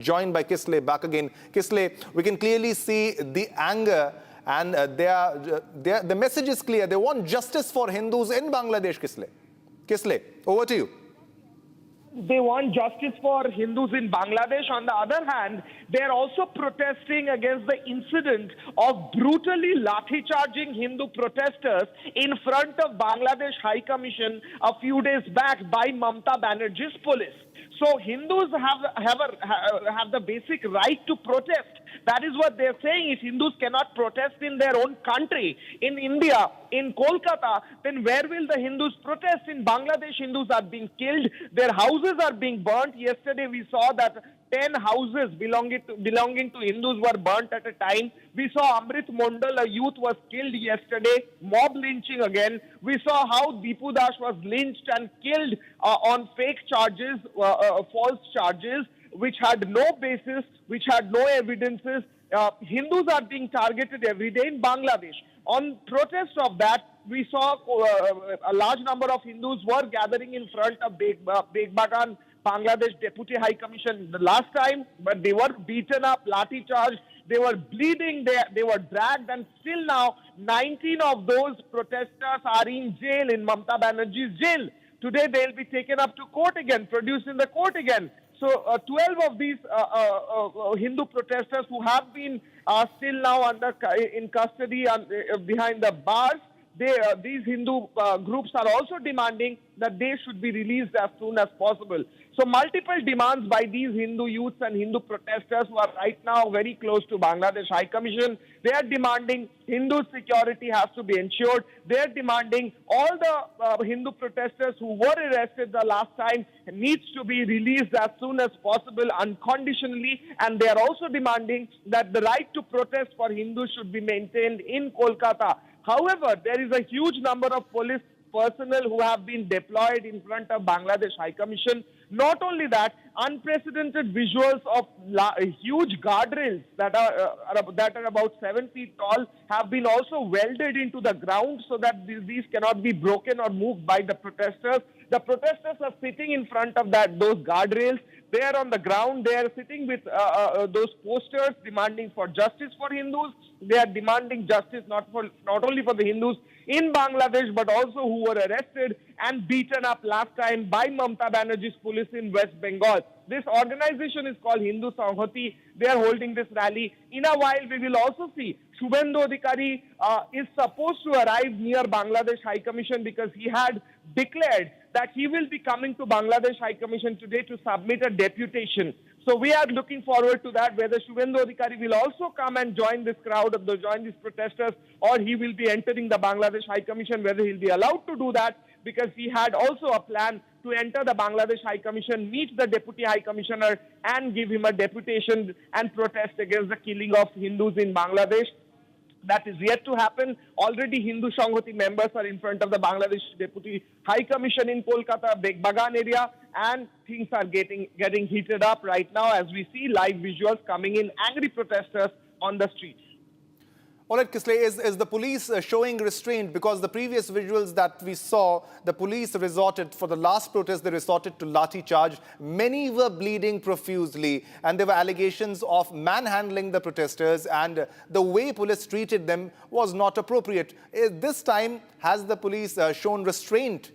Joined by Kisle back again. Kisle, we can clearly see the anger and the message is clear. They want justice for Hindus in Bangladesh, Kisle. Kisle, over to you. They want justice for Hindus in Bangladesh. On the other hand, they're also protesting against the incident of brutally lathi-charging Hindu protesters in front of Bangladesh High Commission a few days back by Mamata Banerjee's police. So Hindus have the basic right to protest. That is what they're saying. If Hindus cannot protest in their own country, in India, in Kolkata, then where will the Hindus protest? In Bangladesh, Hindus are being killed. Their houses are being burnt. Yesterday, we saw that 10 houses belonging to Hindus were burnt at a time. We saw Amrit Mondal, a youth, was killed yesterday. Mob lynching again. We saw how Deepu Das was lynched and killed on fake charges, false charges, which had no basis, which had no evidences. Hindus are being targeted every day in Bangladesh. On protest of that, we saw a large number of Hindus were gathering in front of Bagan, Bangladesh Deputy High Commission the last time, but they were beaten up, lathi charged, they were bleeding, they were dragged, and still now 19 of those protesters are in jail, in Mamata Banerjee's jail. Today they'll be taken up to court again, produced in the court again. So 12 of these Hindu protesters who have been still now in custody behind the bars, these Hindu groups are also demanding that they should be released as soon as possible. So multiple demands by these Hindu youths and Hindu protesters who are right now very close to Bangladesh High Commission. They are demanding Hindu security has to be ensured. They are demanding all the Hindu protesters who were arrested the last time needs to be released as soon as possible unconditionally. And they are also demanding that the right to protest for Hindus should be maintained in Kolkata. However, there is a huge number of police personnel who have been deployed in front of Bangladesh High Commission. Not only that, unprecedented visuals of huge guardrails that are about 7 feet tall have been also welded into the ground so that these cannot be broken or moved by the protesters. The protesters are sitting in front of those guardrails. They are on the ground. They are sitting with those posters demanding for justice for Hindus. They are demanding justice not only for the Hindus in Bangladesh, but also who were arrested and beaten up last time by Mamata Banerjee's police in West Bengal. This organization is called Hindu Sanghati. They are holding this rally. In a while, we will also see Shubhendu Adhikari is supposed to arrive near Bangladesh High Commission because he had declared that he will be coming to Bangladesh High Commission today to submit a deputation. So we are looking forward to that, whether Shubhendu Adhikari will also come and join this crowd, join these protesters, or he will be entering the Bangladesh High Commission, whether he'll be allowed to do that, because he had also a plan to enter the Bangladesh High Commission, meet the Deputy High Commissioner, and give him a deputation and protest against the killing of Hindus in Bangladesh. That is yet to happen. Already Hindu Sanghati members are in front of the Bangladesh Deputy High Commission in Kolkata, Bagan area, and things are getting heated up right now as we see live visuals coming in, angry protesters on the streets. All right, Kisle, is the police showing restraint? Because the previous visuals that we saw, the police resorted, for the last protest, they resorted to lathi charge. Many were bleeding profusely, and there were allegations of manhandling the protesters, and the way police treated them was not appropriate. This time, has the police shown restraint?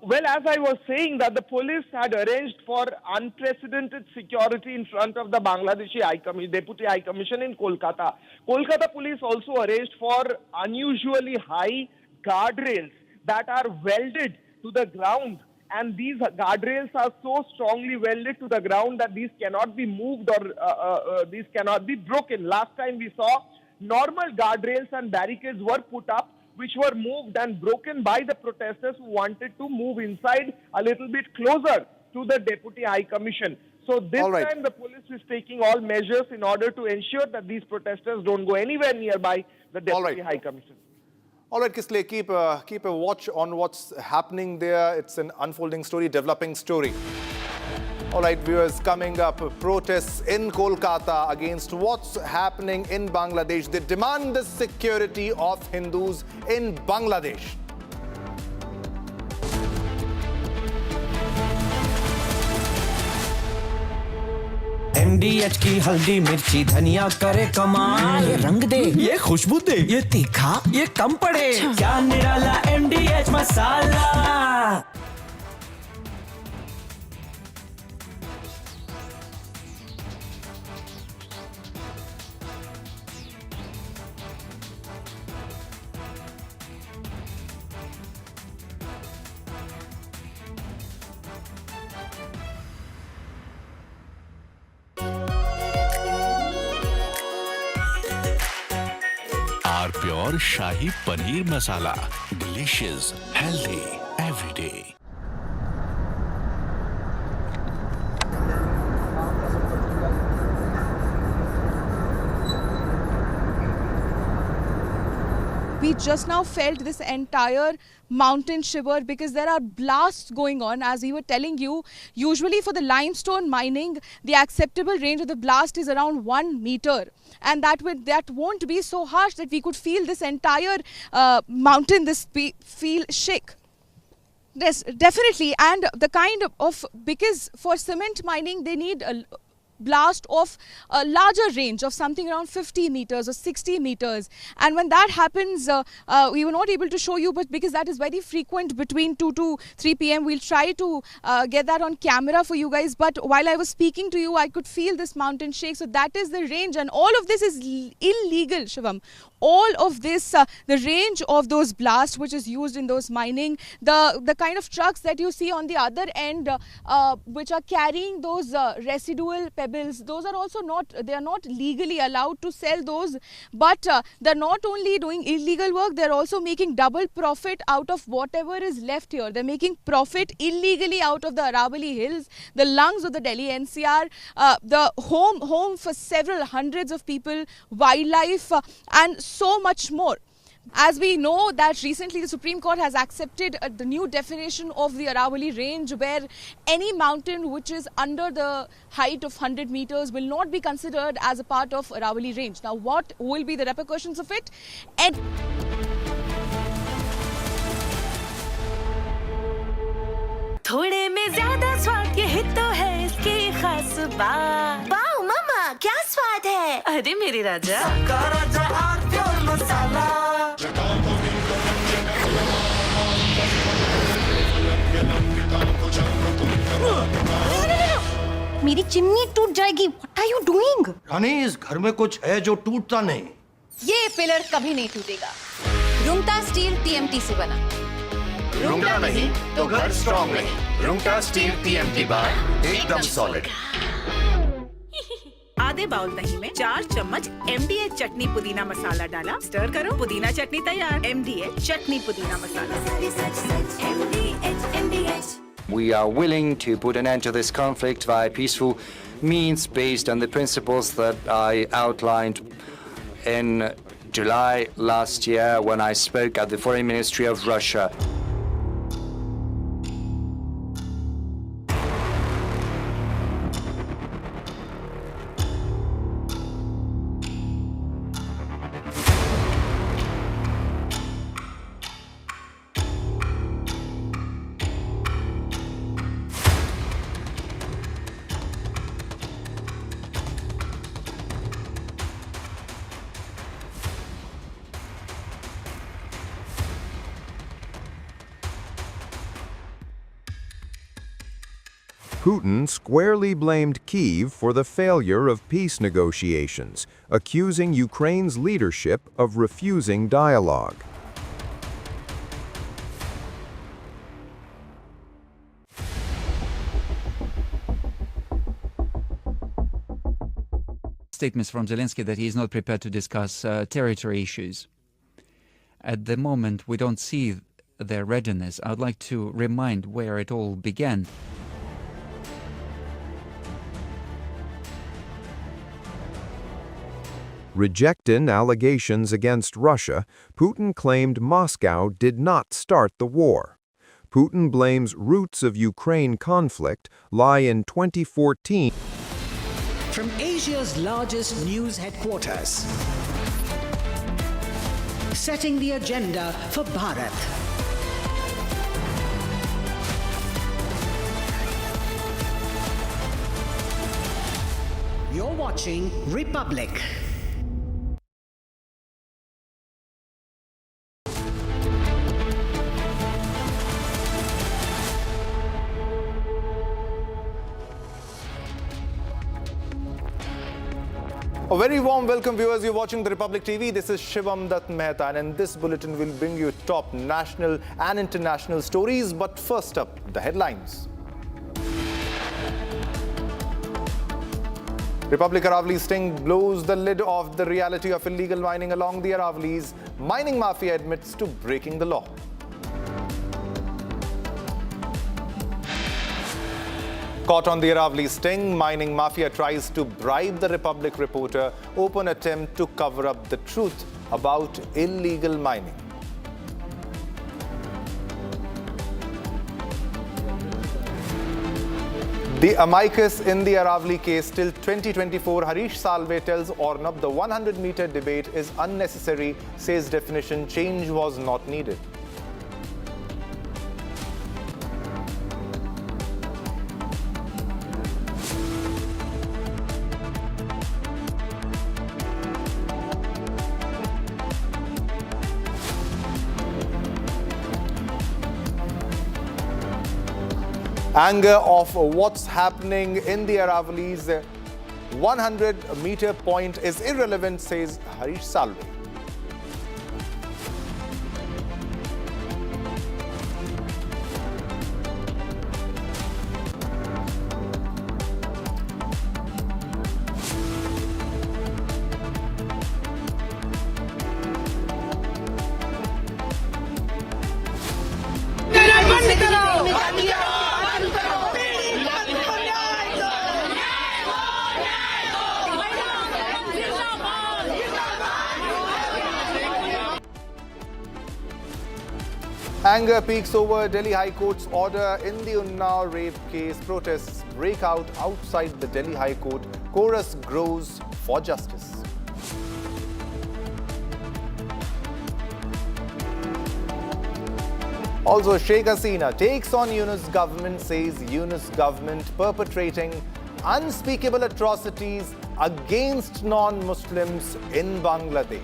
Well, as I was saying, that the police had arranged for unprecedented security in front of the Bangladeshi Deputy High Commission in Kolkata. Kolkata police also arranged for unusually high guardrails that are welded to the ground. And these guardrails are so strongly welded to the ground that these cannot be moved or these cannot be broken. Last time we saw normal guardrails and barricades were put up, which were moved and broken by the protesters who wanted to move inside a little bit closer to the Deputy High Commission. So this time the police is taking all measures in order to ensure that these protesters don't go anywhere nearby the Deputy High Commission. All right, Kisle, keep a watch on what's happening there. It's an unfolding story, developing story. All right, viewers, coming up, protests in Kolkata against what's happening in Bangladesh. They demand the security of Hindus in Bangladesh. MDH की हल्दी मिर्ची धनिया करे कमाल, ये रंग दे, ये खुशबू दे, ये तीखा, ये कम पड़े, क्या निराला MDH masala. Our pure Shahi Paneer Masala. Delicious, healthy, every day. We just now felt this entire mountain shiver because there are blasts going on. As we were telling you, usually for the limestone mining, the acceptable range of the blast is around 1 meter. And that won't be so harsh that we could feel this entire mountain, feel shake. Yes, definitely. And the kind of, because for cement mining, they need a blast of a larger range of something around 50 meters or 60 meters, and when that happens, we were not able to show you, but because that is very frequent between 2 to 3 p.m. we'll try to get that on camera for you guys. But while I was speaking to you, I could feel this mountain shake. So that is the range, and all of this is illegal, Shivam. All of this, the range of those blasts which is used in those mining, the kind of trucks that you see on the other end, which are carrying those residual pebbles, those are also not, they are not legally allowed to sell those. But they're not only doing illegal work, they're also making double profit out of whatever is left here. They're making profit illegally out of the Aravalli hills, the lungs of the Delhi NCR, the home for several hundreds of people, wildlife, and so much more. As we know that recently the Supreme Court has accepted the new definition of the Aravalli range, where any mountain which is under the height of 100 meters will not be considered as a part of Aravalli range. Now, what will be the repercussions of it? And थोड़े में ज्यादा स्वाद ये तो है इसकी खास बात। वाओ मामा, क्या स्वाद है? अरे मेरे राजा, मेरी चिमनी टूट जाएगी। What are you doing? रानी, इस घर में कुछ है जो टूटता नहीं। ये पिलर कभी नहीं टूटेगा। रुंगटा स्टील TMT से बना। रुंगटा नहीं तो घर स्ट्रॉन्ग नहीं। रुंगटा स्टील TMT बार एकदम सॉलिड। आधे बाउल दही में 4 चम्मच MDH चटनी पुदीना मसाला डाला, स्टर करो, पुदीना चटनी तैयार। MDH चटनी पुदीना मसाला। We are willing to put an end to this conflict via peaceful means based on the principles that I outlined in July last year when I spoke at the Foreign Ministry of Russia. Putin squarely blamed Kyiv for the failure of peace negotiations, accusing Ukraine's leadership of refusing dialogue. Statements from Zelensky that he is not prepared to discuss territory issues. At the moment, we don't see their readiness. I would like to remind where it all began. Rejecting allegations against Russia, Putin claimed Moscow did not start the war. Putin blames roots of Ukraine conflict lie in 2014. From Asia's largest news headquarters, setting the agenda for Bharat. You're watching Republic. A very warm welcome, viewers. You're watching the Republic TV. This is Shivam Dutt Mehta, and in this bulletin we'll bring you top national and international stories. But first up, the headlines. Republic Aravalli sting blows the lid off the reality of illegal mining along the Aravallis. Mining mafia admits to breaking the law. Caught on the Aravalli sting, mining mafia tries to bribe the Republic reporter. Open attempt to cover up the truth about illegal mining. The amicus in the Aravalli case till 2024, Harish Salve tells Arnab the 100-meter debate is unnecessary, says definition change was not needed. Anger of what's happening in the Aravallis. 100-meter point is irrelevant, says Harish Salve. Anger peaks over Delhi High Court's order in the Unnao rape case. Protests break out outside the Delhi High Court. Chorus grows for justice. Also, Sheikh Hasina takes on Yunus government, says Yunus government perpetrating unspeakable atrocities against non-Muslims in Bangladesh.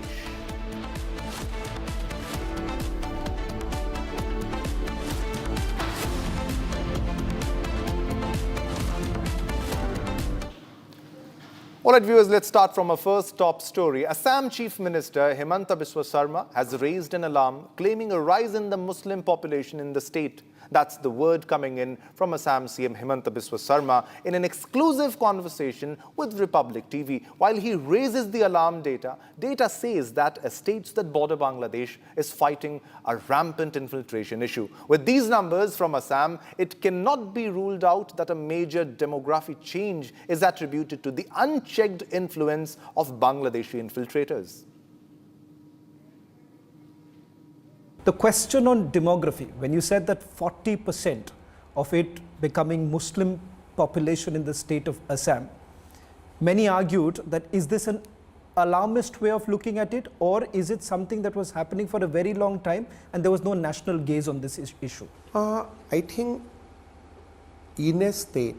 All right, viewers, let's start from our first top story. Assam Chief Minister Himanta Biswa Sarma has raised an alarm claiming a rise in the Muslim population in the state. That's the word coming in from Assam CM Himanta Biswa Sarma in an exclusive conversation with Republic TV. While he raises the alarm data says that states that border Bangladesh is fighting a rampant infiltration issue. With these numbers from Assam, it cannot be ruled out that a major demography change is attributed to the unchecked influence of Bangladeshi infiltrators. The question on demography, when you said that 40% of it becoming Muslim population in the state of Assam, many argued that is this an alarmist way of looking at it, or is it something that was happening for a very long time and there was no national gaze on this issue? I think in a state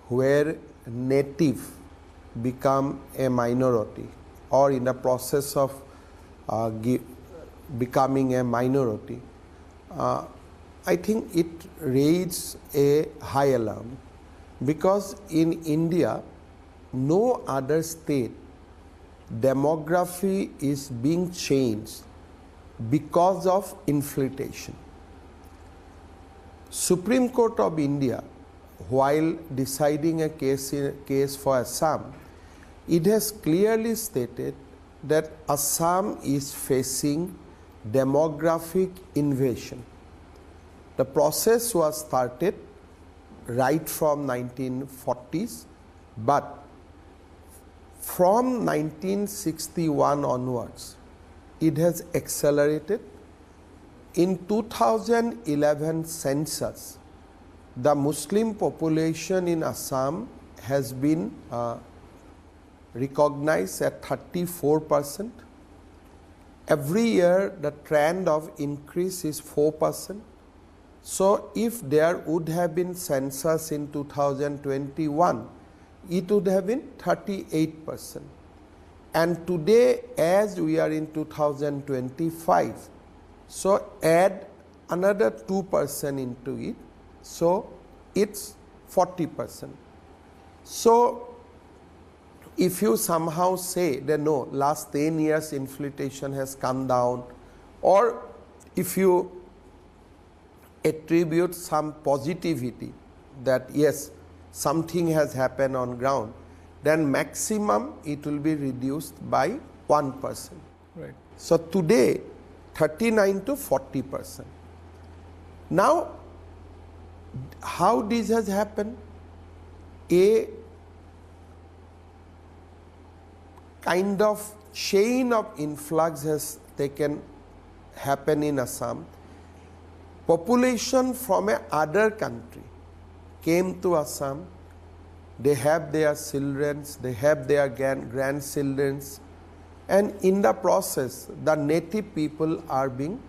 where native become a minority or in the process of becoming a minority, I think it raises a high alarm, because in India, no other state demography is being changed because of infiltration. Supreme Court of India, while deciding a case for Assam, it has clearly stated that Assam is facing demographic invasion. The process was started right from 1940s, but from 1961 onwards, it has accelerated. In 2011 census, the Muslim population in Assam has been recognized at 34%. Every year, the trend of increase is 4%. So if there would have been census in 2021, it would have been 38%. And today, as we are in 2025, so add another 2% into it, so it's 40%. So if you somehow say that no, last 10 years inflation has come down, or if you attribute some positivity that yes, something has happened on ground, then maximum it will be reduced by 1%. Right. So today, 39 to 40%. Now, how this has happened? A kind of chain of influx has happened in Assam. Population from a other country came to Assam. They have their children, they have their grandchildren, and in the process, the native people are being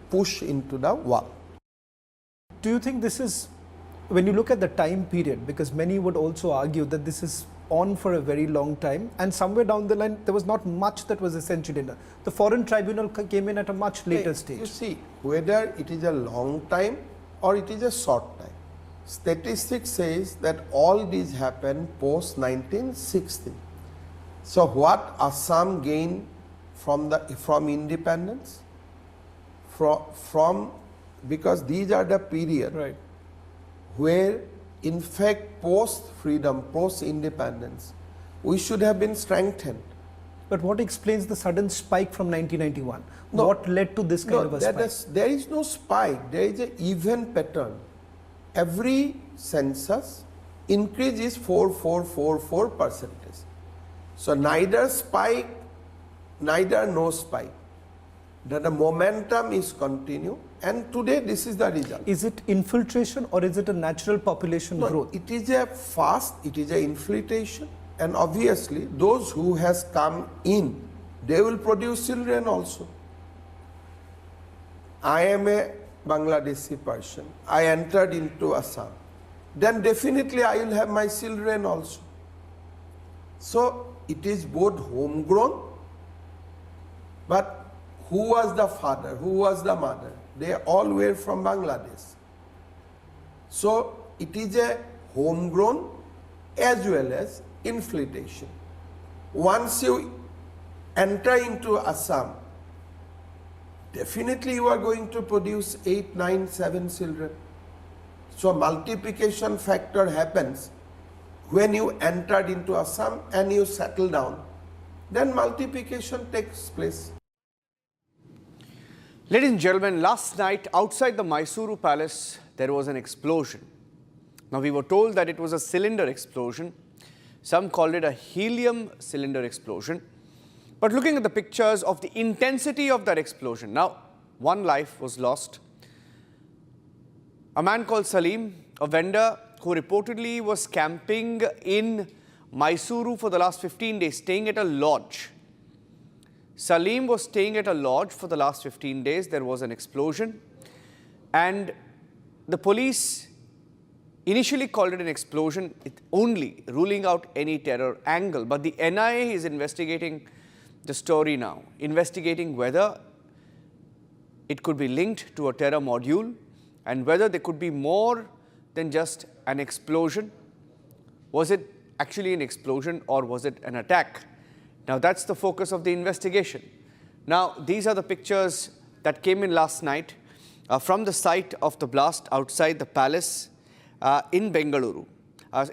pushed into the wall. Do you think this is, when you look at the time period, because many would also argue that this is on for a very long time, and somewhere down the line there was not much that was essential in the foreign tribunal came in at a much later stage. You see, whether it is a long time or it is a short time, statistics says that all these happened post 1960. So what Assam gained from independence, from because these are the period right, where in fact post freedom, post independence, we should have been strengthened. But what explains the sudden spike from 1991? No, what led to this kind of a spike? There is no spike, there is an even pattern. Every census increase is 4.444%. So neither spike, neither no spike. That the momentum is continue, and today this is the result. Is it infiltration or is it a natural population growth? It is a fast, it is a infiltration, and obviously those who has come in, they will produce children also. I am a Bangladeshi person. I entered into Assam. Then definitely I will have my children also. So it is both homegrown, but who was the father? Who was the mother? They all were from Bangladesh. So it is a homegrown as well as infiltration. Once you enter into Assam, definitely you are going to produce 8, 9, 7 children. So multiplication factor happens when you entered into Assam and you settle down. Then multiplication takes place. Ladies and gentlemen, last night outside the Mysuru palace, there was an explosion. Now, we were told that it was a cylinder explosion. Some called it a helium cylinder explosion. But looking at the pictures of the intensity of that explosion, now, one life was lost. A man called Salim, a vendor who reportedly was camping in Mysuru for the last 15 days, staying at a lodge. Salim was staying at a lodge for the last 15 days. There was an explosion, and the police initially called it an explosion, only ruling out any terror angle. But the NIA is investigating the story now, investigating whether it could be linked to a terror module and whether there could be more than just an explosion. Was it actually an explosion or was it an attack? Now, that's the focus of the investigation. Now, these are the pictures that came in last night from the site of the blast outside the palace in Bengaluru,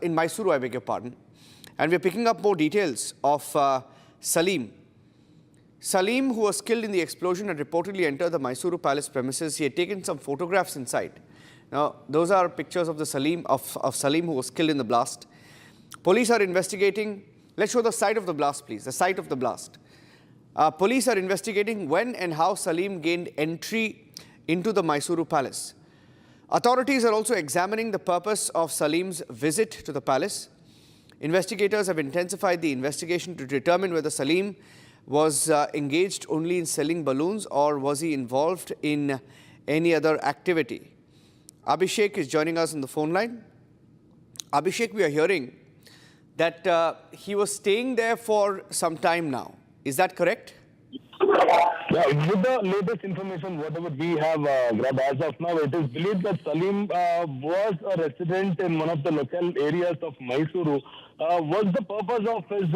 in Mysuru, I beg your pardon. And we're picking up more details of Salim. Salim, who was killed in the explosion, had reportedly entered the Mysuru palace premises. He had taken some photographs inside. Now, those are pictures of the Salim who was killed in the blast. Police are investigating. Let's show the site of the blast, please, the site of the blast. Police are investigating when and how Salim gained entry into the Mysuru palace. Authorities are also examining the purpose of Salim's visit to the palace. Investigators have intensified the investigation to determine whether Salim was engaged only in selling balloons or was he involved in any other activity. Abhishek is joining us on the phone line. Abhishek, we are hearing that he was staying there for some time now. Is that correct? Yeah, with the latest information, whatever we have grabbed as of now, it is believed that Salim was a resident in one of the local areas of Mysuru. Was the purpose of his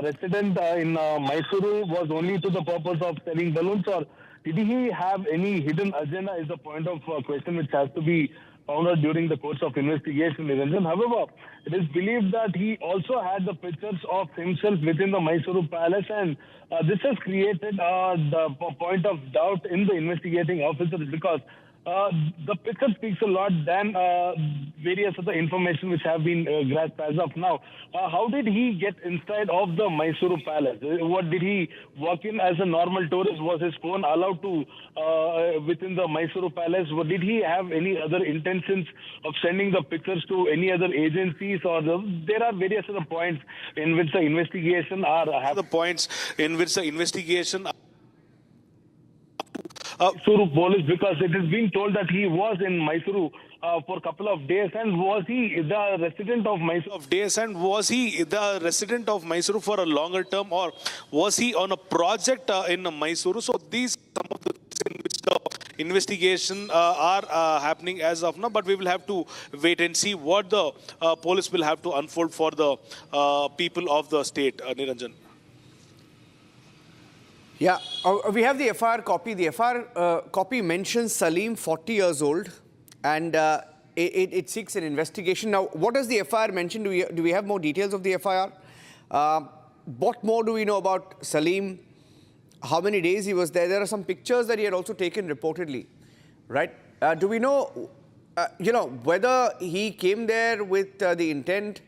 resident in Mysuru was only to the purpose of selling balloons, or did he have any hidden agenda? Is a point of question which has to be found out during the course of investigation, Niranjan. However, it is believed that he also had the pictures of himself within the Mysuru palace, and this has created the point of doubt in the investigating officers, because the picture speaks a lot than various other information which have been grasped as of now. How did he get inside of the Mysuru palace? What did he walk in as a normal tourist? Was his phone allowed to within the Mysuru palace? Did he have any other intentions of sending the pictures to any other agencies? Or there are various other points in which the investigation are Mysuru police, because it has been told that he was in Mysuru for a couple of days, and was he the resident of Mysuru? For a longer term, or was he on a project in Mysuru? So these some of the things in which the investigation are happening as of now, but we will have to wait and see what the police will have to unfold for the people of the state, Niranjan. Yeah, we have the FIR copy. The FIR copy mentions Salim, 40 years old, and it seeks an investigation. Now, what does the FIR mention? Do we have more details of the FIR? What more do we know about Salim? How many days he was there? There are some pictures that he had also taken reportedly, right? Do we know, whether he came there with the intent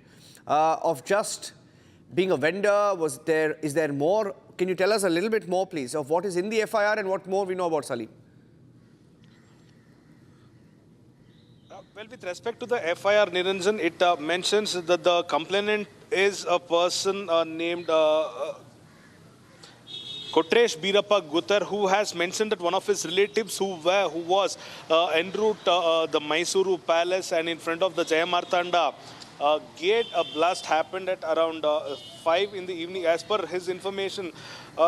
of just being a vendor? Is there more? Can you tell us a little bit more, please, of what is in the FIR and what more we know about Salim? Well, with respect to the FIR, Niranjan, it mentions that the complainant is a person named Kotresh Birappa Gutar, who has mentioned that one of his relatives who was en route the Mysuru palace, and in front of the Jayamartanda gate, a blast happened at around 5 in the evening. As per his information,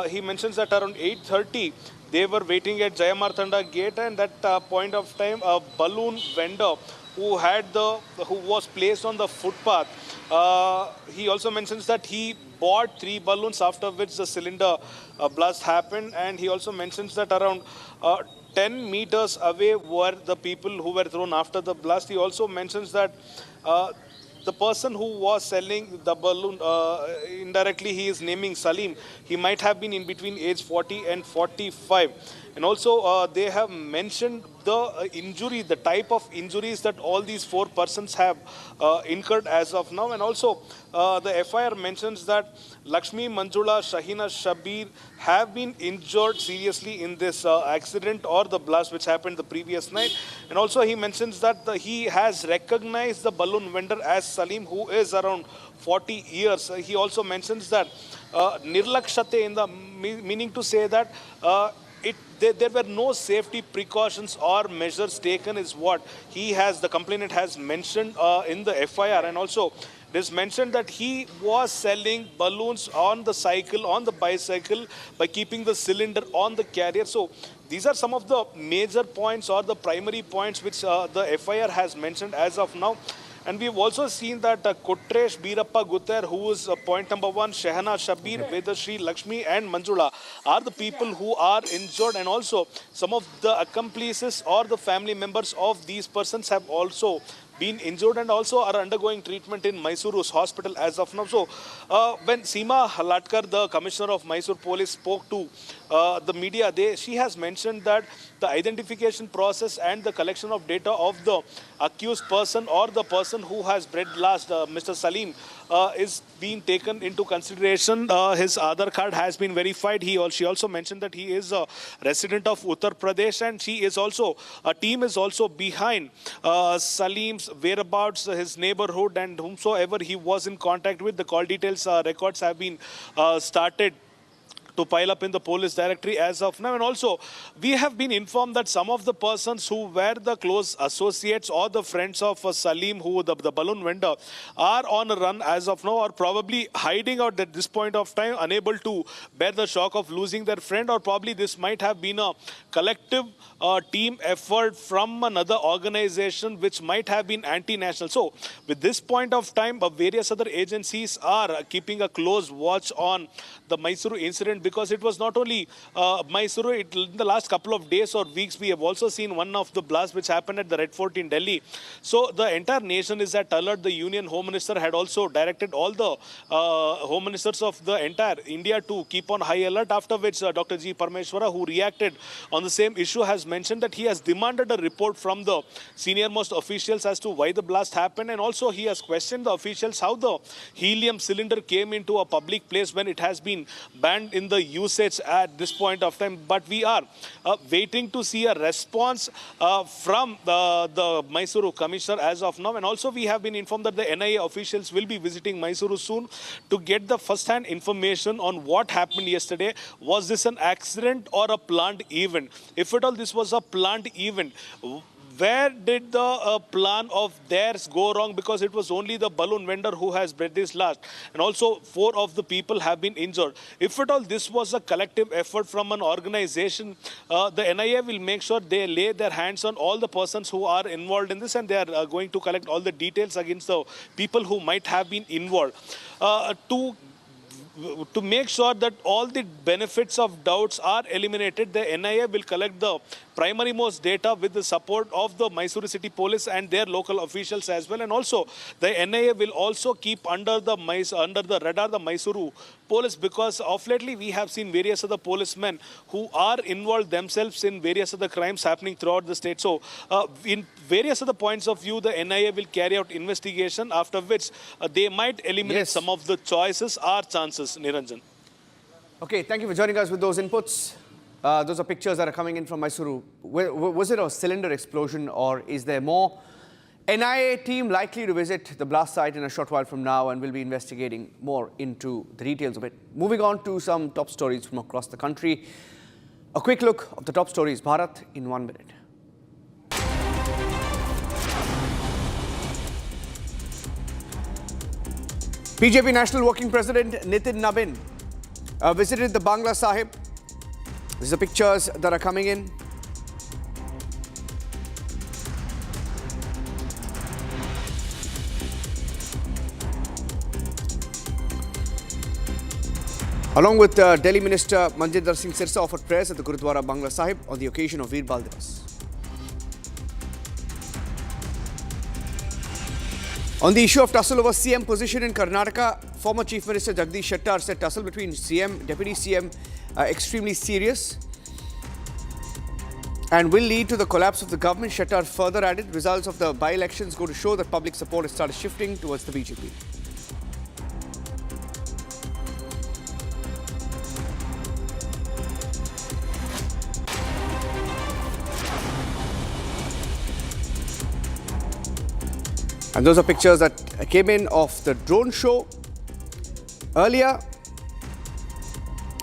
he mentions that around 8:30 they were waiting at Jayamartanda gate, and at point of time a balloon vendor who was placed on the footpath. He also mentions that he bought 3 balloons, after which the cylinder blast happened, and he also mentions that around 10 meters away were the people who were thrown after the blast. He also mentions that the person who was selling the balloon, indirectly he is naming Salim, he might have been in between age 40 and 45. And also they have mentioned the injury, the type of injuries that all these 4 persons have incurred as of now. And also the FIR mentions that Lakshmi, Manjula, Shahina, Shabir have been injured seriously in this accident or the blast which happened the previous night. And also he mentions that he has recognized the balloon vendor as Salim, who is around 40 years. He also mentions that nirlakshate, in the meaning to say that there were no safety precautions or measures taken, is what the complainant has mentioned in the FIR. And also it is mentioned that he was selling balloons on the bicycle by keeping the cylinder on the carrier. So these are some of the major points or the primary points which the FIR has mentioned as of now. And we've also seen that Kotresh Birappa Gutar, who is point number 1, Shehana Shabir, Vedashri, Lakshmi and Manjula are the people who are injured, and also some of the accomplices or the family members of these persons have also been injured and also are undergoing treatment in Mysuru's hospital as of now. So when Seema Halatkar, the commissioner of Mysuru Police, spoke to the media, she has mentioned that the identification process and the collection of data of the accused person or the person who has bred blast, Mr. Salim, is being taken into consideration. His Aadhaar card has been verified. She also mentioned that he is a resident of Uttar Pradesh, and a team is also behind Salim's whereabouts, his neighborhood, and whomsoever he was in contact with. The call details records have been started to pile up in the police directory as of now. And also, we have been informed that some of the persons who were the close associates or the friends of Salim, who the balloon vendor, are on a run as of now, or probably hiding out at this point of time, unable to bear the shock of losing their friend, or probably this might have been a collective team effort from another organization which might have been anti-national. So with this point of time, various other agencies are keeping a close watch on the Mysuru incident, because it was not only Mysuru, in the last couple of days or weeks, we have also seen one of the blasts which happened at the Red Fort in Delhi. So the entire nation is at alert. The Union Home Minister had also directed all the Home Ministers of the entire India to keep on high alert, after which Dr. G. Parmeshwara, who reacted on the same issue, has mentioned that he has demanded a report from the senior-most officials as to why the blast happened, and also he has questioned the officials how the helium cylinder came into a public place when it has been banned in the usage at this point of time. But we are waiting to see a response from the Mysuru Commissioner as of now. And also we have been informed that the NIA officials will be visiting Mysuru soon to get the first-hand information on what happened yesterday. Was this an accident or a planned event? If at all this was a planned event, where did the plan of theirs go wrong? Because it was only the balloon vendor who has bred this last. And also 4 of the people have been injured. If at all this was a collective effort from an organization, the NIA will make sure they lay their hands on all the persons who are involved in this, and they are going to collect all the details against the people who might have been involved. To make sure that all the benefits of doubts are eliminated, the NIA will collect the primary most data with the support of the Mysuru City Police and their local officials as well. And also, the NIA will also keep under the radar the Mysuru Police, because of lately we have seen various other policemen who are involved themselves in various other crimes happening throughout the state. So, in various other points of view, the NIA will carry out investigation, after which they might eliminate some of the choices or chances. Niranjan. Okay, thank you for joining us with those inputs. Those are pictures that are coming in from Mysuru. Was it a cylinder explosion, or is there more? NIA team likely to visit the blast site in a short while from now, and will be investigating more into the details of it. Moving on to some top stories from across the country. A quick look of the top stories, Bharat, in 1 minute. BJP National Working President Nitin Nabin visited the Bangla Sahib. These are pictures that are coming in. Along with Delhi Minister Manjinder Singh Sirsa offered prayers at the Gurudwara Bangla Sahib on the occasion of Veer Bal Divas. On the issue of tussle over CM position in Karnataka, former Chief Minister Jagdish Shettar said tussle between CM, Deputy CM extremely serious and will lead to the collapse of the government. Shettar further added, results of the by-elections go to show that public support has started shifting towards the BJP. And those are pictures that came in of the drone show earlier.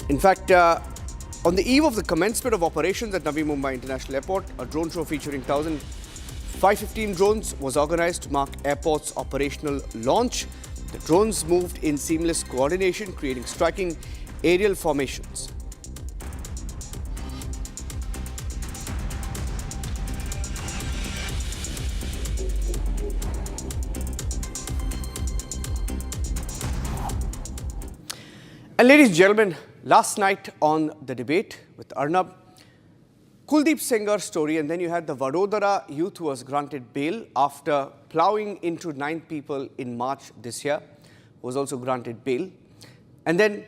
In fact, on the eve of the commencement of operations at Navi Mumbai International Airport, a drone show featuring 1,515 drones was organized to mark airport's operational launch. The drones moved in seamless coordination, creating striking aerial formations. And ladies and gentlemen, last night on the debate with Arnab, Kuldeep Sengar's story, and then you had the Vadodara youth who was granted bail after ploughing into 9 people in March this year, was also granted bail. And then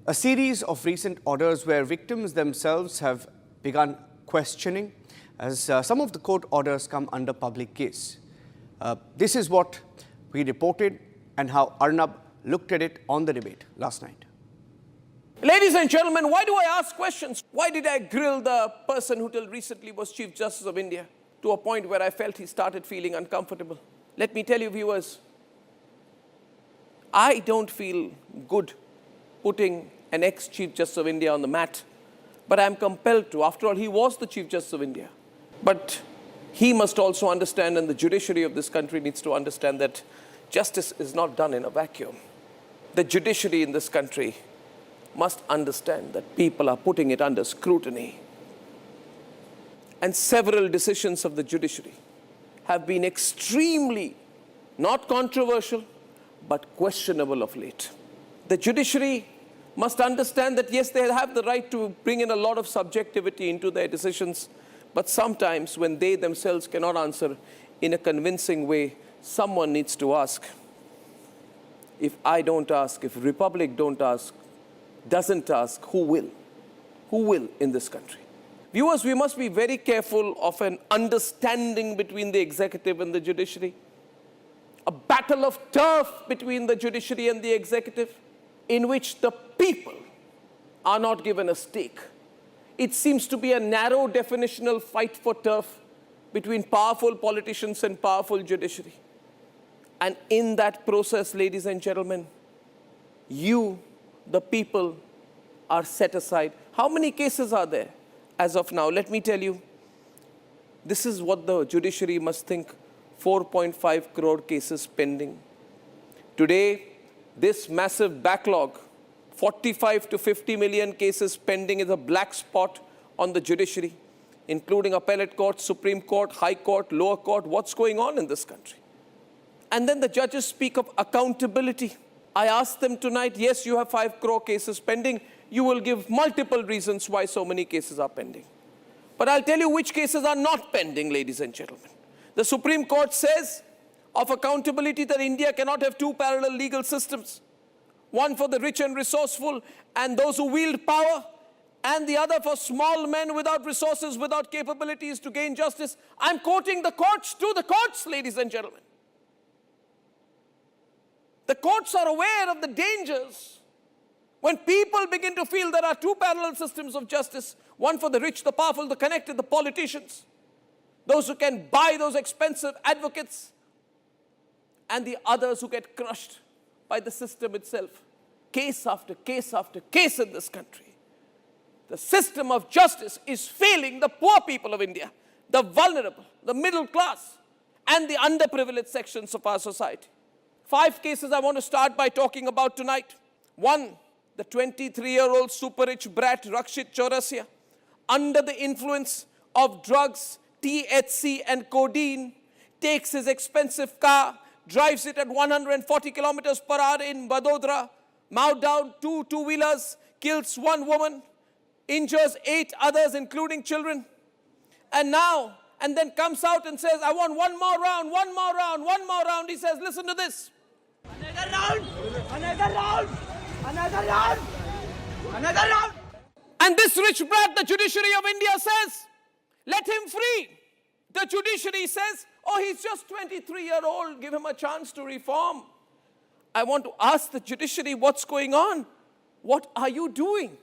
a series of recent orders where victims themselves have begun questioning as some of the court orders come under public case. This is what we reported and how Arnab looked at it on the debate last night. Ladies and gentlemen, why do I ask questions? Why did I grill the person who till recently was Chief Justice of India to a point where I felt he started feeling uncomfortable? Let me tell you, viewers, I don't feel good putting an ex-Chief Justice of India on the mat. But I'm compelled to. After all, he was the Chief Justice of India. But he must also understand, and the judiciary of this country needs to understand, that justice is not done in a vacuum. The judiciary in this country must understand that people are putting it under scrutiny. And several decisions of the judiciary have been extremely, not controversial, but questionable of late. The judiciary must understand that yes, they have the right to bring in a lot of subjectivity into their decisions, but sometimes when they themselves cannot answer in a convincing way, someone needs to ask. If I don't ask, if Republic don't ask, doesn't ask, who will? Who will in this country? Viewers, we must be very careful of an understanding between the executive and the judiciary. A battle of turf between the judiciary and the executive, in which the people are not given a stake. It seems to be a narrow definitional fight for turf between powerful politicians and powerful judiciary. And in that process, ladies and gentlemen, you, the people, are set aside. How many cases are there as of now? Let me tell you, this is what the judiciary must think: 4.5 crore cases pending. Today, this massive backlog, 45 to 50 million cases pending, is a black spot on the judiciary, including appellate court, Supreme Court, High Court, lower court. What's going on in this country? And then the judges speak of accountability. I asked them tonight, yes, you have 5 crore cases pending. You will give multiple reasons why so many cases are pending. But I'll tell you which cases are not pending, ladies and gentlemen. The Supreme Court says of accountability that India cannot have two parallel legal systems. One for the rich and resourceful and those who wield power, and the other for small men without resources, without capabilities to gain justice. I'm quoting the courts to the courts, ladies and gentlemen. The courts are aware of the dangers when people begin to feel there are two parallel systems of justice, one for the rich, the powerful, the connected, the politicians, those who can buy those expensive advocates, and the others who get crushed by the system itself. Case after case after case in this country. The system of justice is failing the poor people of India, the vulnerable, the middle class, and the underprivileged sections of our society. 5 cases I want to start by talking about tonight. 1, the 23-year-old super rich brat Rakshit Chaurasia, under the influence of drugs, THC and codeine, takes his expensive car, drives it at 140 kilometers per hour in Vadodara, mowed down 2 two-wheelers, kills 1 woman, injures 8 others, including children, and then comes out and says, I want one more round, one more round, one more round. He says, listen to this. Another round! Another round! Another round! Another round! And this rich brat, the judiciary of India says, let him free. The judiciary says, oh, he's just 23-year-old, give him a chance to reform. I want to ask the judiciary, what's going on? What are you doing?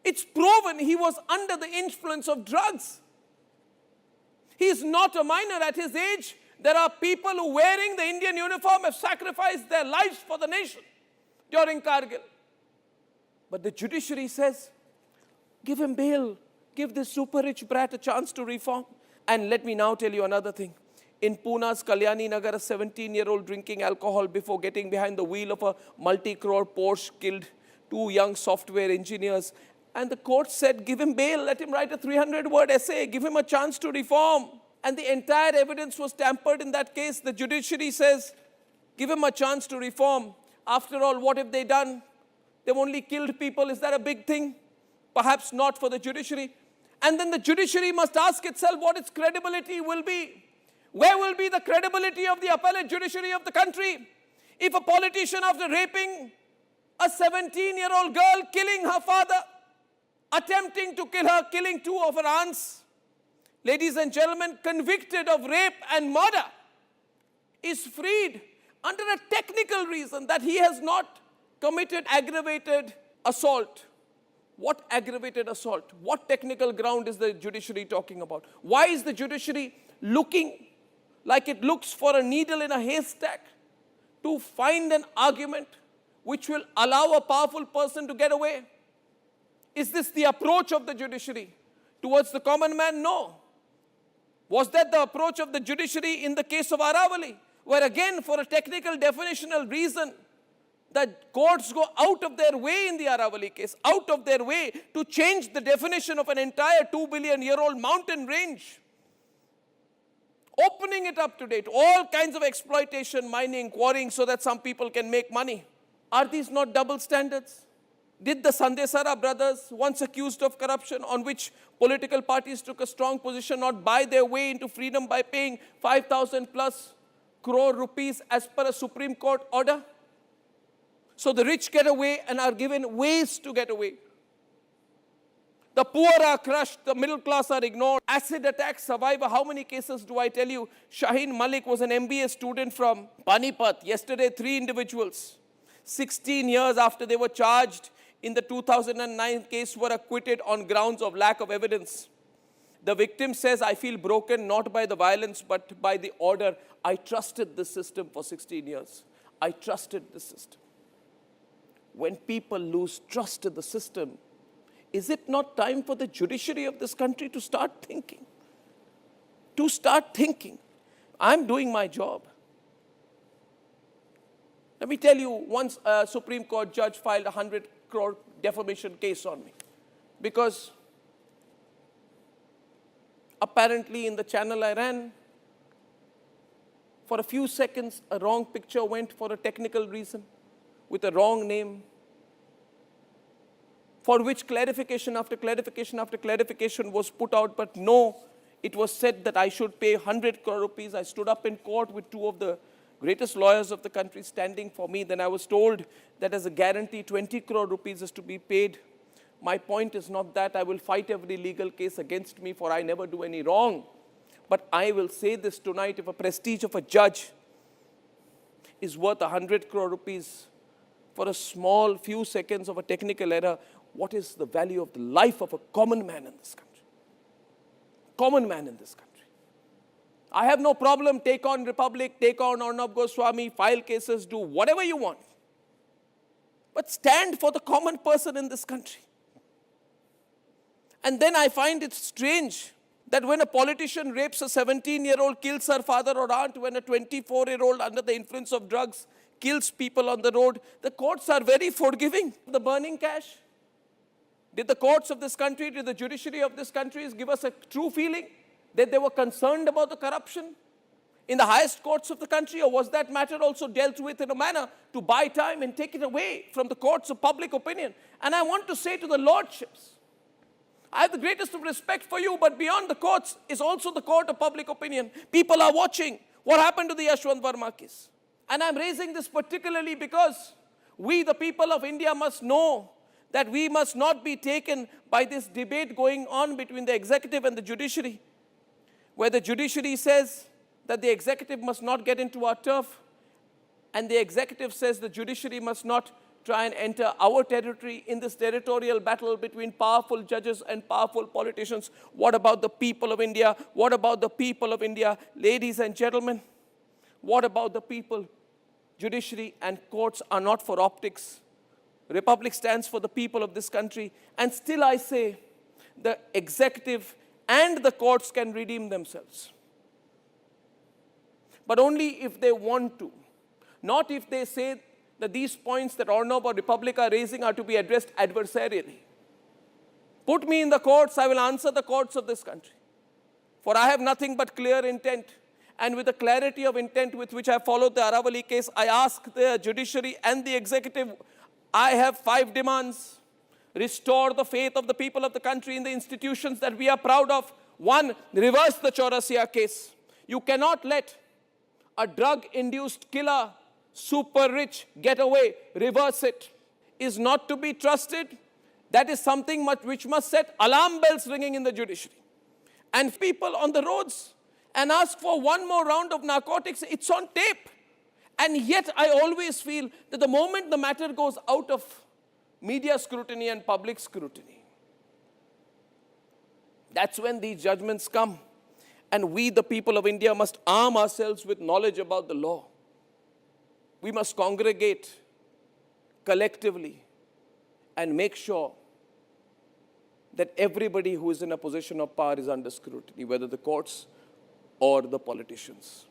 It's proven he was under the influence of drugs. He's not a minor at his age. There are people who, wearing the Indian uniform, have sacrificed their lives for the nation during Kargil. But the judiciary says, give him bail. Give this super rich brat a chance to reform. And let me now tell you another thing. In Pune's Kalyani Nagar, a 17-year-old drinking alcohol before getting behind the wheel of a multi-crore Porsche killed 2 young software engineers. And the court said, give him bail, let him write a 300-word essay, give him a chance to reform. And the entire evidence was tampered in that case. The judiciary says, give him a chance to reform. After all, what have they done? They've only killed people. Is that a big thing? Perhaps not for the judiciary. And then the judiciary must ask itself what its credibility will be. Where will be the credibility of the appellate judiciary of the country if a politician, after raping a 17-year-old girl, killing her father, attempting to kill her, killing 2 of her aunts, ladies and gentlemen, convicted of rape and murder, is freed under a technical reason that he has not committed aggravated assault? What aggravated assault? What technical ground is the judiciary talking about? Why is the judiciary looking like it looks for a needle in a haystack to find an argument which will allow a powerful person to get away? Is this the approach of the judiciary towards the common man? No. Was that the approach of the judiciary in the case of Aravalli, where again, for a technical definitional reason, the courts go out of their way in the Aravalli case, out of their way to change the definition of an entire 2 billion year old mountain range, opening it up today to all kinds of exploitation, mining, quarrying, so that some people can make money. Are these not double standards? Did the Sandesara brothers, once accused of corruption, on which political parties took a strong position, not buy their way into freedom by paying 5,000 plus crore rupees as per a Supreme Court order? So the rich get away and are given ways to get away. The poor are crushed, the middle class are ignored. Acid attack survivor, how many cases do I tell you? Shaheen Malik was an MBA student from Panipat. Yesterday, 3 individuals, 16 years after they were charged in the 2009 case, were acquitted on grounds of lack of evidence. The victim says, I feel broken not by the violence but by the order. I trusted the system for 16 years. I trusted the system. When people lose trust in the system, is it not time for the judiciary of this country to start thinking? To start thinking, I'm doing my job. Let me tell you, once a Supreme Court judge filed a 100 crore defamation case on me because apparently in the channel I ran, for a few seconds, a wrong picture went for a technical reason with a wrong name, for which clarification after clarification after clarification was put out, but no, it was said that I should pay 100 crore rupees. I stood up in court with 2 of the greatest lawyers of the country standing for me. Then I was told that as a guarantee, 20 crore rupees is to be paid. My point is not that. I will fight every legal case against me, for I never do any wrong. But I will say this tonight, if a prestige of a judge is worth 100 crore rupees for a small few seconds of a technical error, what is the value of the life of a common man in this country? Common man in this country. I have no problem, take on Republic, take on Arnab Goswami, file cases, do whatever you want. But stand for the common person in this country. And then I find it strange that when a politician rapes a 17-year-old, kills her father or aunt, when a 24-year-old under the influence of drugs kills people on the road, the courts are very forgiving. The burning cash. Did the courts of this country, did the judiciary of this country give us a true feeling that they were concerned about the corruption in the highest courts of the country? Or was that matter also dealt with in a manner to buy time and take it away from the courts of public opinion? And I want to say to the lordships, I have the greatest of respect for you, but beyond the courts is also the court of public opinion. People are watching what happened to the Yashwant Verma case. And I'm raising this particularly because we, the people of India, must know that we must not be taken by this debate going on between the executive and the judiciary, where the judiciary says that the executive must not get into our turf, and the executive says the judiciary must not try and enter our territory in this territorial battle between powerful judges and powerful politicians. What about the people of India? What about the people of India? Ladies and gentlemen, what about the people? Judiciary and courts are not for optics. Republic stands for the people of this country. And still I say, the executive and the courts can redeem themselves. But only if they want to. Not if they say that these points that Arnab or Republic are raising are to be addressed adversarially. Put me in the courts, I will answer the courts of this country. For I have nothing but clear intent. And with the clarity of intent with which I followed the Aravalli case, I ask the judiciary and the executive, I have 5 demands. Restore the faith of the people of the country in the institutions that we are proud of. 1, reverse the Chaurasia case. You cannot let a drug-induced killer, super rich, get away. Reverse it. Is not to be trusted. That is something which must set alarm bells ringing in the judiciary. And people on the roads and ask for one more round of narcotics, it's on tape. And yet I always feel that the moment the matter goes out of media scrutiny and public scrutiny, that's when these judgments come. And we, the people of India, must arm ourselves with knowledge about the law. We must congregate collectively and make sure that everybody who is in a position of power is under scrutiny, whether the courts or the politicians.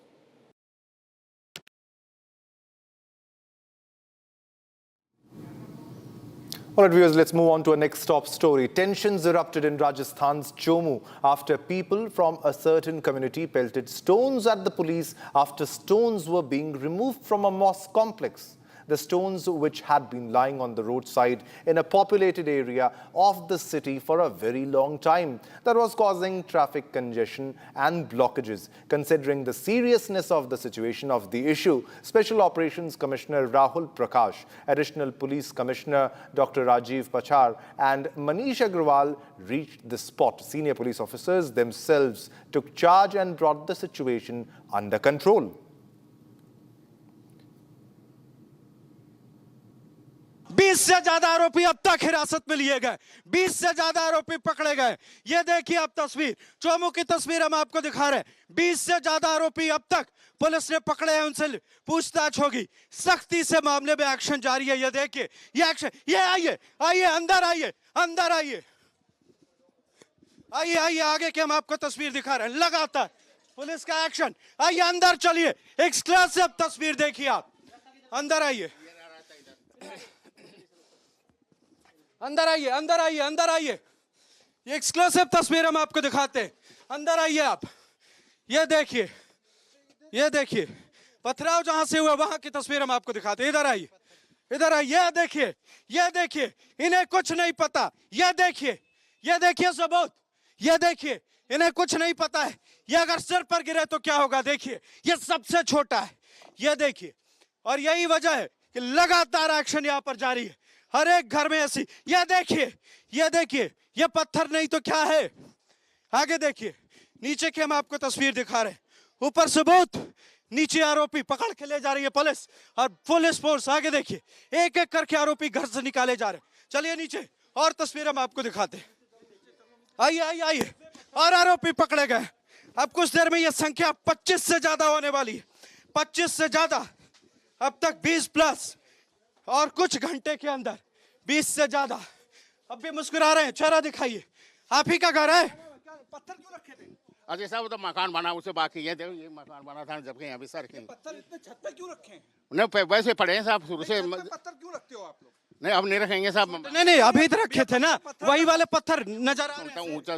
All right, viewers, let's move on to our next top story. Tensions erupted in Rajasthan's Chomu after people from a certain community pelted stones at the police after stones were being removed from a mosque complex. The stones, which had been lying on the roadside in a populated area of the city for a very long time, that was causing traffic congestion and blockages. Considering the seriousness of the situation of the issue, Special Operations Commissioner Rahul Prakash, Additional Police Commissioner Dr. Rajiv Pachar and Manish Agrawal reached the spot. Senior police officers themselves took charge and brought the situation under control. 20 से ज्यादा आरोपी अब तक हिरासत में लिए गए, 20 से ज्यादा आरोपी पकड़े गए। ये देखिए आप तस्वीर, चोमू की तस्वीर हम आपको दिखा रहे हैं। 20 से ज्यादा आरोपी अब तक पुलिस ने पकड़े हैं, उनसे पूछताछ होगी। सख्ती से मामले में एक्शन जारी है। ये देखिए, ये एक्शन, ये आइए, आइए अंदर, आइए अंदर, आइए आइए आइए आगे के हम आपको तस्वीर दिखा रहे हैं। लगातार पुलिस का एक्शन। आइए अंदर चलिए, एक्सक्लूसिव तस्वीर देखिए आप। अंदर आइए, अंदर आइए, अंदर आइए, अंदर आइए। ये एक्सक्लूसिव तस्वीर हम आपको दिखाते हैं। अंदर आइए आप। ये देखिए, ये देखिए पथराव जहां से हुआ वहां की तस्वीर हम आपको दिखाते हैं। इधर आइए, इधर आइए। ये देखिए, ये देखिए, इन्हें कुछ नहीं पता। ये देखिए, ये देखिए सबूत। ये देखिए, इन्हें कुछ नहीं पता है। ये अगर सिर पर गिरे तो क्या होगा। देखिए, ये सबसे छोटा है। ये देखिए, और यही वजह है कि लगातार एक्शन यहां पर जारी है। हर एक घर में ऐसी। ये देखिए, ये देखिए, ये पत्थर नहीं तो क्या है। आगे देखिए, नीचे की हम आपको तस्वीर दिखा रहे हैं। ऊपर सबूत, नीचे आरोपी पकड़ के ले जा रही है पुलिस और पुलिस फोर्स। आगे देखिए, एक एक करके आरोपी घर से निकाले जा रहे हैं। चलिए नीचे और तस्वीर हम आपको दिखाते हैं। आइए आइए आइए, और आरोपी पकड़े गए। अब कुछ देर में यह संख्या 25 से ज्यादा होने वाली है। 25 से ज्यादा, अब तक 20 प्लस, और कुछ घंटे के अंदर 20 से ज्यादा। अब भी मुस्कुरा रहे हैं, चेहरा दिखाइए। आप ही का घर है। पत्थर क्यों रखे थे? अजय साहब, वो तो मकान बना, उसे बाकी ये देखो, ये मकान बना था जबकि यहाँ भी सर के पत्थर इतने छत पे क्यों रखे हैं? नहीं, वैसे पड़े हैं साहब शुरू से। पत्थर क्यों रखते हो आप लोग? नहीं, अब नहीं रखेंगे साहब। नहीं नहीं, अभी तो रखे थे ना, वही वाले पत्थर नजर आ रहे हैं। ऊंचा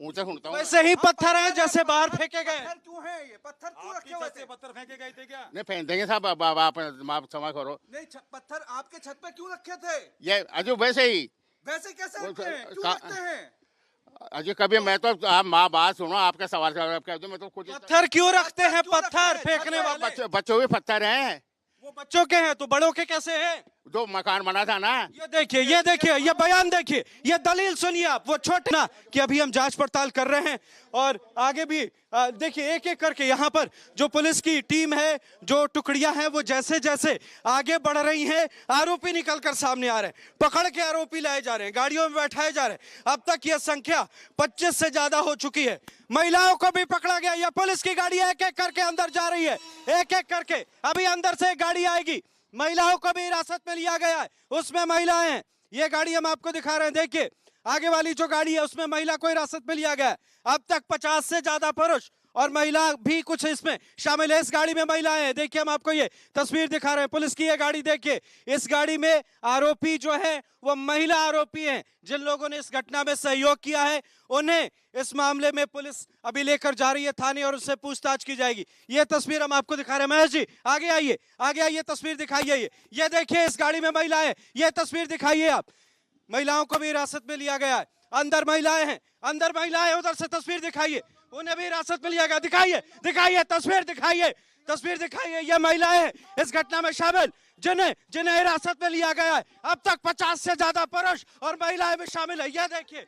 ऊंचा सुनता हूँ। वैसे ही पत्थर हैं जैसे बाहर फेंके गए। क्यों है ये पत्थर? क्यों रखे वैसे? पत्थर फेंके गए थे क्या? नहीं, फेंक देंगे साहब। अब आप क्षमा करो। नहीं, पत्थर आपके छत पे क्यों रखे थे? ये अजय वैसे ही। वैसे कैसे रखते हैं? क्यों रखते हैं? अजय कभी मैं तो, आप माँ बात सुनो, आपका सवाल जवाब कर दो। मैं तो कुछ पत्थर क्यों रखते हैं? पत्थर फेंकने वाले बच्चों के पत्थर हैं। वो बच्चों के हैं तो बड़ों के कैसे हैं? जो मकान बना था ना। ये देखिए, ये देखिए, ये बयान देखिए, ये दलील सुनिए आप। वो छोटे ना कि अभी हम जांच पड़ताल कर रहे हैं और आगे भी देखिए एक एक करके यहाँ पर जो पुलिस की टीम है, जो टुकड़ियां हैं, वो जैसे जैसे आगे बढ़ रही हैं, आरोपी निकल कर सामने आ रहे हैं। पकड़ के आरोपी लाए जा रहे हैं, गाड़ियों में बैठाए जा रहे हैं। अब तक यह संख्या 25 से ज्यादा हो चुकी है। महिलाओं को भी पकड़ा गया। यह पुलिस की गाड़ी एक एक करके अंदर जा रही है, एक एक करके। अभी अंदर से एक गाड़ी आएगी। महिलाओं को भी हिरासत में लिया गया है, उसमें महिलाएं हैं। ये गाड़ी हम आपको दिखा रहे हैं। देखिए, आगे वाली जो गाड़ी है उसमें महिला को हिरासत में लिया गया है। अब तक 50 से ज्यादा पुरुष और महिला भी कुछ इसमें शामिल है। इस गाड़ी में महिलाएं हैं। देखिए, हम आपको ये तस्वीर दिखा रहे हैं। पुलिस की ये गाड़ी देखिए, इस गाड़ी में आरोपी जो है वो महिला आरोपी हैं। जिन लोगों ने इस घटना में सहयोग किया है उन्हें इस मामले में पुलिस अभी लेकर जा रही है थाने और उससे पूछताछ की जाएगी। ये तस्वीर हम आपको दिखा रहे हैं। महेश जी आगे आइए, आगे आइए, तस्वीर दिखाइए। ये देखिए, इस गाड़ी में महिलाएं। ये तस्वीर दिखाइए आप। महिलाओं को भी हिरासत में लिया गया है। अंदर महिलाएं हैं, अंदर महिलाएं। उधर से तस्वीर दिखाइए, उन्हें भी हिरासत में लिया गया। दिखाइए, दिखाइए, तस्वीर दिखाइए, तस्वीर दिखाइए। ये महिलाएं हैं इस घटना में शामिल, जिन्हें हिरासत में लिया गया है। अब तक 50 से ज्यादा पुरुष और महिलाएं भी शामिल है। ये देखिए,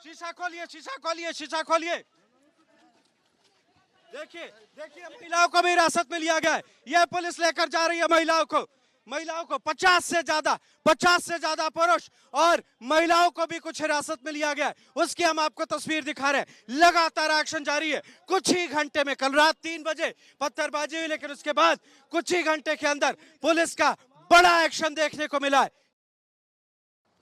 शीशा खोलिए, शीशा खोलिए, शीशा खोलिए। देखिए, देखिए, महिलाओं को भी हिरासत में लिया गया है। यह पुलिस लेकर जा रही है महिलाओं को। 50 से ज्यादा पुरुष और महिलाओं को भी कुछ हिरासत में लिया गया है। उसकी हम आपको तस्वीर दिखा रहे हैं। लगातार एक्शन जारी है। कुछ ही घंटे में, कल रात 3 बजे पत्थरबाजी हुई, लेकिन उसके बाद कुछ ही घंटे के अंदर पुलिस का बड़ा एक्शन देखने को मिला है।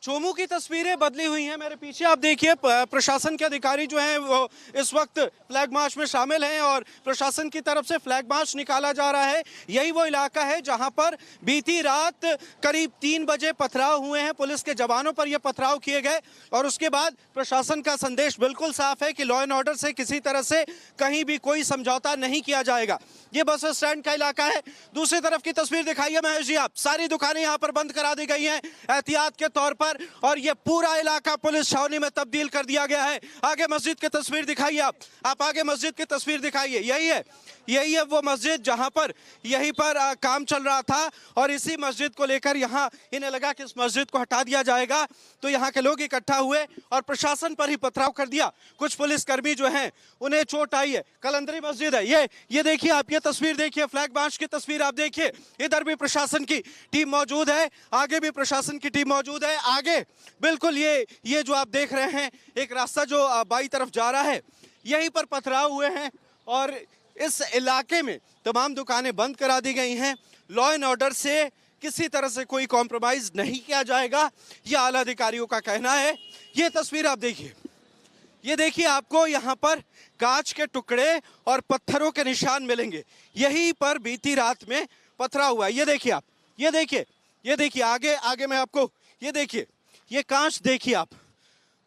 चोमू की तस्वीरें बदली हुई हैं मेरे पीछे, आप देखिए प्रशासन के अधिकारी जो हैं वो इस वक्त फ्लैग मार्च में शामिल हैं और प्रशासन की तरफ से फ्लैग मार्च निकाला जा रहा है। यही वो इलाका है जहां पर बीती रात करीब 3 बजे पथराव हुए हैं, पुलिस के जवानों पर यह पथराव किए गए और उसके बाद प्रशासन का संदेश बिल्कुल साफ है कि लॉ एंड ऑर्डर से किसी तरह से कहीं भी कोई समझौता नहीं किया जाएगा। ये बस स्टैंड का इलाका है। दूसरी तरफ की तस्वीर दिखाइए महेश जी आप, सारी दुकानें यहाँ पर बंद करा दी गई हैं एहतियात के तौर पर और ये पूरा इलाका पुलिस छावनी में तब्दील कर दिया गया है। आगे मस्जिद की तस्वीर दिखाइए आप आगे मस्जिद की तस्वीर दिखाइए। यही है वो मस्जिद जहां पर यहीं पर काम चल रहा था और इसी मस्जिद को लेकर यहाँ इन्हें लगा कि इस मस्जिद को हटा दिया जाएगा तो यहाँ के लोग इकट्ठा हुए और प्रशासन पर ही पथराव कर दिया। कुछ पुलिसकर्मी जो हैं उन्हें चोट आई है। कलंदरी मस्जिद है ये देखिए आप, ये तस्वीर देखिए, फ्लैग मार्च की तस्वीर आप देखिए। इधर भी प्रशासन की टीम मौजूद है, आगे भी प्रशासन की टीम मौजूद है। आगे बिल्कुल ये जो आप देख रहे हैं एक रास्ता जो बाई तरफ जा रहा है, यहीं पर पथराव हुए हैं और इस इलाके में तमाम दुकानें बंद करा दी गई हैं। लॉ एंड ऑर्डर से किसी तरह से कोई कॉम्प्रोमाइज नहीं किया जाएगा, यह आला अधिकारियों का कहना है। ये तस्वीर आप देखिए, ये देखिए आपको यहाँ पर कांच के टुकड़े और पत्थरों के निशान मिलेंगे। यहीं पर बीती रात में पथराव हुआ है। ये देखिए आप, ये देखिए आगे मैं आपको ये देखिए, ये कांच देखिए आप,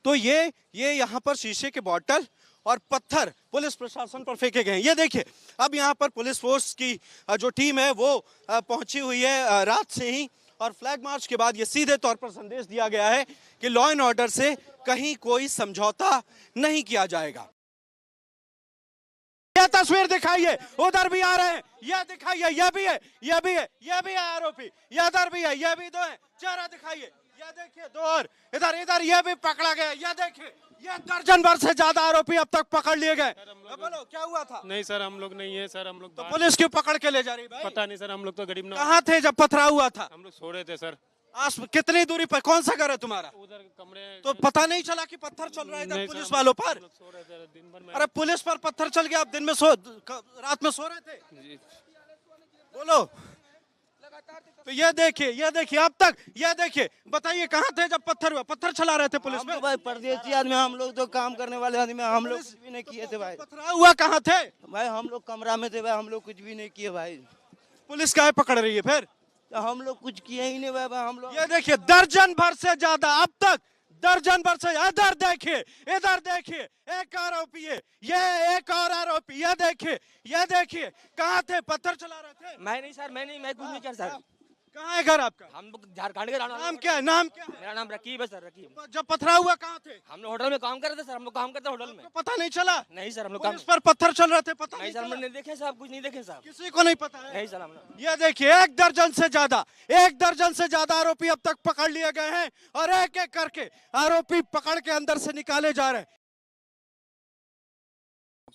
तो ये यहाँ पर शीशे के बॉटल और पत्थर पुलिस प्रशासन पर फेंके गए हैं। ये देखिए अब यहाँ पर पुलिस फोर्स की जो टीम है वो पहुंची हुई है रात से ही और फ्लैग मार्च के बाद ये सीधे तौर पर संदेश दिया गया है कि लॉ एंड ऑर्डर से कहीं कोई समझौता नहीं किया जाएगा। यह तस्वीर दिखाइए, उधर भी आ रहे हैं, यह दिखाइए, यह भी है आरोपी, यह इधर भी है, यह भी दो है, चेहरा दिखाइए, यह देखिए दो और इधर यह भी पकड़ा गया। यह देखिए, यह दर्जन भर से ज्यादा आरोपी अब तक पकड़ लिए गए। बोलो क्या हुआ था? नहीं सर, हम लोग नहीं है सर, हम लोग तो पुलिस क्यों पकड़ के ले जा रही भाई? पता नहीं सर, हम लोग तो गरीब। कहाँ थे जब पथराव हुआ था? हम लोग सो रहे थे सर। कितनी दूरी पर, कौन सा घर है तुम्हारा? उधर कमरे। तो पता नहीं चला कि पत्थर चल रहा है इधर पुलिस वालों पर? सो रहे थे दिन भर में। अरे पुलिस पर पत्थर चल गया, आप दिन में रात में सो रहे थे? बोलो। तो ये देखिए अब तक, ये देखिए, बताइए कहाँ थे जब पत्थर हुआ? पत्थर चला रहे थे पुलिस में? भाई परदेसी आदमी, हम लोग तो काम करने वाले आदमी, हम लोग कुछ भी नहीं किए थे भाई। पथराव हुआ कहाँ थे भाई? हम लोग कमरा में थे भाई, हम लोग कुछ भी नहीं किए भाई। पुलिस काहे पकड़ रही है फिर? तो हम लोग कुछ किए ही नहीं भाई, हम लोग। ये देखिए दर्जन भर से ज्यादा अब तक, दर्जन भर से। इधर देखिए एक आरोपी है, ये एक और आरोपी, ये देखिए कहाँ थे? पत्थर चला रहे थे? मैं नहीं सर, मैं कुछ नहीं कर सर। कहाँ है घर आपका? हम लोग झारखंड के। नाम क्या है? मेरा नाम रकीब है सर, रकीब। जब पथराव हुआ कहाँ थे? हम लोग होटल में काम कर रहे थे सर, हम लोग काम करते हैं होटल में। पता नहीं चला? नहीं सर, हम लोग पुलिस पर पत्थर चल रहे थे, पता नहीं सर, हमने देखे साहब, कुछ नहीं देखे साहब, किसी को नहीं पता है? नहीं सर, हम लोग। ये देखिए एक दर्जन से ज्यादा आरोपी अब तक पकड़ लिए गए हैं और एक एक करके आरोपी पकड़ के अंदर से निकाले जा रहे हैं।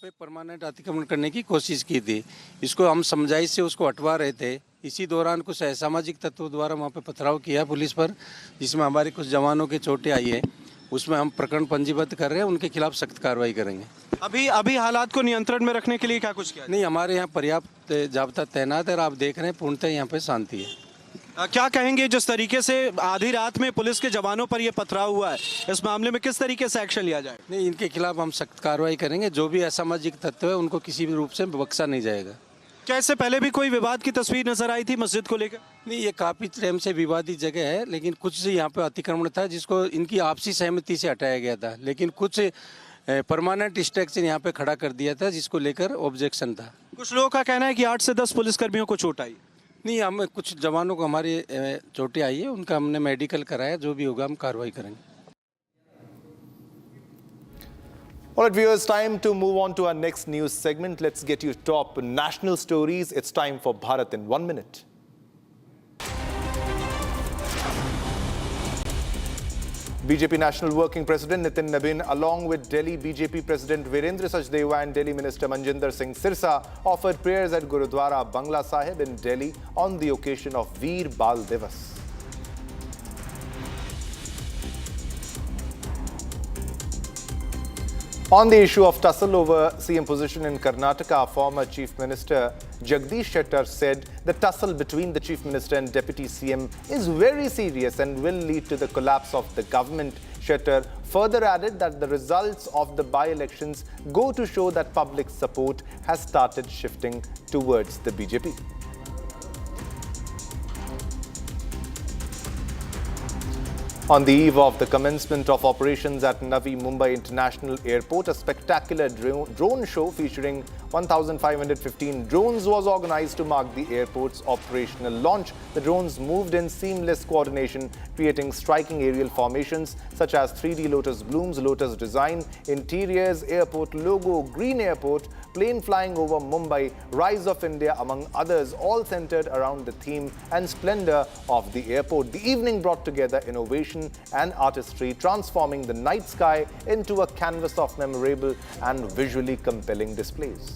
पे परमानेंट अतिक्रमण करने की कोशिश की थी, इसको हम समझाइश से उसको हटवा रहे थे। इसी दौरान कुछ असामाजिक तत्वों द्वारा वहाँ पे पथराव किया पुलिस पर, जिसमें हमारे कुछ जवानों के चोटें आई है। उसमें हम प्रकरण पंजीबद्ध कर रहे हैं, उनके खिलाफ सख्त कार्रवाई करेंगे। अभी हालात को नियंत्रण में रखने के लिए क्या कुछ किया? नहीं, हमारे यहाँ पर्याप्त जाब्ता तैनात है और आप देख रहे हैं पूर्णतः यहाँ पे शांति है। क्या कहेंगे जिस तरीके से आधी रात में पुलिस के जवानों पर यह पथराव हुआ है, इस मामले में किस तरीके से एक्शन लिया जाए? नहीं, इनके खिलाफ हम सख्त कार्रवाई करेंगे। जो भी असामाजिक तत्व है उनको किसी भी रूप से बख्शा नहीं जाएगा। क्या इससे पहले भी कोई विवाद की तस्वीर नजर आई थी मस्जिद को लेकर? नहीं, ये काफी टाइम से विवादित जगह है, लेकिन कुछ से यहाँ पे अतिक्रमण था जिसको इनकी आपसी सहमति से हटाया गया था, लेकिन कुछ परमानेंट स्ट्रक्चर यहाँ पे खड़ा कर दिया था जिसको लेकर ऑब्जेक्शन था। कुछ लोगों का कहना है कि 8 से 10 पुलिसकर्मियों को चोट आई। नहीं, हम कुछ जवानों को हमारे चोटें आई है, उनका हमने मेडिकल कराया, जो भी होगा हम कार्रवाई करेंगे। All right, viewers, time to move on to our next news segment. Let's get you top national stories. It's time for Bharat in 1 minute. BJP National Working President Nitin Nabin, along with Delhi BJP President Virendra Sachdeva and Delhi Minister Manjinder Singh Sirsa, offered prayers at Gurudwara Bangla Sahib in Delhi on the occasion of Veer Bal Divas. On the issue of tussle over CM position in Karnataka, former Chief Minister Jagdish Shettar said the tussle between the Chief Minister and Deputy CM is very serious and will lead to the collapse of the government. Shettar further added that the results of the by-elections go to show that public support has started shifting towards the BJP. On the eve of the commencement of operations at Navi Mumbai International Airport, a spectacular drone show featuring 1,515 drones was organized to mark the airport's operational launch. The drones moved in seamless coordination, creating striking aerial formations such as 3D lotus blooms, lotus design, interiors, airport logo, green airport, plane flying over Mumbai, rise of India, among others, all centered around the theme and splendor of the airport. The evening brought together innovation and artistry, transforming the night sky into a canvas of memorable and visually compelling displays.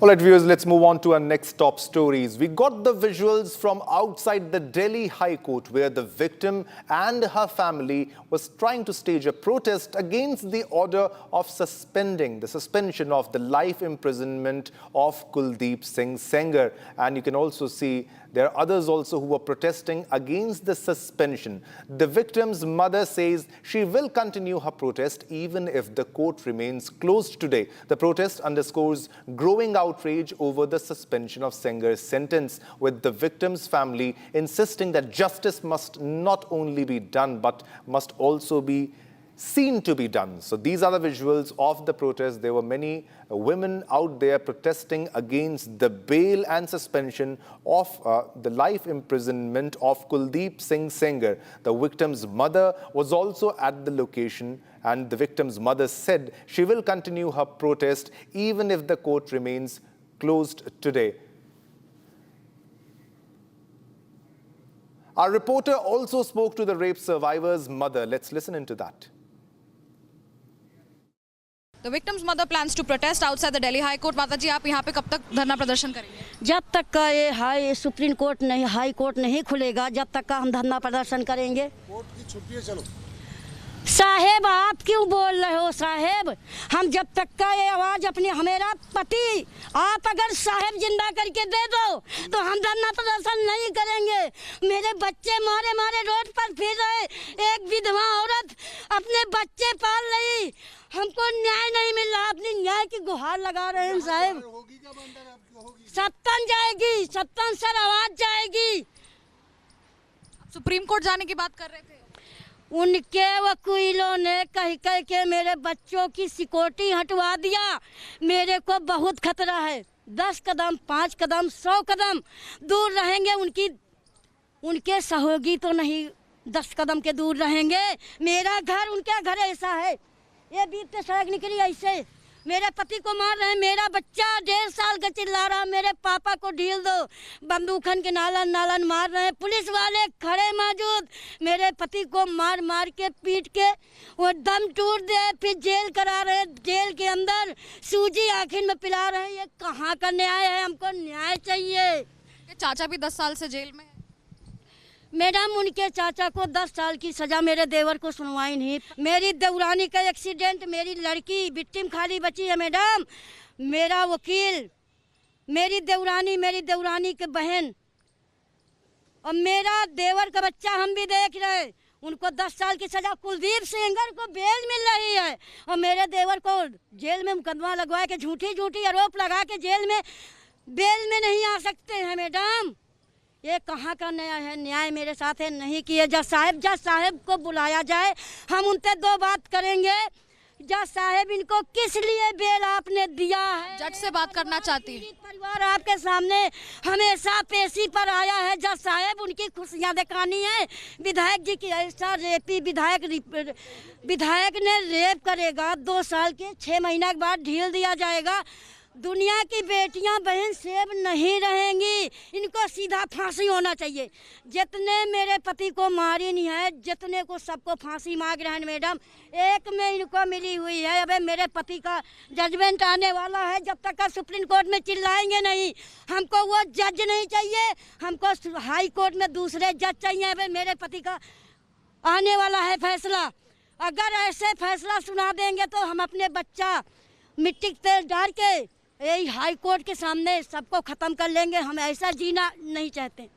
All right, viewers, let's move on to our next top stories. We got the visuals from outside the Delhi High Court, where the victim and her family was trying to stage a protest against the order of suspension of the life imprisonment of Kuldeep Sengar. And you can also see there are others also who are protesting against the suspension. The victim's mother says she will continue her protest even if the court remains closed today. The protest underscores growing outrage over the suspension of Sengar's sentence, with the victim's family insisting that justice must not only be done but must also be seen to be done. So these are the visuals of the protest. There were many women out there protesting against the bail and suspension of the life imprisonment of Kuldeep Sengar. The victim's mother was also at the location, and the victim's mother said she will continue her protest even if the court remains closed today. Our reporter also spoke to the rape survivor's mother. Let's listen into that. The victim's mother plans to protest outside the Delhi High Court. माता जी, आप यहाँ पे कब तक धरना प्रदर्शन करेंगे? जब तक का ये सुप्रीम कोर्ट नहीं, हाई कोर्ट नहीं खुलेगा, जब तक का हम धरना प्रदर्शन करेंगे। कोर्ट की छुट्टी है, चलो। साहेब, आप क्यों बोल रहे हो साहेब? हम जब तक का ये आवाज अपनी, हमेरा पति, आप अगर साहेब जिंदा करके दे दो तो हम धरना प्रदर्शन नहीं करेंगे। मेरे बच्चे मारे मारे रोड पर फिर रहे, एक विधवा औरत अपने बच्चे पाल रही, हमको न्याय नहीं मिल रहा, अपनी न्याय की गुहार लगा रहे हैं साहेब। सत्तन जाएगी, सत्तन सर आवाज जाएगी। सुप्रीम कोर्ट जाने की बात कर रहे थे। उनके वकीलों ने कह के मेरे बच्चों की सिक्योरिटी हटवा दिया। मेरे को बहुत खतरा है। 10 कदम, 5 कदम, 100 कदम दूर रहेंगे, उनके सहयोगी तो नहीं 10 कदम के दूर रहेंगे। मेरा घर उनका घर ऐसा है, ये बीते सड़क निकली ऐसे, मेरे पति को मार रहे हैं, मेरा बच्चा 1.5 साल का चिल्ला रहा, मेरे पापा को ढील दो, बंदूकन के नालन मार रहे हैं, पुलिस वाले खड़े मौजूद, मेरे पति को मार मार के पीट के वो दम टूट दे, फिर जेल करा रहे हैं, जेल के अंदर सूजी आखिर में पिला रहे हैं। ये कहाँ का न्याय है? हमको न्याय चाहिए। चाचा भी 10 साल से जेल में है। मैडम, उनके चाचा को 10 साल की सजा, मेरे देवर को सुनवाई नहीं। मेरी देवरानी का एक्सीडेंट, मेरी लड़की विक्टिम खाली बची है मैडम। मेरा वकील, मेरी देवरानी के बहन और मेरा देवर का बच्चा हम भी देख रहे हैं। उनको 10 साल की सजा, कुलदीप सेंगर को बेल मिल रही है और मेरे देवर को जेल में मुकदमा लगवा के झूठी आरोप लगा के जेल में बेल में नहीं आ सकते हैं मैडम। ये कहाँ का न्याय है? न्याय मेरे साथ है नहीं किए। जज साहब को बुलाया जाए, हम उनसे 2 बात करेंगे। जज साहब, इनको किस लिए बेल आपने दिया है? जज से बात करना चाहती। परिवार आपके सामने हमेशा पेशी पर आया है। जज साहब, उनकी खुशियाँ दिखानी है। विधायक जी की ऐसा रेपी विधायक ने रेप करेगा, 2 साल के 6 महीने के बाद ढील दिया जाएगा। दुनिया की बेटियां बहन सेव नहीं रहेंगी, इनको सीधा फांसी होना चाहिए। जितने मेरे पति को मारी नहीं है, जितने को सबको फांसी मांग रहे हैं मैडम, एक में इनको मिली हुई है। अबे मेरे पति का जजमेंट आने वाला है, जब तक का सुप्रीम कोर्ट में चिल्लाएंगे नहीं। हमको वो जज नहीं चाहिए, हमको हाई कोर्ट में दूसरे जज चाहिए। अबे मेरे पति का आने वाला है फैसला, अगर ऐसे फैसला सुना देंगे तो हम अपने बच्चा मिट्टी तेल डाल के यही हाई कोर्ट के सामने सबको खत्म कर लेंगे। हम ऐसा जीना नहीं चाहते।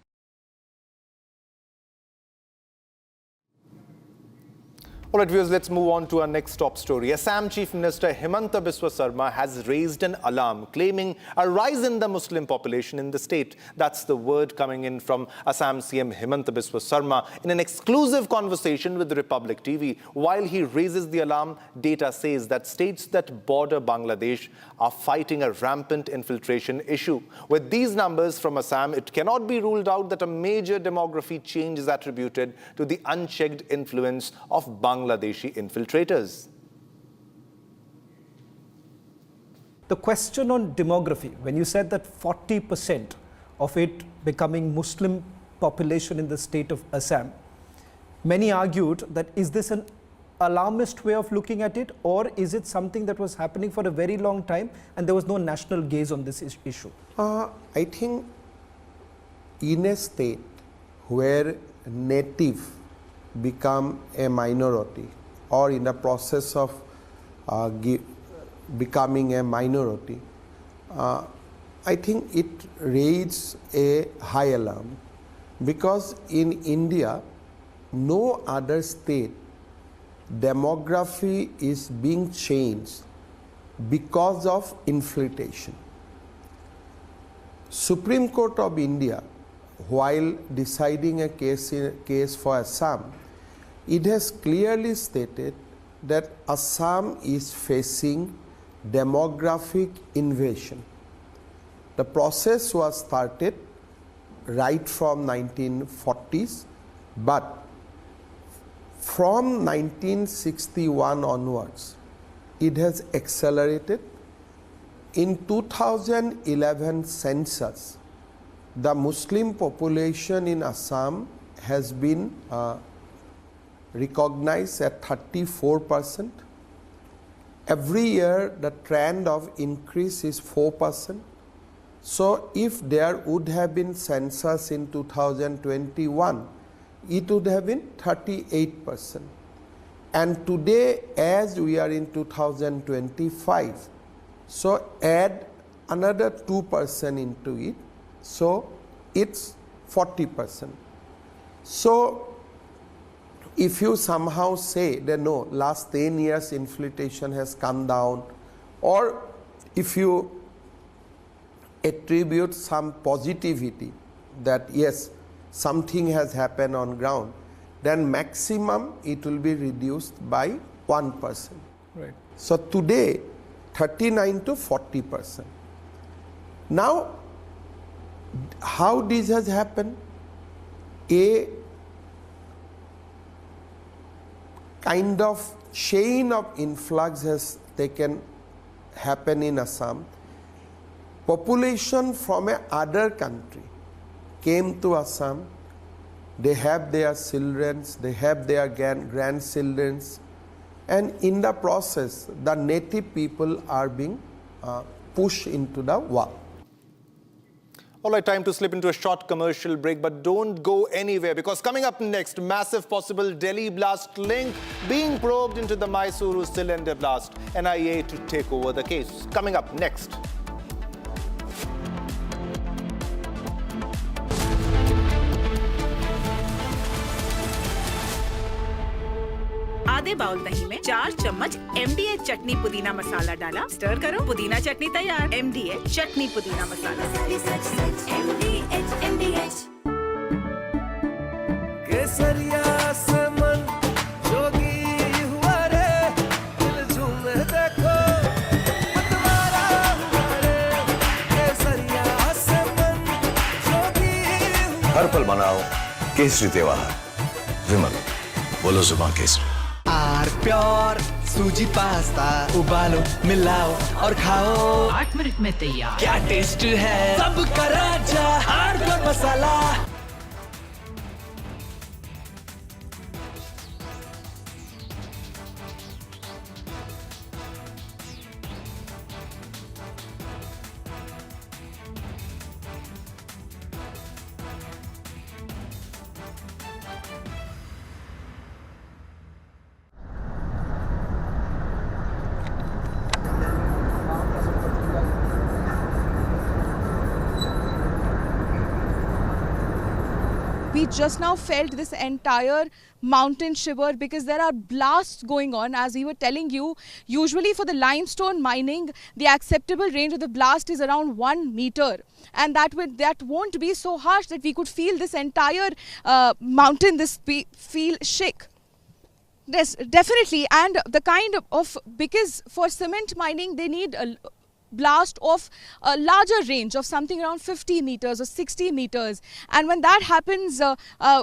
All right, viewers, let's move on to our next top story. Assam Chief Minister Himanta Biswa Sarma has raised an alarm, claiming a rise in the Muslim population in the state. That's the word coming in from Assam CM Himanta Biswa Sarma in an exclusive conversation with Republic TV. While he raises the alarm, data says that states that border Bangladesh are fighting a rampant infiltration issue. With these numbers from Assam, it cannot be ruled out that a major demography change is attributed to the unchecked influence of Bangladeshi infiltrators. The question on demography, when you said that 40% of it becoming Muslim population in the state of Assam, many argued that is this an alarmist way of looking at it, or is it something that was happening for a very long time and there was no national gaze on this issue? I think in a state where native become a minority or in the process of becoming a minority, I think it raises a high alarm, because in India no other state demography is being changed because of infiltration. Supreme Court of India, while deciding a case for Assam, it has clearly stated that Assam is facing demographic invasion. The process was started right from 1940s, but from 1961 onwards, it has accelerated. In 2011 census, the Muslim population in Assam has been recognized at 34%. Every year the trend of increase is 4%. So if there would have been census in 2021, it would have been 38%. And today, as we are in 2025, so add another 2% into it, so it's 40%. So if you somehow say that no, last 10 years inflation has come down, or if you attribute some positivity that yes, something has happened on ground, then maximum it will be reduced by 1%. Right. So today 39 to 40%. Now how this has happened? A kind of chain of influx has happened in Assam. Population from a other country came to Assam. They have their children, they have their grandchildren, and in the process, the native people are being pushed into the wall. All right, time to slip into a short commercial break, but don't go anywhere, because coming up next, massive possible Delhi blast link being probed into the Mysuru cylinder blast. NIA to take over the case. Coming up next. आधे bowl दही में 4 चम्मच MDA चटनी पुदीना मसाला डाला, stir करो, पुदीना चटनी तैयार। MDA चटनी पुदीना मसाला। केसरिया से मन जोगी हुआ रे, दिल झूमे देखो मतवारा हुआ रे। केसरिया से मन जोगी हुआ। हर पल मनाओ केसरी त्योहार। विमल, बोलो जुबान केसरी। आर प्योर सूजी पास्ता उबालो मिलाओ और खाओ 8 मिनट में तैयार क्या टेस्ट है सबका राजा hardcore masala We just now felt this entire mountain shiver because there are blasts going on. As we were telling you, usually for the limestone mining, the acceptable range of the blast is around 1 meter. And that won't be so harsh that we could feel this entire mountain, feel shake. Yes, definitely. And the kind of, because for cement mining, they need a blast of a larger range of something around 50 meters or 60 meters, and when that happens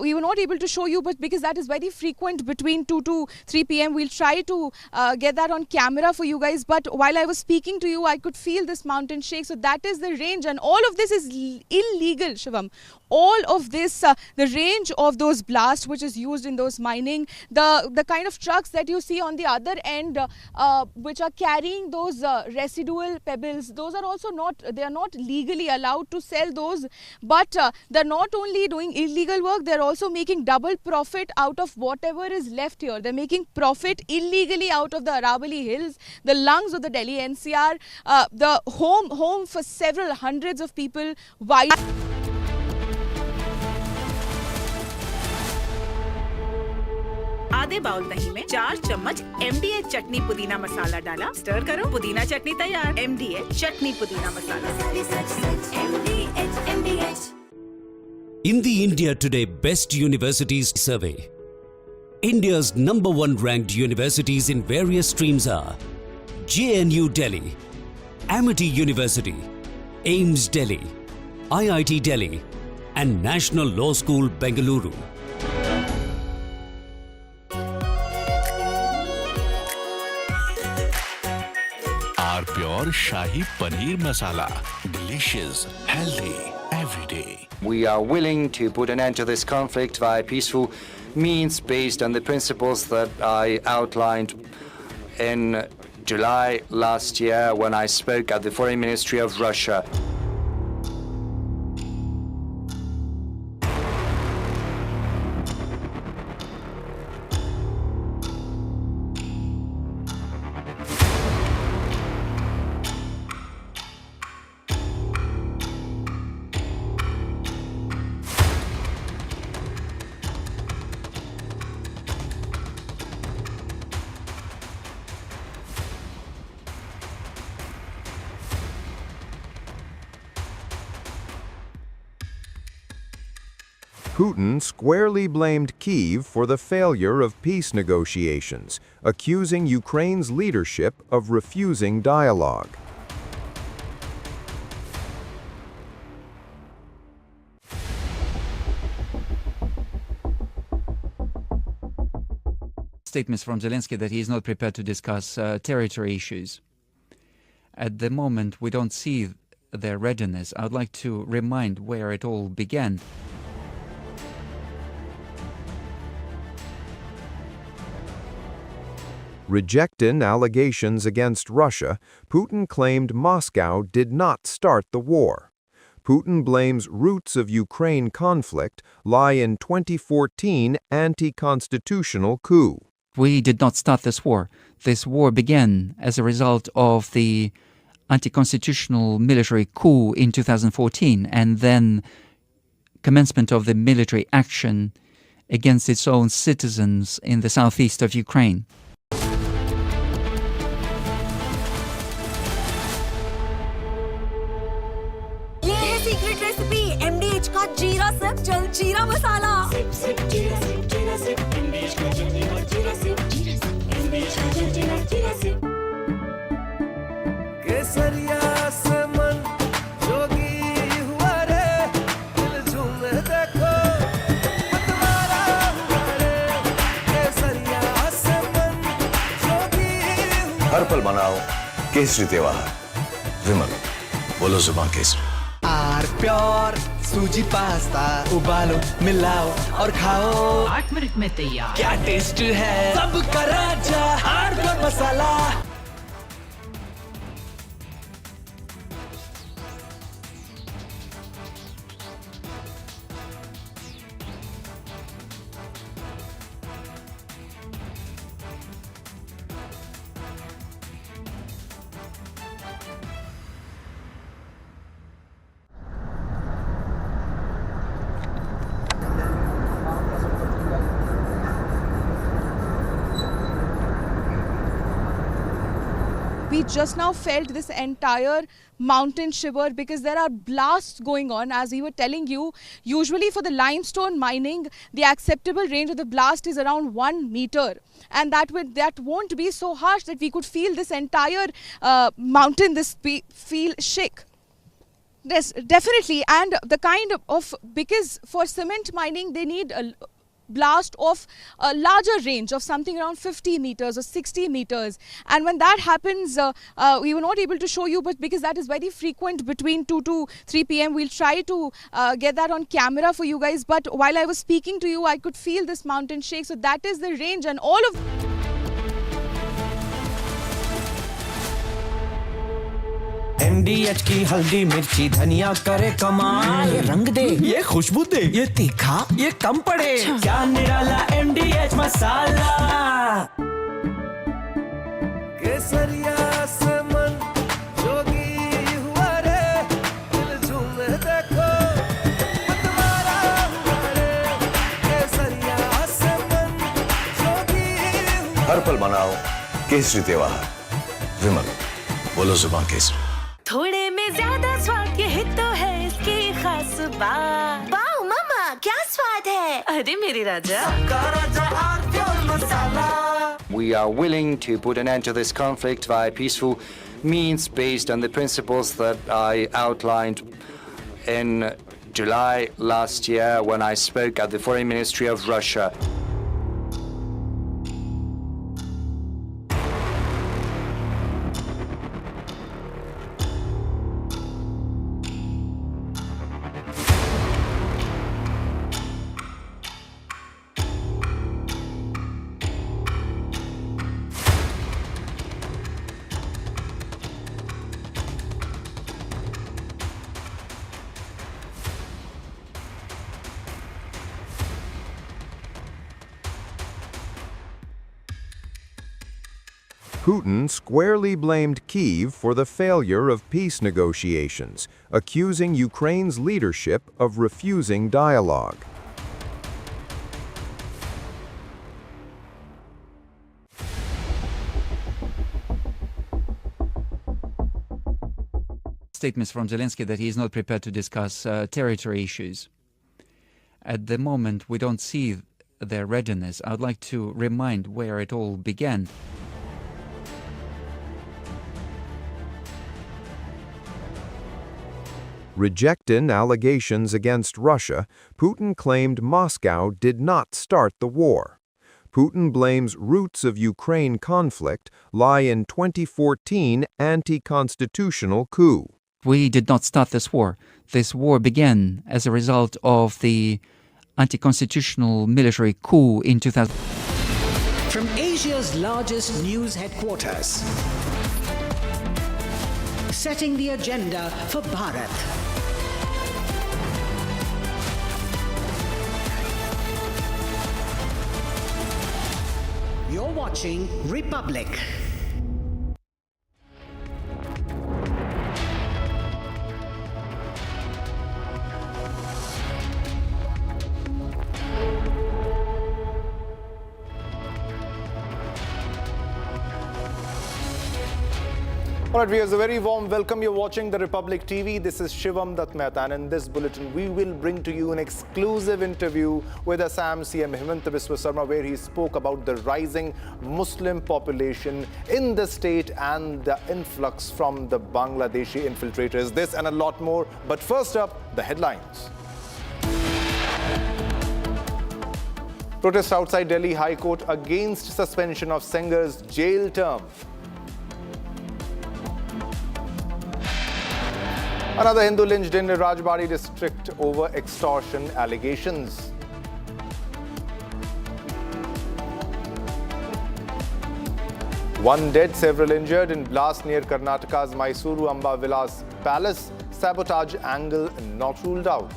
we were not able to show you, but because that is very frequent between 2 to 3 p.m. we'll try to get that on camera for you guys. But while I was speaking to you, I could feel this mountain shake. So that is the range, and all of this is illegal, Shivam. All of this, the range of those blasts which is used in those mining, the kind of trucks that you see on the other end which are carrying those residual pebbles, those are also not, they are not legally allowed to sell those, but they're not only doing illegal work, they're also making double profit out of whatever is left here. They're making profit illegally out of the Aravalli hills, the lungs of the Delhi NCR, the home for several hundreds of people. आधे bowl दही में 4 चम्मच MDH चटनी पुदीना मसाला डाला, stir करो, पुदीना चटनी तैयार। MDH चटनी पुदीना मसाला। In the India Today Best Universities Survey, India's #1 ranked universities in various streams are JNU Delhi, Amity University, AIMS Delhi, IIT Delhi, and National Law School Bengaluru. Our pure Shahi Paneer Masala. Delicious, healthy, every day. We are willing to put an end to this conflict via peaceful means based on the principles that I outlined in July last year when I spoke at the Foreign Ministry of Russia. Putin squarely blamed Kyiv for the failure of peace negotiations, accusing Ukraine's leadership of refusing dialogue. Statements from Zelensky that he is not prepared to discuss territory issues. At the moment, we don't see their readiness. I would like to remind where it all began. Rejecting allegations against Russia, Putin claimed Moscow did not start the war. Putin blames roots of Ukraine conflict lie in 2014 anti-constitutional coup. We did not start this war. This war began as a result of the anti-constitutional military coup in 2014 and then commencement of the military action against its own citizens in the southeast of Ukraine. जीरा SIP जल जीरा मसाला SIP SIP जीरा SIP English का जल्दी और जीरा SIP English का जीरा सिप केसरिया से मन जोगी हुआ रे दिल झूमे देखो मतवारा हुआ रे केसरिया से मन हर पल मनाओ केसरी त्योहार। विमल, बोलो जुबान केसरी। आर प्योर सूजी पास्ता उबालो मिलाओ और खाओ 8 मिनट में तैयार। क्या टेस्ट है सबका राजा are pure masala. We just now felt this entire mountain shiver because there are blasts going on. As we were telling you, usually for the limestone mining, the acceptable range of the blast is around 1 meter. And that won't be so harsh that we could feel this entire mountain, feel shake. Yes, definitely. And the kind of, because for cement mining, they need a blast of a larger range of something around 50 meters or 60 meters. And when that happens, we were not able to show you, but because that is very frequent between 2 to 3 p.m. we'll try to get that on camera for you guys. But while I was speaking to you, I could feel this mountain shake. So that is the range, and all of MDH की हल्दी मिर्ची धनिया करे कमाल। ये रंग दे, ये खुशबू दे, ये तीखा, ये कम पड़े। क्या निराला MDH मसाला। केसरिया से मन जोगी हुआ रे, दिल झूमे देखो मतवारा हुआ रे। केसरिया से मन जोगी हुआ। हर पल मनाओ केसरी त्योहार। विमल, बोलो जुबान केसरी। थोड़े में ज्यादा स्वाद, यही तो है इसकी खास बात। वाओ मामा, क्या स्वाद है। अरे मेरे राजा। We are willing to put an end to this conflict via peaceful means based on the principles that I outlined in July last year when I spoke at the Foreign Ministry of Russia. Putin squarely blamed Kyiv for the failure of peace negotiations, accusing Ukraine's leadership of refusing dialogue. Statements from Zelensky that he is not prepared to discuss territory issues. At the moment, we don't see their readiness. I would like to remind where it all began. Rejecting allegations against Russia, Putin claimed Moscow did not start the war. Putin blames roots of Ukraine conflict lie in 2014 anti-constitutional coup. We did not start this war. This war began as a result of the anti-constitutional military coup in 2000. From Asia's largest news headquarters, setting the agenda for Bharat. You're watching Republic. All right, viewers, a very warm welcome. You're watching the Republic TV. This is Shivam Dutt Mehta, and in this bulletin, we will bring to you an exclusive interview with Assam CM Himanta Biswa Sarma, where he spoke about the rising Muslim population in the state and the influx from the Bangladeshi infiltrators. This and a lot more. But first up, the headlines. Protest outside Delhi High Court against suspension of Sengar's jail term. Another Hindu lynched in Rajbari district over extortion allegations. One dead, several injured in blast near Karnataka's Mysuru Amba Vilas Palace. Sabotage angle not ruled out.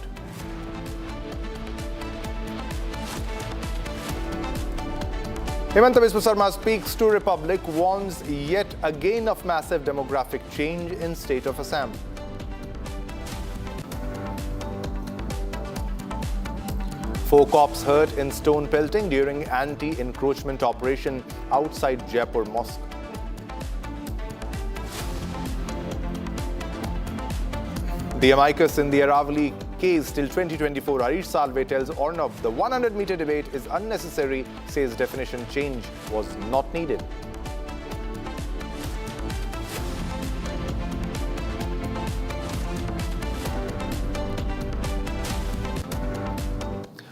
Himanta Biswa Sarma speaks to Republic, warns yet again of massive demographic change in state of Assam. Four cops hurt in stone pelting during anti-encroachment operation outside Jaipur Mosque. The amicus in the Aravalli case till 2024, Harish Salve tells Arnab the 100-meter debate is unnecessary, says definition change was not needed.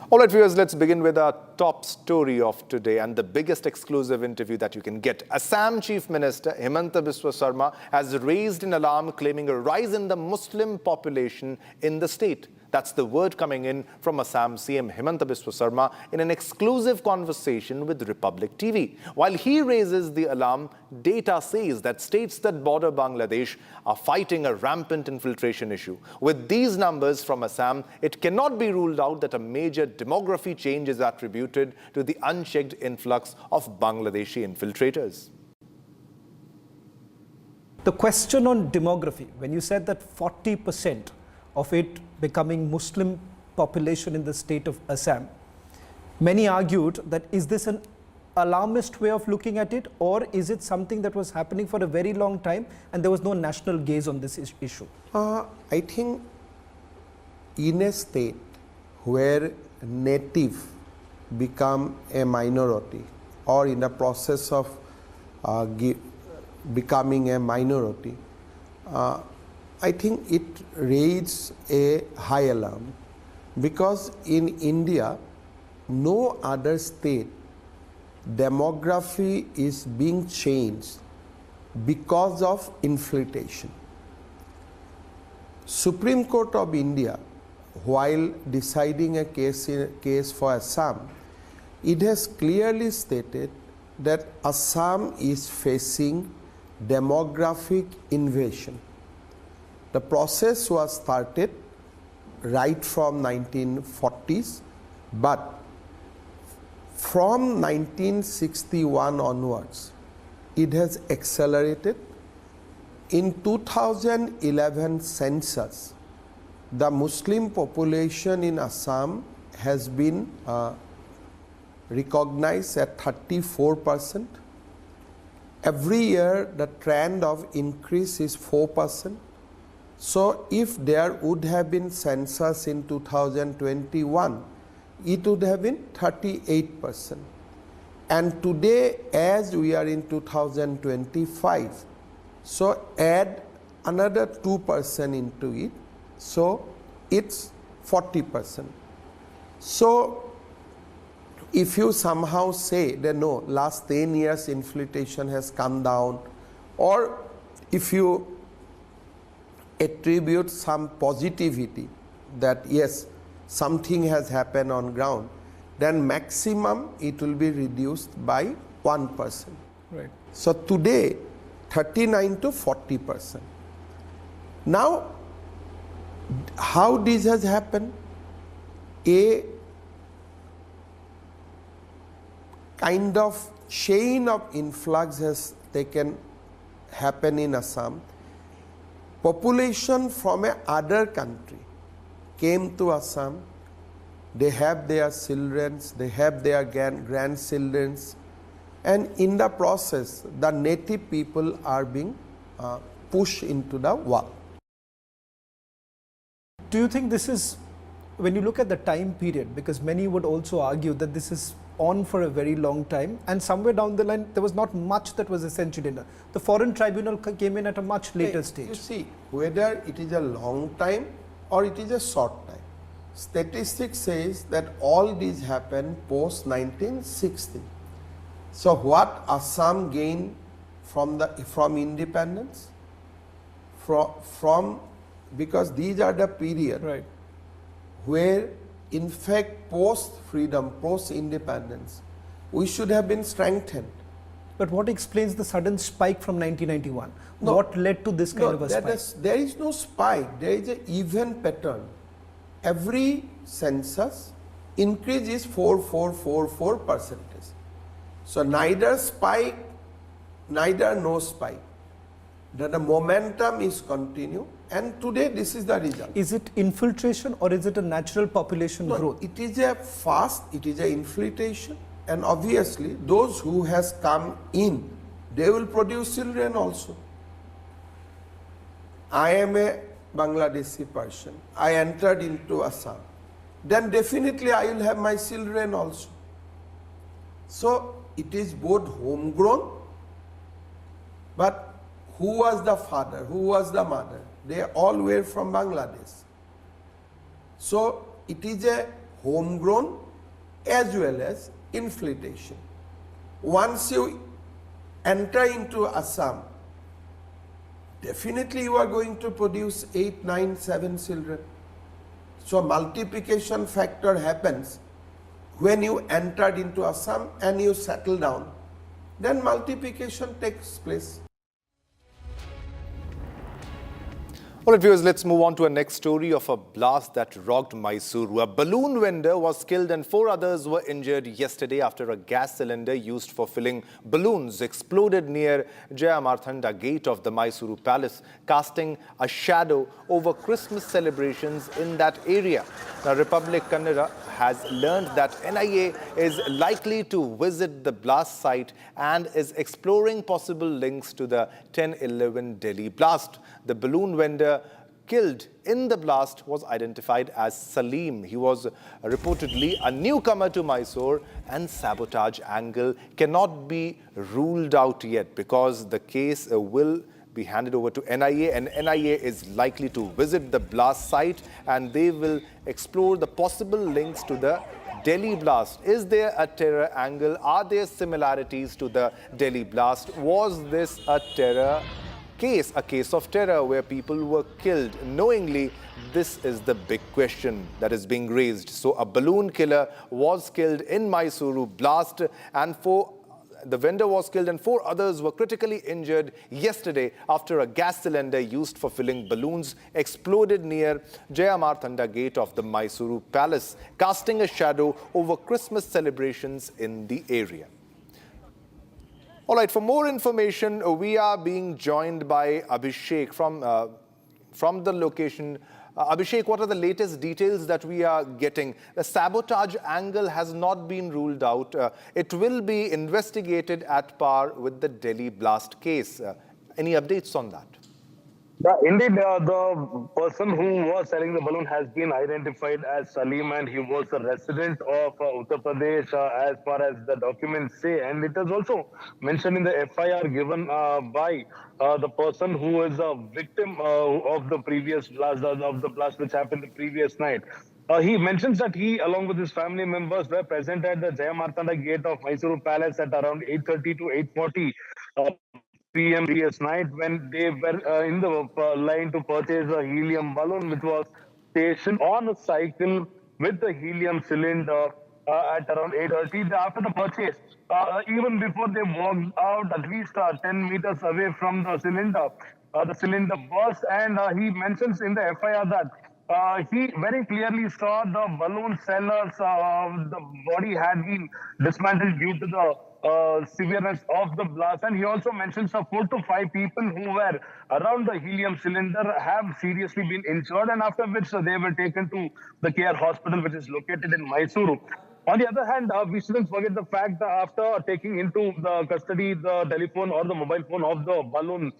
All right, viewers, let's begin with our top story of today and the biggest exclusive interview that you can get. Assam Chief Minister Himanta Biswa Sarma has raised an alarm claiming a rise in the Muslim population in the state. That's the word coming in from Assam CM Himanta Biswa Sarma in an exclusive conversation with Republic TV. While he raises the alarm, data says that states that border Bangladesh are fighting a rampant infiltration issue. With these numbers from Assam, it cannot be ruled out that a major demography change is attributed to the unchecked influx of Bangladeshi infiltrators. The question on demography, when you said that 40% of it becoming Muslim population in the state of Assam, many argued that is this an alarmist way of looking at it, or is it something that was happening for a very long time and there was no national gaze on this issue? I think in a state where native become a minority or in the process of becoming a minority, I think it raises a high alarm, because in India, no other state demography is being changed because of infiltration. Supreme Court of India, while deciding a case for Assam, it has clearly stated that Assam is facing demographic invasion. The process was started right from 1940s, but from 1961 onwards, it has accelerated. In 2011 census, the Muslim population in Assam has been recognized at 34%. Every year, the trend of increase is 4%. So if there would have been census in 2021, it would have been 38%. And today, as we are in 2025, so add another 2% into it, so it's 40%. So if you somehow say that no, last 10 years inflation has come down, or if you attribute some positivity that yes, something has happened on ground, then maximum it will be reduced by 1%. Right. So today, 39 to 40%. Now, how this has happened? A kind of chain of influx has happened in Assam. Population from a other country came to Assam. They have their children, they have their grandchildren, and in the process, the native people are being pushed into the wall. Do you think this is, when you look at the time period, because many would also argue that this is on for a very long time, and somewhere down the line there was not much that was essential in it. The foreign tribunal came in at a much later stage. You see, whether it is a long time or it is a short time, statistics says that all these happened post 1960. So what Assam gained from independence, from because these are the period where, in fact, post-freedom, post-independence, we should have been strengthened. But what explains the sudden spike from 1991? What led to this kind of a spike? There is no spike. There is an even pattern. Every census increase is 4.444%. So neither spike, neither no spike. The momentum is continue, and today this is the result. Is it infiltration or is it a natural population growth? It is a fast, it is a infiltration, and obviously those who has come in, they will produce children also. I am a Bangladeshi person. I entered into Assam. Then definitely I will have my children also. So it is both homegrown, but who was the father? Who was the mother? They all were from Bangladesh. So it is a homegrown as well as infiltration. Once you enter into Assam, definitely you are going to produce 8, 9, 7 children. So multiplication factor happens when you entered into Assam and you settle down. Then multiplication takes place. All right, viewers, let's move on to a next story of a blast that rocked Mysuru. A balloon vendor was killed and 4 others were injured yesterday after a gas cylinder used for filling balloons exploded near Jayamarthanda gate of the Mysuru palace, casting a shadow over Christmas celebrations in that area. Now, Republic Kannada has learned that NIA is likely to visit the blast site and is exploring possible links to the 10/11 Delhi blast. The balloon vendor killed in the blast was identified as Salim. He was reportedly a newcomer to Mysore, and sabotage angle cannot be ruled out yet because the case will be handed over to NIA, and NIA is likely to visit the blast site and they will explore the possible links to the Delhi blast. Is there a terror angle? Are there similarities to the Delhi blast? Was this a terror case, a case of terror where people were killed knowingly? This is the big question that is being raised. So a balloon killer was killed in Mysuru blast, and the vendor was killed and 4 others were critically injured yesterday after a gas cylinder used for filling balloons exploded near Jayamarthanda gate of the Mysuru palace, casting a shadow over Christmas celebrations in the area. All right, for more information, we are being joined by Abhishek from the location. Abhishek, what are the latest details that we are getting? The sabotage angle has not been ruled out. It will be investigated at par with the Delhi blast case. Any updates on that? Indeed, the person who was selling the balloon has been identified as Salim, and he was a resident of Uttar Pradesh as far as the documents say. And it is also mentioned in the FIR given by the person who is a victim of the previous blast, of the blast which happened the previous night. He mentions that he, along with his family members, were present at the Jayamarthanda gate of Mysuru Palace at around 8:30 to 8:40 p.m. previous night, when they were in the line to purchase a helium balloon, which was stationed on a cycle with the helium cylinder at around 8:30. After the purchase, even before they walked out at least 10 meters away from the cylinder burst, and he mentions in the FIR that he very clearly saw the balloon sellers, the body had been dismantled due to the severeness of the blast. And he also mentions 4 to 5 people who were around the helium cylinder have seriously been injured, and after which they were taken to the care hospital, which is located in Mysuru. On the other hand, we shouldn't forget the fact that after taking into the custody the telephone or the mobile phone of the balloon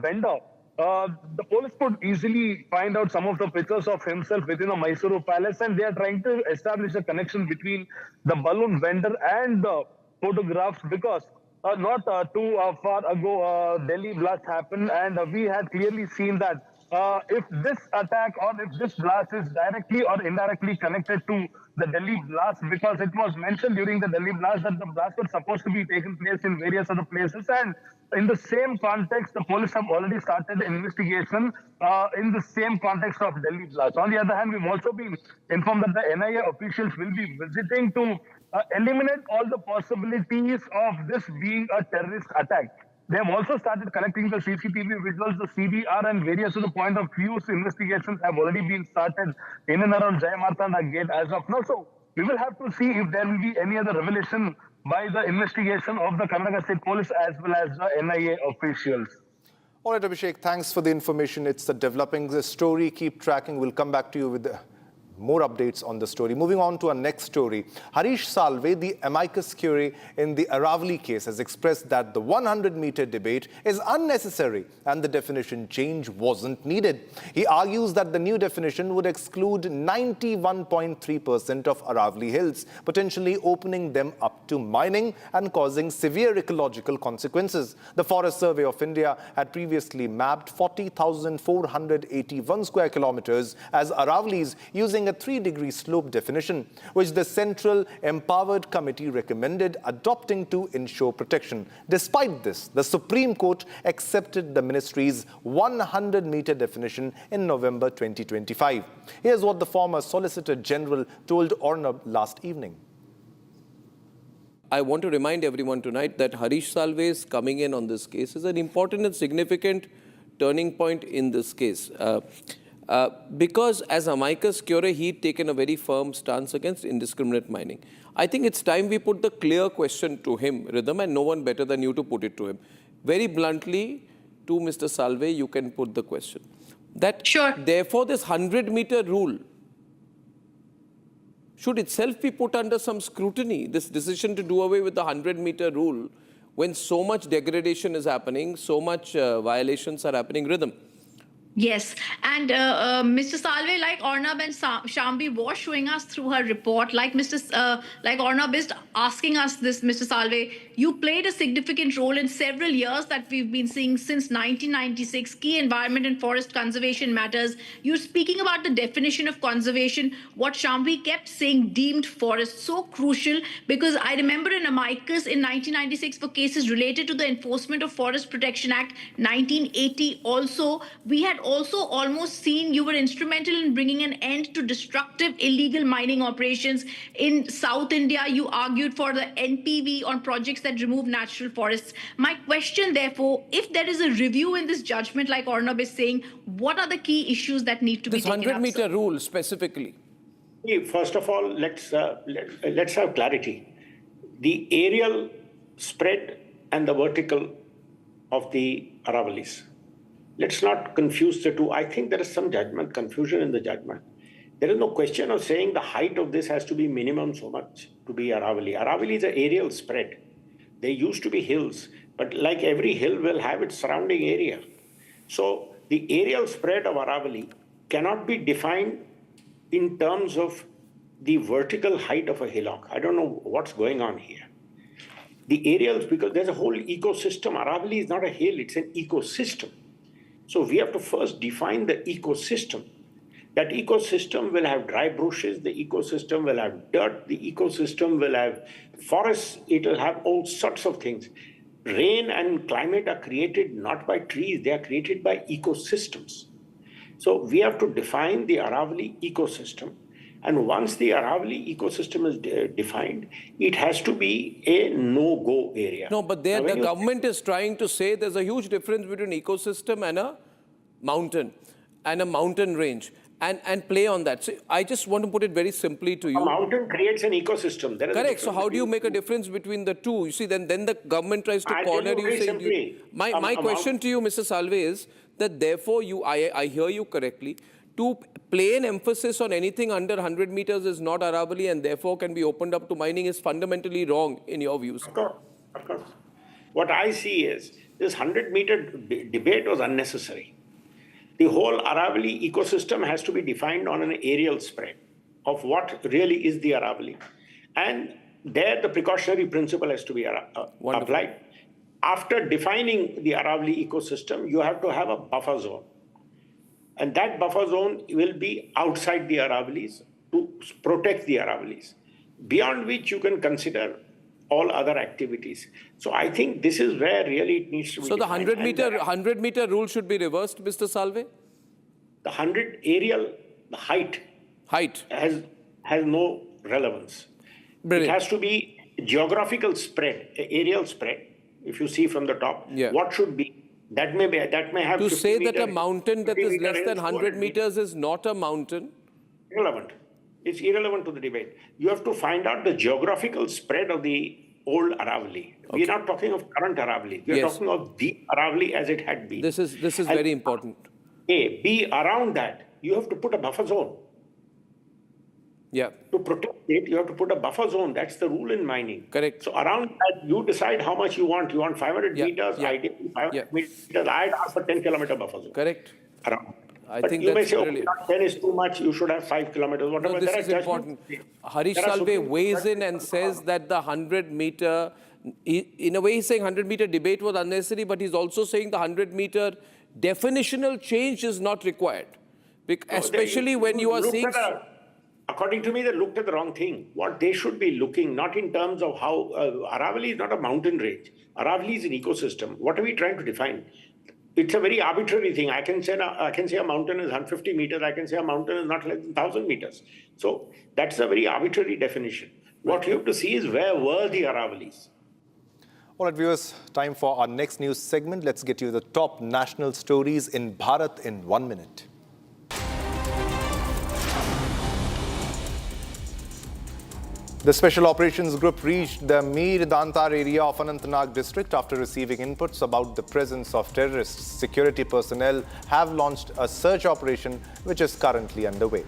vendor, the police could easily find out some of the pictures of himself within the Mysuru palace, and they are trying to establish a connection between the balloon vendor and the photographs, because not too far ago Delhi blast happened, and we had clearly seen that if this attack or if this blast is directly or indirectly connected to the Delhi blast, because it was mentioned during the Delhi blast that the blast was supposed to be taken place in various other places, and in the same context, the police have already started investigation in the same context of Delhi blast. On the other hand, we've also been informed that the NIA officials will be visiting to eliminate all the possibilities of this being a terrorist attack. They have also started collecting the CCTV visuals, the CDR, and various other point of views. Investigations have already been started in and around Jai Martanda Gate as of now. So we will have to see if there will be any other revelation by the investigation of the Karnataka State Police as well as the NIA officials. All right, Abhishek, thanks for the information. It's the developing story. Keep tracking. We'll come back to you with more updates on the story. Moving on to our next story. Harish Salve, the amicus curiae in the Aravalli case, has expressed that the 100-meter debate is unnecessary and the definition change wasn't needed. He argues that the new definition would exclude 91.3% of Aravalli hills, potentially opening them up to mining and causing severe ecological consequences. The Forest Survey of India had previously mapped 40,481 square kilometers as Aravallis using a 3-degree slope definition, which the Central Empowered Committee recommended adopting to ensure protection. Despite this, the Supreme Court accepted the ministry's 100-meter definition in November 2025. Here's what the former Solicitor General told Arnab last evening. I want to remind everyone tonight that Harish Salve's coming in on this case is an important and significant turning point in this case. Because as amicus curiae, he'd taken a very firm stance against indiscriminate mining. I think it's time we put the clear question to him, Rhythm, and no one better than you to put it to him. Very bluntly, to Mr. Salve, you can put the question. That, therefore, this 100-meter rule should itself be put under some scrutiny, this decision to do away with the 100-meter rule, when so much degradation is happening, so much violations are happening. Rhythm. Yes, and Mr. Salve, like Arnab and Shambi was showing us through her report, like Arnab is asking us this, Mr. Salve, you played a significant role in several years that we've been seeing since 1996, key environment and forest conservation matters. You're speaking about the definition of conservation, what Shambi kept saying deemed forest, so crucial, because I remember in amicus in 1996 for cases related to the Enforcement of Forest Protection Act 1980 also, we had also almost seen you were instrumental in bringing an end to destructive illegal mining operations in South India. You argued for the NPV on projects that remove natural forests. My question, therefore, if there is a review in this judgment, like Arnab is saying, what are the key issues that need to be taken up? This 100-meter rule specifically. First of all, let's have clarity. The aerial spread and the vertical of the Aravallis. Let's not confuse the two. I think there is some confusion in the judgment. There is no question of saying the height of this has to be minimum so much to be Aravalli. Aravalli is an aerial spread. They used to be hills, but like every hill will have its surrounding area. So the aerial spread of Aravalli cannot be defined in terms of the vertical height of a hillock. I don't know what's going on here. The aerials, because there's a whole ecosystem. Aravalli is not a hill, it's an ecosystem. So we have to first define the ecosystem. That ecosystem will have dry bushes, the ecosystem will have dirt, the ecosystem will have forests, it will have all sorts of things. Rain and climate are created not by trees, they are created by ecosystems. So we have to define the Aravalli ecosystem. And once the Aravalli ecosystem is defined, it has to be a no-go area. No, but there the government is trying to say there's a huge difference between ecosystem and a mountain range. And play on that. So I just want to put it very simply to you. A mountain creates an ecosystem. Correct. So how do you make a difference between the two? You see, then the government tries to corner you. Saying my question to you, Mr. Salve, is that therefore I hear you correctly. To play an emphasis on anything under 100 meters is not Aravalli and therefore can be opened up to mining is fundamentally wrong in your views. Of course. What I see is this 100-meter debate was unnecessary. The whole Aravalli ecosystem has to be defined on an aerial spread of what really is the Aravalli. And there the precautionary principle has to be applied. After defining the Aravalli ecosystem, you have to have a buffer zone. And that buffer zone will be outside the Aravallis to protect the Aravallis, beyond which you can consider all other activities. So I think this is where really it needs to be So the defined. 100-meter rule should be reversed, Mr. Salve? The 100 aerial, the height has no relevance. Brilliant. It has to be geographical spread, aerial spread. If you see from the top, what should be, that may have to 50 say that meter, a mountain that 50 is meter less than hills, 100 meters is not a mountain? Irrelevant. It's irrelevant to the debate. You have to find out the geographical spread of the old Aravalli. We're not talking of current Aravalli. We're talking of the Aravalli as it had been. This is very important. B, around that, you have to put a buffer zone. Yeah. To protect it, you have to put a buffer zone. That's the rule in mining. Correct. So around that, you decide how much you want. You want 500 meters, ideally 500 meters. I'd ask for 10-kilometer buffer zone. Correct. Around. I But think you may that's say, brilliant. 10 is too much, you should have 5 kilometers, whatever. No, this is important. Harish Salve weighs in and says that the 100-meter, in a way he's saying 100-meter debate was unnecessary, but he's also saying the 100-meter definitional change is not required. Especially when you are seeing... According to me, they looked at the wrong thing. What they should be looking, not in terms of how Aravalli is not a mountain range. Aravalli is an ecosystem. What are we trying to define? It's a very arbitrary thing. I can say a mountain is 150 meters. I can say a mountain is not less than 1,000 meters. So that's a very arbitrary definition. What you have to see is where were the Aravallis? All right, viewers, time for our next news segment. Let's get you the top national stories in Bharat in 1 minute. The Special Operations Group reached the Mir Dantar area of Anantnag district after receiving inputs about the presence of terrorists. Security personnel have launched a search operation which is currently underway.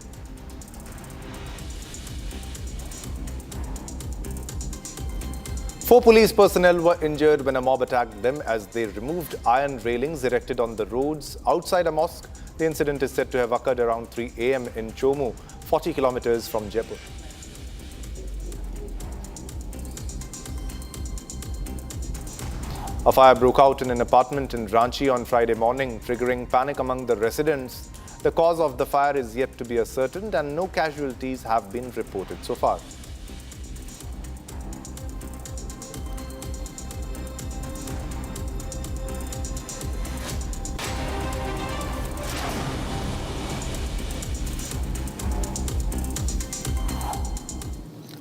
Four police personnel were injured when a mob attacked them as they removed iron railings erected on the roads outside a mosque. The incident is said to have occurred around 3 a.m. in Chomu, 40 kilometers from Jaipur. A fire broke out in an apartment in Ranchi on Friday morning, triggering panic among the residents. The cause of the fire is yet to be ascertained and no casualties have been reported so far.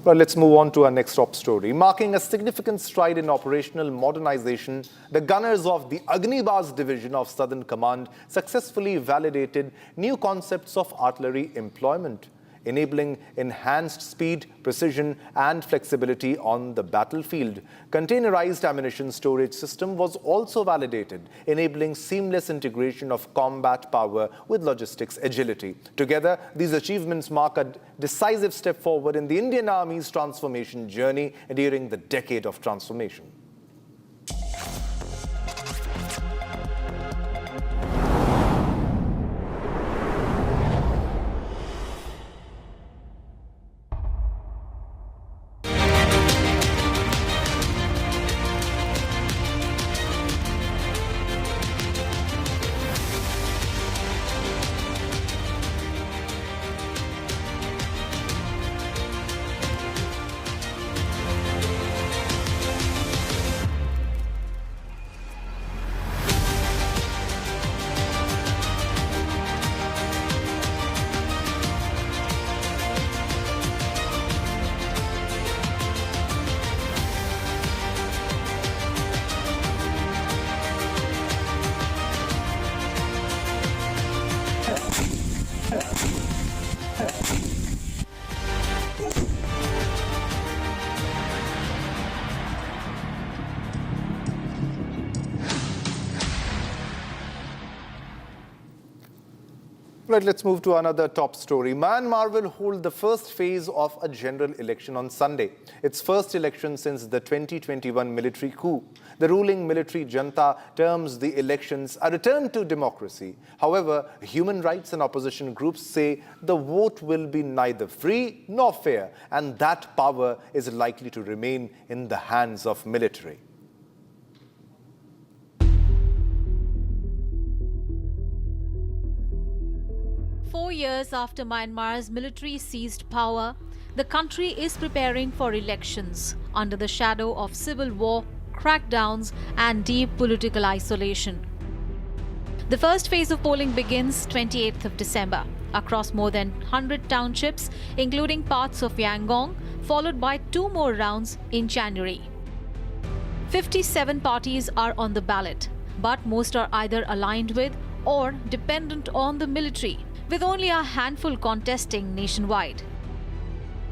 Well, let's move on to our next top story. Marking a significant stride in operational modernization, the gunners of the Agnibaz Division of Southern Command successfully validated new concepts of artillery employment, enabling enhanced speed, precision and flexibility on the battlefield. Containerized ammunition storage system was also validated, enabling seamless integration of combat power with logistics agility. Together, these achievements mark a decisive step forward in the Indian Army's transformation journey during the decade of transformation. Right, let's move to another top story. Myanmar will hold the first phase of a general election on Sunday. Its first election since the 2021 military coup. The ruling military junta terms the elections a return to democracy. However, human rights and opposition groups say the vote will be neither free nor fair, and that power is likely to remain in the hands of military. 4 years after Myanmar's military seized power, the country is preparing for elections under the shadow of civil war, crackdowns, and deep political isolation. The first phase of polling begins 28th of December across more than 100 townships, including parts of Yangon, followed by 2 more rounds in January. 57 parties are on the ballot, but most are either aligned with or dependent on the military, with only a handful contesting nationwide.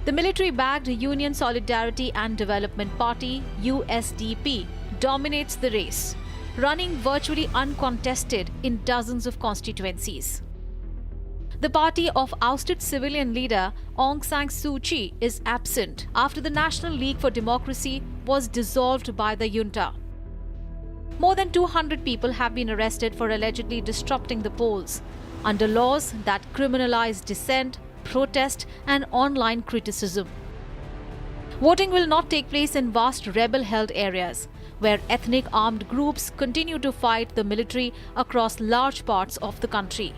The military-backed Union Solidarity and Development Party, USDP, dominates the race, running virtually uncontested in dozens of constituencies. The party of ousted civilian leader Aung San Suu Kyi is absent after the National League for Democracy was dissolved by the junta. More than 200 people have been arrested for allegedly disrupting the polls under laws that criminalize dissent, protest, and online criticism. Voting will not take place in vast rebel-held areas, where ethnic armed groups continue to fight the military across large parts of the country.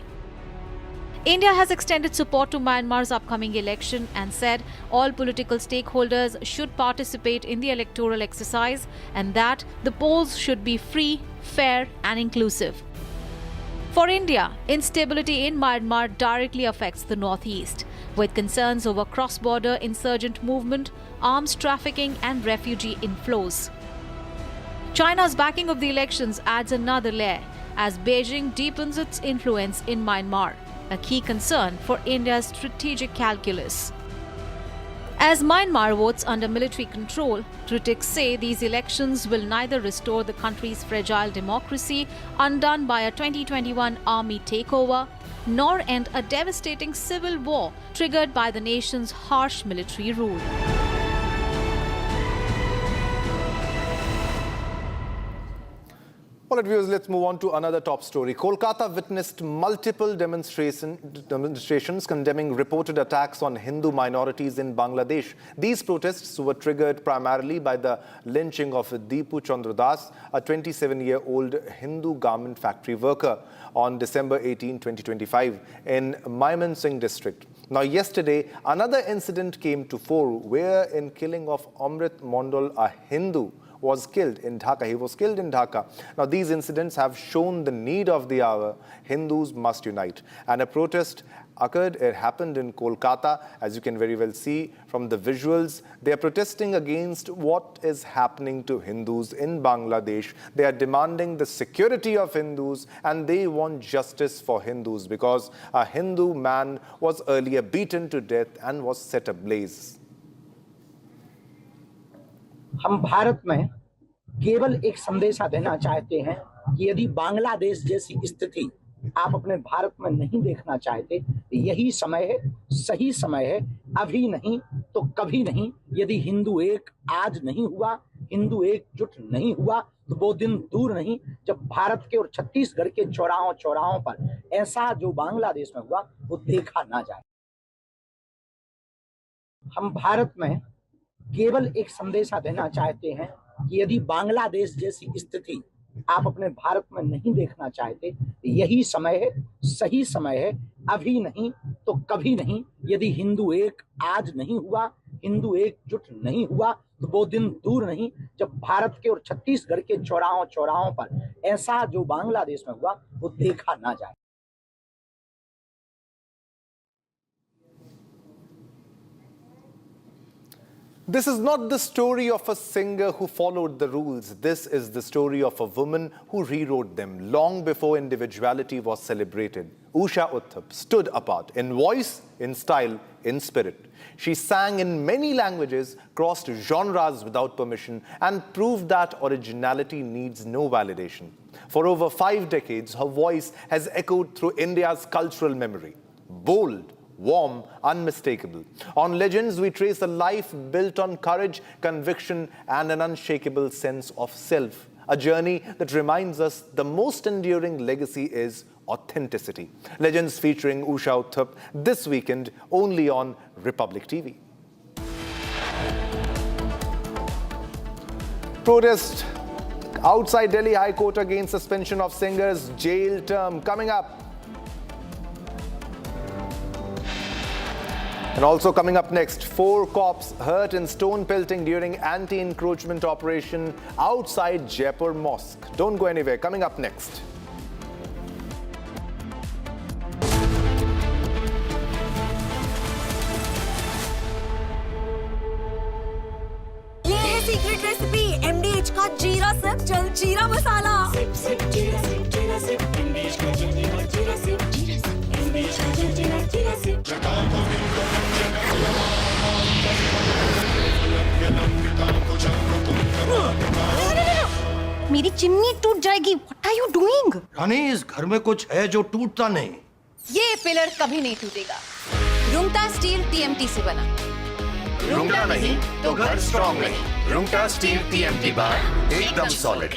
India has extended support to Myanmar's upcoming election and said all political stakeholders should participate in the electoral exercise and that the polls should be free, fair, and inclusive. For India, instability in Myanmar directly affects the northeast, with concerns over cross-border insurgent movement, arms trafficking, and refugee inflows. China's backing of the elections adds another layer as Beijing deepens its influence in Myanmar, a key concern for India's strategic calculus. As Myanmar votes under military control, critics say these elections will neither restore the country's fragile democracy undone by a 2021 army takeover, nor end a devastating civil war triggered by the nation's harsh military rule. All right, viewers, let's move on to another top story. Kolkata witnessed multiple demonstrations condemning reported attacks on Hindu minorities in Bangladesh. These protests were triggered primarily by the lynching of Deepu Chandra Das, a 27-year-old Hindu garment factory worker, on December 18, 2025, in Mymensingh district. Now, yesterday, another incident came to fore where, in killing of Amrit Mondal, a Hindu, was killed in Dhaka. He was killed in Dhaka. Now, these incidents have shown the need of the hour. Hindus must unite. And a protest occurred. It happened in Kolkata, as you can very well see from the visuals. They are protesting against what is happening to Hindus in Bangladesh. They are demanding the security of Hindus and they want justice for Hindus because a Hindu man was earlier beaten to death and was set ablaze. हम भारत में केवल एक संदेशा देना चाहते हैं कि यदि बांग्लादेश जैसी स्थिति आप अपने भारत में नहीं देखना चाहते, यही समय है, सही समय है, अभी नहीं तो कभी नहीं। यदि हिंदू एक आज नहीं हुआ, हिंदू एकजुट नहीं हुआ, तो वो दिन दूर नहीं जब भारत के और छत्तीसगढ़ के चौराहों पर ऐसा जो बांग्लादेश में हुआ वो देखा ना जाए। हम भारत में केवल एक संदेशा देना चाहते हैं कि यदि बांग्लादेश जैसी स्थिति आप अपने भारत में नहीं देखना चाहते, यही समय है, सही समय है, अभी नहीं तो कभी नहीं। यदि हिंदू एक आज नहीं हुआ, हिंदू एकजुट नहीं हुआ, तो वो दिन दूर नहीं जब भारत के और छत्तीसगढ़ के चौराहों पर ऐसा जो बांग्लादेश में हुआ वो देखा ना जाए। This is not the story of a singer who followed the rules. This is the story of a woman who rewrote them long before individuality was celebrated. Usha Uthup stood apart in voice, in style, in spirit. She sang in many languages, crossed genres without permission, and proved that originality needs no validation. For over 5 decades, her voice has echoed through India's cultural memory. Bold, warm, unmistakable. On Legends, we trace a life built on courage, conviction, and an unshakable sense of self. A journey that reminds us the most enduring legacy is authenticity. Legends featuring Usha Uthup this weekend only on Republic TV. Protest outside Delhi High Court against suspension of singer's jail term. Coming up. And also coming up next, 4 cops hurt in stone pelting during anti-encroachment operation outside Jaipur Mosque. Don't go anywhere. Coming up next. ये है secret recipe MDH का जीरा SIP जल जीरा मसाला। SIP SIP जीरा SIP MDH का जल जीरा सिप MDH का जल जीरा सिप। मेरी चिमनी टूट जाएगी। What are you doing? रानी, इस घर में कुछ है जो टूटता नहीं। ये पिलर कभी नहीं टूटेगा। रुंगटा स्टील TMT से बना। रुंगटा नहीं तो घर स्ट्रॉन्ग नहीं। रुंगटा स्टील TMT बार एकदम solid.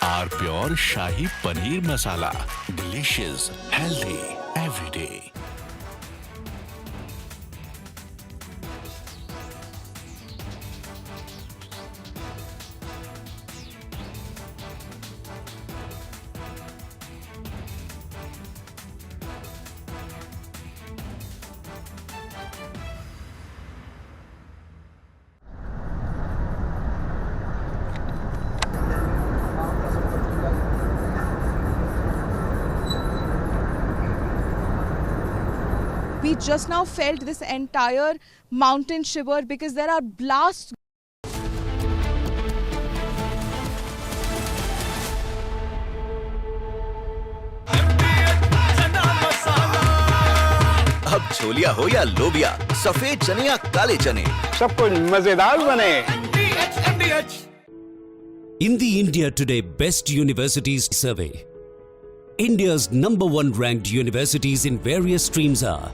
R pure shahi paneer masala, delicious, healthy every day. We just now felt this entire mountain shiver because there are blasts. अब छोलिया हो या लोबिया, सफेद चने या काले चने, सब कुछ मजेदार बने। In the India Today Best Universities Survey, India's #1 ranked universities in various streams are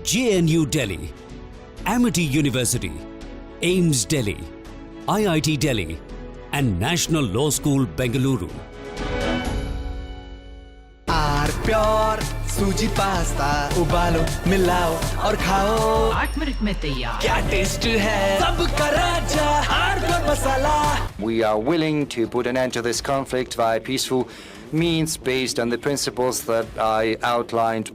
JNU Delhi, Amity University, AIMS Delhi, IIT Delhi, and National Law School Bengaluru. R pure सूजी पास्ता उबालो मिलाओ और खाओ 8 मिनट में तैयार। क्या taste है सबका राजा are pure masala. We are willing to put an end to this conflict via peaceful means based on the principles that I outlined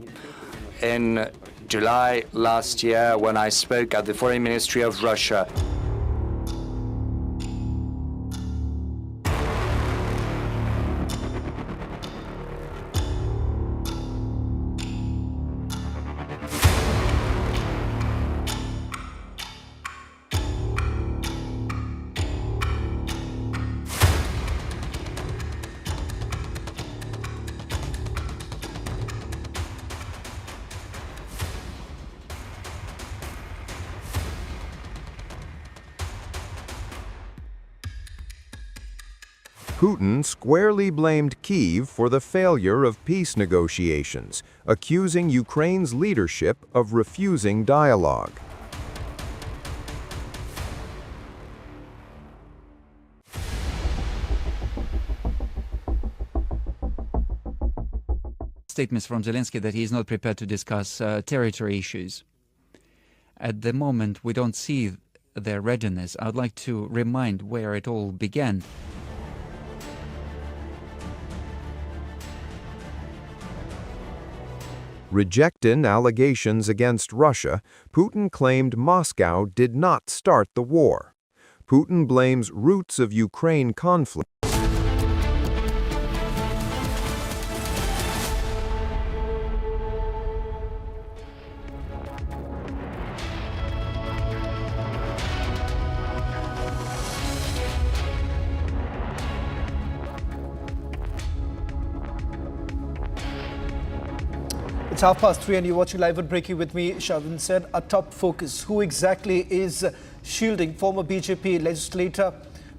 in July last year when I spoke at the Foreign Ministry of Russia. Putin squarely blamed Kyiv for the failure of peace negotiations, accusing Ukraine's leadership of refusing dialogue. Statements from Zelensky that he is not prepared to discuss territory issues. At the moment, we don't see their readiness. I would like to remind where it all began. Rejecting allegations against Russia, Putin claimed Moscow did not start the war. Putin blames roots of Ukraine conflict. It's 3:30 and you're watching Live and Breaking with me, Shavin said. A top focus. Who exactly is shielding former BJP legislator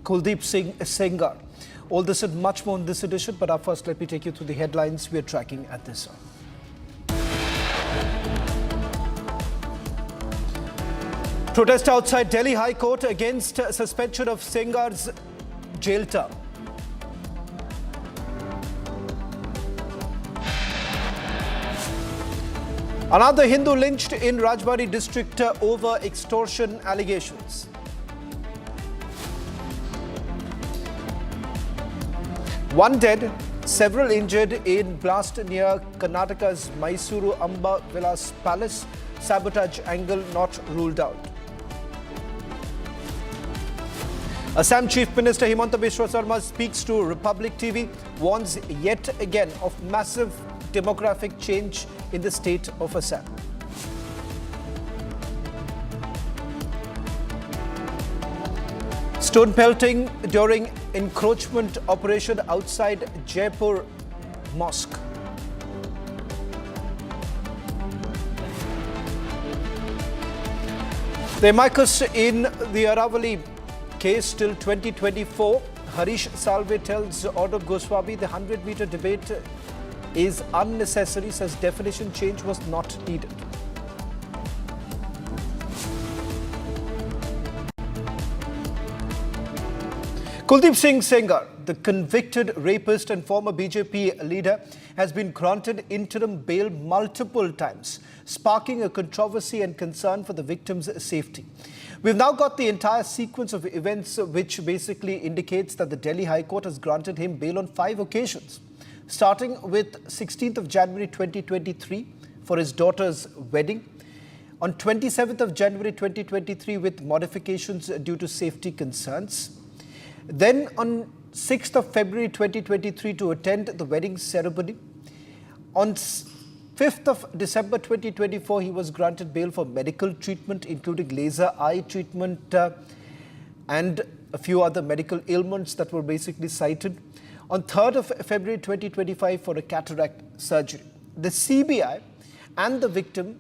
Kuldeep Sengar? All this and much more in this edition, but up first let me take you through the headlines we're tracking at this hour. Protest outside Delhi High Court against suspension of Sengar's jail term. Another Hindu lynched in Rajbari district over extortion allegations. One dead, Several injured in blast near Karnataka's Mysuru Amba Vilas Palace. Sabotage angle not ruled out. Assam Chief Minister Himanta Biswa Sarma speaks to Republic TV, warns yet again of massive demographic change in the state of Assam. Stone pelting during encroachment operation outside Jaipur Mosque. The amicus in the Aravalli case till 2024. Harish Salve tells Arnab Goswami the 100-meter debate is unnecessary, says definition change was not needed. Kuldeep Sengar, the convicted rapist and former BJP leader, has been granted interim bail multiple times, sparking a controversy and concern for the victim's safety. We've now got the entire sequence of events which basically indicates that the Delhi High Court has granted him bail on 5 occasions, starting with 16th of January 2023 for his daughter's wedding, on 27th of January 2023 with modifications due to safety concerns, then on 6th of February 2023 to attend the wedding ceremony. On 5th of December 2024, he was granted bail for medical treatment, including laser eye treatment and a few other medical ailments that were basically cited. On 3rd of February 2025 for a cataract surgery. The CBI and the victim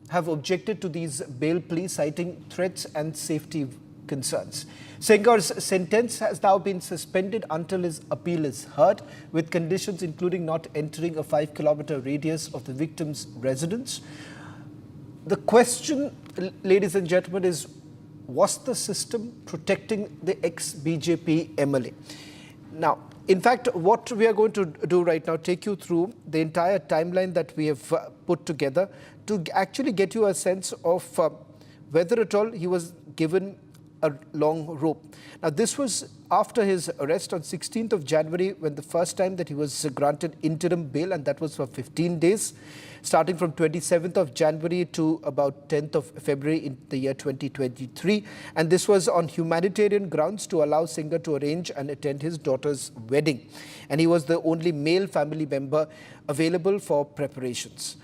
have objected to these bail pleas, citing threats and safety concerns. Sengar's sentence has now been suspended until his appeal is heard, with conditions including not entering a 5-kilometer radius of the victim's residence. The question, ladies and gentlemen, is, was the system protecting the ex-BJP MLA? Now, in fact, what we are going to do right now, take you through the entire timeline that we have put together to actually get you a sense of whether at all he was given a long rope. Now, this was after his arrest on 16th of January, when the first time that he was granted interim bail, and that was for 15 days, starting from 27th of January to about 10th of February in the year 2023. And this was on humanitarian grounds to allow Sengar to arrange and attend his daughter's wedding. And he was the only male family member available for preparations.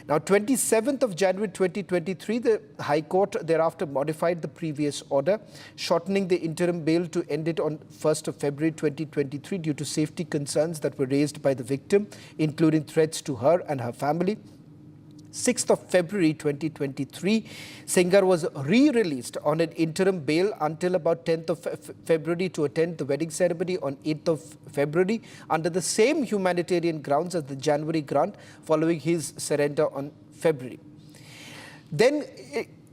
Now, 27th of January 2023, the High Court thereafter modified the previous order, shortening the interim bail to end it on 1st of February 2023 due to safety concerns that were raised by the victim, including threats to her and her family. 6th of February 2023, Sengar was re-released on an interim bail until about 10th of February to attend the wedding ceremony on 8th of February under the same humanitarian grounds as the January grant, following his surrender on February. Then,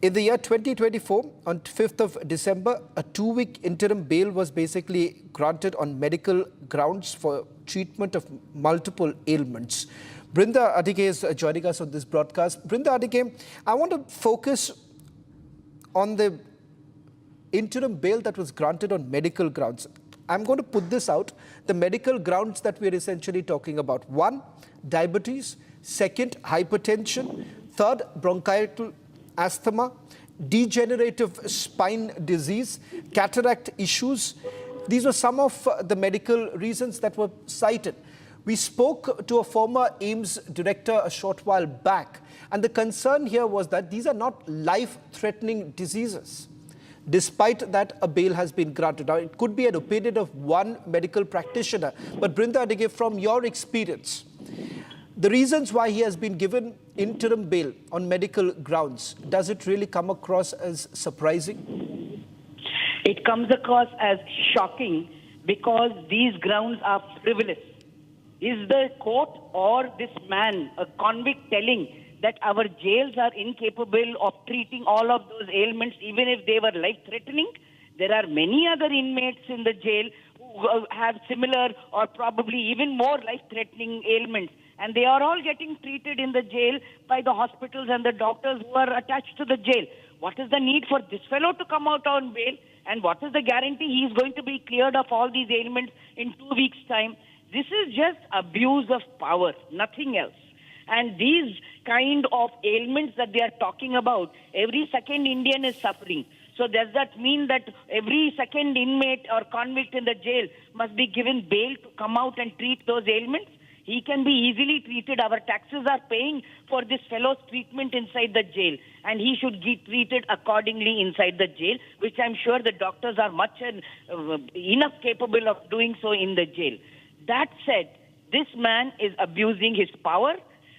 in the year 2024, on 5th of December, a 2-week interim bail was basically granted on medical grounds for treatment of multiple ailments. Brinda Adike is joining us on this broadcast. Brinda Adike, I want to focus on the interim bail that was granted on medical grounds. I'm going to put this out. The medical grounds that we're essentially talking about. 1, diabetes. 2nd, hypertension. 3rd, bronchial asthma. Degenerative spine disease. Cataract issues. These were some of the medical reasons that were cited. We spoke to a former AIIMS director a short while back, and the concern here was that these are not life-threatening diseases. Despite that, a bail has been granted. Now, it could be an opinion of one medical practitioner, but Brinda Adike, from your experience, the reasons why he has been given interim bail on medical grounds, does it really come across as surprising? It comes across as shocking because these grounds are frivolous. Is the court or this man, a convict, telling that our jails are incapable of treating all of those ailments, even if they were life-threatening? There are many other inmates in the jail who have similar or probably even more life-threatening ailments, and they are all getting treated in the jail by the hospitals and the doctors who are attached to the jail. What is the need for this fellow to come out on bail, and what is the guarantee he is going to be cleared of all these ailments in 2 weeks' time? This is just abuse of power, nothing else. And these kind of ailments that they are talking about, every second Indian is suffering. So does that mean that every second inmate or convict in the jail must be given bail to come out and treat those ailments? He can be easily treated. Our taxes are paying for this fellow's treatment inside the jail, and he should get treated accordingly inside the jail, which I'm sure the doctors are much enough capable of doing so in the jail. That said, this man is abusing his power,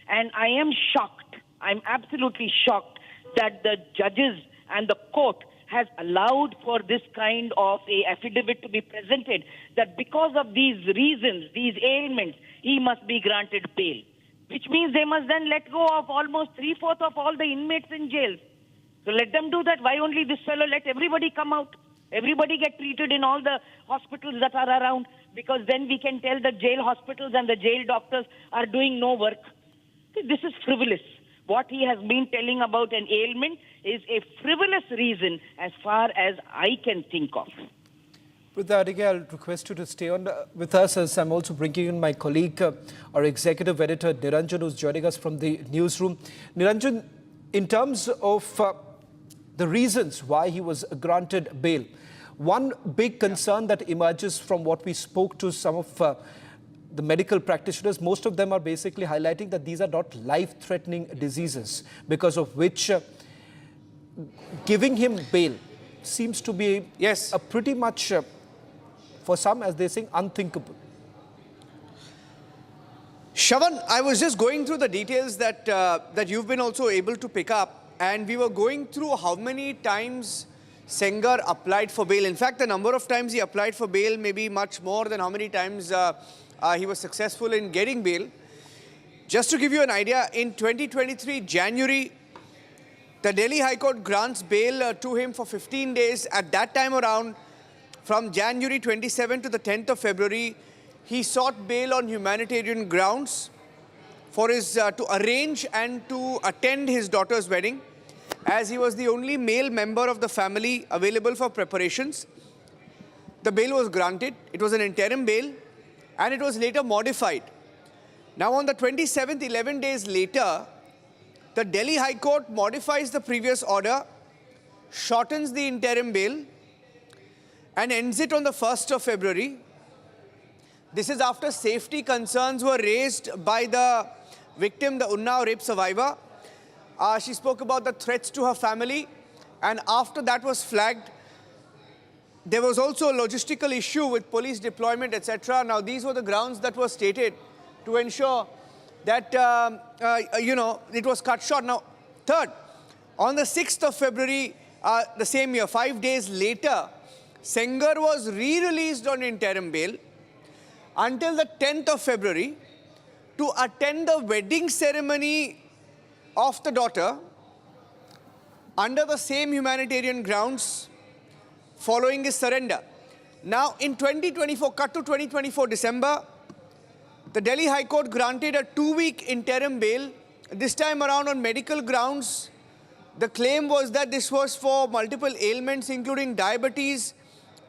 and I am shocked. I'm absolutely shocked that the judges and the court has allowed for this kind of a affidavit to be presented, that because of these reasons, these ailments, he must be granted bail, which means they must then let go of almost 3/4 of all the inmates in jails. So let them do that. Why only this fellow? Let everybody come out. Everybody get treated in all the hospitals that are around, because then we can tell the jail hospitals and the jail doctors are doing no work. This is frivolous. What he has been telling about an ailment is a frivolous reason as far as I can think of. With that, again, I'll request you to stay on with us, as I'm also bringing in my colleague, our executive editor, Niranjan, who's joining us from the newsroom. Niranjan, in terms of the reasons why he was granted bail, one big concern that emerges from what we spoke to some of the medical practitioners, most of them are basically highlighting that these are not life-threatening diseases, because of which giving him bail seems to be a pretty much, for some, as they're saying, unthinkable. Shravan, I was just going through the details that, that you've been also able to pick up, and we were going through how many times Sengar applied for bail. In fact, the number of times he applied for bail may be much more than how many times he was successful in getting bail. Just to give you an idea, in 2023 January, the Delhi High Court grants bail to him for 15 days. At that time around, from January 27 to the 10th of February, he sought bail on humanitarian grounds for his to arrange and to attend his daughter's wedding, as he was the only male member of the family available for preparations. The bail was granted. It was an interim bail, and it was later modified. Now on the 27th, 11 days later, the Delhi High Court modifies the previous order, shortens the interim bail, and ends it on the 1st of February. This is after safety concerns were raised by the victim, the Unnao rape survivor. She spoke about the threats to her family, and after that was flagged, there was also a logistical issue with police deployment, etc. Now, these were the grounds that were stated to ensure that, it was cut short. Now, third, on the 6th of February, the same year, 5 days later, Sengar was re-released on interim bail until the 10th of February to attend the wedding ceremony of the daughter under the same humanitarian grounds following his surrender. Now, in 2024, cut to 2024 December, the Delhi High Court granted a 2-week interim bail, this time around on medical grounds. The claim was that this was for multiple ailments, including diabetes,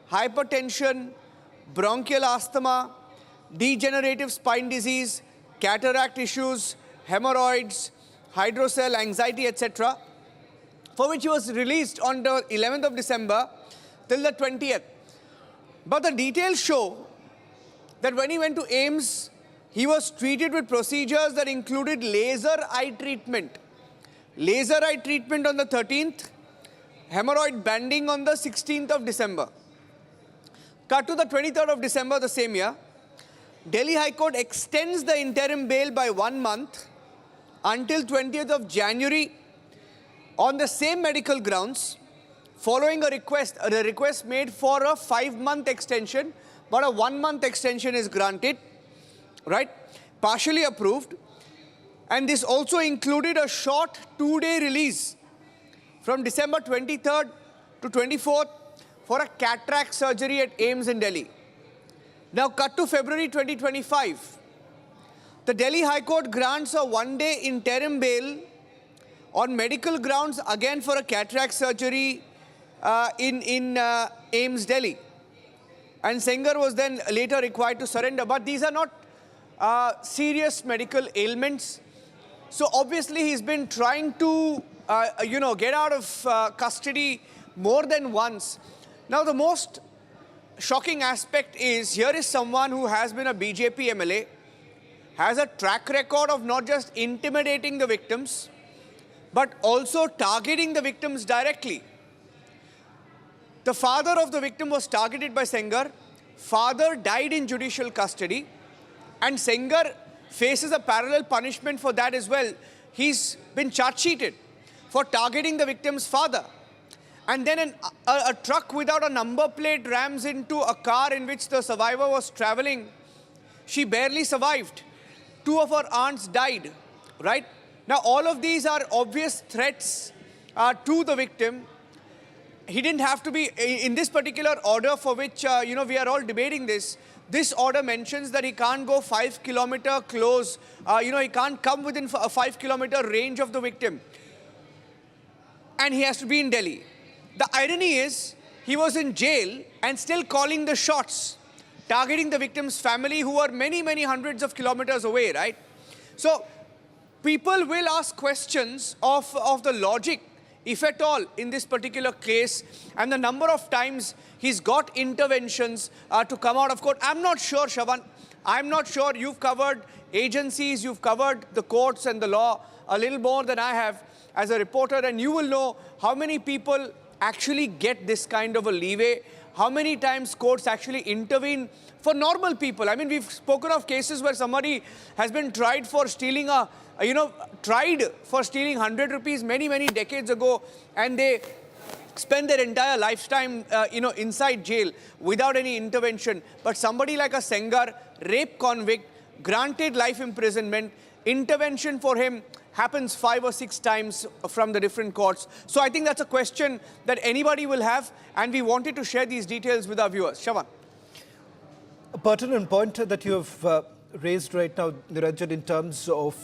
hypertension, bronchial asthma, degenerative spine disease, cataract issues, hemorrhoids, hydrocele, anxiety, etc., for which he was released on the 11th of December till the 20th. But the details show that when he went to AIIMS, he was treated with procedures that included laser eye treatment. Laser eye treatment on the 13th, hemorrhoid banding on the 16th of December. Cut to the 23rd of December the same year, Delhi High Court extends the interim bail by 1 month until 20th of January on the same medical grounds, following a request made for a 5-month extension, but a 1-month extension is granted, right? Partially approved. And this also included a short 2-day release from December 23rd to 24th for a cataract surgery at AIIMS in Delhi. Now, cut to February 2025. The Delhi High Court grants a 1-day interim bail on medical grounds, again for a cataract surgery in AIIMS Delhi. and Sengar was then later required to surrender. But these are not serious medical ailments. So obviously he's been trying to, get out of custody more than once. Now the most shocking aspect is, here is someone who has been a BJP MLA, has a track record of not just intimidating the victims, but also targeting the victims directly. The father of the victim was targeted by Sengar. Father died in judicial custody, and Sengar faces a parallel punishment for that as well. He's been charge-sheeted for targeting the victim's father. And then a truck without a number plate rams into a car in which the survivor was traveling. She barely survived. 2 of her aunts died, right? Now, all of these are obvious threats to the victim. He didn't have to be, in this particular order for which, we are all debating this. This order mentions that he can't go 5 kilometer close. He can't come within a 5 kilometer range of the victim. And he has to be in Delhi. The irony is, he was in jail and still calling the shots, targeting the victim's family who are many, many hundreds of kilometers away, right? So, people will ask questions of the logic, if at all, in this particular case, and the number of times he's got interventions to come out of court. I'm not sure, Shavan, I'm not sure. You've covered agencies, you've covered the courts and the law a little more than I have as a reporter, and you will know how many people actually get this kind of a leeway, how many times courts actually intervene for normal people. I mean, we've spoken of cases where somebody has been tried for stealing tried for stealing 100 rupees many, many decades ago, and they spend their entire lifetime, inside jail without any intervention. But somebody like a Sengar, rape convict, granted life imprisonment, intervention for him happens 5 or 6 times from the different courts. So I think that's a question that anybody will have, and we wanted to share these details with our viewers. Shavan. A pertinent point that you have raised right now, Niranjan, in terms of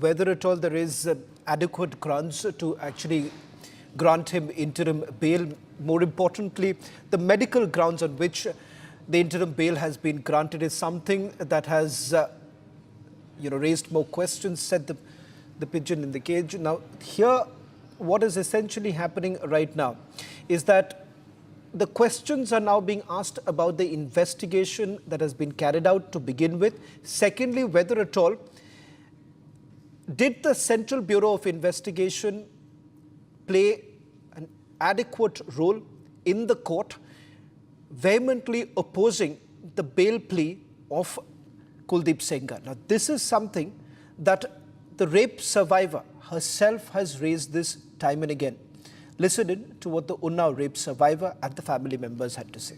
whether at all there is adequate grounds to actually grant him interim bail. More importantly, the medical grounds on which the interim bail has been granted is something that has raised more questions, said the pigeon in the cage. Now, here, what is essentially happening right now is that the questions are now being asked about the investigation that has been carried out to begin with. Secondly, whether at all, did the Central Bureau of Investigation play an adequate role in the court, vehemently opposing the bail plea of Kuldeep Sengar? Now, this is something that the rape survivor herself has raised this time and again. Listen in to what the Unnao rape survivor and the family members had to say.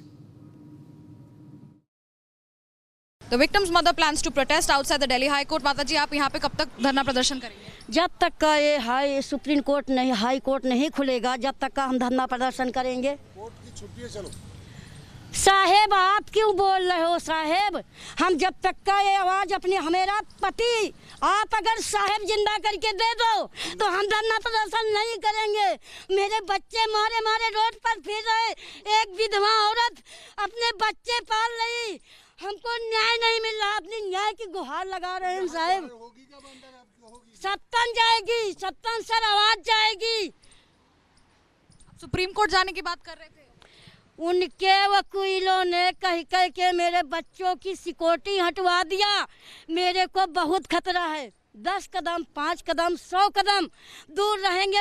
The victim's mother plans to protest outside the Delhi High Court. माता जी, आप यहाँ पे कब तक धरना प्रदर्शन करेंगे? जब तक का ये सुप्रीम कोर्ट नहीं, हाई कोर्ट नहीं खुलेगा, जब तक का हम धरना प्रदर्शन करेंगे। कोर्ट की छुट्टी है, चलो। साहेब, आप क्यों बोल रहे हो साहेब? हम जब तक का ये आवाज अपनी, हमेरा पति, आप अगर साहेब जिंदा करके दे दो तो हम धरना प्रदर्शन नहीं करेंगे। मेरे बच्चे मारे मारे रोड पर फिर रहे, एक विधवा औरत अपने बच्चे पाल रही, हमको न्याय नहीं मिल रहा। अपनी न्याय की गुहार लगा रहे हैं साहेब। सत्तन जाएगी, सत्तन सर आवाज जाएगी। सुप्रीम कोर्ट जाने की बात कर रहे थे। उनके वकीलों ने कह के मेरे बच्चों की सिक्योरिटी हटवा दिया। मेरे को बहुत खतरा है। 10 कदम, 5 कदम, 100 कदम दूर रहेंगे।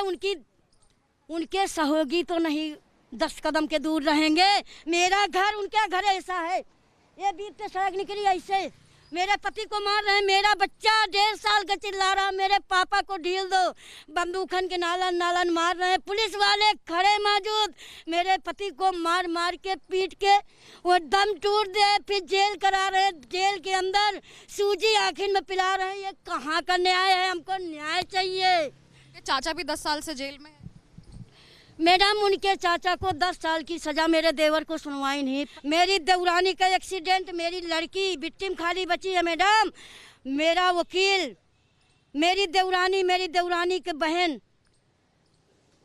उनके सहयोगी तो नहीं 10 कदम के दूर रहेंगे। मेरा घर, उनका घर ऐसा है, ये बीते सड़क निकली ऐसे। मेरे पति को मार रहे हैं, मेरा बच्चा 1.5 साल का चिल्ला रहा, मेरे पापा को ढील दो, बंदूकन के नालन मार रहे हैं। पुलिस वाले खड़े मौजूद, मेरे पति को मार मार के पीट के वो दम टूट दे, फिर जेल करा रहे हैं। जेल के अंदर सूजी आखिर में पिला रहे हैं। ये कहाँ का न्याय है? हमको न्याय चाहिए। चाचा भी 10 साल से जेल में है। मैडम, उनके चाचा को 10 साल की सजा, मेरे देवर को सुनवाई नहीं। मेरी देवरानी का एक्सीडेंट, मेरी लड़की विक्टिम खाली बची है मैडम। मेरा वकील, मेरी देवरानी के बहन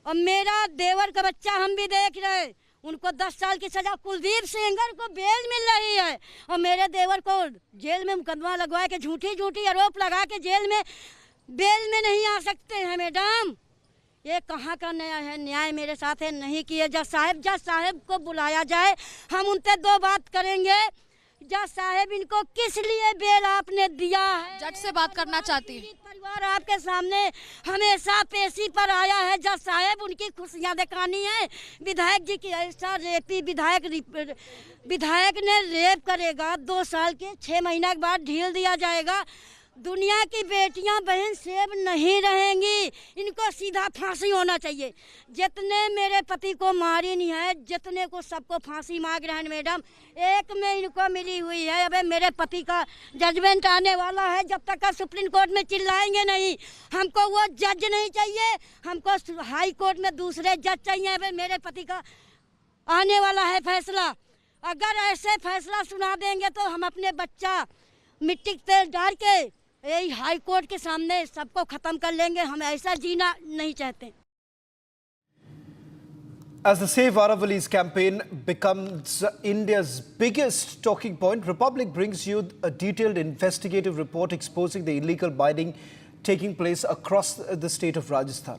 और मेरा देवर का बच्चा हम भी देख रहे। उनको 10 साल की सजा। कुलदीप सेंगर को बेल मिल रही है और मेरे देवर को जेल में मुकदमा लगवा के झूठी आरोप लगा के जेल में बेल में नहीं आ सकते हैं मैडम। ये कहाँ का न्याय है? न्याय मेरे साथ है नहीं किए। जज साहब को बुलाया जाए, हम उनसे 2 बात करेंगे। जज साहब, इनको किस लिए बेल आपने दिया है? जज से बात करना चाहती है। परिवार आपके सामने हमेशा पेशी पर आया है। जज साहब, उनकी खुशियाँ दिखानी है। विधायक जी की ऐसा रेपी विधायक ने रेप करेगा, 2 साल के 6 महीना के बाद ढील दिया जाएगा। दुनिया की बेटियां बहन सेब नहीं रहेंगी। इनको सीधा फांसी होना चाहिए। जितने मेरे पति को मारी नहीं है, जितने को सबको फांसी मांग रहे हैं मैडम। एक में इनको मिली हुई है। अबे मेरे पति का जजमेंट आने वाला है। जब तक का सुप्रीम कोर्ट में चिल्लाएंगे नहीं, हमको वो जज नहीं चाहिए, हमको हाई कोर्ट में दूसरे जज चाहिए। अबे मेरे पति का आने वाला है फैसला। अगर ऐसे फैसला सुना देंगे तो हम अपने बच्चा मिट्टी के तेल डाल के यही हाई कोर्ट के सामने सबको खत्म कर लेंगे। हम ऐसा जीना नहीं चाहते। As the Save Aravallis campaign becomes India's biggest talking point, Republic brings you a detailed investigative report exposing the illegal mining taking place across the state of Rajasthan.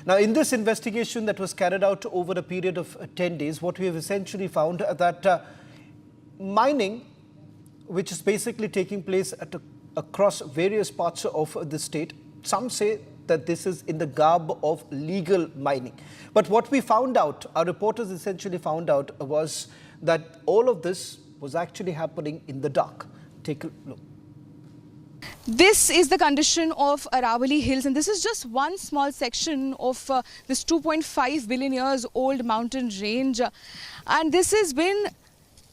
Now, in this investigation that was carried out over a period of 10 days, what we have essentially found that mining, which is basically taking place across various parts of the state, some say that this is in the garb of legal mining. But what we found out, our reporters essentially found out, was that all of this was actually happening in the dark. Take a look. This is the condition of Aravalli Hills, and this is just one small section of this 2.5 billion years old mountain range. And this has been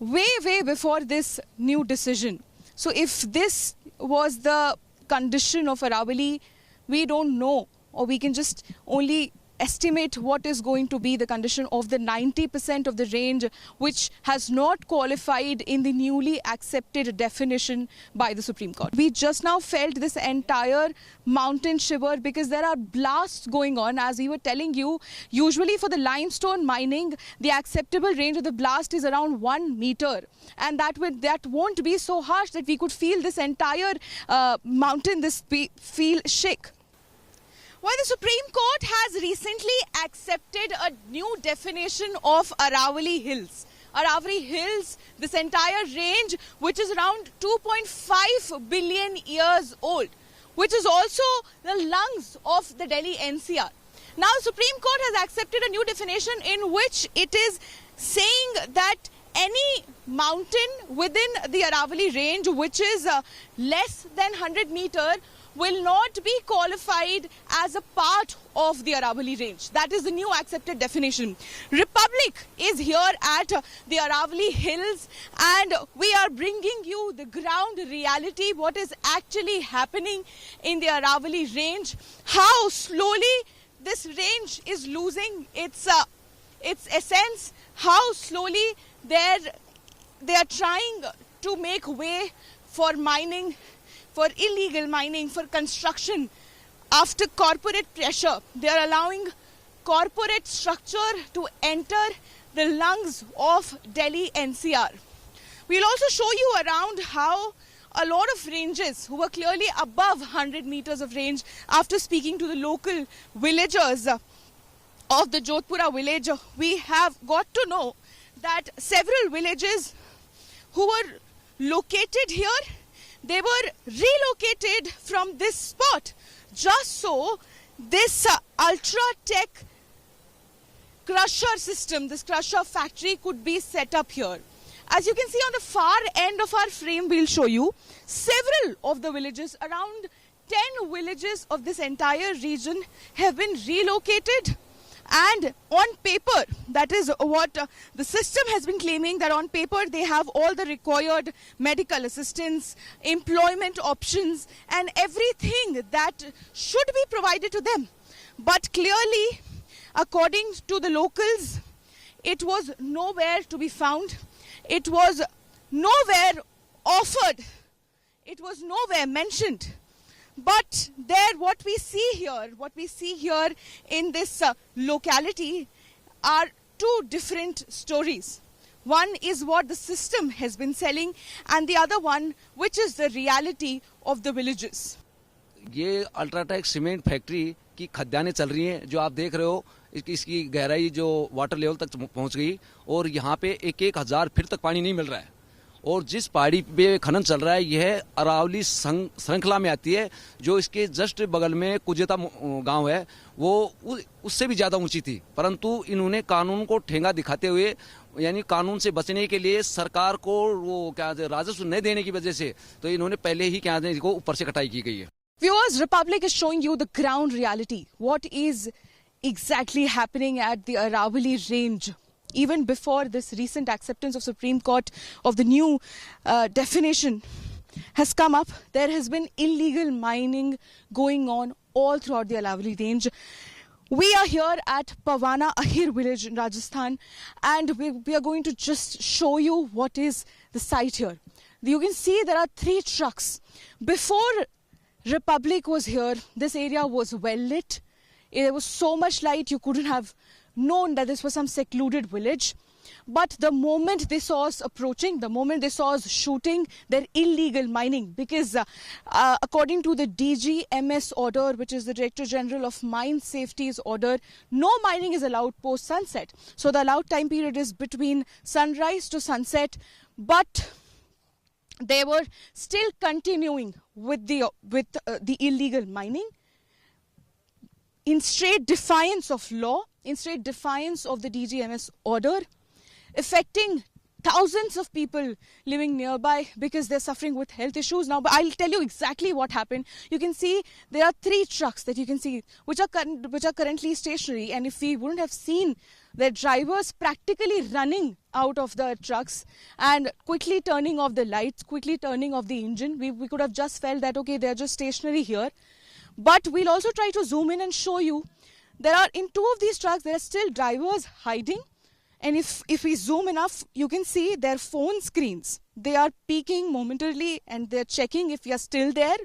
way before this new decision. So if this was the condition of Aravalli, we don't know, or we can just only estimate what is going to be the condition of the 90% of the range which has not qualified in the newly accepted definition by the Supreme Court. We just now felt this entire mountain shiver because there are blasts going on. As we were telling you, usually for the limestone mining, the acceptable range of the blast is around 1 meter, and that won't be so harsh that we could feel this entire mountain, feel shake. Well, the Supreme Court has recently accepted a new definition of Aravalli Hills. Aravalli Hills, this entire range, which is around 2.5 billion years old, which is also the lungs of the Delhi NCR. Now, the Supreme Court has accepted a new definition in which it is saying that any mountain within the Aravalli range, which is less than 100 meters, will not be qualified as a part of the Aravalli range. That is the new accepted definition. Republic is here at the Aravalli Hills, and we are bringing you the ground reality, what is actually happening in the Aravalli range, how slowly this range is losing its essence, how slowly they are trying to make way for mining, for illegal mining, for construction. After corporate pressure, they are allowing corporate structure to enter the lungs of Delhi NCR. We'll also show you around how a lot of ranges who were clearly above 100 meters of range, after speaking to the local villagers of the Jodhpura village, we have got to know that several villages who were located here, they were relocated from this spot just so this ultra-tech crusher system, this crusher factory could be set up here. As you can see on the far end of our frame, we'll show you several of the villages, around 10 villages of this entire region have been relocated. And on paper, that is what the system has been claiming, that on paper they have all the required medical assistance, employment options and everything that should be provided to them. But clearly, according to the locals, it was nowhere to be found. It was nowhere offered. It was nowhere mentioned. But there, what we see here in this locality are two different stories. One is what the system has been selling, and the other one, which is the reality of the villages. ये UltraTech cement factory की खदानें चल रही हैं जो आप देख रहे हो। इसकी गहराई जो वाटर लेवल तक पहुंच गई और यहाँ पे 1,000 फीट तक पानी नहीं मिल रहा है। और जिस पहाड़ी पे खनन चल रहा है यह अरावली श्रृंखला में आती है, जो इसके जस्ट बगल में कुजेता गांव है, वो उससे भी ज़्यादा ऊंची थी, परंतु इन्होंने कानून को ठेंगा दिखाते हुए, यानी कानून से बचने के लिए सरकार को वो क्या राजस्व नहीं देने की वजह से, तो इन्होंने पहले ही क्या को ऊपर से कटाई की गई है। Viewers, Republic is showing you the ground reality. What is exactly happening at the Aravalli range? Even before this recent acceptance of Supreme Court of the new definition has come up, there has been illegal mining going on all throughout the Aravalli range. We are here at Pawana Ahir village in Rajasthan, and we are going to just show you what is the site here. You can see there are 3 trucks. Before Republic was here, this area was well lit. There was so much light you couldn't have known that this was some secluded village. But the moment they saw us approaching, the moment they saw us shooting, their illegal mining, because according to the DGMS order, which is the Director General of Mine Safety's order, no mining is allowed post sunset. So the allowed time period is between sunrise to sunset, but they were still continuing with the illegal mining in straight defiance of law, in straight defiance of the DGMS order, affecting thousands of people living nearby because they're suffering with health issues. Now, but I'll tell you exactly what happened. You can see there are 3 trucks that you can see which are currently stationary, and if we wouldn't have seen their drivers practically running out of the trucks and quickly turning off the lights, quickly turning off the engine, we could have just felt that, okay, they're just stationary here. But we'll also try to zoom in and show you in 2 of these trucks, there are still drivers hiding. And if we zoom enough, you can see their phone screens. They are peeking momentarily and they're checking if we are still there.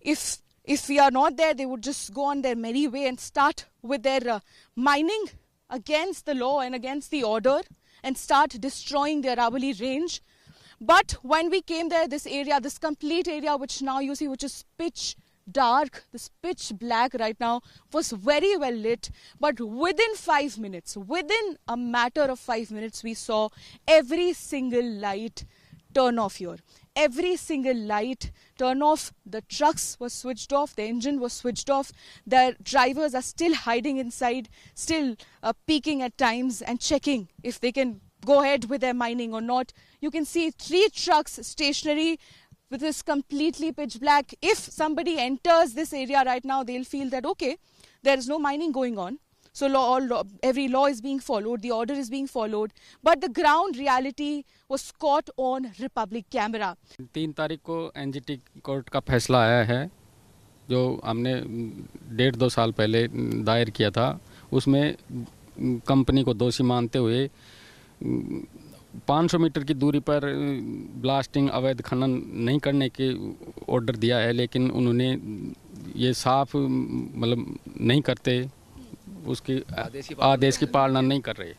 If we are not there, they would just go on their merry way and start with their mining against the law and against the order and start destroying the Aravalli range. But when we came there, this area, this complete area, which now you see, which is pitch dark, this pitch black right now, was very well lit. But within 5 minutes, within a matter of 5 minutes, we saw every single light turn off here. Every single light turn off. The trucks were switched off, the engine was switched off. The drivers are still hiding inside, still peeking at times and checking if they can go ahead with their mining or not. You can see 3 trucks stationary with this completely pitch black. If somebody enters this area right now, they'll feel that, okay, there is no mining going on. So every law is being followed, the order is being followed. But the ground reality was caught on Republic camera. 3 तारीख को NGT court का फैसला आया है, जो हमने 1.5-2 साल पहले दायर किया था। उसमें कंपनी को दोषी मानते हुए 500 मीटर की दूरी पर ब्लास्टिंग, अवैध खनन नहीं करने के ऑर्डर दिया है, लेकिन उन्होंने ये साफ मतलब नहीं करते, उसके आदेश की पालना नहीं कर रहे।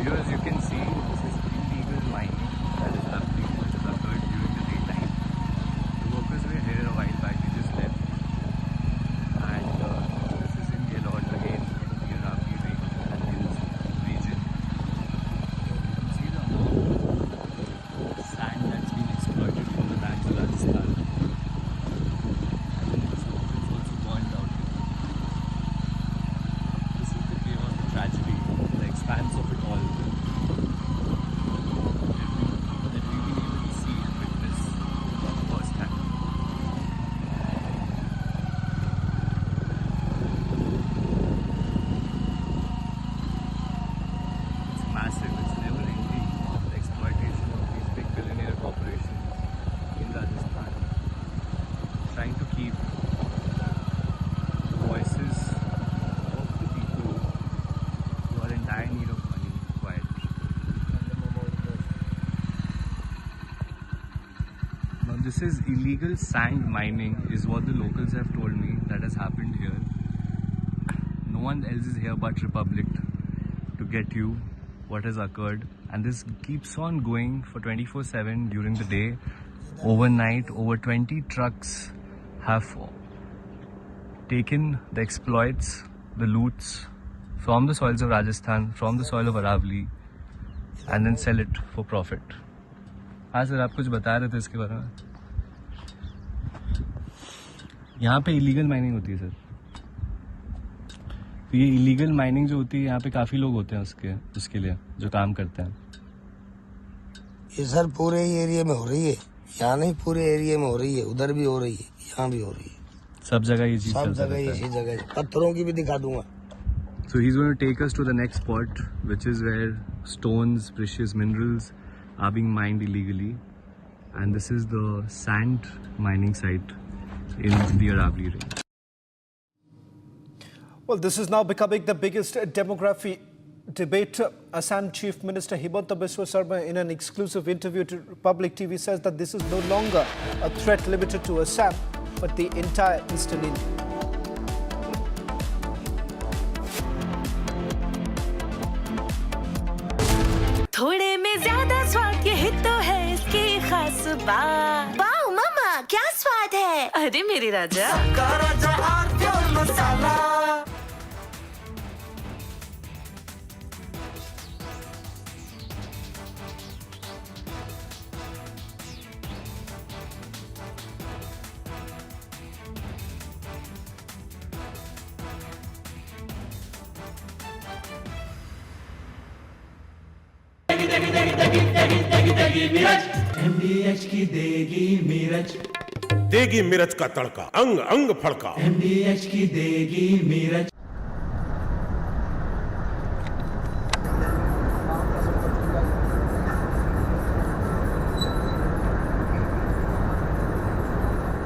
Viewers, you can see this is illegal mining. this is illegal sand mining is what the locals have told me that has happened here. No one else is here but Republic to get you what has occurred, and this keeps on going for 24/7 during the day. Overnight, over 20 trucks have taken the exploits, the loots from the soils of Rajasthan, from the soil of Aravalli, and then sell it for profit. हाँ sir, आप कुछ बता रहे थे इसके बारे में. यहाँ पे इलीगल माइनिंग होती है सर. तो ये इलीगल माइनिंग जो होती है यहाँ पे काफी लोग होते हैं उसके लिए जो काम करते हैं. ये सर पूरे ही एरिया में हो रही है. यहाँ नहीं, पूरे एरिया में हो रही है. उधर भी हो रही है, यहाँ भी हो रही है. सब जगह ये चीज सब जगह इसी जगह. पत्थरों की भी दिखा दूंगा. So he's going to take us to the next spot, which is where stones, precious minerals are being mined illegally, and this is the sand mining site in the Aravalli range. Well, this is now becoming the biggest demography debate. Assam Chief Minister Himanta Biswa Sarma, in an exclusive interview to Republic TV, says that this is no longer a threat limited to Assam, but the entire eastern India. थोड़े में ज्यादा स्वाद, यही तो है इसकी खास बात. वाओ मामा, क्या स्वाद है. अरे मेरे राजा, सबका राजा आरती मसाला. MDH की देगी मिर्च, देगी मिर्च का तड़का, अंग अंग फड़का. MDH की देगी मिर्च.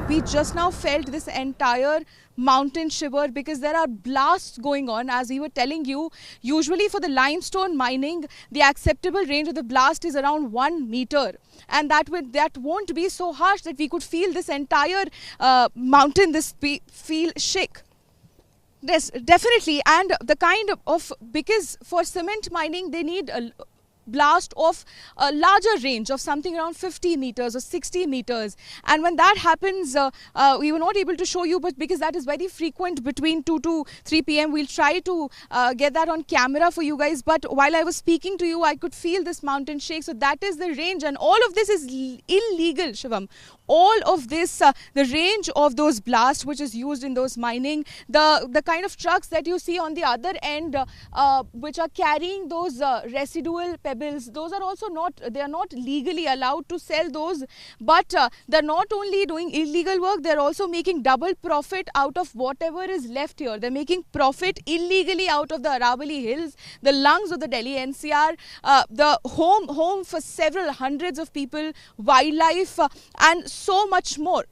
We just now felt this entire mountain shiver because there are blasts going on. As we were telling you, usually for the limestone mining, the acceptable range of the blast is around 1 meter. And that won't be so harsh that we could feel this entire mountain, feel shake. Yes, definitely. And the kind of, because for cement mining, they need a blast of a larger range of something around 50 meters or 60 meters, and when that happens, we were not able to show you, but because that is very frequent between 2 to 3 p.m. we'll try to get that on camera for you guys. But while I was speaking to you, I could feel this mountain shake. So that is the range, and all of this is illegal, Shivam. All of this, the range of those blasts which is used in those mining, the kind of trucks that you see on the other end, which are carrying those residual pebbles, those are also they are not legally allowed to sell those. But they're not only doing illegal work, they're also making double profit out of whatever is left here. They're making profit illegally out of the Aravalli hills, the lungs of the Delhi NCR, the home for several hundreds of people, wildlife, and so much more.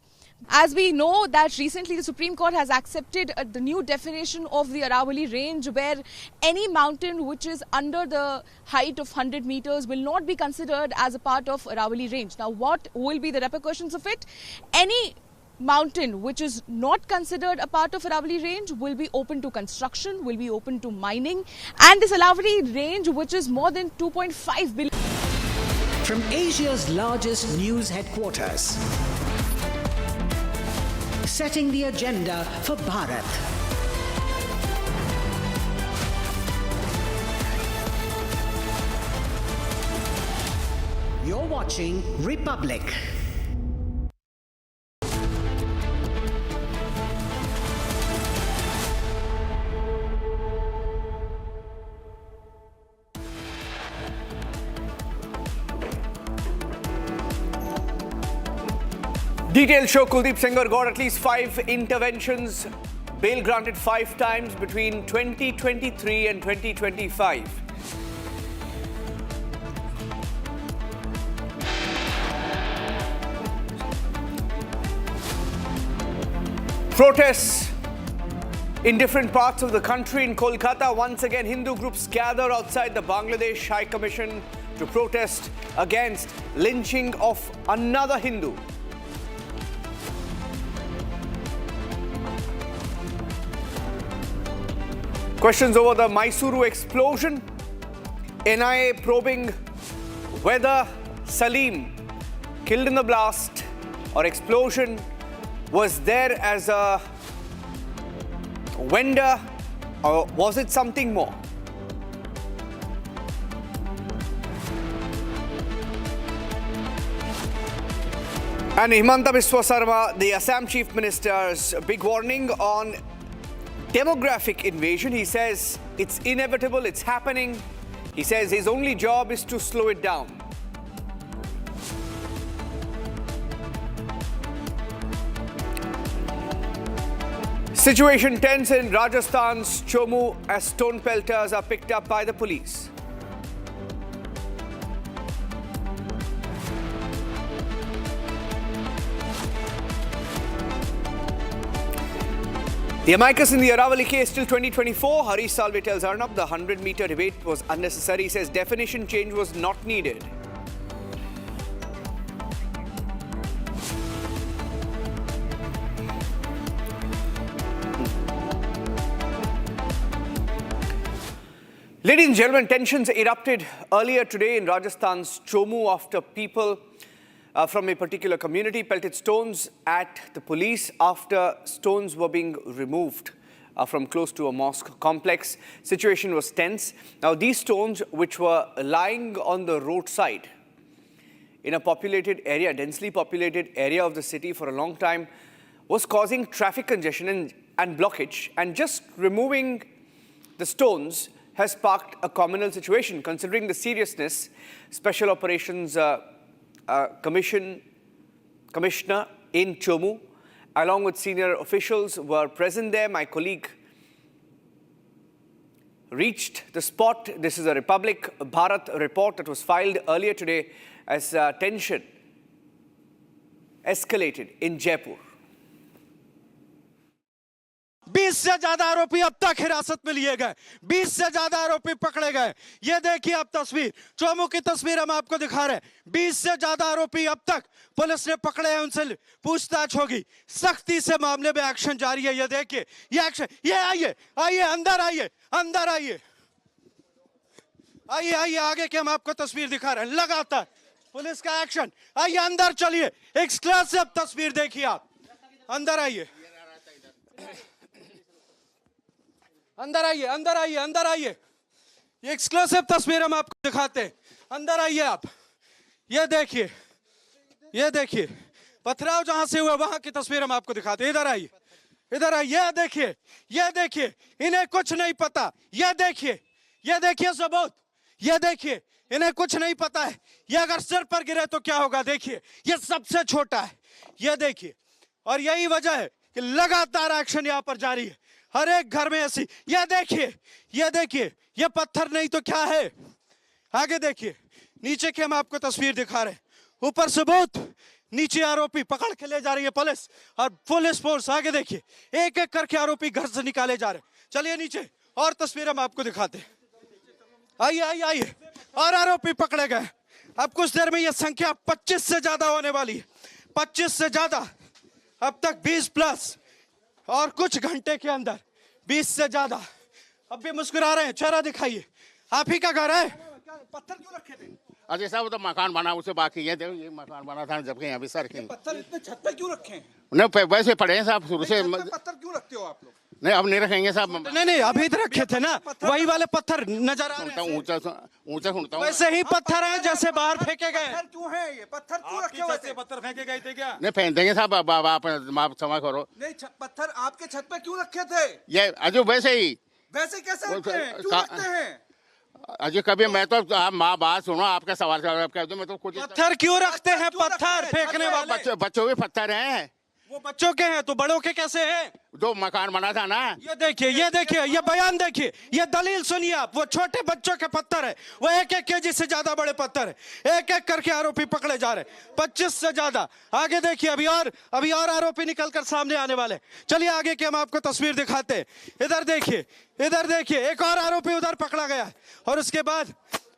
As we know that recently the Supreme Court has accepted the new definition of the Aravalli range, where any mountain which is under the height of 100 meters will not be considered as a part of Aravalli range. Now, what will be the repercussions of it? Any mountain which is not considered a part of Aravalli range will be open to construction, will be open to mining, and this Aravalli range, which is more than 2.5 billion. From Asia's largest news headquarters, setting the agenda for Bharat. You're watching Republic. Details show Kuldeep Sengar got at least 5 interventions, bail granted 5 times between 2023 and 2025. Protests in different parts of the country. In Kolkata, once again, Hindu groups gather outside the Bangladesh High Commission to protest against lynching of another Hindu. Questions over the Mysuru explosion. NIA probing whether Salim, killed in the blast or explosion, was there as a vendor or was it something more? And Himanta Biswa Sarma, the Assam Chief Minister's big warning on demographic invasion. He says it's inevitable, it's happening. He says his only job is to slow it down. Situation tense in Rajasthan's Chomu as stone pelters are picked up by the police. The amicus in the Aravalli case till 2024. Harish Salve tells Arnab the 100-meter debate was unnecessary. He says definition change was not needed. Ladies and gentlemen, tensions erupted earlier today in Rajasthan's Chomu after people from a particular community pelted stones at the police after stones were being removed from close to a mosque complex. Situation was tense. Now, these stones, which were lying on the roadside in a populated area, densely populated area of the city for a long time, was causing traffic congestion and blockage. And just removing the stones has sparked a communal situation. Considering the seriousness, Special Operations Commissioner in Chomu, along with senior officials, were present there. My colleague reached the spot. This is a Republic Bharat report that was filed earlier today as tension escalated in Jaipur. 20 से ज्यादा आरोपी अब तक हिरासत में लिए गए, 20 से ज्यादा आरोपी पकड़े गए। ये देखिए आप तस्वीर, चोमू की तस्वीर हम आपको दिखा रहे हैं। 20 से ज्यादा आरोपी अब तक पुलिस ने पकड़े हैं, उनसे पूछताछ होगी। सख्ती से मामले में एक्शन जारी है। ये देखिए, ये एक्शन, ये आइए आइए अंदर आइए, अंदर आइए, आइए आइए आगे के हम आपको तस्वीर दिखा रहे हैं। लगातार पुलिस का एक्शन। आइए अंदर चलिए, एक्सक्लूसिव तस्वीर देखिए आप। अंदर आइए, अंदर आइए, अंदर आइए, अंदर आइए। ये एक्सक्लूसिव तस्वीर हम आपको दिखाते हैं। अंदर आइए आप। ये देखिए, ये देखिए पथराव जहां से हुआ वहां की तस्वीर हम आपको दिखाते हैं। इधर आइए, इधर आइए। ये देखिए, ये देखिए, इन्हें कुछ नहीं पता। ये देखिए, ये देखिए सबूत। ये देखिए, इन्हें कुछ नहीं पता है। ये अगर सिर पर गिरे तो क्या होगा? देखिए, ये सबसे छोटा है। ये देखिए, और यही वजह है कि लगातार एक्शन यहाँ पर जारी है। हर एक घर में ऐसी। ये देखिए, ये देखिए, ये पत्थर नहीं तो क्या है? आगे देखिए, नीचे की हम आपको तस्वीर दिखा रहे हैं। ऊपर सबूत, नीचे आरोपी पकड़ के ले जा रही है पुलिस और पुलिस फोर्स। आगे देखिए, एक एक करके आरोपी घर से निकाले जा रहे हैं। चलिए नीचे और तस्वीर हम आपको दिखाते हैं। आइए आइए आइए, और आरोपी पकड़े गए। अब कुछ देर में यह संख्या 25 से ज्यादा होने वाली है। 25 से ज्यादा, अब तक 20 प्लस, और कुछ घंटे के अंदर 20 से ज्यादा। अब भी मुस्कुरा रहे हैं, चेहरा दिखाइए। आप ही का घर है? पत्थर क्यों रखे थे? अजय साहब, वो तो मकान बना, उसे बाकी ये देखो, ये मकान बना था जबकि यहाँ भी सर के पत्थर इतने छत पे क्यों रखे हैं? नहीं, वैसे पड़े हैं साहब शुरू से। पत्थर क्यों रखते हो आप लोग? नहीं, अब नहीं रखेंगे साहब। नहीं नहीं, अभी तो रखे थे ना, वही वाले पत्थर नजर आ रहे हैं। ऊंचा ऊंचा सुनता हूँ। वैसे ही पत्थर हैं जैसे बाहर फेंके गए। पत्थर क्यों है? ये पत्थर क्यों रखे हुए थे? पत्थर फेंके गए थे क्या? नहीं, फेंक देंगे साहब। आप क्षमा करो। नहीं, पत्थर आपके छत पे क्यों रखे थे? ये अजय वैसे ही। वैसे कैसे रखते हैं? क्यों रखते हैं? अजय कभी मैं तो आप माँ बात सुनो, आपका सवाल जवाब कह दो। मैं तो कुछ पत्थर क्यों रखते हैं? पत्थर फेंकने वाले बच्चों के पत्थर हैं। वो बच्चों के हैं तो बड़ों के कैसे हैं? जो मकान बना था ना। ये देखिए, ये देखिए, ये बयान देखिए, ये दलील सुनिए आप। वो छोटे बच्चों के पत्थर है, वो 1-1 केजी से ज्यादा बड़े पत्थर है। एक एक करके आरोपी पकड़े जा रहे, 25 से ज्यादा। आगे देखिए, अभी और आरोपी निकलकर सामने आने वाले। चलिए आगे की हम आपको तस्वीर दिखाते हैं। इधर देखिए, इधर देखिए, एक और आरोपी उधर पकड़ा गया। और उसके बाद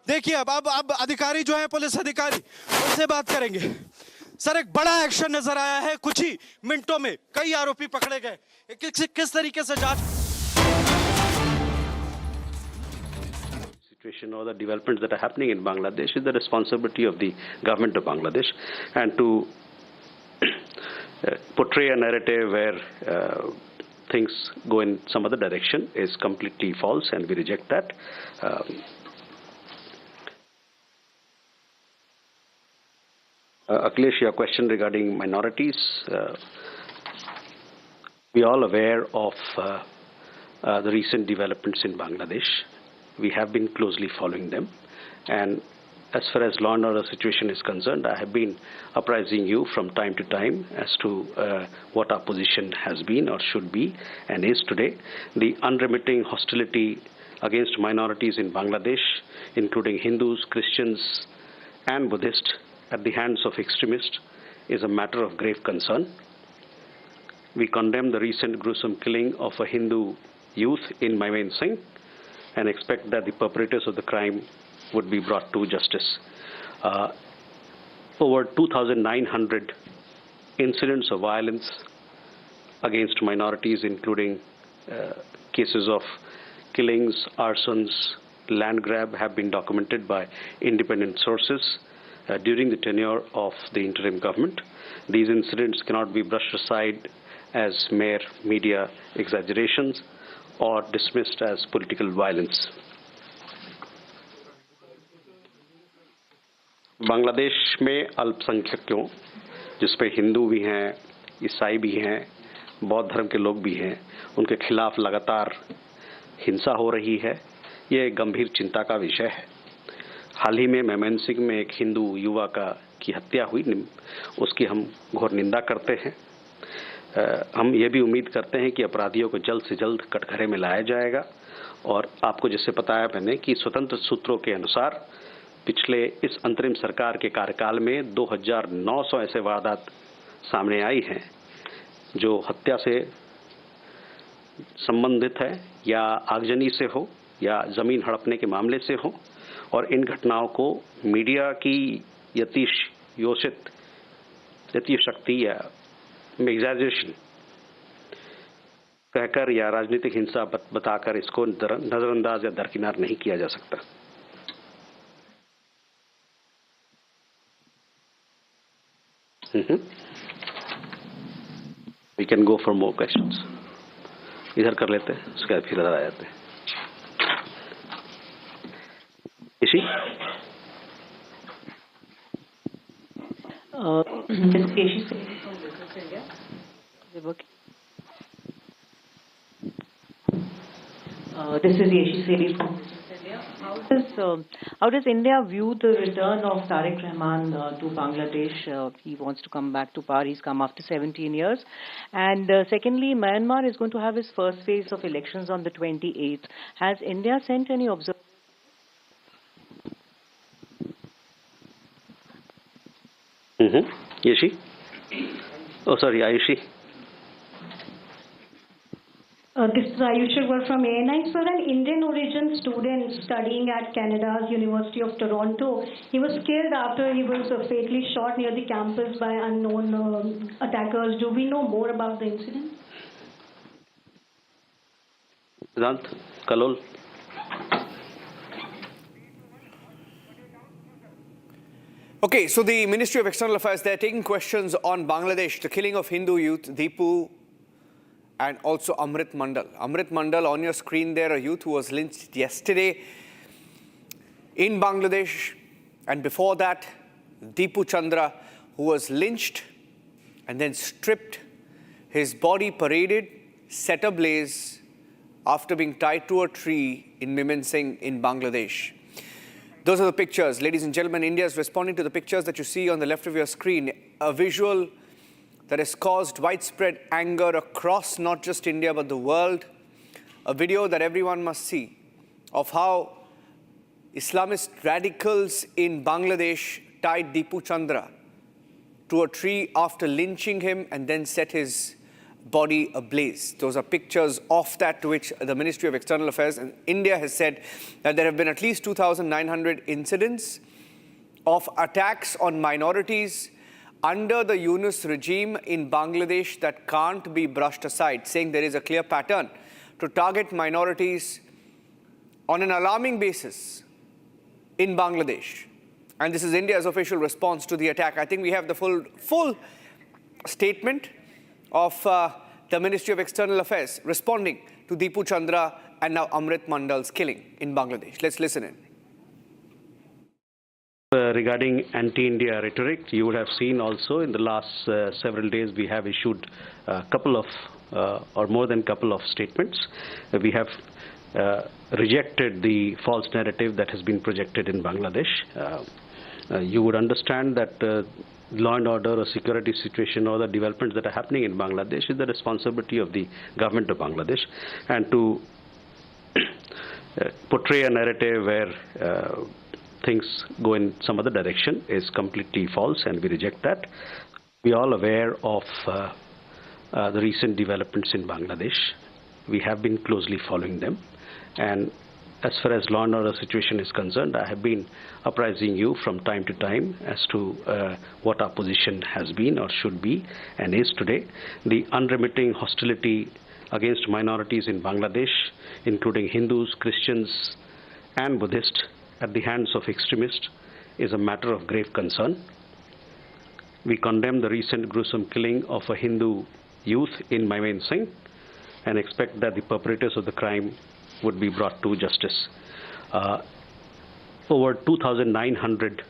देखिए, अब अधिकारी जो है, पुलिस अधिकारी, उनसे बात करेंगे। सर, एक बड़ा एक्शन नजर आया है। कुछ ही मिनटों में कई आरोपी पकड़े गए। किस तरीके से जांच? situation or the developments that are happening in Bangladesh is the responsibility of the government of Bangladesh, and to portray a narrative where things go in some other direction is completely false, and we reject that. Akhilesh, your question regarding minorities, we are all aware of the recent developments in Bangladesh. We have been closely following them, and as far as law and order situation is concerned, I have been apprising you from time to time as to what our position has been or should be and is today. The unremitting hostility against minorities in Bangladesh, including Hindus, Christians, and Buddhists, at the hands of extremists, is a matter of grave concern. We condemn the recent gruesome killing of a Hindu youth in Maimain Singh and expect that the perpetrators of the crime would be brought to justice. Over 2,900 incidents of violence against minorities, including cases of killings, arsons, land grab, have been documented by independent sources during the tenure of the interim government. These incidents cannot be brushed aside as mere media exaggerations or dismissed as political violence. Bangladesh में अल्पसंख्यकों, जिसपे हिंदू भी हैं, ईसाई भी हैं, बौद्ध धर्म के लोग भी हैं, उनके खिलाफ लगातार हिंसा हो रही है। ये एक गंभीर चिंता का विषय है। हाल ही में मैमन सिंह में एक हिंदू युवा की हत्या हुई, उसकी हम घोर निंदा करते हैं। हम ये भी उम्मीद करते हैं कि अपराधियों को जल्द से जल्द कटघरे में लाया जाएगा। और आपको जैसे बताया मैंने कि स्वतंत्र सूत्रों के अनुसार पिछले इस अंतरिम सरकार के कार्यकाल में 2,900 ऐसे वारदात सामने आई हैं जो हत्या से संबंधित है, या आगजनी से हो, या जमीन हड़पने के मामले से हो। और इन घटनाओं को मीडिया की यतिशक्ति या एग्जैजरेशन कहकर या राजनीतिक हिंसा बताकर इसको नजरअंदाज या दरकिनार नहीं किया जा सकता। We can go for more questions. इधर कर लेते हैं, उसके बाद फिर इधर आ जाते हैं। इसी This is Yeshi Seli from India. How does India view the return of Tariq Rahman to Bangladesh? He wants to come back to power. He's come after 17 years. And secondly, Myanmar is going to have his first phase of elections on the 28th. Has India sent any observers? Yeshi? Oh, sorry, Ayushi. This is Ayushi from ANI. Sir, an Indian origin student studying at Canada's University of Toronto, he was killed after he was fatally shot near the campus by unknown attackers. Do we know more about the incident? Vedant, Kalol. Okay, so the Ministry of External Affairs, they're taking questions on Bangladesh, the killing of Hindu youth, Deepu, and also Amrit Mandal. Amrit Mandal, on your screen there, a youth who was lynched yesterday in Bangladesh. And before that, Deepu Chandra, who was lynched and then stripped, his body paraded, set ablaze after being tied to a tree in Maimain Singh in Bangladesh. Those are the pictures. Ladies and gentlemen, India is responding to the pictures that you see on the left of your screen. A visual that has caused widespread anger across not just India but the world. A video that everyone must see of how Islamist radicals in Bangladesh tied Deepu Chandra to a tree after lynching him and then set his body ablaze. Those are pictures of that, to which the Ministry of External Affairs in India has said that there have been at least 2,900 incidents of attacks on minorities under the Yunus regime in Bangladesh that can't be brushed aside, saying there is a clear pattern to target minorities on an alarming basis in Bangladesh. And this is India's official response to the attack. I think we have the full statement of the Ministry of External Affairs responding to Deepu Chandra and now Amrit Mandal's killing in Bangladesh. Let's listen in. Regarding anti-India rhetoric, you would have seen also in the last several days we have issued a couple of or more than couple of statements. We have rejected the false narrative that has been projected in Bangladesh. You would understand that law and order or security situation or the developments that are happening in Bangladesh is the responsibility of the government of Bangladesh, and to portray a narrative where things go in some other direction is completely false, and we reject that. We are all aware of the recent developments in Bangladesh. We have been closely following them, and as far as law and order situation is concerned, I have been apprising you from time to time as to what our position has been or should be and is today. The unremitting hostility against minorities in Bangladesh, including Hindus, Christians, and Buddhists, at the hands of extremists, is a matter of grave concern. We condemn the recent gruesome killing of a Hindu youth in Mymensingh and expect that the perpetrators of the crime would be brought to justice. Over 2,900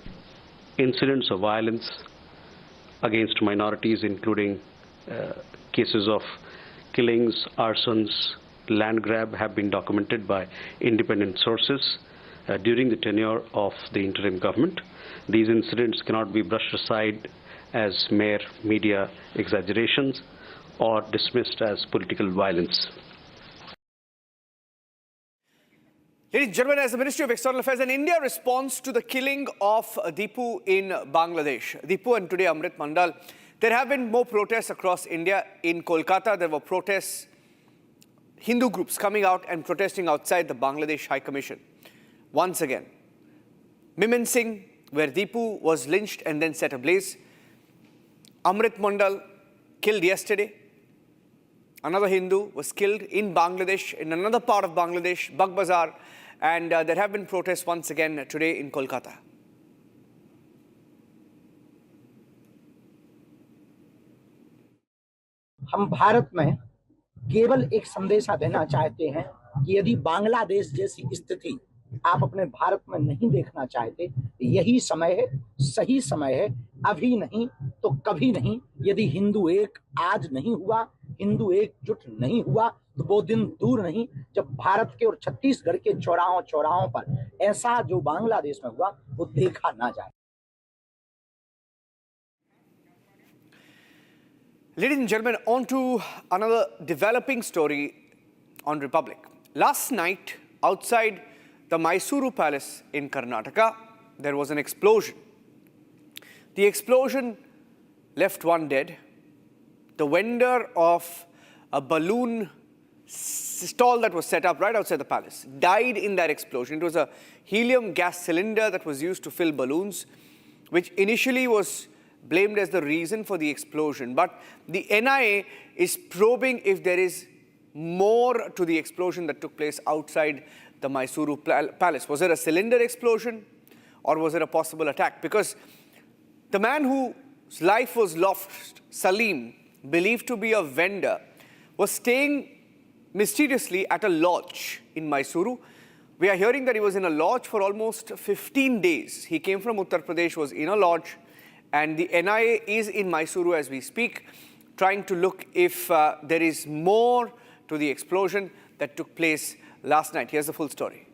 incidents of violence against minorities, including cases of killings, arsons, land grab, have been documented by independent sources during the tenure of the interim government. These incidents cannot be brushed aside as mere media exaggerations or dismissed as political violence. Ladies and gentlemen, as the Ministry of External Affairs and India responds to the killing of Deepu in Bangladesh, Deepu and today Amrit Mandal, there have been more protests across India. In Kolkata, there were protests, Hindu groups coming out and protesting outside the Bangladesh High Commission. Once again, Mymensingh, where Deepu was lynched and then set ablaze. Amrit Mandal killed yesterday. Another Hindu was killed in Bangladesh, in another part of Bangladesh, Bag Bazar, and there have been protests once again today in Kolkata. हम भारत में केवल एक संदेशा देना चाहते हैं कि यदि बांग्लादेश जैसी स्थिति आप अपने भारत में नहीं देखना चाहते, यही समय है, सही समय है, अभी नहीं तो कभी नहीं। यदि हिंदू एक आज नहीं हुआ, हिंदू एकजुट नहीं हुआ, तो वो दिन दूर नहीं जब भारत के और छत्तीसगढ़ के चौराहों पर ऐसा जो बांग्लादेश में हुआ वो देखा ना जाए। Ladies and gentlemen, on to another developing story on Republic. Last night, outside the Mysuru Palace in Karnataka, there was an explosion. The explosion left one dead. The vendor of a balloon stall that was set up right outside the palace died in that explosion. It was a helium gas cylinder that was used to fill balloons, which initially was blamed as the reason for the explosion. But the NIA is probing if there is more to the explosion that took place outside the Mysuru Palace. Was it a cylinder explosion or was it a possible attack? Because the man whose life was lost, Salim, believed to be a vendor, was staying mysteriously at a lodge in Mysuru. We are hearing that he was in a lodge for almost 15 days. He came from Uttar Pradesh, was in a lodge, and the NIA is in Mysuru as we speak, trying to look if there is more to the explosion that took place last night. Here's the full story.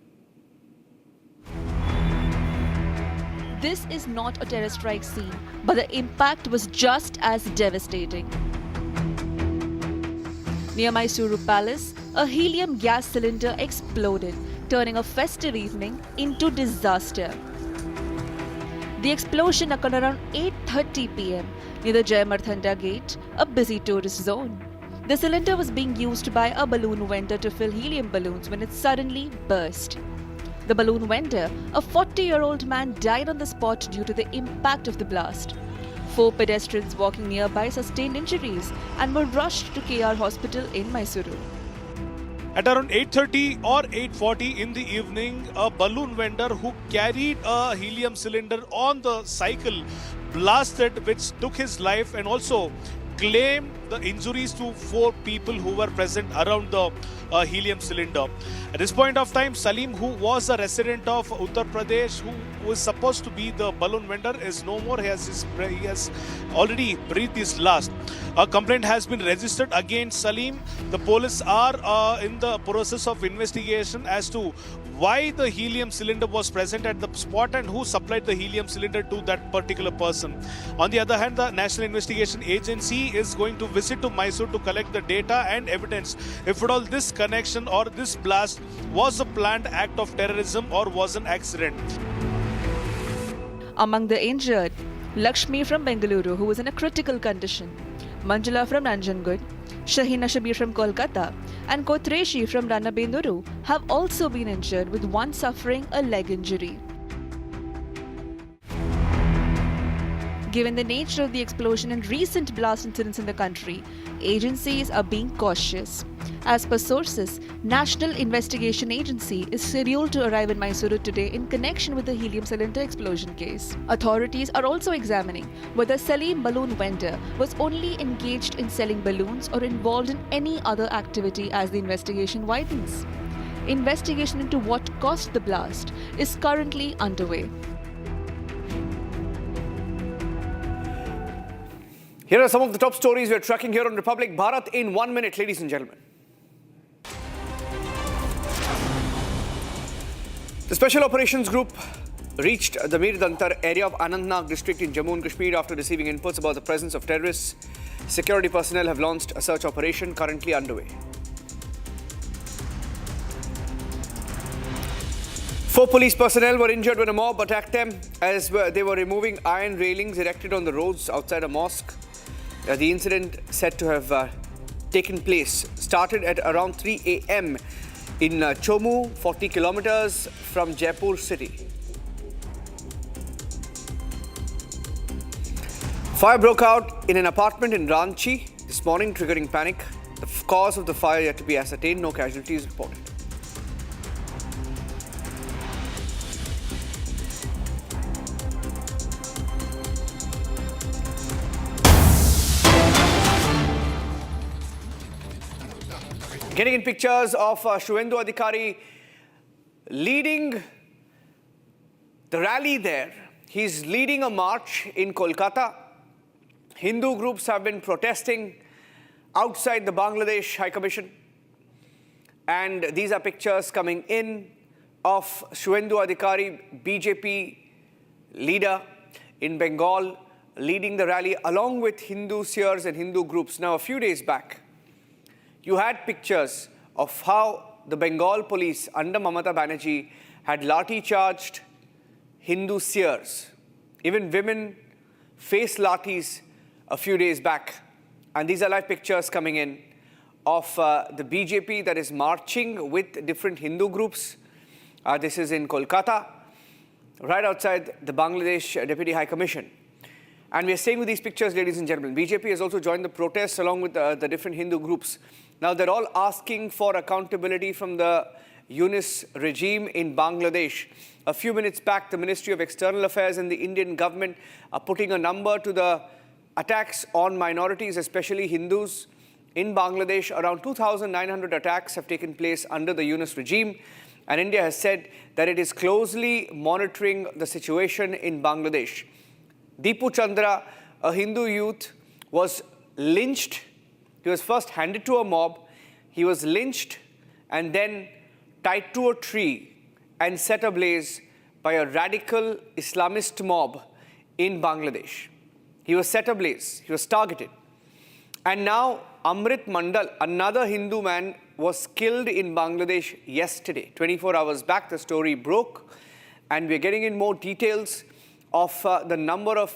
This is not a terror strike scene, but the impact was just as devastating. Near Mysuru Palace, a helium gas cylinder exploded, turning a festive evening into disaster. The explosion occurred around 8:30 p.m. near the Jayamardhanda Gate, a busy tourist zone. The cylinder was being used by a balloon vendor to fill helium balloons when it suddenly burst. The balloon vendor, a 40-year-old man, died on the spot due to the impact of the blast. 4 pedestrians walking nearby sustained injuries and were rushed to KR Hospital in Mysuru. At around 8:30 or 8:40 in the evening, a balloon vendor who carried a helium cylinder on the cycle blasted, which took his life, and also claimed the injuries to 4 people who were present around the helium cylinder. At this point of time, Salim, who was a resident of Uttar Pradesh, who was supposed to be the balloon vendor, is no more. He has already breathed his last. A complaint has been registered against Salim. The police are in the process of investigation as to why the helium cylinder was present at the spot and who supplied the helium cylinder to that particular person. On the other hand, the National Investigation Agency is going to visit to Mysuru to collect the data and evidence if at all this connection or this blast was a planned act of terrorism or was an accident. Among the injured, Lakshmi from Bengaluru, who was in a critical condition, Manjula from Nanjangud, Shahina Shabir from Kolkata, and Kotreshi from Ranabenduru have also been injured, with one suffering a leg injury. Given the nature of the explosion and recent blast incidents in the country, agencies are being cautious. As per sources, National Investigation Agency is scheduled to arrive in Mysuru today in connection with the helium cylinder explosion case. Authorities are also examining whether Salim balloon vendor was only engaged in selling balloons or involved in any other activity as the investigation widens. Investigation into what caused the blast is currently underway. Here are some of the top stories we're tracking here on Republic Bharat in 1 minute, ladies and gentlemen. The Special Operations Group reached the Mir Dantar area of Anantnag district in Jammu and Kashmir after receiving inputs about the presence of terrorists. Security personnel have launched a search operation currently underway. 4 police personnel were injured when a mob attacked them as they were removing iron railings erected on the roads outside a mosque. The incident said to have taken place started at around 3 a.m. in Chomu, 40 kilometers from Jaipur city. Fire broke out in an apartment in Ranchi this morning, triggering panic. The cause of the fire yet to be ascertained. No casualties reported. Getting in pictures of Shuvendu Adhikari leading the rally there. He's leading a march in Kolkata. Hindu groups have been protesting outside the Bangladesh High Commission. And these are pictures coming in of Shuvendu Adhikari, BJP leader in Bengal, leading the rally along with Hindu seers and Hindu groups. Now, a few days back, you had pictures of how the Bengal police under Mamata Banerjee had lathi-charged Hindu seers. Even women faced lathis a few days back. And these are live pictures coming in of the BJP that is marching with different Hindu groups. This is in Kolkata, right outside the Bangladesh Deputy High Commission. And we are staying with these pictures, ladies and gentlemen. BJP has also joined the protests along with the different Hindu groups. Now, they're all asking for accountability from the UNIS regime in Bangladesh. A few minutes back, the Ministry of External Affairs and the Indian government are putting a number to the attacks on minorities, especially Hindus. In Bangladesh, around 2,900 attacks have taken place under the UNIS regime. And India has said that it is closely monitoring the situation in Bangladesh. Deepu Chandra, a Hindu youth, was lynched. He was first handed to a mob. He was lynched and then tied to a tree and set ablaze by a radical Islamist mob in Bangladesh. He was set ablaze. He was targeted. And now Amrit Mandal, another Hindu man, was killed in Bangladesh yesterday. 24 hours back, the story broke. And we're getting in more details of the number of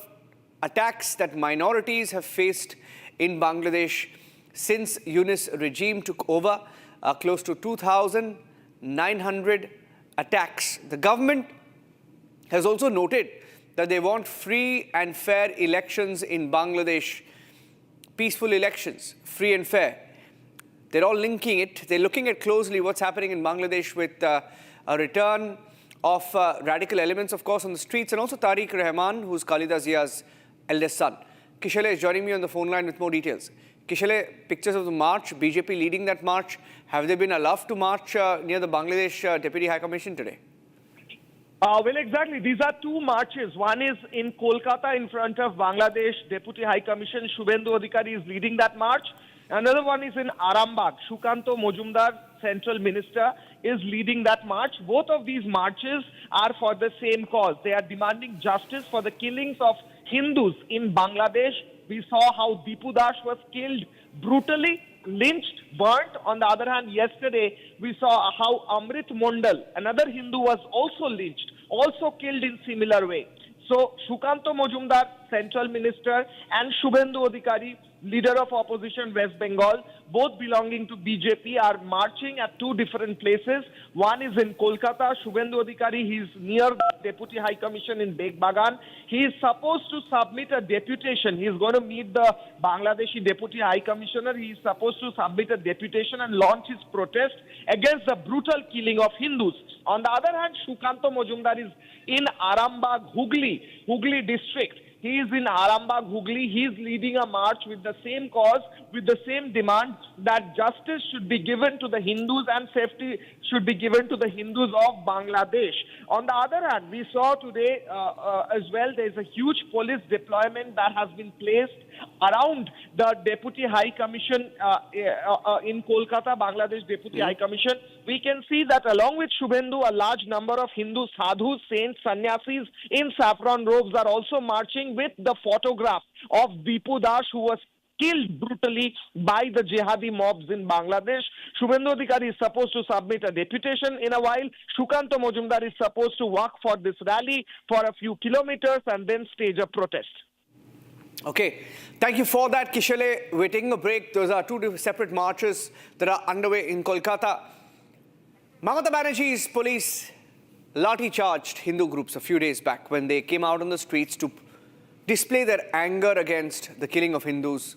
attacks that minorities have faced in Bangladesh since UNIS regime took over. Close to 2,900 attacks. The government has also noted that they want free and fair elections in Bangladesh. Peaceful elections, free and fair. They're all linking it. They're looking at closely what's happening in Bangladesh with a return of radical elements, of course, on the streets, and also Tariq Rahman, who's Khalida Zia's eldest son. Kishale is joining me on the phone line with more details. Kishale, pictures of the march, BJP leading that march. Have they been allowed to march near the Bangladesh Deputy High Commission today? Well, exactly. These are two marches. One is in Kolkata in front of Bangladesh Deputy High Commission. Shubhendu Adhikari is leading that march. Another one is in Arambagh. Shukanto Mojumdar, Central Minister, is leading that march. Both of these marches are for the same cause. They are demanding justice for the killings of Hindus in Bangladesh. We saw how Dipu Das was killed brutally, lynched, burnt. On the other hand, yesterday we saw how Amrit Mondal, another Hindu, was also lynched, also killed in similar way. So Shukanto Mojumdar, Central Minister, and Shubhendu Adhikari, Leader of Opposition West Bengal, both belonging to BJP, are marching at two different places. One is in Kolkata. Shubhendu Adhikari, he is near the Deputy High Commission in Begbagan. He is supposed to submit a deputation. He is going to meet the Bangladeshi Deputy High Commissioner. He is supposed to submit a deputation and launch his protest against the brutal killing of Hindus. On the other hand, Shukanto Mojumdar is in Arambagh, Hooghly district. He is in Arambagh, Hooghly. He is leading a march with the same cause, with the same demand that justice should be given to the Hindus and safety should be given to the Hindus of Bangladesh. On the other hand, we saw today as well, there is a huge police deployment that has been placed around the Deputy High Commission in Kolkata, Bangladesh Deputy High Commission. We can see that along with Shubhendu, a large number of Hindu sadhus, saints, sannyasis in saffron robes are also marching with the photograph of Dipu Das, who was killed brutally by the jihadi mobs in Bangladesh. Shubhendu Adhikari is supposed to submit a deputation in a while. Shukanto Mojumdar is supposed to walk for this rally for a few kilometers and then stage a protest. Okay, thank you for that, Kishale. We're taking a break. Those are two separate marches that are underway in Kolkata. Mamata Banerjee's police lathi-charged Hindu groups a few days back when they came out on the streets to display their anger against the killing of Hindus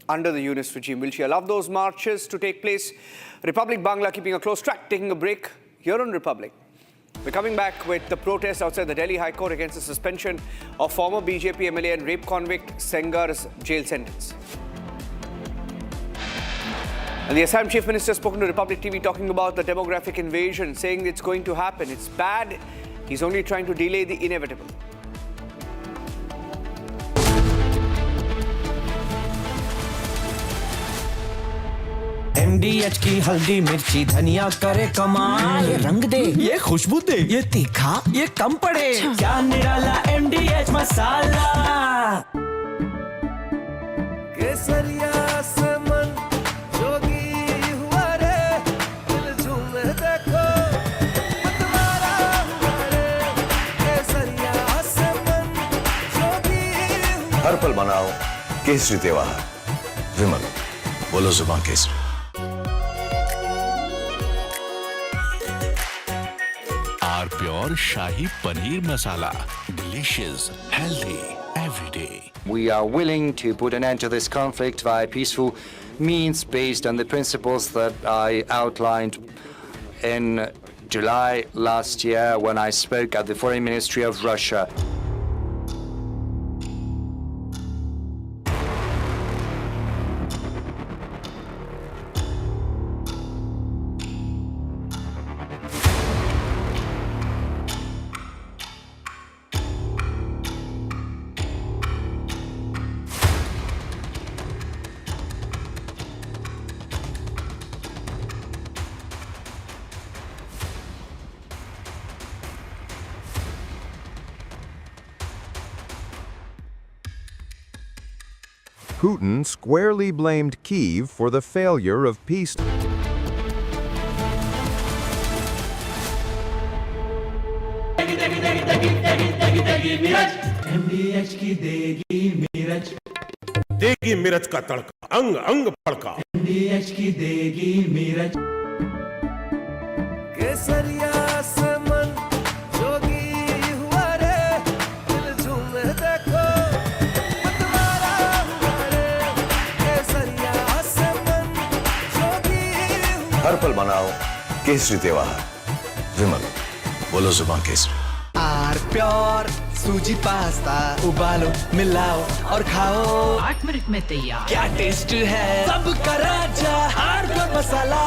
under the Yunus regime. Will she allow those marches to take place? Republic Bangla keeping a close track, taking a break here on Republic. We're coming back with the protest outside the Delhi High Court against the suspension of former BJP MLA and rape convict Sengar's jail sentence. And the Assam Chief Minister has spoken to Republic TV talking about the demographic invasion, saying it's going to happen. It's bad. He's only trying to delay the inevitable. MDH की हल्दी मिर्ची धनिया करे कमाल, ये रंग दे, ये खुशबू दे, ये तीखा, ये कम पड़े, क्या निराला MDH मसाला। केसरिया से मन जोगी हुआ रे, दिल झूमे देखो मतवारा हुआ रे, केसरिया से मन जोगी हुआ। हर पल मनाओ केसरी त्योहार। विमल, बोलो जुबान Kesari. Pure Shahi Paneer Masala. Delicious, healthy, every day. We are willing to put an end to this conflict via peaceful means based on the principles that I outlined in July last year when I spoke at the Foreign Ministry of Russia. Putin squarely blamed Kyiv for the failure of peace. देगी मिर्च का तड़का, अंग अंग फड़का। MDH की देगी मिर्च। केसरिया से मन जोगी हुआ रे, दिल झूमे देखो मतवारा हुआ रे, केसरिया से मन जोगी हर पल मनाओ केसरी त्योहार। विमल, बोलो जुबान केसरी। आर प्योर सूजी पास्ता उबालो मिलाओ और खाओ 8 मिनट में तैयार। क्या टेस्ट है सबका राजा are pure masala.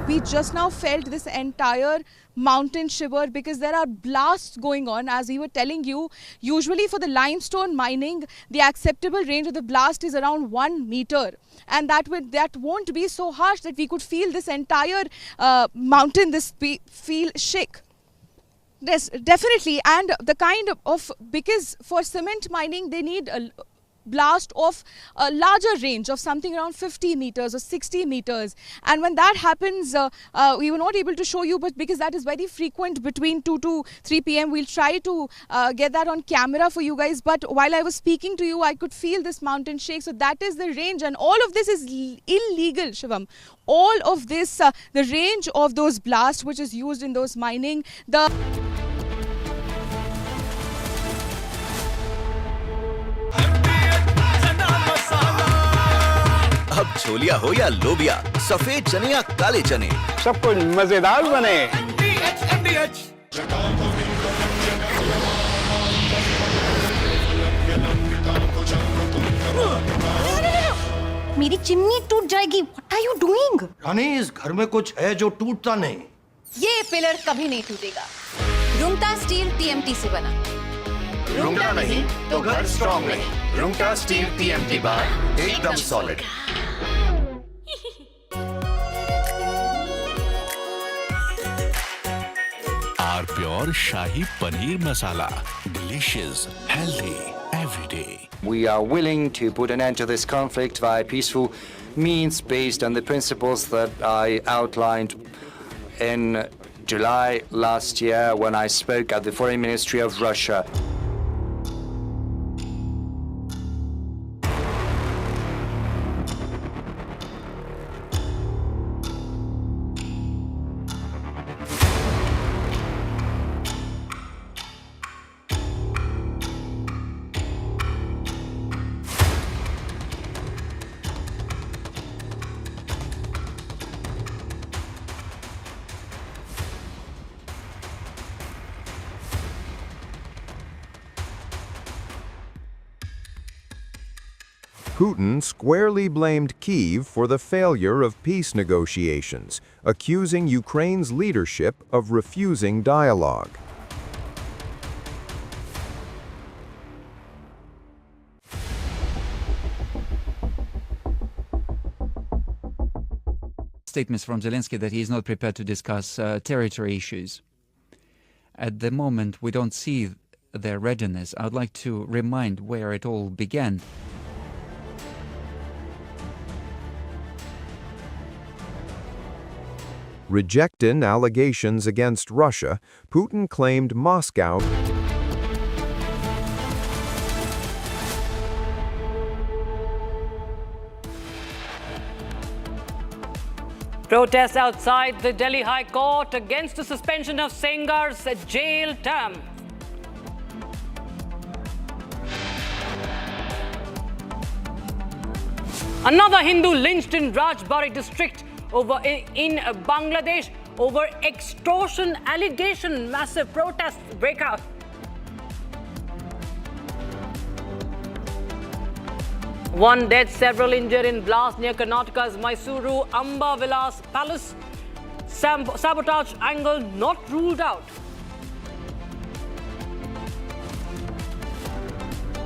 We just now felt this entire mountain shiver because there are blasts going on. As we were telling you, usually for the limestone mining, the acceptable range of the blast is around 1 meter. And that won't be so harsh that we could feel this entire mountain, feel shake. Yes, definitely. And the kind of, because for cement mining, they need a blast of a larger range of something around 50 meters or 60 meters, and when that happens, we were not able to show you, but because that is very frequent between 2 to 3 p.m. we'll try to get that on camera for you guys. But while I was speaking to you, I could feel this mountain shake. So that is the range, and all of this is illegal, Shivam. All of this, the range of those blasts which is used in those mining, अब छोलिया हो या लोबिया, सफेद चने या काले चने, सब कुछ मजेदार बने। मेरी चिमनी टूट जाएगी। What are you doing? रानी, इस घर में कुछ है जो टूटता नहीं। ये पिलर कभी नहीं टूटेगा। रुंगटा स्टील TMT से बना। रुंगटा नहीं तो घर स्ट्रॉन्ग नहीं। रुंगटा स्टील TMT बार एकदम solid. R pure shahi paneer masala, delicious, healthy, everyday. We are willing to put an end to this conflict via peaceful means based on the principles that I outlined in July last year when I spoke at the Foreign Ministry of Russia. Putin squarely blamed Kyiv for the failure of peace negotiations, accusing Ukraine's leadership of refusing dialogue. Statements from Zelensky that he is not prepared to discuss territory issues. At the moment, we don't see their readiness. I would like to remind where it all began. Rejecting allegations against Russia, Putin claimed Moscow Protests outside the Delhi High Court against the suspension of Sengar's jail term. Another Hindu lynched in Rajbari district in Bangladesh over extortion allegation. Massive protests break out. One dead, several injured in blast near Karnataka's Mysuru Amba Vilas Palace. Sabotage angle not ruled out.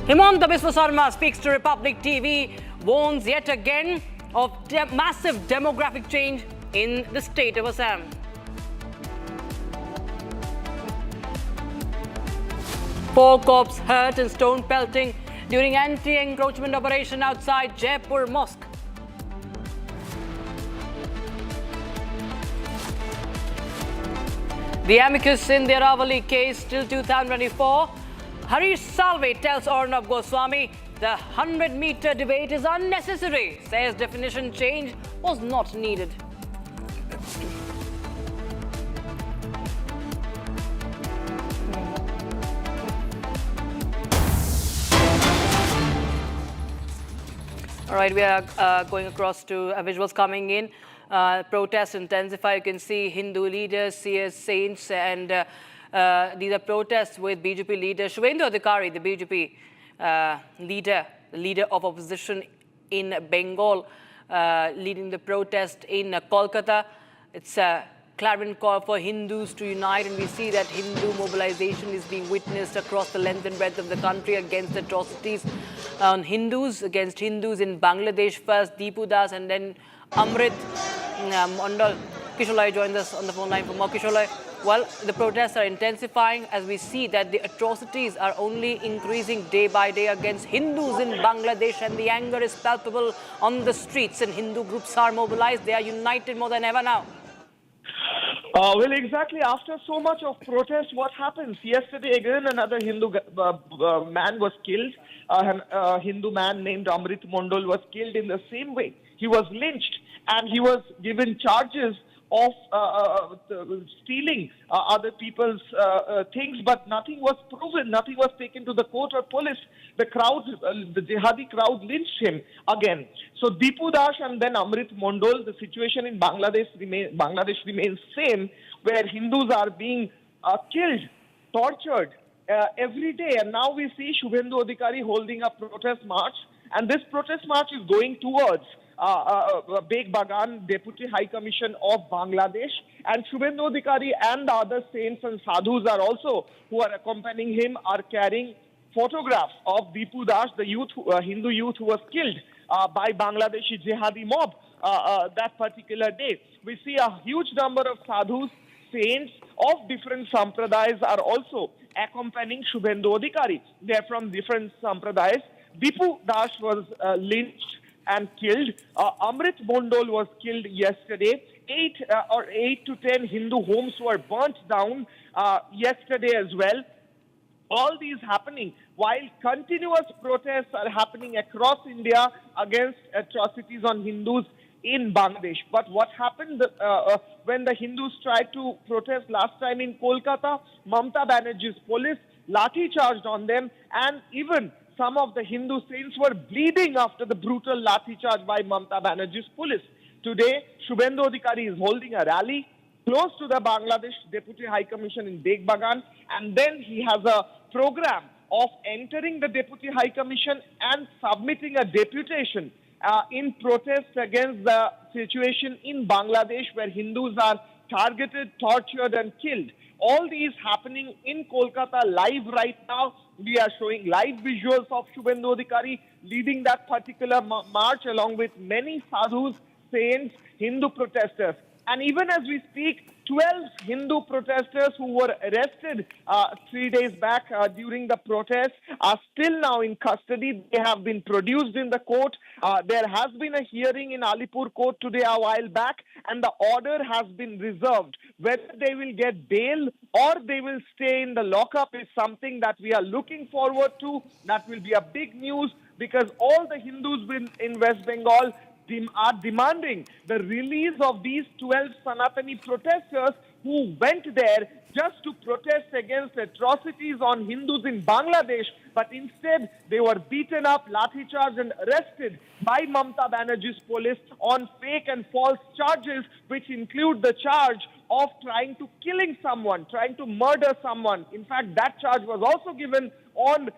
Himanta Biswa Sarma speaks to Republic TV, warns yet again of massive demographic change in the state of Assam. Four cops hurt in stone pelting during anti-encroachment operation outside Jaipur Mosque. The amicus in the Aravalli case till 2024. Harish Salve tells Arnab Goswami the 100-meter debate is unnecessary, says definition change was not needed. All right, we are going across to visuals coming in. Protests intensify. You can see Hindu leaders, CS saints, and these are protests with BJP leader Shubhendu Adhikari, the BJP leader of opposition in Bengal, leading the protest in Kolkata. It's a clarion call for Hindus to unite, and we see that Hindu mobilization is being witnessed across the length and breadth of the country against atrocities on Hindus, against Hindus in Bangladesh first, Deepu Das, and then Amrit Mondal. Kisholai joins us on the phone line for more. Kisholai, well, the protests are intensifying as we see that the atrocities are only increasing day by day against Hindus in Bangladesh, and the anger is palpable on the streets, and Hindu groups are mobilized. They are united more than ever now. Well, exactly. After so much of protest, what happens? Yesterday, again, another Hindu man was killed. A Hindu man named Amrit Mondal was killed in the same way. He was lynched, and he was given charges of stealing other people's things, but nothing was proven. Nothing was taken to the court or police. The crowd, the jihadi crowd, lynched him again. So Deepu Das and then Amrit Mondal, the situation in Bangladesh remains same, where Hindus are being killed, tortured every day. And now we see Shubhendu Adhikari holding a protest march, and this protest march is going towards Beg Bagan, Deputy High Commission of Bangladesh, and Shubhendu Adhikari and the other saints and sadhus are also, who are accompanying him, are carrying photographs of Deepu Das, the youth, Hindu youth who was killed by Bangladeshi jihadi mob that particular day. We see a huge number of sadhus, saints of different sampradayas are also accompanying Shubhendu Adhikari. They are from different sampradayas. Deepu Das was lynched and killed. Amrit Mondal was killed yesterday. 8 to 10 Hindu homes were burnt down yesterday as well. All these happening while continuous protests are happening across India against atrocities on Hindus in Bangladesh. But what happened when the Hindus tried to protest last time in Kolkata? Mamata Banerjee's police lathi charged on them, and even some of the Hindu saints were bleeding after the brutal lathi charge by Mamata Banerjee's police. Today, Shubhendu Adhikari is holding a rally close to the Bangladesh Deputy High Commission in Beg Bagan, and then he has a program of entering the Deputy High Commission and submitting a deputation in protest against the situation in Bangladesh, where Hindus are targeted, tortured and killed. All these happening in Kolkata live right now. We are showing live visuals of Shubhendu Adhikari leading that particular march along with many sadhus, saints, Hindu protesters. And even as we speak, 12 Hindu protesters who were arrested 3 days back during the protest are still now in custody. They have been produced in the court. There has been a hearing in Alipur court today a while back, and the order has been reserved. Whether they will get bail or they will stay in the lockup is something that we are looking forward to. That will be a big news, because all the Hindus in West Bengal are demanding the release of these 12 Sanatani protesters who went there just to protest against atrocities on Hindus in Bangladesh, but instead they were beaten up, lathi charged and arrested by Mamata Banerjee's police on fake and false charges, which include the charge of trying to killing someone, trying to murder someone. In fact, that charge was also given on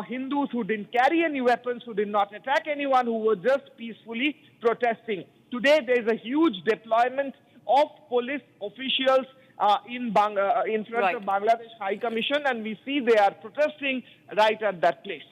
Hindus who didn't carry any weapons, who did not attack anyone, who were just peacefully protesting. Today, there is a huge deployment of police officials in front of Bangladesh High Commission, and we see they are protesting right at that place.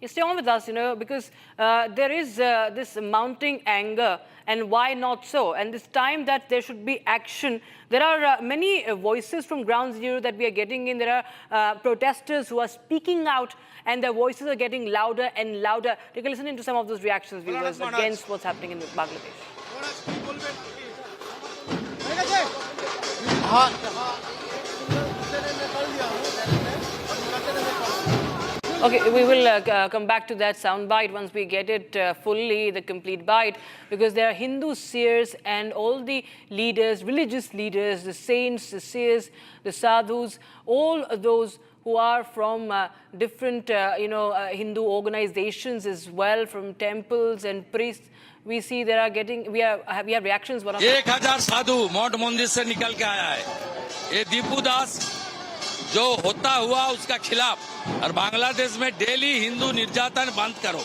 You stay on with us, because there is this mounting anger, and why not so? And this time that there should be action. There are many voices from ground zero that we are getting in. There are protesters who are speaking out, and their voices are getting louder and louder. Take a listen into some of those reactions, viewers, against what's happening in Bangladesh. Okay, we will come back to that sound bite once we get it fully, the complete bite, because there are Hindu seers and all the leaders, religious leaders, the saints, the seers, the sadhus, all those who are from different, Hindu organizations as well, from temples and priests. We see there are we have reactions. 1000 साधु मठ मंदिर से निकल के आया है. ये दीपू दास जो होता हुआ उसका खिलाफ, और बांग्लादेश में डेली हिंदू निर्यातन बंद करो.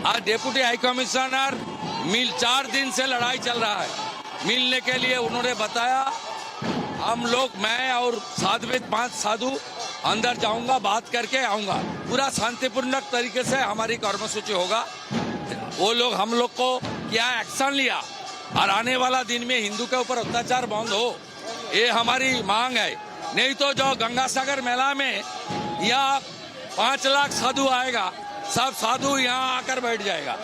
आज डेप्यूटी हाई कमिश्नर 4 दिन से लड़ाई चल रहा है. मिलने के लिए उन्होंने बताया हम लोग, मैं और 5 साधु अंदर जाऊंगा, बात करके आऊंगा. पूरा शांतिपूर्ण तरीके से हमारी कर्मसूची होगा. वो लोग हम लोग को क्या एक्शन लिया और आने वाला दिन में हिंदू के ऊपर अत्याचार बंद हो, ये हमारी मांग है. नहीं तो जो गंगासागर मेला में यहाँ 5 लाख साधु आएगा, सब साधु यहाँ आकर बैठ जाएगा.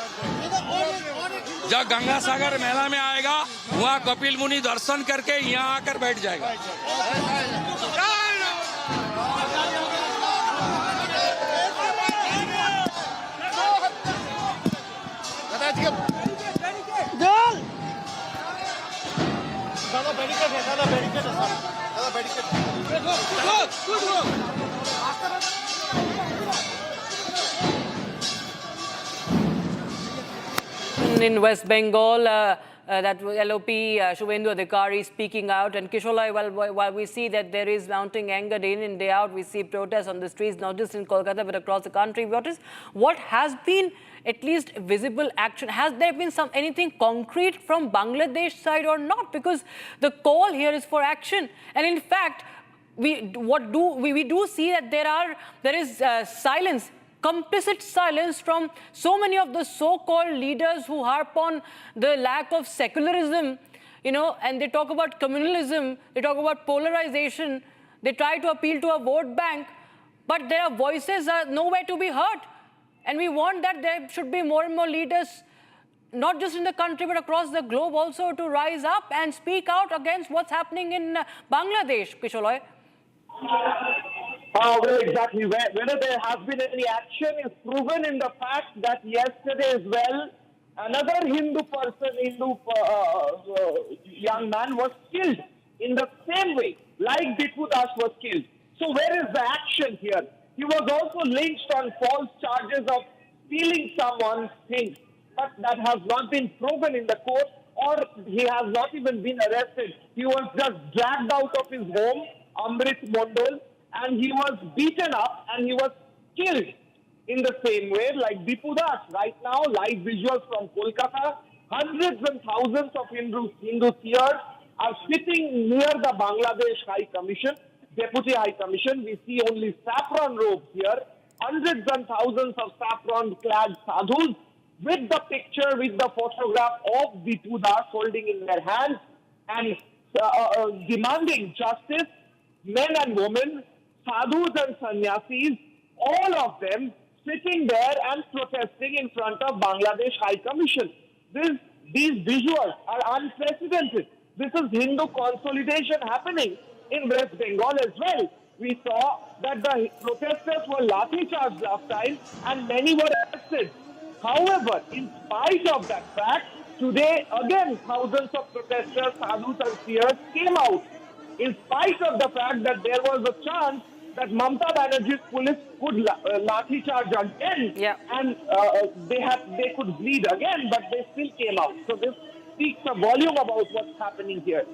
जब गंगासागर मेला में आएगा वहाँ कपिल मुनि दर्शन करके यहाँ आकर बैठ जाएगा. In West Bengal, that LOP Shubhendu Adhikari speaking out, and Kisholai, while we see that there is mounting anger day in and day out, we see protests on the streets, not just in Kolkata but across the country. What has been at least visible action? Has there been anything concrete from Bangladesh side or not? Because the call here is for action, and in fact, we do see that there is silence. Complicit silence from so many of the so-called leaders who harp on the lack of secularism, and they talk about communalism, they talk about polarization, they try to appeal to a vote bank, but their voices are nowhere to be heard. And we want that there should be more and more leaders, not just in the country, but across the globe also, to rise up and speak out against what's happening in Bangladesh, Kisholoy. Well, exactly. Whether there has been any action is proven in the fact that yesterday as well, another Hindu young man was killed in the same way, like Dipu Das was killed. So where is the action here? He was also lynched on false charges of stealing someone's things, but that has not been proven in the court, or he has not even been arrested. He was just dragged out of his home, Amrit Mondal, and he was beaten up and he was killed in the same way like Dipu Das. Right now, live visuals from Kolkata, hundreds and thousands of Hindu seers are sitting near the Bangladesh High Commission, Deputy High Commission. We see only saffron robes here, hundreds and thousands of saffron-clad sadhus with the picture, with the photograph of Dipu Das holding in their hands and demanding justice, men and women, sadhus and sannyasis, all of them sitting there and protesting in front of Bangladesh High Commission. These visuals are unprecedented. This is Hindu consolidation happening in West Bengal as well. We saw that the protesters were lathi charged last time and many were arrested. However, in spite of that fact, today again thousands of protesters, sadhus and seers came out. In spite of the fact that there was a chance that Mamata Banerjee's police could lathi charge again, and they could bleed again, but they still came out. So this speaks a volume about what's happening here.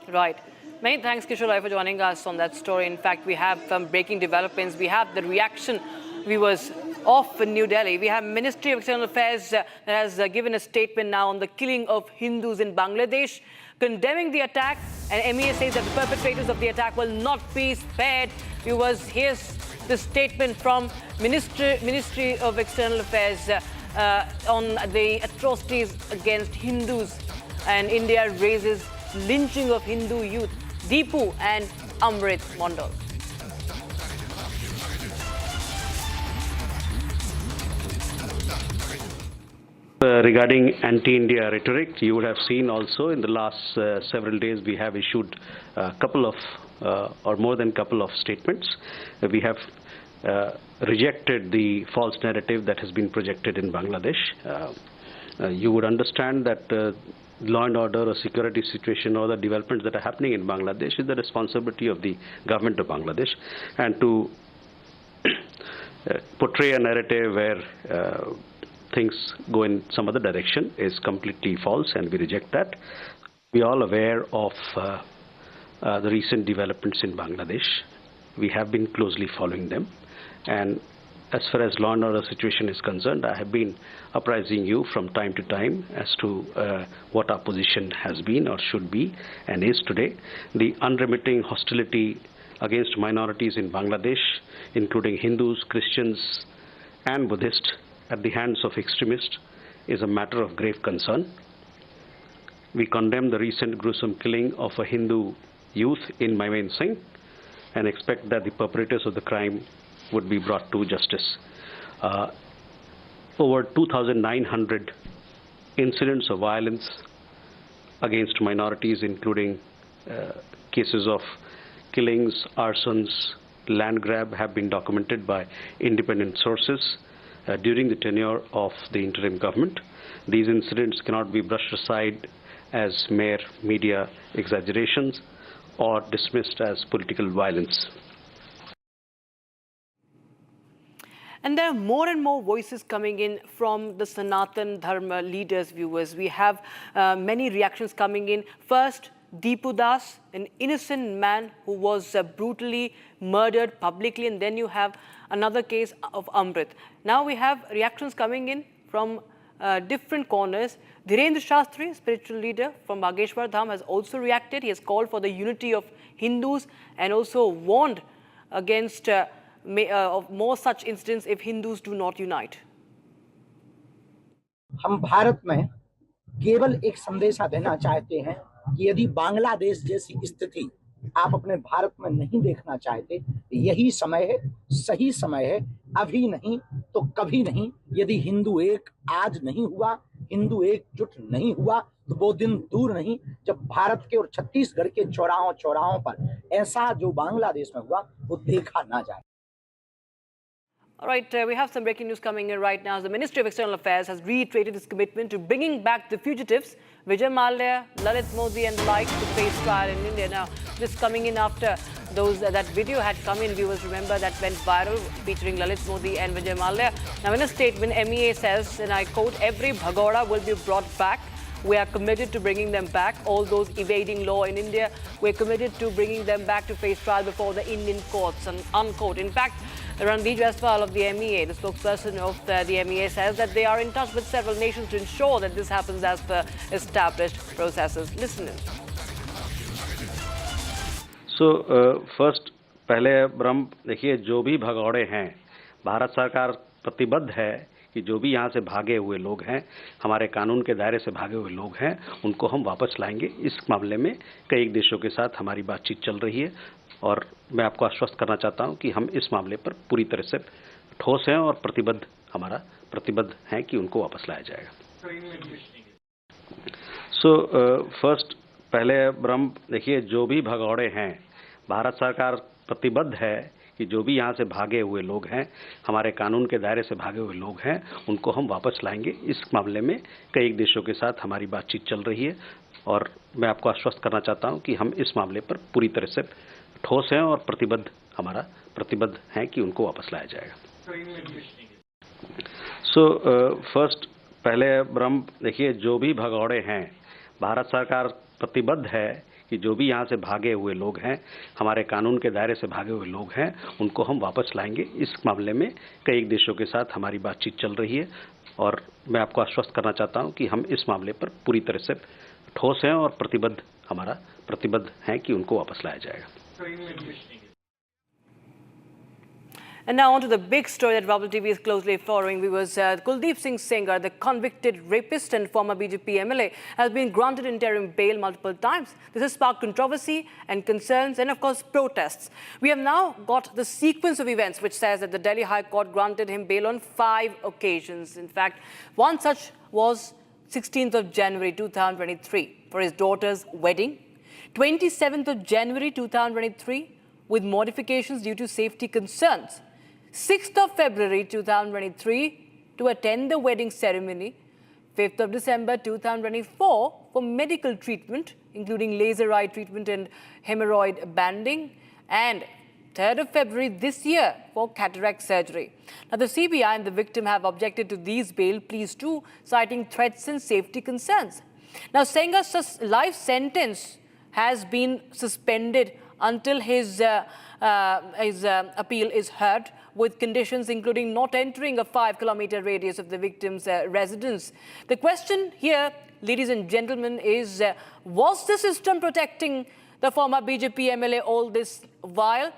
Right. Many thanks, Kishore, for joining us on that story. In fact, we have some breaking developments. We have the reaction viewers off in New Delhi. We have Ministry of External Affairs that has given a statement now on the killing of Hindus in Bangladesh, condemning the attack, and MEA says that the perpetrators of the attack will not be spared. Viewers, here's the statement from Ministry of External Affairs on the atrocities against Hindus, and India raises lynching of Hindu youth, Deepu and Amrit Mondal. Regarding anti-India rhetoric, you would have seen also in the last several days we have issued a couple of or more than couple of statements. We have rejected the false narrative that has been projected in Bangladesh. You would understand that law and order or security situation or the developments that are happening in Bangladesh is the responsibility of the government of Bangladesh, and to portray a narrative where things go in some other direction is completely false, and we reject that. We are all aware of the recent developments in Bangladesh. We have been closely following them, and as far as law and order situation is concerned, I have been apprising you from time to time as to what our position has been or should be and is today. The unremitting hostility against minorities in Bangladesh, including Hindus, Christians, and Buddhists, at the hands of extremists, is a matter of grave concern. We condemn the recent gruesome killing of a Hindu youth in Maimen Singh and expect that the perpetrators of the crime would be brought to justice. Over 2,900 incidents of violence against minorities, including cases of killings, arsons, land grab, have been documented by independent sources during the tenure of the interim government. These incidents cannot be brushed aside as mere media exaggerations or dismissed as political violence. And there are more and more voices coming in from the Sanatan Dharma leaders, viewers. We have many reactions coming in. First, Deepu Das, an innocent man who was brutally murdered publicly, and then you have another case of Amrit. Now we have reactions coming in from different corners. Dhirendra Shastri, spiritual leader from Bageshwar Dham, has also reacted. He has called for the unity of Hindus and also warned against of more such incidents if Hindus do not unite. हम भारत में केवल एक संदेशा देना चाहते हैं कि यदि बांग्लादेश जैसी स्थिति आप अपने भारत में नहीं देखना चाहते, यही समय है, सही समय है, अभी नहीं तो कभी नहीं। यदि हिंदू एक आज नहीं हुआ, हिंदू एकजुट नहीं हुआ, तो वो दिन दूर नहीं जब भारत के और छत्तीसगढ़ के चौराहों पर ऐसा जो बांग्लादेश में हुआ वो देखा ना जाए। All right, we have some breaking news coming in right now. The Ministry of External Affairs has reiterated its commitment to bringing back the fugitives, Vijay Mallya, Lalit Modi and the like, to face trial in India. Now, this coming in after that video had come in. Viewers remember that went viral, featuring Lalit Modi and Vijay Mallya. Now, in a statement, MEA says, and I quote, "Every Bhagoda will be brought back. We are committed to bringing them back. All those evading law in India, we're committed to bringing them back to face trial before the Indian courts," and unquote. In fact, Ranveer Jaiswal of the MEA, the spokesperson of the MEA, says that they are in touch with several nations to ensure that this happens as per established processes. Listen in. So, first, पहले ब्रह्म देखिए, जो भी भगौड़े हैं, भारत सरकार प्रतिबद्ध है कि जो भी यहाँ से भागे हुए लोग हैं, हमारे कानून के दायरे से भागे हुए लोग हैं, उनको हम वापस लाएंगे। इस मामले में कई देशों के साथ हमारी बातचीत चल रही है और मैं आपको आश्वस्त करना चाहता हूं कि हम इस मामले पर पूरी तरह से ठोस हैं और प्रतिबद्ध हैं कि उनको वापस लाया जाएगा। सो फर्स्ट, पहले ब्रह्म देखिए, जो भी भगौड़े हैं, भारत सरकार प्रतिबद्ध है कि जो भी यहाँ से भागे हुए लोग हैं, हमारे कानून के दायरे से भागे हुए लोग हैं, उनको हम वापस लाएंगे। इस मामले में कई देशों के साथ हमारी बातचीत चल रही है और मैं आपको आश्वस्त करना चाहता हूं कि हम इस मामले पर पूरी तरह से ठोस हैं और प्रतिबद्ध हैं कि उनको वापस लाया जाएगा। सो फर्स्ट, पहले ब्रह्म देखिए, जो भी भगौड़े हैं, भारत सरकार प्रतिबद्ध है कि जो भी यहाँ से भागे हुए लोग हैं, हमारे कानून के दायरे से भागे हुए लोग हैं, उनको हम वापस लाएंगे। इस मामले में कई देशों के साथ हमारी बातचीत चल रही है और मैं आपको आश्वस्त करना चाहता हूं कि हम इस मामले पर पूरी तरह से ठोस हैं और प्रतिबद्ध हैं कि उनको वापस लाया जाएगा। And now on to the big story that Bubble TV is closely following. Kuldeep Sengar, the convicted rapist and former BJP MLA, has been granted interim bail multiple times. This has sparked controversy and concerns and, of course, protests. We have now got the sequence of events which says that the Delhi High Court granted him bail on 5 occasions. In fact, one such was 16th of January 2023 for his daughter's wedding, 27th of January 2023 with modifications due to safety concerns, 6th of February 2023 to attend the wedding ceremony, 5th of December 2024 for medical treatment, including laser eye treatment and hemorrhoid banding, and 3rd of February this year for cataract surgery. Now, the CBI and the victim have objected to these bail pleas too, citing threats and safety concerns. Now, Sengar's life sentence has been suspended until his appeal is heard, with conditions including not entering a 5-kilometer radius of the victim's residence. The question here, ladies and gentlemen, is was the system protecting the former BJP MLA all this while?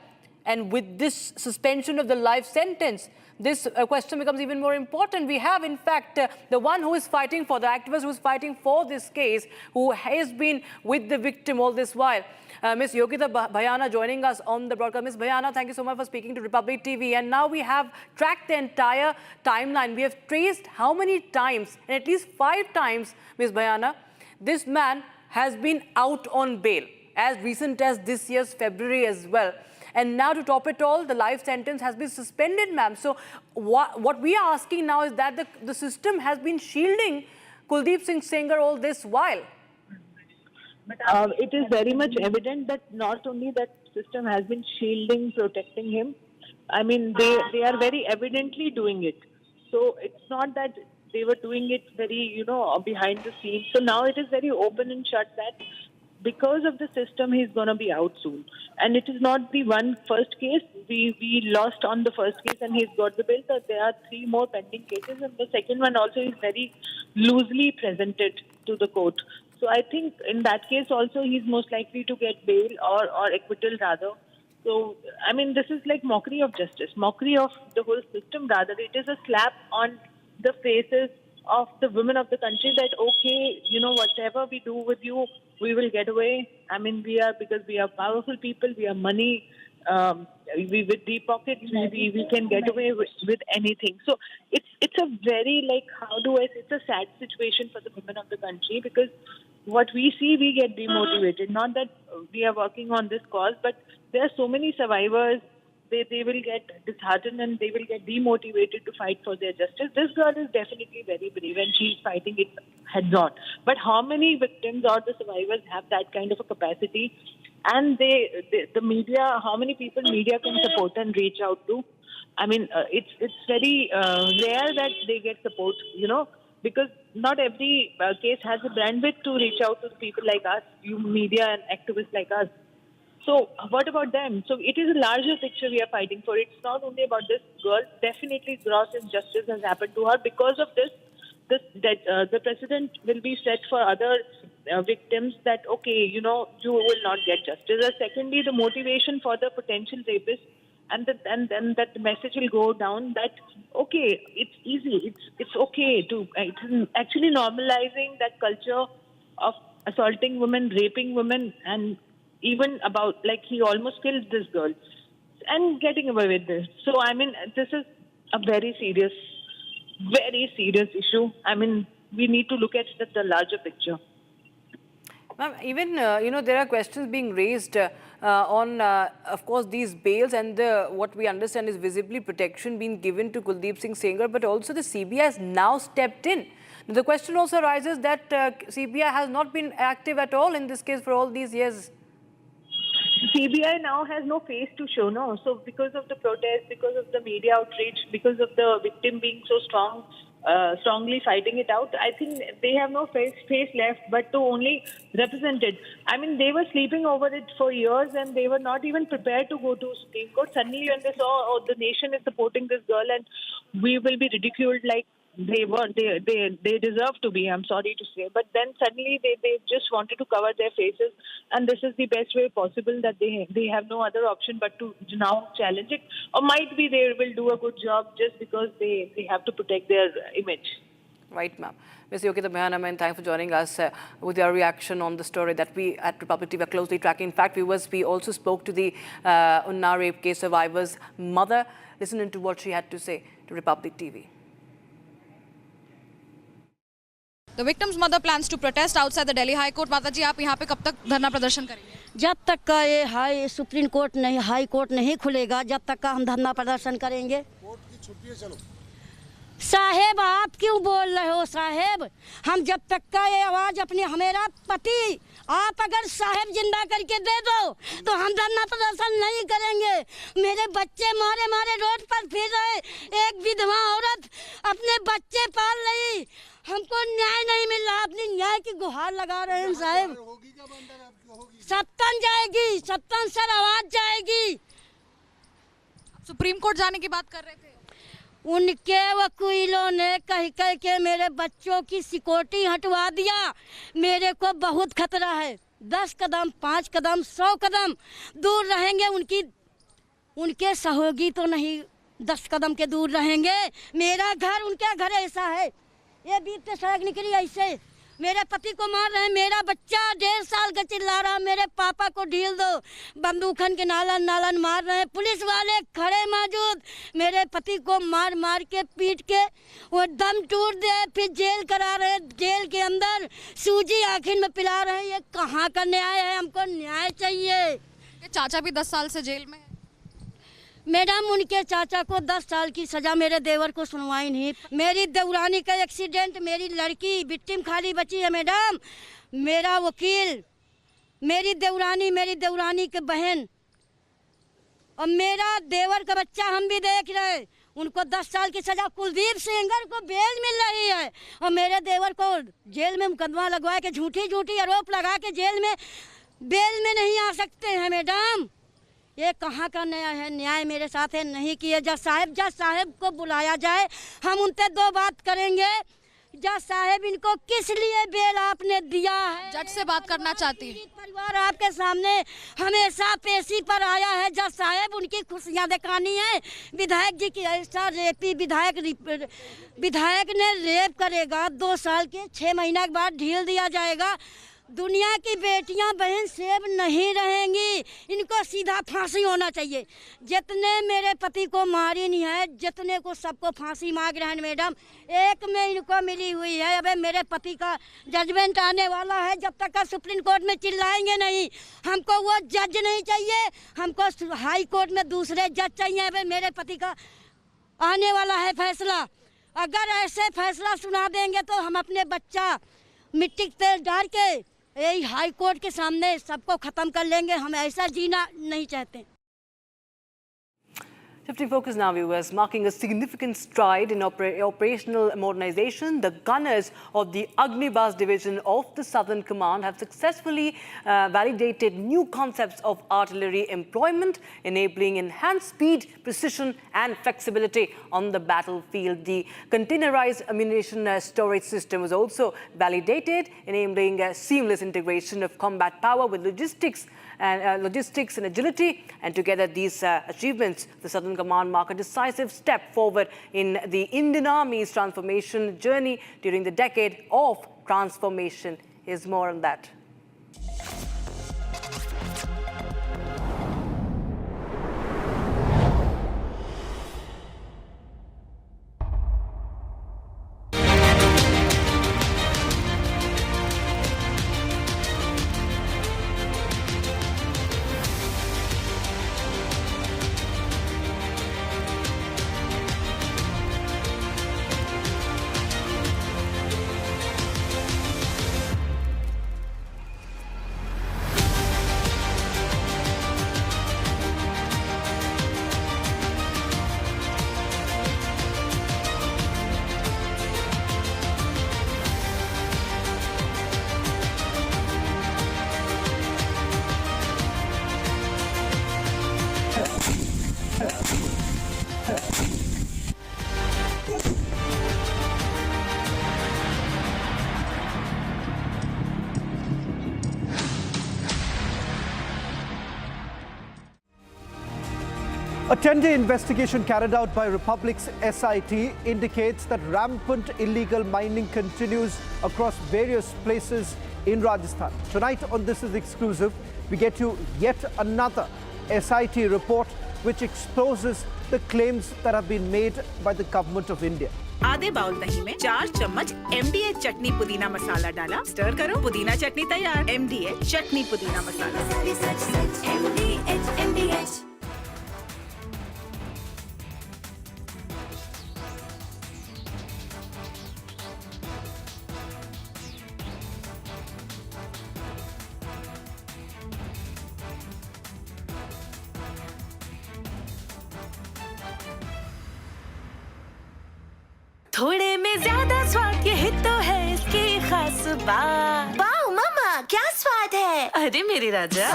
And with this suspension of the life sentence, this question becomes even more important. We have, in fact, the one who is fighting for, the activist who is fighting for this case, who has been with the victim all this while. Ms. Yogita Bhayana joining us on the broadcast. Ms. Bhayana, thank you so much for speaking to Republic TV. And now we have tracked the entire timeline. We have traced how many times, and at least 5 times, Ms. Bhayana, this man has been out on bail, as recent as this year's February as well. And now to top it all, the life sentence has been suspended, ma'am. So what we are asking now is that the system has been shielding Kuldeep Sengar all this while. It is very much evident that not only that system has been shielding, protecting him, I mean, they are very evidently doing it. So it's not that they were doing it very, behind the scenes. So now it is very open and shut that because of the system, he's going to be out soon. And it is not the first case. We lost on the first case and he's got the bail. So there are 3 more pending cases. And the second one also is very loosely presented to the court. So I think in that case also he's most likely to get bail or acquittal rather. So, I mean, this is like mockery of justice, mockery of the whole system rather. It is a slap on the faces of the women of the country that, okay, whatever we do with you, we will get away. I mean, because we are powerful people, we have money, we with deep pockets, we can get away with anything. So it's a very, it's a sad situation for the women of the country, because what we see, we get demotivated. Not that we are working on this cause, but there are so many survivors. They will get disheartened and they will get demotivated to fight for their justice. This girl is definitely very brave and she's fighting it heads on. But how many victims or the survivors have that kind of a capacity? And the media, how many people media can support and reach out to? I mean, it's very rare that they get support, because not every case has a bandwidth to reach out to people like us, you media and activists like us. So what about them? So it is a larger picture we are fighting for. It's not only about this girl. Definitely gross injustice has happened to her. Because of this, the precedent will be set for other victims that, okay, you will not get justice. And secondly, the motivation for the potential rapist, and then that message will go down that, okay, it's easy. It's okay to, it's actually normalizing that culture of assaulting women, raping women, and even about, he almost killed this girl and getting away with this. So, I mean, this is a very serious issue. I mean, we need to look at the larger picture. Ma'am, even, there are questions being raised on, of course, these bails and what we understand is visibly protection being given to Kuldeep Sengar, but also the CBI has now stepped in. The question also arises that CBI has not been active at all in this case for all these years. CBI now has no face to show, no. So because of the protest, because of the media outreach, because of the victim being so strongly fighting it out, I think they have no face left but to only represent it. I mean, they were sleeping over it for years and they were not even prepared to go to Supreme Court. Suddenly when they saw, the nation is supporting this girl and we will be ridiculed like they deserve to be, I'm sorry to say. But then suddenly they just wanted to cover their faces, and this is the best way possible, that they have no other option but to now challenge it. Or might be they will do a good job just because they have to protect their image. Right, ma'am. Ms. Yogita Bhayana, thanks for joining us with your reaction on the story that we at Republic TV are closely tracking. In fact, viewers, we also spoke to the Unnav rape case survivor's mother. Listen into what she had to say to Republic TV. The victim's mother plans to protest outside the Delhi High Court. माता जी, आप यहाँ पे कब तक धरना प्रदर्शन करेंगे? जब तक का ये सुप्रीम कोर्ट नहीं, हाई कोर्ट नहीं खुलेगा, जब तक का हम धरना प्रदर्शन करेंगे। कोर्ट की छुट्टी है, चलो। साहेब, आप क्यों बोल रहे हो साहेब? हम जब तक का ये आवाज अपने, मेरा पति, आप अगर साहेब जिंदा करके दे दो तो हम धरना प्रदर्शन नहीं करेंगे। मेरे बच्चे मारे मारे रोड पर फिर रहे, एक विधवा औरत अपने बच्चे पाल रही, हमको न्याय नहीं मिल रहा, अपनी न्याय की गुहार लगा रहे हैं साहेब। सत्तन जाएगी, सत्तन सर आवाज जाएगी। सुप्रीम कोर्ट जाने की बात कर रहे थे। उनके वकीलों ने कह के मेरे बच्चों की सिक्योरिटी हटवा दिया। मेरे को बहुत खतरा है। 10 कदम, 5 कदम, 100 कदम दूर रहेंगे, उनके सहयोगी तो नहीं 10 कदम के दूर रहेंगे। मेरा घर, उनका घर ऐसा है, ये बीते सड़क निकली ऐसे, मेरे पति को मार रहे हैं, मेरा बच्चा 1.5 साल का चिल्ला रहा, मेरे पापा को ढील दो, बंदूकन के नालन मार रहे हैं, पुलिस वाले खड़े मौजूद, मेरे पति को मार मार के पीट के वो दम टूट दे, फिर जेल करा रहे, जेल के अंदर सूजी आखिर में पिला रहे हैं। ये कहाँ का न्याय है? हमको न्याय चाहिए। ये चाचा भी 10 साल से जेल में है। मैडम, उनके चाचा को 10 साल की सजा, मेरे देवर को सुनवाई नहीं। मेरी देवरानी का एक्सीडेंट, मेरी लड़की विक्टिम खाली बची है मैडम, मेरा वकील, मेरी देवरानी की बहन और मेरा देवर का बच्चा, हम भी देख रहे हैं। उनको 10 साल की सजा, कुलदीप सेंगर को बेल मिल रही है और मेरे देवर को जेल में मुकदमा लगवा के झूठी आरोप लगा के जेल में बेल में नहीं आ सकते हैं मैडम। ये कहाँ का न्याय है? न्याय मेरे साथ है नहीं किए। जज साहब को बुलाया जाए, हम उनसे 2 बात करेंगे। जज साहब, इनको किस लिए बेल आपने दिया है? जज से बात करना चाहती है। परिवार आपके सामने हमेशा पेशी पर आया है। जज साहब, उनकी खुशियाँ दिखानी है। विधायक जी की ऐसा रेपी विधायक ने रेप करेगा, 2 साल के 6 महीना के बाद ढील दिया जाएगा। दुनिया की बेटियां बहन सेब नहीं रहेंगी, इनको सीधा फांसी होना चाहिए। जितने मेरे पति को मारी नहीं है, जितने को सबको फांसी मांग रहे हैं मैडम, एक में इनको मिली हुई है। अबे मेरे पति का जजमेंट आने वाला है, जब तक का सुप्रीम कोर्ट में चिल्लाएंगे नहीं। हमको वो जज नहीं चाहिए, हमको हाई कोर्ट में दूसरे जज चाहिए। अबे मेरे पति का आने वाला है फैसला, अगर ऐसे फैसला सुना देंगे तो हम अपने बच्चा मिट्टी तेल डाल के यही हाई कोर्ट के सामने सबको खत्म कर लेंगे। हम ऐसा जीना नहीं चाहते। Shifting focus now, viewers, marking a significant stride in operational modernization, the gunners of the Agnibas division of the Southern Command have successfully validated new concepts of artillery employment, enabling enhanced speed, precision and flexibility on the battlefield. The containerized ammunition storage system was also validated, enabling seamless integration of combat power with logistics and agility. And together these achievements, the Southern Command mark a decisive step forward in the Indian Army's transformation journey during the decade of transformation. Here's more on that. A 10-day investigation carried out by Republic's SIT indicates that rampant illegal mining continues across various places in Rajasthan. Tonight on This Is Exclusive, we get you yet another SIT report which exposes the claims that have been made by the government of India. आधे bowl दही में 4 चम्मच MDH चटनी पुदीना मसाला डाला, stir करो, पुदीना चटनी तैयार। MDH चटनी पुदीना मसाला। MDH। थोड़े में ज्यादा स्वाद, यही तो है इसकी खास बात। वाओ मामा, क्या स्वाद है? अरे मेरे राजा,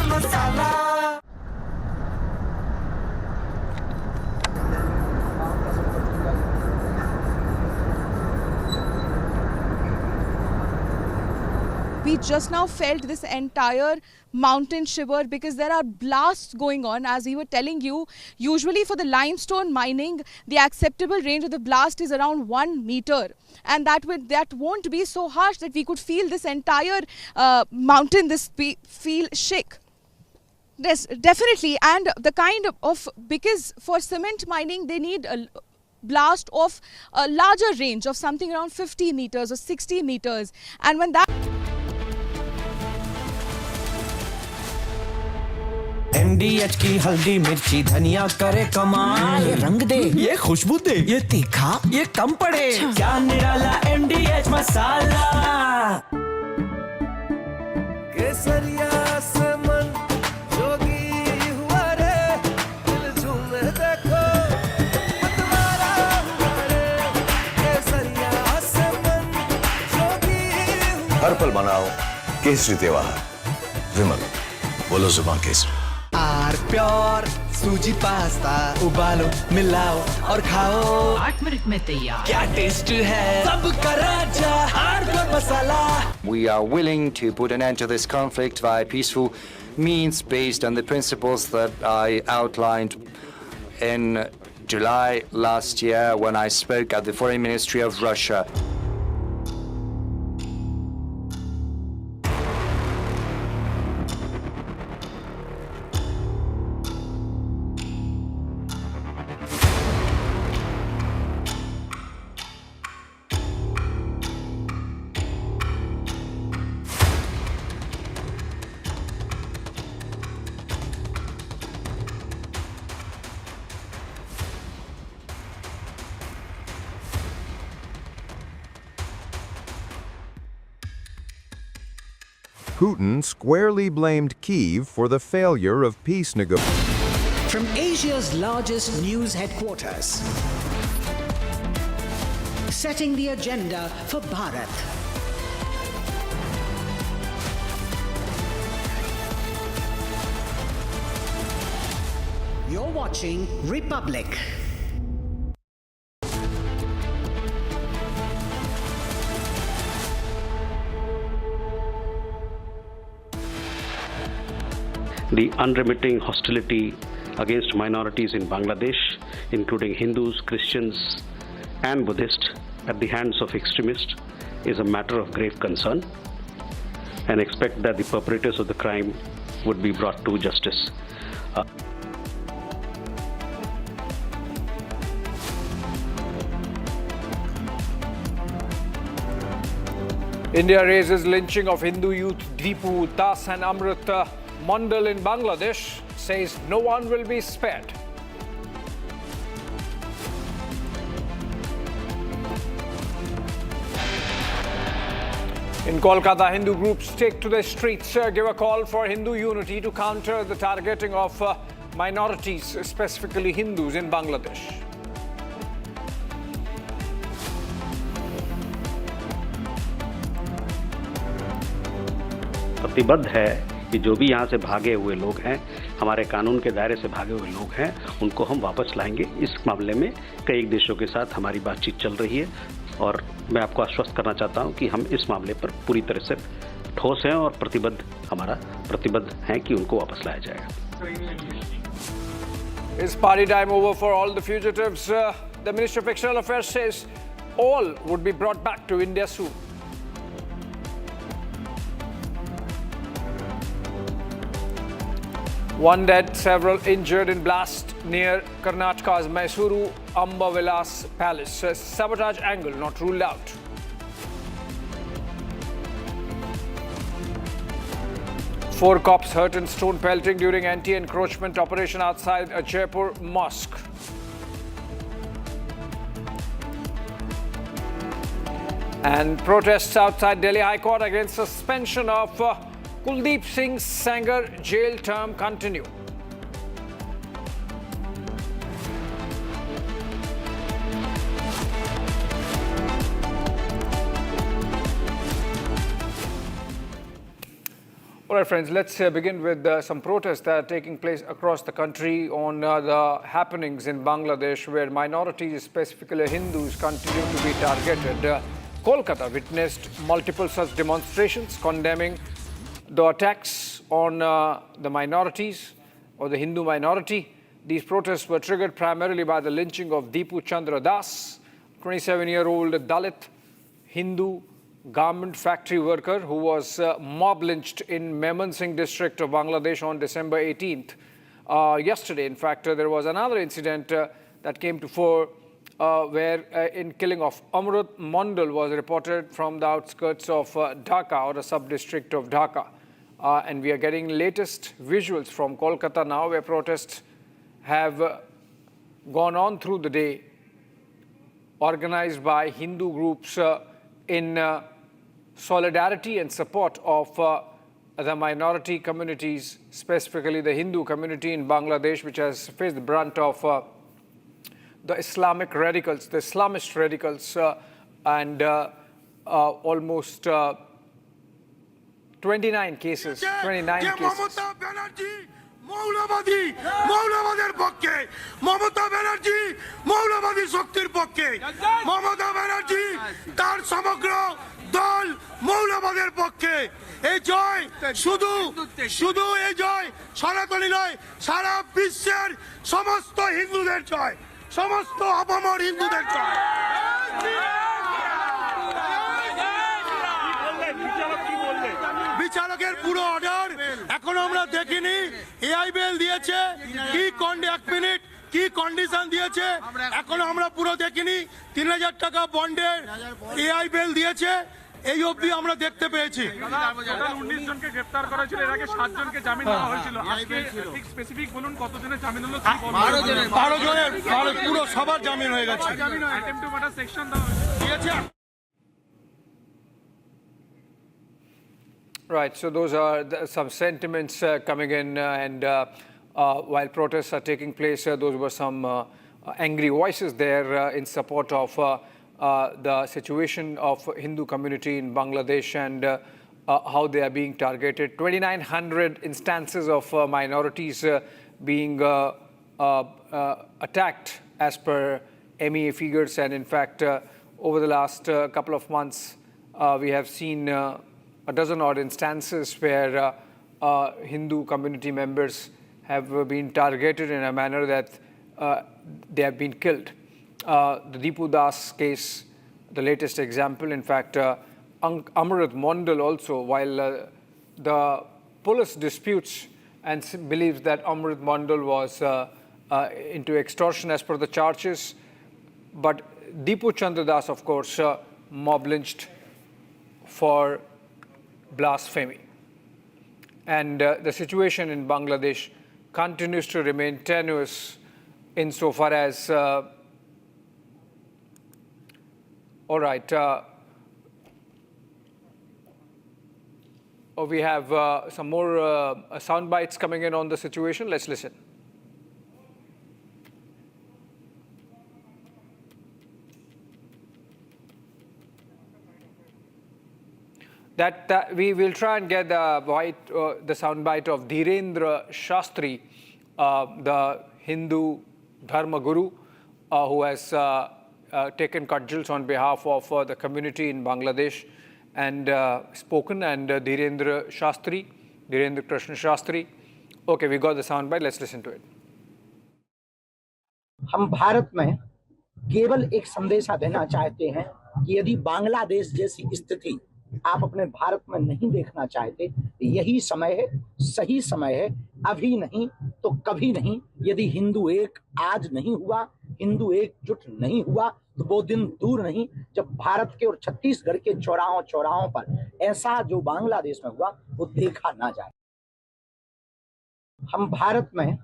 मसाला। We just now felt this entire mountain shiver because there are blasts going on. As we were telling you, usually for the limestone mining, the acceptable range of the blast is around 1 meter. And that won't be so harsh that we could feel this entire mountain, feel shake. Yes, definitely. And the kind of, because for cement mining, they need a blast of a larger range of something around 50 meters or 60 meters. And when that... MDH की हल्दी मिर्ची धनिया करे कमाल, ये रंग दे, ये खुशबू दे, ये तीखा, ये कम पड़े, क्या निराला MDH मसाला। केसरिया से मन जोगी हुआ रे, दिल झूमे देखो मतवारा हुआ रे, केसरिया से मन जोगी हुआ। हर पल मनाओ केसरी त्योहार, विमल बोलो जुबान केसरी। आर प्योर सूजी पास्ता, उबालो, मिलाओ और खाओ, 8 मिनट में तैयार। क्या टेस्ट है, सबका राजा are pure masala. We are willing to put an end to this conflict via peaceful means based on the principles that I outlined in July last year when I spoke at the Foreign Ministry of Russia. Putin squarely blamed Kyiv for the failure of peace negotiations. From Asia's largest news headquarters, setting the agenda for Bharat. You're watching Republic. The unremitting hostility against minorities in Bangladesh, including Hindus, Christians, and Buddhists, at the hands of extremists, is a matter of grave concern, and expect that the perpetrators of the crime would be brought to justice. India raises lynching of Hindu youth Deepu Das and Amrita Mandal in Bangladesh, says no one will be spared. In Kolkata, Hindu groups take to the streets, give a call for Hindu unity to counter the targeting of minorities, specifically Hindus in Bangladesh. प्रतिबद्ध है कि जो भी यहाँ से भागे हुए लोग हैं, हमारे कानून के दायरे से भागे हुए लोग हैं, उनको हम वापस लाएंगे। इस मामले में कई देशों के साथ हमारी बातचीत चल रही है और मैं आपको आश्वस्त करना चाहता हूं कि हम इस मामले पर पूरी तरह से ठोस हैं और प्रतिबद्ध हैं कि उनको वापस लाया जाएगा। Is party time over for all the fugitives? The Ministry of External Affairs says all would be brought back to India soon. One dead, several injured in blast near Karnataka's Mysuru Aravallis Palace. A sabotage angle not ruled out. Four cops hurt in stone pelting during anti-encroachment operation outside a Jaipur mosque. And protests outside Delhi High Court against suspension of Kuldeep Sengar jail term continue. All right, friends, let's begin with some protests that are taking place across the country on the happenings in Bangladesh, where minorities, specifically Hindus, continue to be targeted. Kolkata witnessed multiple such demonstrations condemning the attacks on the minorities or the Hindu minority. These protests were triggered primarily by the lynching of Deepu Chandra Das, 27-year-old Dalit Hindu garment factory worker who was mob lynched in Memansingh district of Bangladesh on December 18th. Yesterday, in fact, there was another incident that came to fore where in killing of Amrut Mondal was reported from the outskirts of Dhaka, or a sub-district of Dhaka. And we are getting latest visuals from Kolkata now, where protests have gone on through the day, organized by Hindu groups in solidarity and support of the minority communities, specifically the Hindu community in Bangladesh, which has faced the brunt of the Islamic radicals, the Islamist radicals, and almost 29 cases. মৌলবাদী মৌলবাদের পক্ষে মমতা ব্যানার্জি মৌলবাদী শক্তির পক্ষে মমতা ব্যানার্জি তার সমগ্র দল মৌলবাদের পক্ষে এই জয় শুধু শুধু এই জয় সনাতনী নয়, সারা বিশ্বের সমস্ত হিন্দুদের জয়, সমস্ত অপমর হিন্দুদের জয়। বিচারকের পুরো অর্ডার এখনো আমরা দেখিনি। এআই বেল দিয়েছে, কি এক মিনিট কি কন্ডিশন দিয়েছে এখনো আমরা পুরো দেখিনি। 3000 টাকা বন্ডের এআই বেল দিয়েছে, এই অবধি আমরা দেখতে পেয়েছি। 19 জনকে গ্রেফতার করা হয়েছিল, এর আগে 7 জনকে জামিন দেওয়া হয়েছিল। আজকে ঠিক স্পেসিফিক বলুন কতজনের জামিন হলো? 12 জনের পুরো সবার জামিন হয়ে গেছে। অ্যাটেম্পট টু মার্ডার সেকশন দেওয়া দিয়েছে। Right, so those are some sentiments coming in, and while protests are taking place, those were some angry voices there in support of the situation of Hindu community in Bangladesh and how they are being targeted. 2,900 instances of minorities being attacked as per MEA figures, and in fact, over the last couple of months, we have seen a dozen odd instances where Hindu community members have been targeted in a manner that they have been killed. The Deepu Das case, the latest example. In fact, Amrut Mondal also, while the police disputes and believes that Amrut Mondal was into extortion as per the charges, but Deepu Chandra Das, of course, mob lynched for blasphemy. And the situation in Bangladesh continues to remain tenuous insofar as all right, we have some more sound bites coming in on the situation. Let's listen. That we will try and get the sound bite of Dhirendra Shastri, the Hindu Dharma Guru, who has taken cudgels on behalf of the community in Bangladesh and spoken, and Dhirendra Krishna Shastri. Okay, we got the sound bite. Let's listen to it. हम भारत में केवल एक संदेशा देना चाहते हैं कि यदि बांग्लादेश जैसी स्थिति आप अपने भारत में नहीं देखना चाहते, यही समय है, सही समय है अभी नहीं तो कभी नहीं। यदि हिंदू एक आज नहीं हुआ, हिंदू एकजुट नहीं हुआ, तो वो दिन दूर नहीं जब भारत के और छत्तीसगढ़ के चौराहों पर ऐसा जो बांग्लादेश में हुआ वो देखा ना जाए। हम भारत में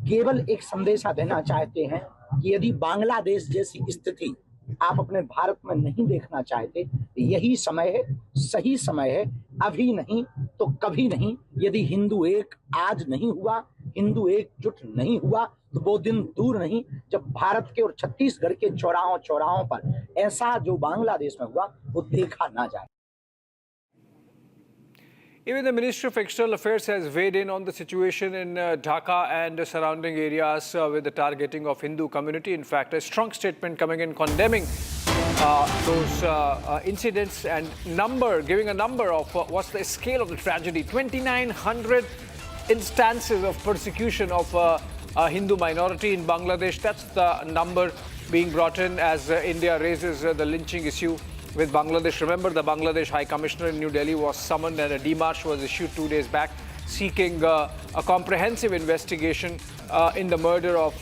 केवल एक संदेशा देना चाहते हैं कि यदि बांग्लादेश जैसी स्थिति आप अपने भारत में नहीं देखना चाहते, यही समय है, सही समय है। अभी नहीं तो कभी नहीं। यदि हिंदू एक आज नहीं हुआ, हिंदू एकजुट नहीं हुआ, तो वो दिन दूर नहीं जब भारत के और छत्तीसगढ़ के चौराहों पर ऐसा जो बांग्लादेश में हुआ वो देखा ना जाए। Even the Ministry of External Affairs has weighed in on the situation in Dhaka and the surrounding areas with the targeting of Hindu community. In fact, a strong statement coming in condemning those incidents and giving a number of what's the scale of the tragedy. 2,900 instances of persecution of a Hindu minority in Bangladesh. That's the number being brought in as India raises the lynching issue with Bangladesh. Remember, the Bangladesh High Commissioner in New Delhi was summoned and a demarche was issued 2 days back seeking a comprehensive investigation in the murder of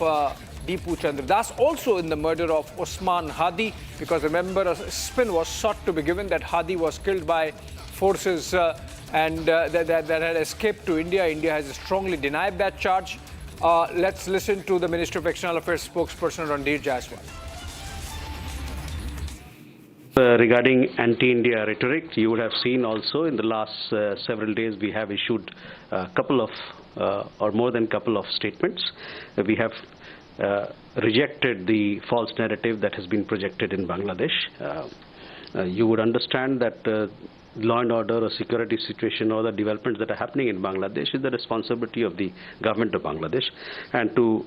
Deepu Chandra Das, also in the murder of Osman Hadi, because remember, a spin was sought to be given that Hadi was killed by forces and that had escaped to India. India has strongly denied that charge. Let's listen to the Ministry of External Affairs spokesperson Randir Jaiswal. Regarding anti-India rhetoric, you would have seen also in the last several days we have issued a couple of or more than couple of statements. We have rejected the false narrative that has been projected in Bangladesh. You would understand that law and order or security situation or the developments that are happening in Bangladesh is the responsibility of the government of Bangladesh, and to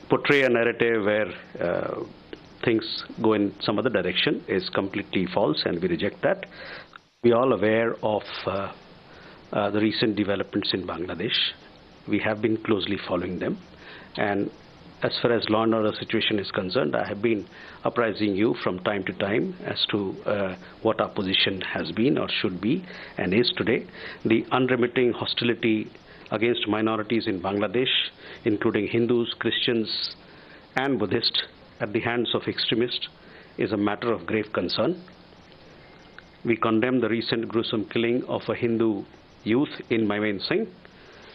portray a narrative where things go in some other direction is completely false, and we reject that. We are all aware of the recent developments in Bangladesh. We have been closely following them, and as far as law and order situation is concerned, I have been apprising you from time to time as to what our position has been or should be and is today. The unremitting hostility against minorities in Bangladesh, including Hindus, Christians, and Buddhists, at the hands of extremists is a matter of grave concern. We condemn the recent gruesome killing of a Hindu youth in Maimain Singh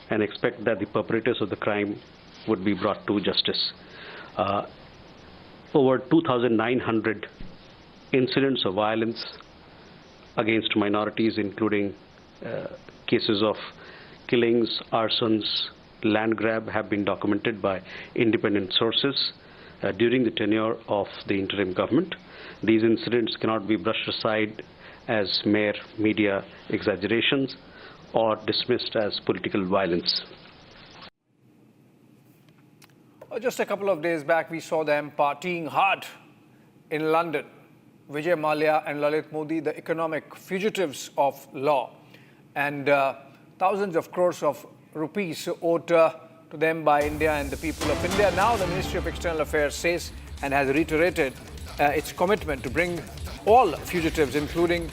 and expect that the perpetrators of the crime would be brought to justice. Over 2,900 incidents of violence against minorities, including cases of killings, arsons, land grab, have been documented by independent sources during the tenure of the interim government. These incidents cannot be brushed aside as mere media exaggerations or dismissed as political violence. Just a couple of days back, we saw them partying hard in London. Vijay Mallya and Lalit Modi, the economic fugitives of law, and thousands of crores of rupees owed to them by India and the people of India. Now the Ministry of External Affairs says and has reiterated its commitment to bring all fugitives, including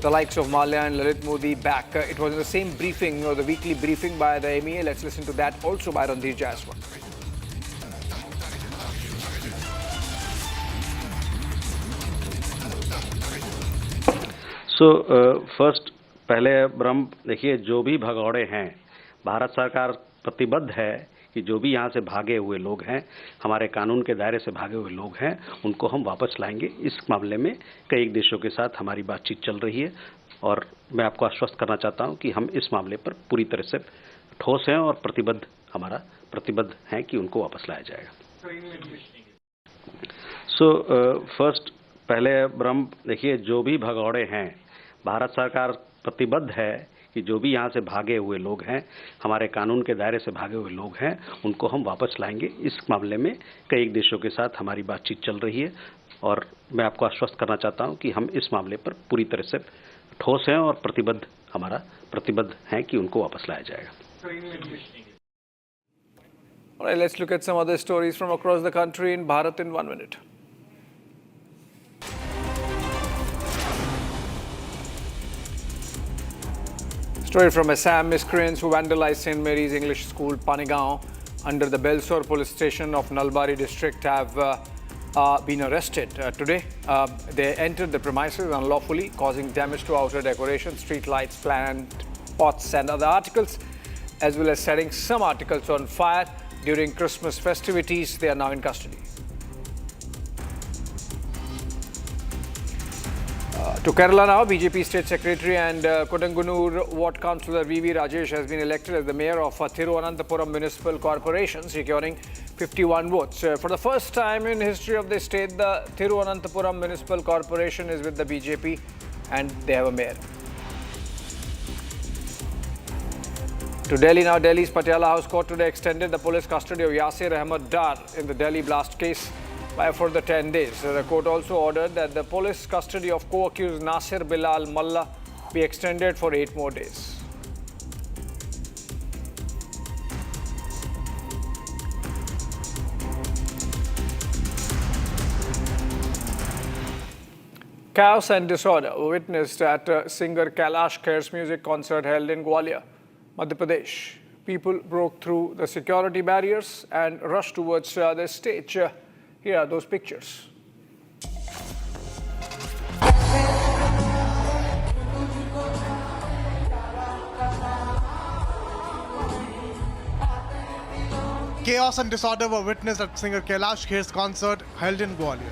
the likes of Mallya and Lalit Modi, back. It was in the same briefing, or the weekly briefing by the MEA. Let's listen to that also by Randir Jaiswal. So first, पहले ब्रह्म देखिए, जो भी भगौड़े हैं, भारत सरकार प्रतिबद्ध है कि जो भी यहाँ से भागे हुए लोग हैं, हमारे कानून के दायरे से भागे हुए लोग हैं, उनको हम वापस लाएंगे। इस मामले में कई देशों के साथ हमारी बातचीत चल रही है और मैं आपको आश्वस्त करना चाहता हूं कि हम इस मामले पर पूरी तरह से ठोस हैं और प्रतिबद्ध हैं कि उनको वापस लाया जाएगा। सो फर्स्ट, पहले ब्रह्म देखिए, जो भी भगौड़े हैं, भारत सरकार प्रतिबद्ध है कि जो भी यहाँ से भागे हुए लोग हैं, हमारे कानून के दायरे से भागे हुए लोग हैं, उनको हम वापस लाएंगे। इस मामले में कई देशों के साथ हमारी बातचीत चल रही है और मैं आपको आश्वस्त करना चाहता हूं कि हम इस मामले पर पूरी तरह से ठोस हैं और प्रतिबद्ध हैं कि उनको वापस लाया जाएगा। All right, let's look at some other stories from across the country in Bharat in 1 minute. Story from Assam: miscreants who vandalized St. Mary's English School, Panigaon, under the Belsor police station of Nalbari district have been arrested today. They entered the premises unlawfully, causing damage to outer decoration, street lights, plant pots and other articles, as well as setting some articles on fire during Christmas festivities. They are now in custody. To Kerala now, BJP State Secretary and Kodangunur Ward Councillor V.V. Rajesh has been elected as the Mayor of Thiruvananthapuram Municipal Corporation, securing 51 votes. For the first time in history of the state, the Thiruvananthapuram Municipal Corporation is with the BJP and they have a mayor. To Delhi now, Delhi's Patiala House Court today extended the police custody of Yasir Ahmed Dar in the Delhi blast case by a further 10 days. The court also ordered that the police custody of co-accused Nasir Bilal Malla be extended for 8 more days. Chaos and disorder were witnessed at singer Kailash Kher's music concert held in Gwalior, Madhya Pradesh. People broke through the security barriers and rushed towards the stage. Here are those pictures. Chaos and disorder were witnessed at singer Kailash Kher's concert held in Gwalior.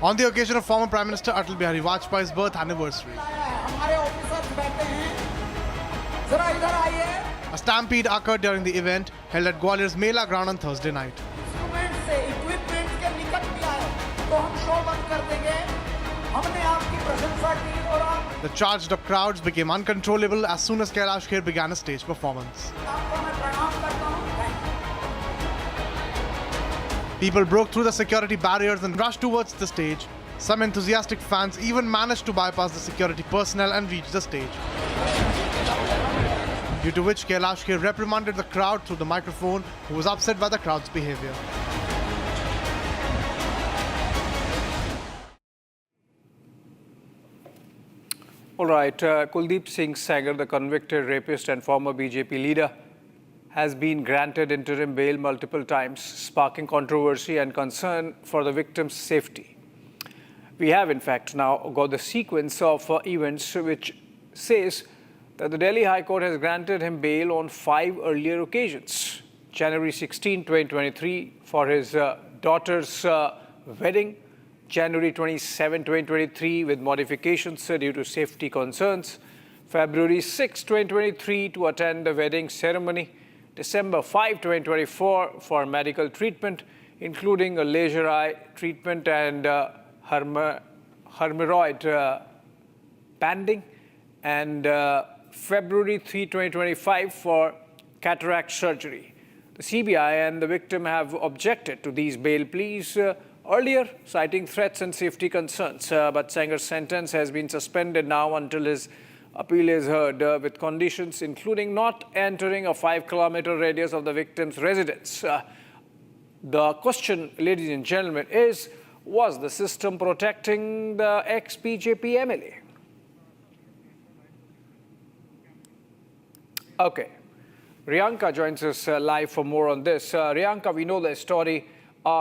On the occasion of former Prime Minister Atal Bihari Vajpayee's birth anniversary. A stampede occurred during the event held at Gwalior's Mela ground on Thursday night. The charged up crowds became uncontrollable as soon as Kailash Kher began a stage performance. People broke through the security barriers and rushed towards the stage. Some enthusiastic fans even managed to bypass the security personnel and reach the stage. Due to which Kailash Kher reprimanded the crowd through the microphone, who was upset by the crowd's behavior. All right, Kuldeep Sengar, the convicted rapist and former BJP leader, has been granted interim bail multiple times, sparking controversy and concern for the victim's safety. We have, in fact, now got the sequence of events which says that the Delhi High Court has granted him bail on 5 earlier occasions. January 16, 2023 for his daughter's wedding, January 27, 2023 with modifications due to safety concerns, February 6, 2023 to attend the wedding ceremony, December 5, 2024 for medical treatment, including a laser eye treatment and hemorrhoid banding, and February 3, 2025 for cataract surgery. The CBI and the victim have objected to these bail pleas earlier, citing threats and safety concerns. But Sengar's sentence has been suspended now until his appeal is heard, with conditions including not entering a 5-kilometer radius of the victim's residence. The question, ladies and gentlemen, is, was the system protecting the ex-BJP MLA? Okay, Riyanka joins us live for more on this. Riyanka, we know the story.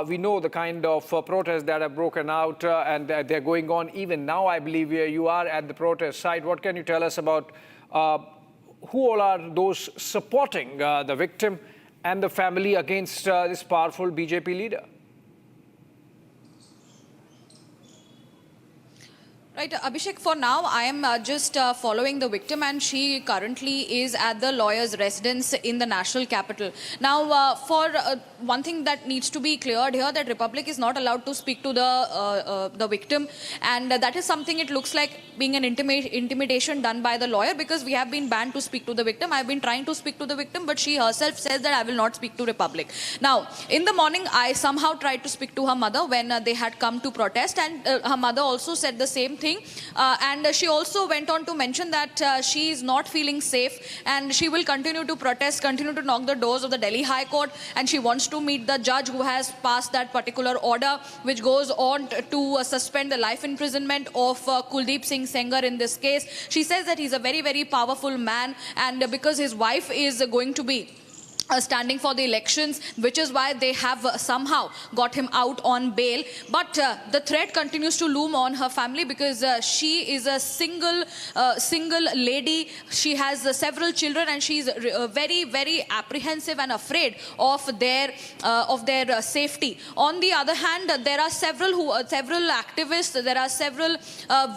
We know the kind of protests that have broken out and they're going on even now. I believe you are at the protest site. What can you tell us about who all are those supporting the victim and the family against this powerful BJP leader? Right, Abhishek, for now, I am just following the victim, and she currently is at the lawyer's residence in the national capital. Now, for one thing that needs to be cleared here, that Republic is not allowed to speak to the victim, and that is something it looks like being an intimidation done by the lawyer, because we have been banned to speak to the victim. I have been trying to speak to the victim, but she herself says that I will not speak to Republic. Now, in the morning, I somehow tried to speak to her mother when they had come to protest, and her mother also said the same thing. questioning. And she also went on to mention that she is not feeling safe and she will continue to protest, continue to knock the doors of the Delhi High Court, and she wants to meet the judge who has passed that particular order which goes on to suspend the life imprisonment of Kuldeep Sengar in this case. She says that he's a very, very powerful man, and because his wife is going to be standing for the elections, which is why they have somehow got him out on bail. But the threat continues to loom on her family because she is a single lady. She has several children, and she's very, very apprehensive and afraid of their safety. On the other hand, there are several activists, there are several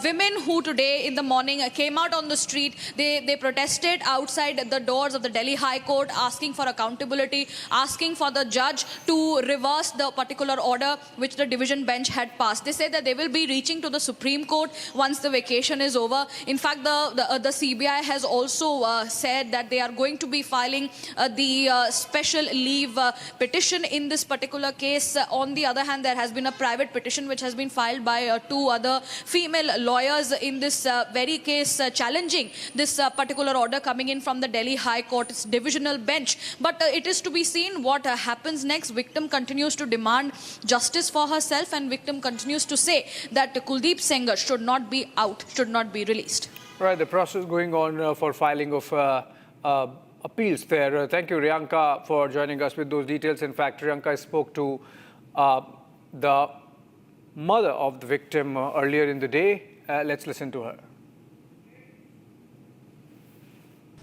women who today in the morning came out on the street. They protested outside the doors of the Delhi High Court, asking for accountability, asking for the judge to reverse the particular order which the division bench had passed. They say that they will be reaching to the Supreme Court once the vacation is over. In fact, the CBI has also said that they are going to be filing the special leave petition in this particular case. On the other hand, there has been a private petition which has been filed by two other female lawyers in this very case, challenging this particular order coming in from the Delhi High Court's divisional bench. But it is to be seen what happens next. Victim continues to demand justice for herself, and victim continues to say that Kuldeep Sengar should not be out, should not be released. Right, the process going on for filing of appeals there. Thank you, Riyanka, for joining us with those details. In fact, Riyanka spoke to the mother of the victim earlier in the day. Let's listen to her.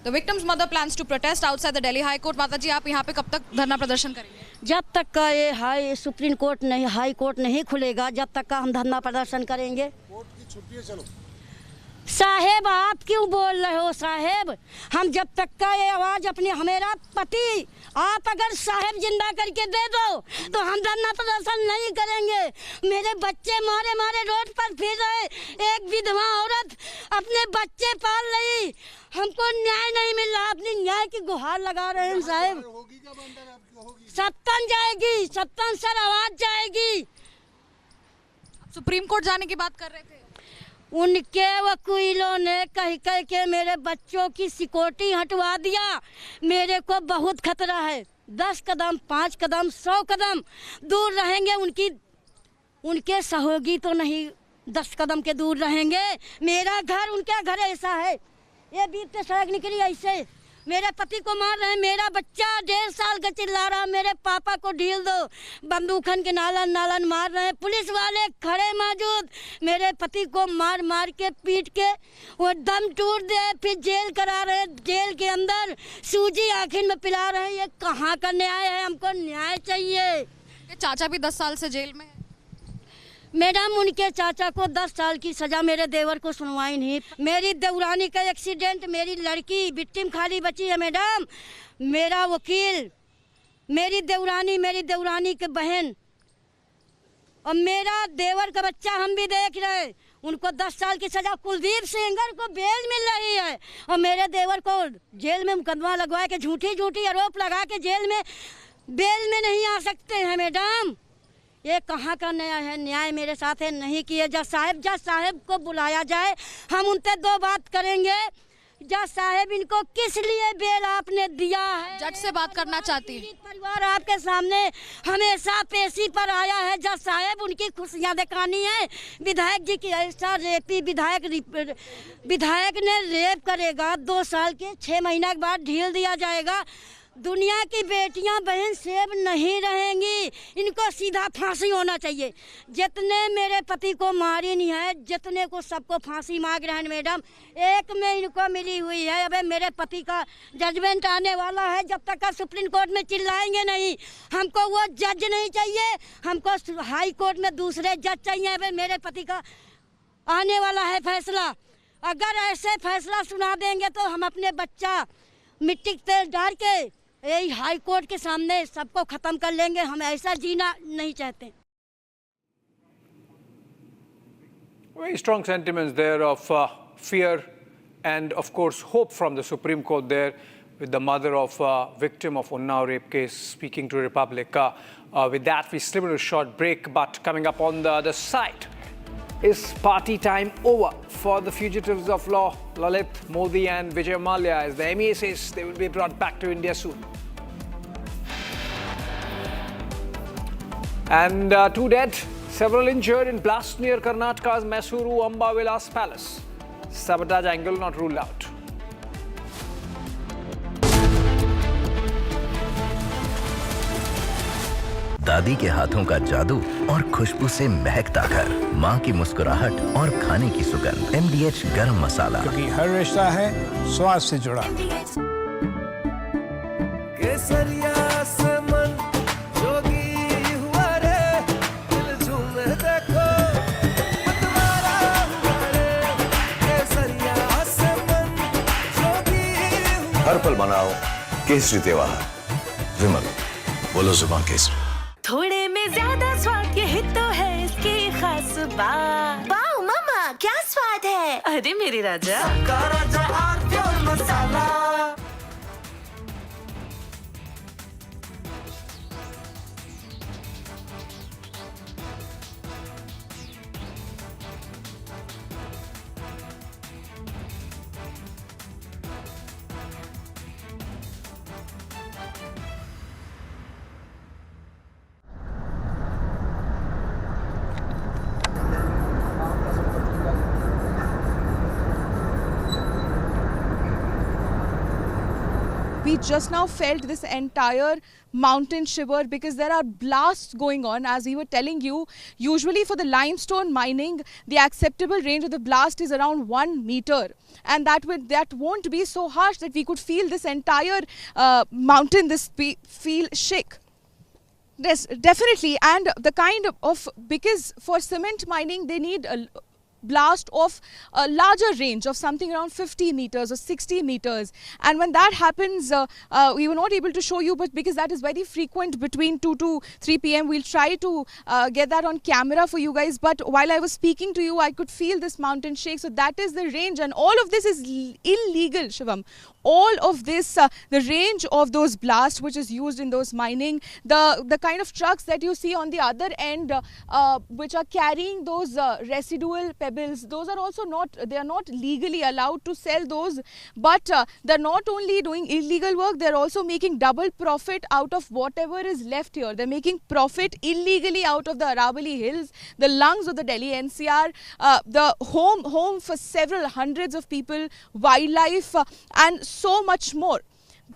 The victim's mother plans to protest outside the Delhi High Court. माता जी, आप यहाँ पे कब तक धरना प्रदर्शन करेंगे? जब तक का ये सुप्रीम कोर्ट नहीं, हाई कोर्ट नहीं खुलेगा, जब तक का हम धरना प्रदर्शन करेंगे। कोर्ट की छुट्टी है, चलो। साहेब, आप क्यों बोल रहे हो साहेब? हम जब तक का ये आवाज अपने मेरा पति, आप अगर साहेब जिंदा करके दे दो तो हम धरना प्रदर्शन नहीं करेंगे। मेरे बच्चे मारे मारे रोड पर फिर रहे, एक विधवा औरत अपने बच्चे पाल रही, हमको न्याय नहीं मिल रहा। अपनी न्याय की गुहार लगा रहे हैं साहेब। सत्तन जाएगी, सत्तन सर आवाज जाएगी। सुप्रीम कोर्ट जाने की बात कर रहे थे। उनके वकीलों ने कह के मेरे बच्चों की सिक्योरिटी हटवा दिया। मेरे को बहुत खतरा है। 10 कदम, 5 कदम, 100 कदम दूर रहेंगे। उनके सहयोगी तो नहीं 10 कदम के दूर रहेंगे। मेरा घर उनका घर ऐसा है, ये बीते सड़क निकली ऐसे। मेरे पति को मार रहे हैं, मेरा बच्चा 1.5 साल का चिल्ला रहा, मेरे पापा को ढील दो, बंदूकन के नालन मार रहे हैं। पुलिस वाले खड़े मौजूद, मेरे पति को मार मार के पीट के वो दम टूट दे, फिर जेल करा रहे हैं। जेल के अंदर सूजी आखिर में पिला रहे हैं। ये कहाँ का न्याय है? हमको न्याय चाहिए। चाचा भी 10 साल से जेल में है। मैडम, उनके चाचा को 10 साल की सजा, मेरे देवर को सुनवाई नहीं। मेरी देवरानी का एक्सीडेंट, मेरी लड़की विक्टिम खाली बची है मैडम। मेरा वकील, मेरी देवरानी के बहन और मेरा देवर का बच्चा, हम भी देख रहे। उनको 10 साल की सजा, कुलदीप सेंगर को बेल मिल रही है और मेरे देवर को जेल में मुकदमा लगवा के झूठी आरोप लगा के जेल में बेल में नहीं आ सकते हैं मैडम। ये कहाँ का न्याय है? न्याय मेरे साथ है नहीं किए। जज साहब को बुलाया जाए, हम उनसे 2 बात करेंगे। जज साहब, इनको किस लिए बेल आपने दिया है? जज से बात करना चाहती है। परिवार आपके सामने हमेशा पेशी पर आया है। जज साहब, उनकी खुशियाँ दिखानी है। विधायक जी की ऐसा रेपी विधायक ने रेप करेगा, 2 साल के 6 महीना के बाद ढील दिया जाएगा। दुनिया की बेटियां बहन सेब नहीं रहेंगी। इनको सीधा फांसी होना चाहिए। जितने मेरे पति को मारी नहीं है, जितने को सबको फांसी मांग रहे हैं मैडम। एक में इनको मिली हुई है। अबे मेरे पति का जजमेंट आने वाला है। जब तक का सुप्रीम कोर्ट में चिल्लाएंगे नहीं, हमको वो जज नहीं चाहिए, हमको हाई कोर्ट में दूसरे जज चाहिए। अबे मेरे पति का आने वाला है फैसला। अगर ऐसे फैसला सुना देंगे तो हम अपने बच्चा मिट्टी तेल डाल के यही हाई कोर्ट के सामने सबको खत्म कर लेंगे। हम ऐसा जीना नहीं चाहते। Very strong sentiments there of fear and of course hope from the Supreme Court there, with the mother of victim of Unnao rape case speaking to Republic. With that, we slip into a short break, but coming up on the other side, Is party time over for the fugitives of law, Lalit, Modi and Vijay Mallya, as the MEA says they will be brought back to India soon? And 2 dead, several injured in blast near Karnataka's Mysuru Vilas Palace. Sabotage angle not ruled out. दादी के हाथों का जादू और खुशबू से महकता घर, माँ की मुस्कुराहट और खाने की सुगंध। MDH गरम मसाला, क्योंकि हर रिश्ता है स्वाद से जुड़ा। केसरिया से मन जोगी हुआ रे, दिल झूमे देखो मतवारा हुआ रे। केसरिया से मन जोगी हुआ। हर पल मनाओ केसरी त्योहार, विमल बोलो जुबान केसरी। थोड़े में ज्यादा स्वाद, यही तो है इसकी खास बात। वाओ मामा, क्या स्वाद है? अरे मेरे राजा, राजा और मसाला। We just now felt this entire mountain shiver because there are blasts going on. As we were telling you, usually for the limestone mining, the acceptable range of the blast is around 1 meter. And that won't be so harsh that we could feel this entire mountain, feel shake. Yes, definitely. And the kind of, because for cement mining, they need a blast of a larger range of something around 50 meters or 60 meters, and when that happens, we were not able to show you, but because that is very frequent between 2 to 3 p.m. we'll try to get that on camera for you guys. But while I was speaking to you, I could feel this mountain shake. So that is the range, and all of this is illegal, Shivam. All of this, the range of those blasts which is used in those mining, the kind of trucks that you see on the other end, which are carrying those residual pebbles, those are also not, they are not legally allowed to sell those, but they're not only doing illegal work, they're also making double profit out of whatever is left here. They're making profit illegally out of the Aravalli hills, the lungs of the Delhi NCR, the home for several hundreds of people, wildlife, and so much more.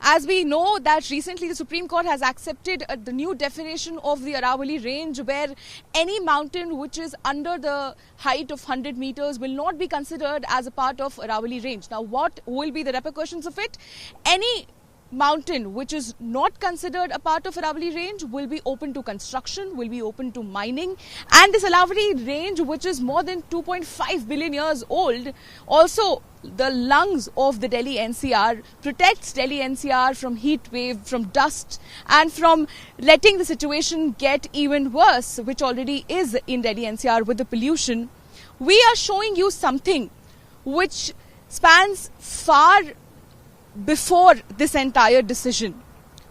As we know that recently the Supreme Court has accepted the new definition of the Aravalli range, where any mountain which is under the height of 100 meters will not be considered as a part of Aravalli range. Now, what will be the repercussions of it? Any mountain which is not considered a part of Aravalli range will be open to construction, will be open to mining, and this Aravalli range, which is more than 2.5 billion years old, also the lungs of the Delhi NCR, protects Delhi NCR from heat wave, from dust, and from letting the situation get even worse, which already is in Delhi NCR with the pollution. We are showing you something which spans far before this entire decision,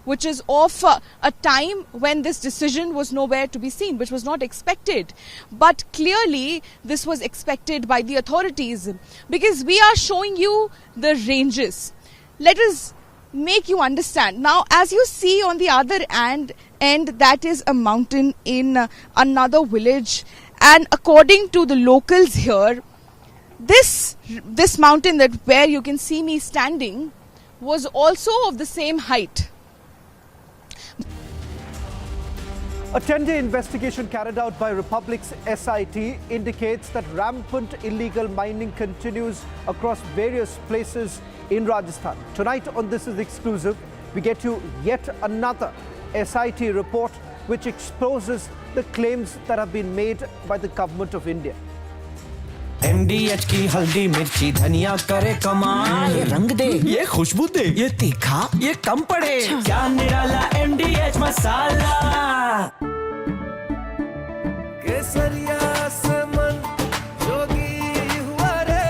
which is of a time when this decision was nowhere to be seen, which was not expected. But clearly this was expected by the authorities, because we are showing you the ranges. Let us make you understand. Now, as you see on the other end, that is a mountain in another village, and according to the locals here, this mountain that where you can see me standing was also of the same height. A 10-day investigation carried out by Republic's SIT indicates that rampant illegal mining continues across various places in Rajasthan. Tonight on This Is Exclusive, we get you yet another SIT report which exposes the claims that have been made by the government of India. MDH की हल्दी मिर्ची धनिया करे कमाल, ये रंग दे, ये खुशबू दे, ये तीखा, ये कम पड़े, क्या निराला MDH मसाला। केसरिया से मन जोगी हुआ रे,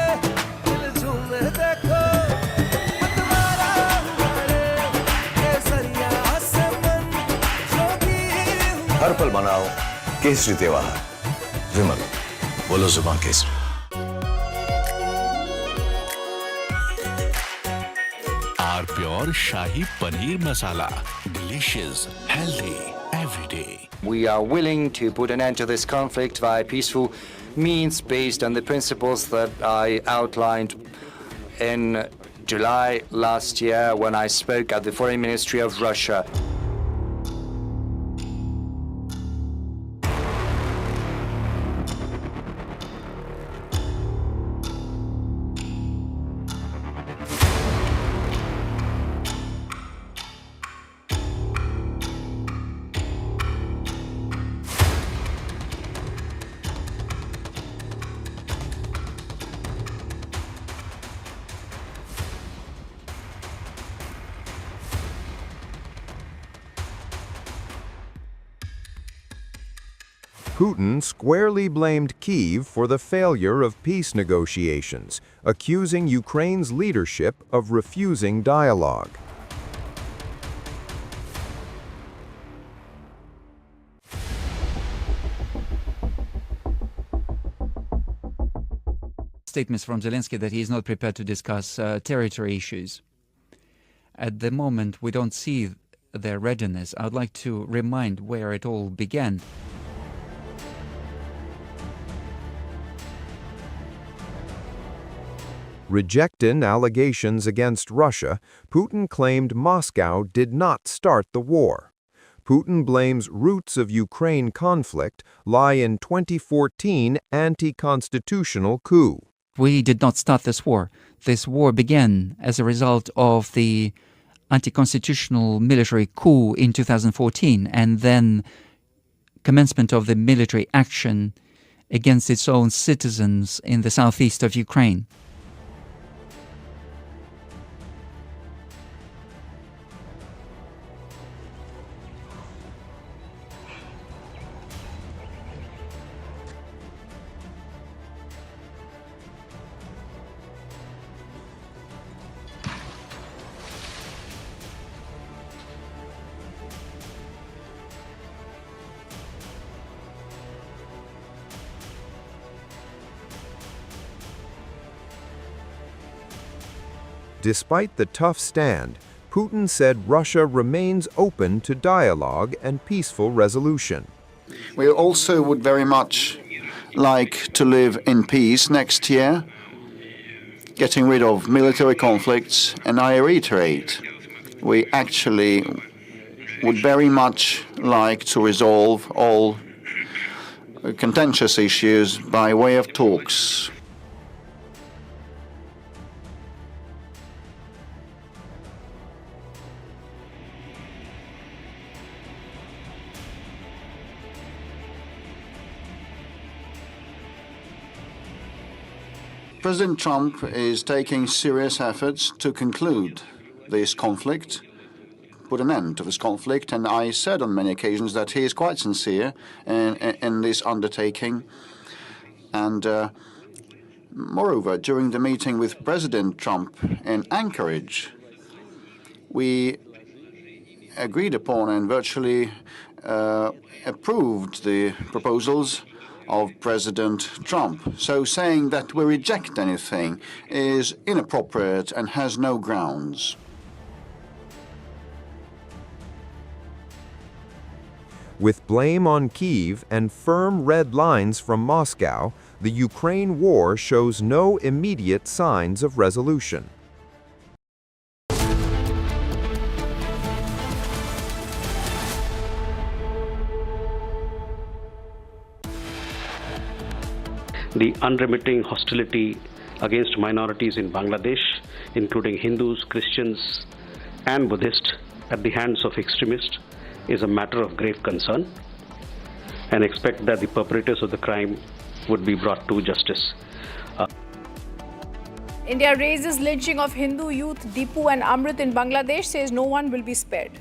दिल झूमे देखो मतवारा हुआ रे। केसरिया से मन जोगी हुआ। हर पल मनाओ केसरी त्योहार, विमल बोलो जुबान Kesari. Our pure Shahi Paneer Masala. Delicious, healthy, every day. We are willing to put an end to this conflict via peaceful means based on the principles that I outlined in July last year when I spoke at the Foreign Ministry of Russia. Putin squarely blamed Kyiv for the failure of peace negotiations, accusing Ukraine's leadership of refusing dialogue. Statements from Zelensky that he is not prepared to discuss territory issues. At the moment, we don't see their readiness. I would like to remind where it all began. Rejecting allegations against Russia, Putin claimed Moscow did not start the war. Putin blames roots of Ukraine conflict lie in 2014 anti-constitutional coup. We did not start this war. This war began as a result of the anti-constitutional military coup in 2014 and then commencement of the military action against its own citizens in the southeast of Ukraine. Despite the tough stand, Putin said Russia remains open to dialogue and peaceful resolution. We also would very much like to live in peace next year, getting rid of military conflicts, and I reiterate, we actually would very much like to resolve all contentious issues by way of talks. President Trump is taking serious efforts to conclude this conflict, put an end to this conflict, and I said on many occasions that he is quite sincere in this undertaking. And moreover, during the meeting with President Trump in Anchorage, we agreed upon and virtually approved the proposals of President Trump. So saying that we reject anything is inappropriate and has no grounds. With blame on Kyiv and firm red lines from Moscow, the Ukraine war shows no immediate signs of resolution. The unremitting hostility against minorities in Bangladesh, including Hindus, Christians, and Buddhists, at the hands of extremists, is a matter of grave concern, and expect that the perpetrators of the crime would be brought to justice. India raises lynching of Hindu youth Deepu and Amrit in Bangladesh, says no one will be spared.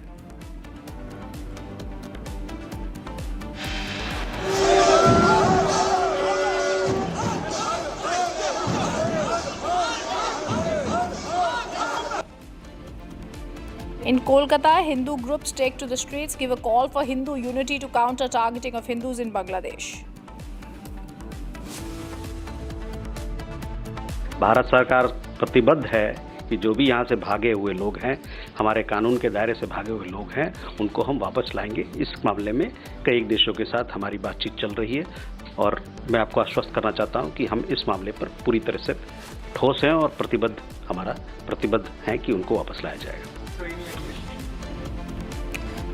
In Kolkata, Hindu groups take to the streets, give a call for Hindu unity to counter targeting of Hindus in Bangladesh. Bharat सरकार प्रतिबद्ध है कि जो भी यहाँ से भागे हुए लोग हैं, हमारे कानून के दायरे से भागे हुए लोग हैं, उनको हम वापस लाएंगे। इस मामले में कई देशों के साथ हमारी बातचीत चल रही है और मैं आपको आश्वस्त करना चाहता हूँ कि हम इस मामले पर पूरी तरह से ठोस हैं और प्रतिबद्ध हैं कि उनको वापस लाया जाएगा।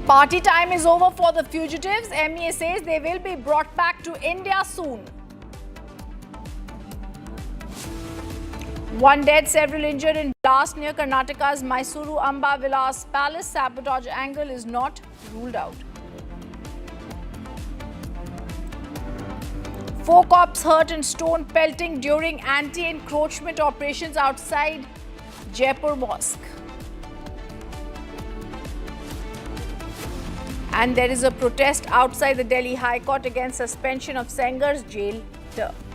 Party time is over for the fugitives. MEA says they will be brought back to India soon. One dead, several injured in blast near Karnataka's Mysuru Amba Vilas Palace. Sabotage angle is not ruled out. 4 cops hurt in stone pelting during anti-encroachment operations outside Jaipur Mosque. And there is a protest outside the Delhi High Court against suspension of Sengar's jail term.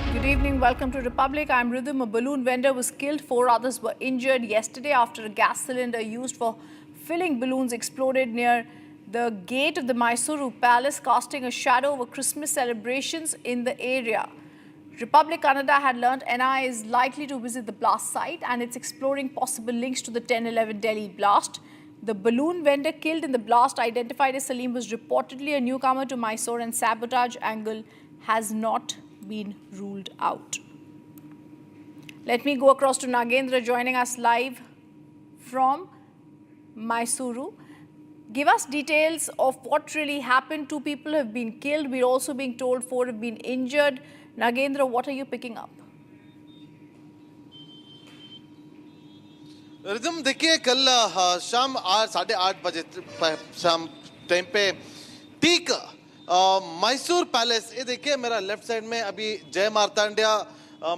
Good evening, welcome to Republic. I'm Rhythm. A balloon vendor was killed, 4 others were injured yesterday after a gas cylinder used for filling balloons exploded near the gate of the Mysuru Palace, casting a shadow over Christmas celebrations in the area. Republic Canada had learnt NI is likely to visit the blast site and it's exploring possible links to the 10/11 Delhi blast. The balloon vendor killed in the blast, identified as Salim, was reportedly a newcomer to Mysore and sabotage angle has not been ruled out. Let me go across to Nagendra joining us live from Mysuru. Give us details of what really happened. 2 people have been killed. We're also being told 4 have been injured. Nagendra, what are you picking up? Rhythm देखिए, कल शाम 8:30 बजे शाम time पे ठीक Mysore palace, ये देखिए मेरा लेफ्ट साइड में अभी जय मार्तांड्या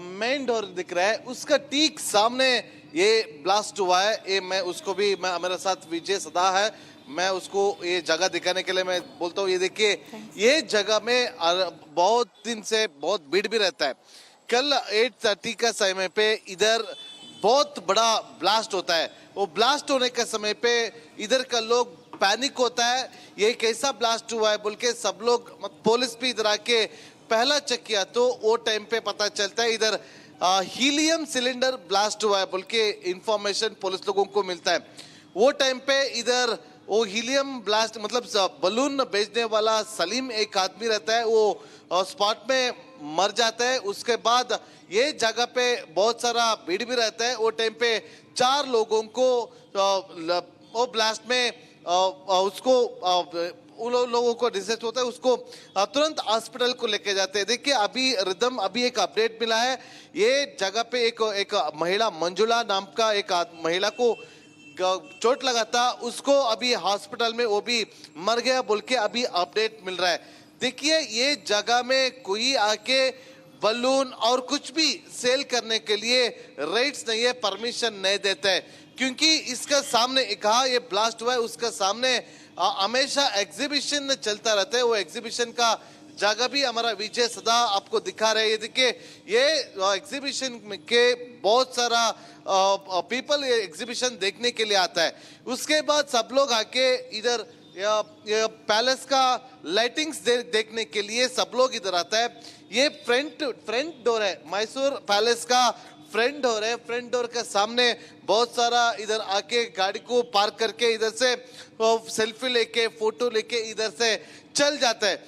मेन डोर दिख रहा है, उसका ठीक सामने ये ब्लास्ट हुआ है। ये मैं उसको भी मेरे साथ विजय सदा है, मैं उसको ये जगह दिखाने के लिए मैं बोलता हूँ। ये देखिए, ये जगह में बहुत दिन से बहुत भीड़ भी रहता है। कल 8:30 का समय पे इधर बहुत बड़ा ब्लास्ट होता है। वो ब्लास्ट होने के समय पे इधर का लोग पैनिक होता है, ये कैसा ब्लास्ट हुआ है बोल के सब लोग, पुलिस भी इधर आके पहला चेक किया तो वो टाइम पे पता चलता है इधर हीलियम सिलेंडर ब्लास्ट हुआ है बोल के इंफॉर्मेशन पुलिस लोगों को मिलता है। वो टाइम पे इधर वो हीलियम ब्लास्ट मतलब बलून बेचने वाला सलीम एक आदमी रहता है, वो स्पॉट में मर जाता है। उसके बाद ये जगह पे बहुत सारा भीड़ भी रहता है। वो टाइम पे 4 लोगों को वो ब्लास्ट में उसको उन लोगों को डिसेस होता है, उसको तुरंत हॉस्पिटल को लेके जाते हैं। देखिए अभी एक अपडेट मिला है, ये जगह पे एक महिला मंजुला नाम का एक महिला को चोट लगा था, उसको अभी हॉस्पिटल में वो भी मर गया बोल के अभी अपडेट मिल रहा है। देखिए, ये जगह में कोई आके बलून और कुछ भी सेल करने के लिए राइट्स नहीं है, परमिशन नहीं देता है, क्योंकि इसका सामने कहा ये ब्लास्ट हुआ है, उसका सामने हमेशा एग्जीबिशन चलता रहता है। वो एग्जीबिशन का जगह भी हमारा विजय सदा आपको दिखा रहे हैं। देखिए, ये एग्जीबिशन के बहुत सारा पीपल ये एग्जीबिशन देखने के लिए आता है। उसके बाद सब लोग आके इधर पैलेस का लाइटिंग्स देखने के लिए सब लोग इधर आता है। ये फ्रंट डोर है, मैसूर पैलेस का फ्रंट डोर है। फ्रंट डोर के सामने बहुत सारा इधर आके गाड़ी को पार्क करके इधर से सेल्फी लेके फोटो लेके इधर से चल जाता है।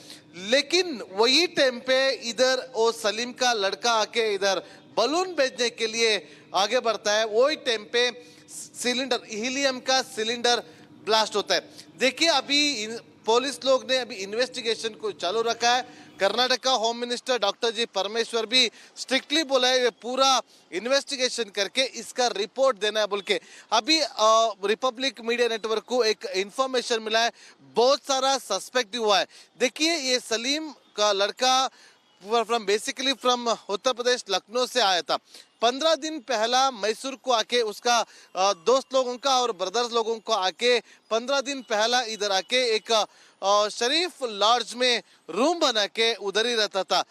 लेकिन वही टाइम पे इधर वो सलीम का लड़का आके इधर बलून बेचने के लिए आगे बढ़ता है। वही टाइम पे सिलेंडर हीलियम का सिलेंडर ब्लास्ट होता है। देखिए, अभी पुलिस लोग ने अभी इन्वेस्टिगेशन को चालू रखा है। कर्नाटक का होम मिनिस्टर डॉक्टर जी परमेश्वर भी स्ट्रिक्टली बोला है, ये पूरा इन्वेस्टिगेशन करके इसका रिपोर्ट देना है बोल के। अभी रिपब्लिक मीडिया नेटवर्क को एक इंफॉर्मेशन मिला है, बहुत सारा सस्पेक्ट हुआ है। देखिए, ये सलीम का लड़का बेसिकली फ्रॉम उत्तर प्रदेश लखनऊ से आया था। 15 दिन पहला मैसूर को आके उसका दोस्त लोगों का और ब्रदर्स लोगों को आके 15 दिन पहला इधर आके एक शरीफ लॉज में रूम बना के उधर ही रहता था।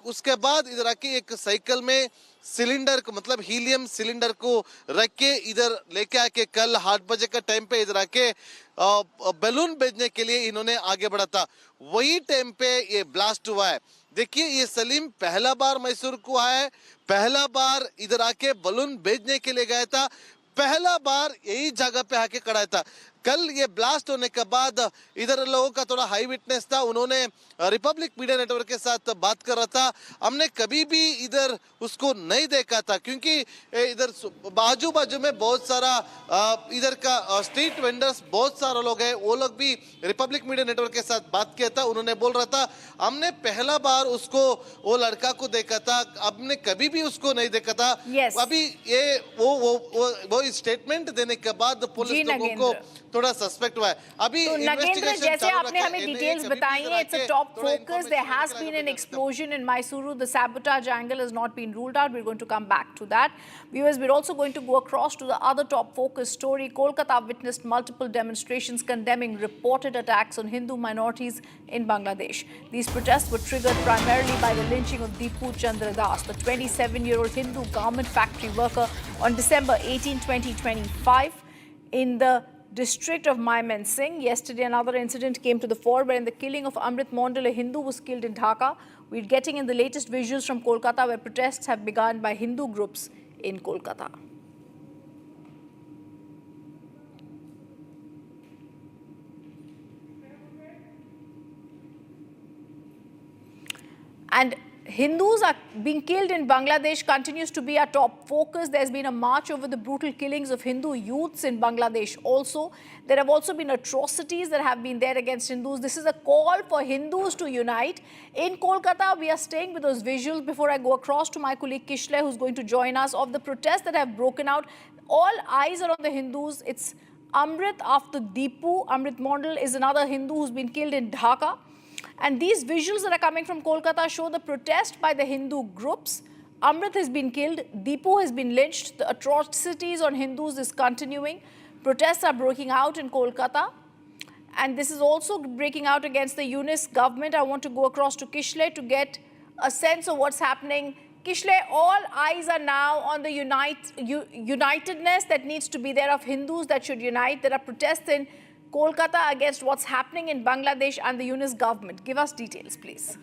उसके बाद इधर आके एक साइकिल में सिलेंडर को मतलब हीलियम सिलेंडर को रख के इधर लेके आके कल 8 बजे का टाइम पे इधर आके बैलून भेजने के लिए इन्होंने आगे बढ़ा था। वही टाइम पे ये ब्लास्ट हुआ है। देखिए ये सलीम पहला बार मैसूर को आया है, पहला बार इधर आके बलून भेजने के लिए गया था, पहला बार यही जगह पे आके खड़ा था। कल ये ब्लास्ट होने के बाद इधर लोगों का थोड़ा हाई विटनेस था। उन्होंने रिपब्लिक मीडिया नेटवर्क के साथ बात कर रहा था, हमने कभी भी इधर उसको नहीं देखा था क्योंकि इधर बाजू बाजू में बहुत सारा इधर का स्ट्रीट वेंडर्स बहुत सारे लोग हैं। वो लोग भी रिपब्लिक मीडिया नेटवर्क के साथ बात किया था। उन्होंने बोल रहा था हमने पहला बार उसको वो लड़का को देखा था, हमने कभी भी उसको नहीं देखा था। अभी ये वो स्टेटमेंट देने के बाद पुलिस लोगों को थोड़ा सस्पेक्ट हुआ है। अभी तो नगेंद्र, जैसे आपने हमें डिटेल्स बताई हैं, it's a top focus. There has been an explosion in Mysuru. The sabotage angle has not been ruled out. We're going to come back to that. Viewers, we're also going to go across to the other top focus story. Kolkata witnessed multiple demonstrations condemning reported attacks on Hindu minorities in Bangladesh. These protests were triggered primarily by the lynching of Deepu Chandra Das, the 27-year-old Hindu garment factory worker, on December 18, 2025 in the district of Singh. Yesterday, another incident came to the fore wherein the killing of Amrit Mondal, a Hindu, was killed in Dhaka. We're getting in the latest visuals from Kolkata where protests have begun by Hindu groups in Kolkata. And Hindus are being killed in Bangladesh continues to be our top focus. There's been a march over the brutal killings of Hindu youths in Bangladesh also. There have also been atrocities that have been there against Hindus. This is a call for Hindus to unite. In Kolkata, we are staying with those visuals before I go across to my colleague Kishle, who's going to join us, of the protests that have broken out. All eyes are on the Hindus. It's Amrit after Deepu. Amrit Mondal is another Hindu who's been killed in Dhaka. And these visuals that are coming from Kolkata show the protest by the Hindu groups. Amrit has been killed, Deepu has been lynched, the atrocities on Hindus is continuing. Protests are breaking out in Kolkata. And this is also breaking out against the UNIS government. I want to go across to Kishle to get a sense of what's happening. Kishle, all eyes are now on the unitedness that needs to be there of Hindus that should unite. There are protests in Kolkata against what's happening in Bangladesh and the UNIS government. Give us details, please.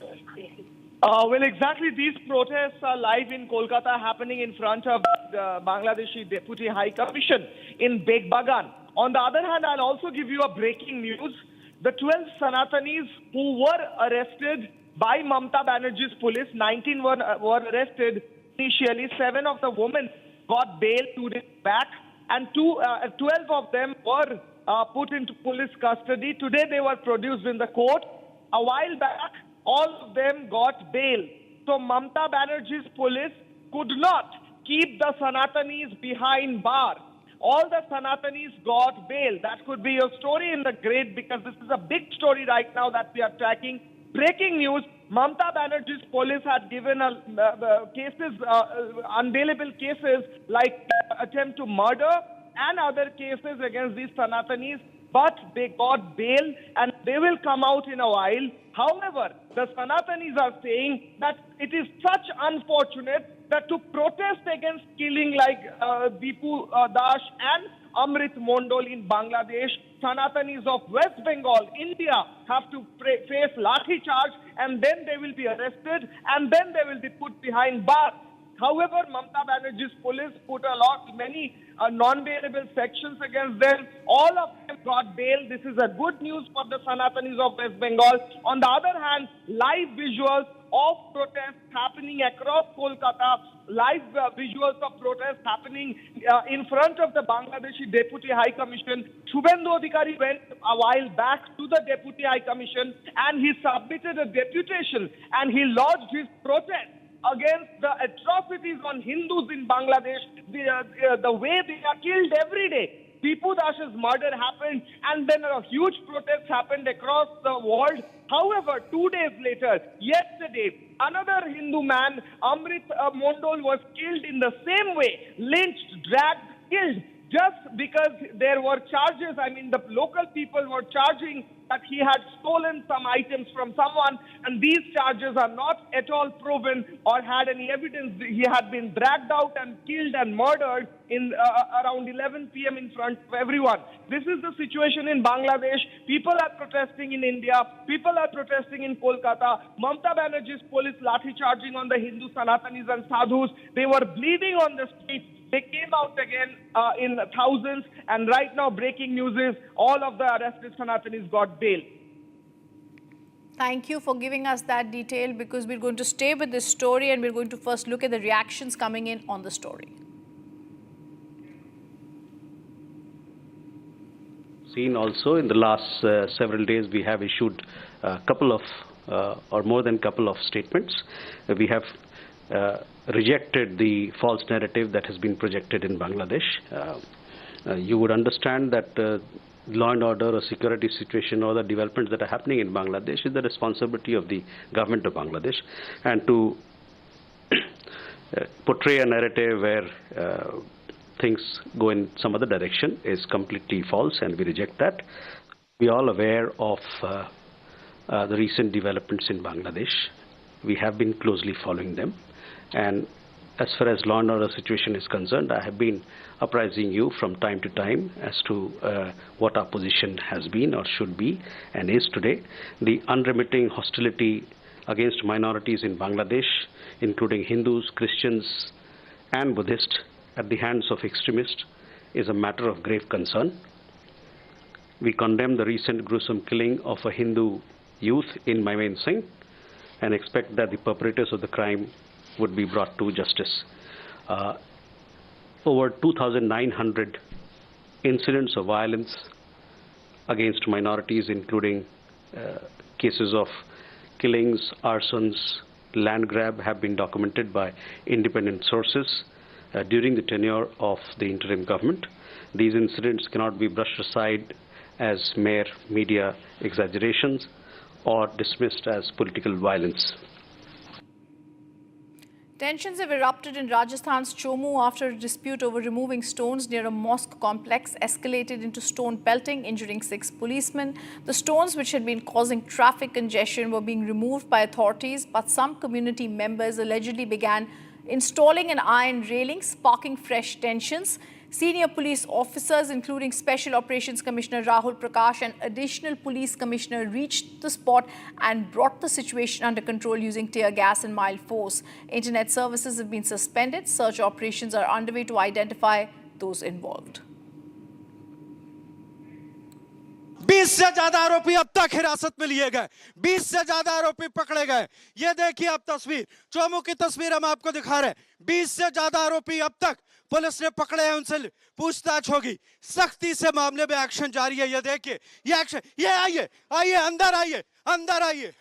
Well, exactly. These protests are live in Kolkata, happening in front of the Bangladeshi Deputy High Commission in Beg Bagan. On the other hand, I'll also give you a breaking news. The 12 Sanatanis who were arrested by Mamata Banerjee's police, 19 were arrested initially. 7 of the women got bail 2 days back, and 12 of them were put into police custody. Today they were produced in the court. A while back, all of them got bail. So Mamata Banerjee's police could not keep the Sanatanis behind bar. All the Sanatanis got bail. That could be your story in the grade, because this is a big story right now that we are tracking. Breaking news, Mamata Banerjee's police had given cases, unbailable cases like attempt to murder and other cases against these Sanatanis, but they got bail and they will come out in a while. However, the Sanatanis are saying that it is such unfortunate that to protest against killing like Deepu Das and Amrit Mondal in Bangladesh, Sanatanis of West Bengal, India, have to face lathi charge, and then they will be arrested and then they will be put behind bars. However, Mamata Banerjee's police put many non-bailable sections against them. All of them got bail. This is a good news for the Sanatanis of West Bengal. On the other hand, live visuals of protests happening across Kolkata, live visuals of protests happening in front of the Bangladeshi Deputy High Commission. Shubhendu Adhikari went a while back to the Deputy High Commission and he submitted a deputation and he lodged his protest against the atrocities on Hindus in Bangladesh, the way they are killed every day. Tipu Das's murder happened, and then a huge protest happened across the world. However, 2 days later, yesterday, another Hindu man, Amrit Mondol, was killed in the same way, lynched, dragged, killed, just because there were charges. I mean, the local people were charging that he had stolen some items from someone, and these charges are not at all proven or had any evidence. He had been dragged out and killed and murdered in around 11 p.m. in front of everyone. This is the situation in Bangladesh. People are protesting in India. People are protesting in Kolkata. Mamata Banerjee's police lathi charging on the Hindu Sanatanis and Sadhus. They were bleeding on the streets. They came out again in thousands, and right now breaking news is all of the arrested Sanatanis got bail. Thank you for giving us that detail, because we're going to stay with this story and we're going to first look at the reactions coming in on the story. Seen also in the last several days, we have issued a couple of or more than couple of statements. We have rejected the false narrative that has been projected in Bangladesh. You would understand that law and order or security situation or the developments that are happening in Bangladesh is the responsibility of the government of Bangladesh, and to portray a narrative where things go in some other direction is completely false, and we reject that. We are all aware of the recent developments in Bangladesh. We have been closely following them, and as far as law and order situation is concerned, I have been apprising you from time to time as to what our position has been or should be and is today. The unremitting hostility against minorities in Bangladesh, including Hindus, Christians, and Buddhists, at the hands of extremists, is a matter of grave concern. We condemn the recent gruesome killing of a Hindu youth in Maimen Singh and expect that the perpetrators of the crime would be brought to justice. Over 2,900 incidents of violence against minorities, including cases of killings, arsons, land grab, have been documented by independent sources during the tenure of the interim government. These incidents cannot be brushed aside as mere media exaggerations or dismissed as political violence. Tensions have erupted in Rajasthan's Chomu after a dispute over removing stones near a mosque complex escalated into stone pelting, injuring 6 policemen. The stones, which had been causing traffic congestion, were being removed by authorities, but some community members allegedly began installing an iron railing, sparking fresh tensions. Senior police officers, including Special Operations Commissioner Rahul Prakash and Additional Police Commissioner, reached the spot and brought the situation under control using tear gas and mild force. Internet services have been suspended. Search operations are underway to identify those involved. 20 से ज्यादा आरोपी अब तक हिरासत में लिए गए, 20 से ज्यादा आरोपी पकड़े गए। ये देखिए आप तस्वीर, चोमू की तस्वीर हम आपको दिखा रहे हैं। 20 से ज्यादा आरोपी अब तक पुलिस ने पकड़े हैं, उनसे पूछताछ होगी। सख्ती से मामले में एक्शन जारी है। ये देखिए, ये एक्शन, ये आइए, आइए अंदर, आइए अंदर, आइए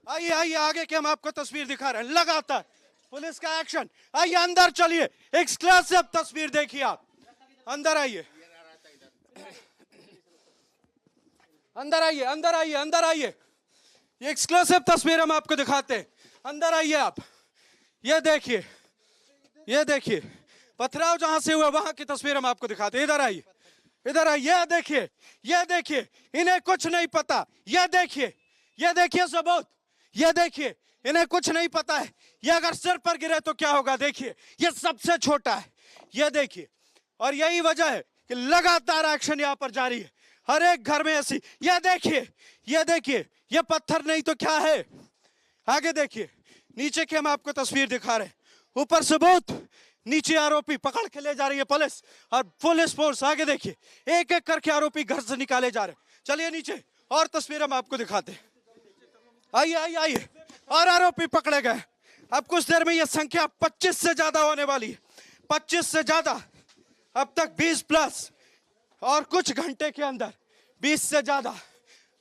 आइए आइए आगे के हम आपको तस्वीर दिखा रहे हैं। लगातार पुलिस का एक्शन। आइए अंदर चलिए, एक्सक्लूसिव तस्वीर देखिए आप। अंदर आइए, अंदर आइए, अंदर आइए, अंदर आइए। ये एक्सक्लूसिव तस्वीर हम आपको दिखाते हैं। अंदर आइए आप। ये देखिए, ये देखिए पथराव जहां से हुआ वहां की तस्वीर हम आपको दिखाते हैं। इधर आइए, इधर आइए। ये देखिए, ये देखिए, इन्हें कुछ नहीं पता। ये देखिए, ये देखिए सबूत। ये देखिए, इन्हें कुछ नहीं पता है। ये अगर सिर पर गिरे तो क्या होगा। देखिए, ये सबसे छोटा है। ये देखिए, और यही वजह है कि लगातार एक्शन यहां पर जारी है। हर एक घर में ऐसी। ये देखिए, ये देखिए, ये पत्थर नहीं तो क्या है। आगे देखिए, नीचे की हम आपको तस्वीर दिखा रहे हैं। ऊपर सबूत, नीचे आरोपी पकड़ के ले जा रही है पुलिस और पुलिस फोर्स। आगे देखिए, एक एक करके आरोपी घर से निकाले जा रहे हैं। चलिए नीचे और तस्वीर हम आपको दिखाते हैं। आइए आइए आइए, और आरोपी पकड़े गए। अब कुछ देर में यह संख्या 25 से ज्यादा होने वाली है। 25 से ज्यादा, अब तक 20 प्लस, और कुछ घंटे के अंदर 20 से ज्यादा।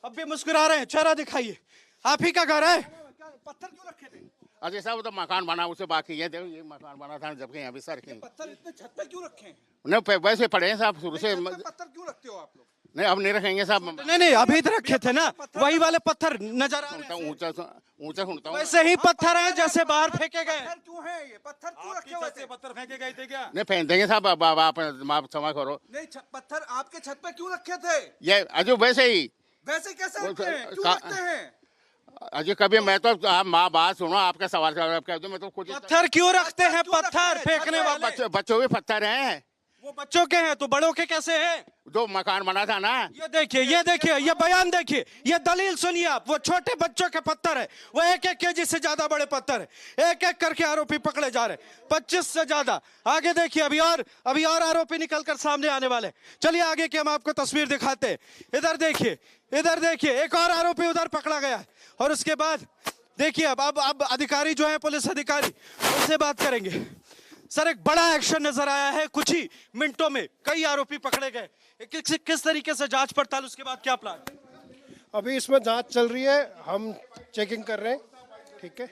अब भी मुस्कुरा रहे हैं, चेहरा दिखाइए। आप ही का घर है। पत्थर क्यों रखे थे? अजय साहब तो मकान बना उसे बाकी है, देखो ये मकान बना था जबकि यहाँ भी सर के पत्थर इतने छत पे क्यों रखे हैं? नहीं वैसे पड़े हैं साहब शुरू से। पत्थर क्यों रखते हो आप लोग? नहीं अब नहीं रखेंगे साहब। नहीं अभी तो रखे थे ना, वही वाले पत्थर नजर आ रहे हैं। ऊंचा ऊंचा सुनता हूँ। वैसे ही पत्थर हैं जैसे बाहर फेंके गए। क्यों है ये पत्थर क्यों रखे हुए थे? पत्थर फेंके गए थे क्या? नहीं फेंक देंगे साहब, अब आप क्षमा करो। नहीं पत्थर आपके छत पे क्यों रखे थे? ये अजू वैसे ही। वैसे कैसे रखते हैं? क्यों रखते हैं? अजय कभी मैं तो आप माँ बात सुनो, आपका सवाल जवाब कर दो। मैं तो कुछ पत्थर क्यों रखते हैं? पत्थर फेंकने वाले बच्चों के पत्थर हैं। वो बच्चों के हैं तो बड़ों के कैसे हैं? जो मकान बना था ना। ये देखिए ये बयान देखिए, ये दलील सुनिए आप। वो छोटे बच्चों के पत्थर है, वो 1-1 केजी से ज्यादा बड़े पत्थर है। एक एक करके आरोपी पकड़े जा रहे, 25 से ज्यादा। आगे देखिए, अभी और आरोपी निकलकर सामने आने वाले। चलिए आगे की हम आपको तस्वीर दिखाते हैं। इधर देखिए एक और आरोपी उधर पकड़ा गया है। और उसके बाद देखिए अब अधिकारी जो है, पुलिस अधिकारी, उनसे बात करेंगे। सर एक बड़ा एक्शन नजर आया है, कुछ ही मिनटों में कई आरोपी पकड़े गए। किस तरीके से जांच पड़ताल, उसके बाद क्या प्लान? अभी इसमें जांच चल रही है, हम चेकिंग कर रहे हैं। ठीक है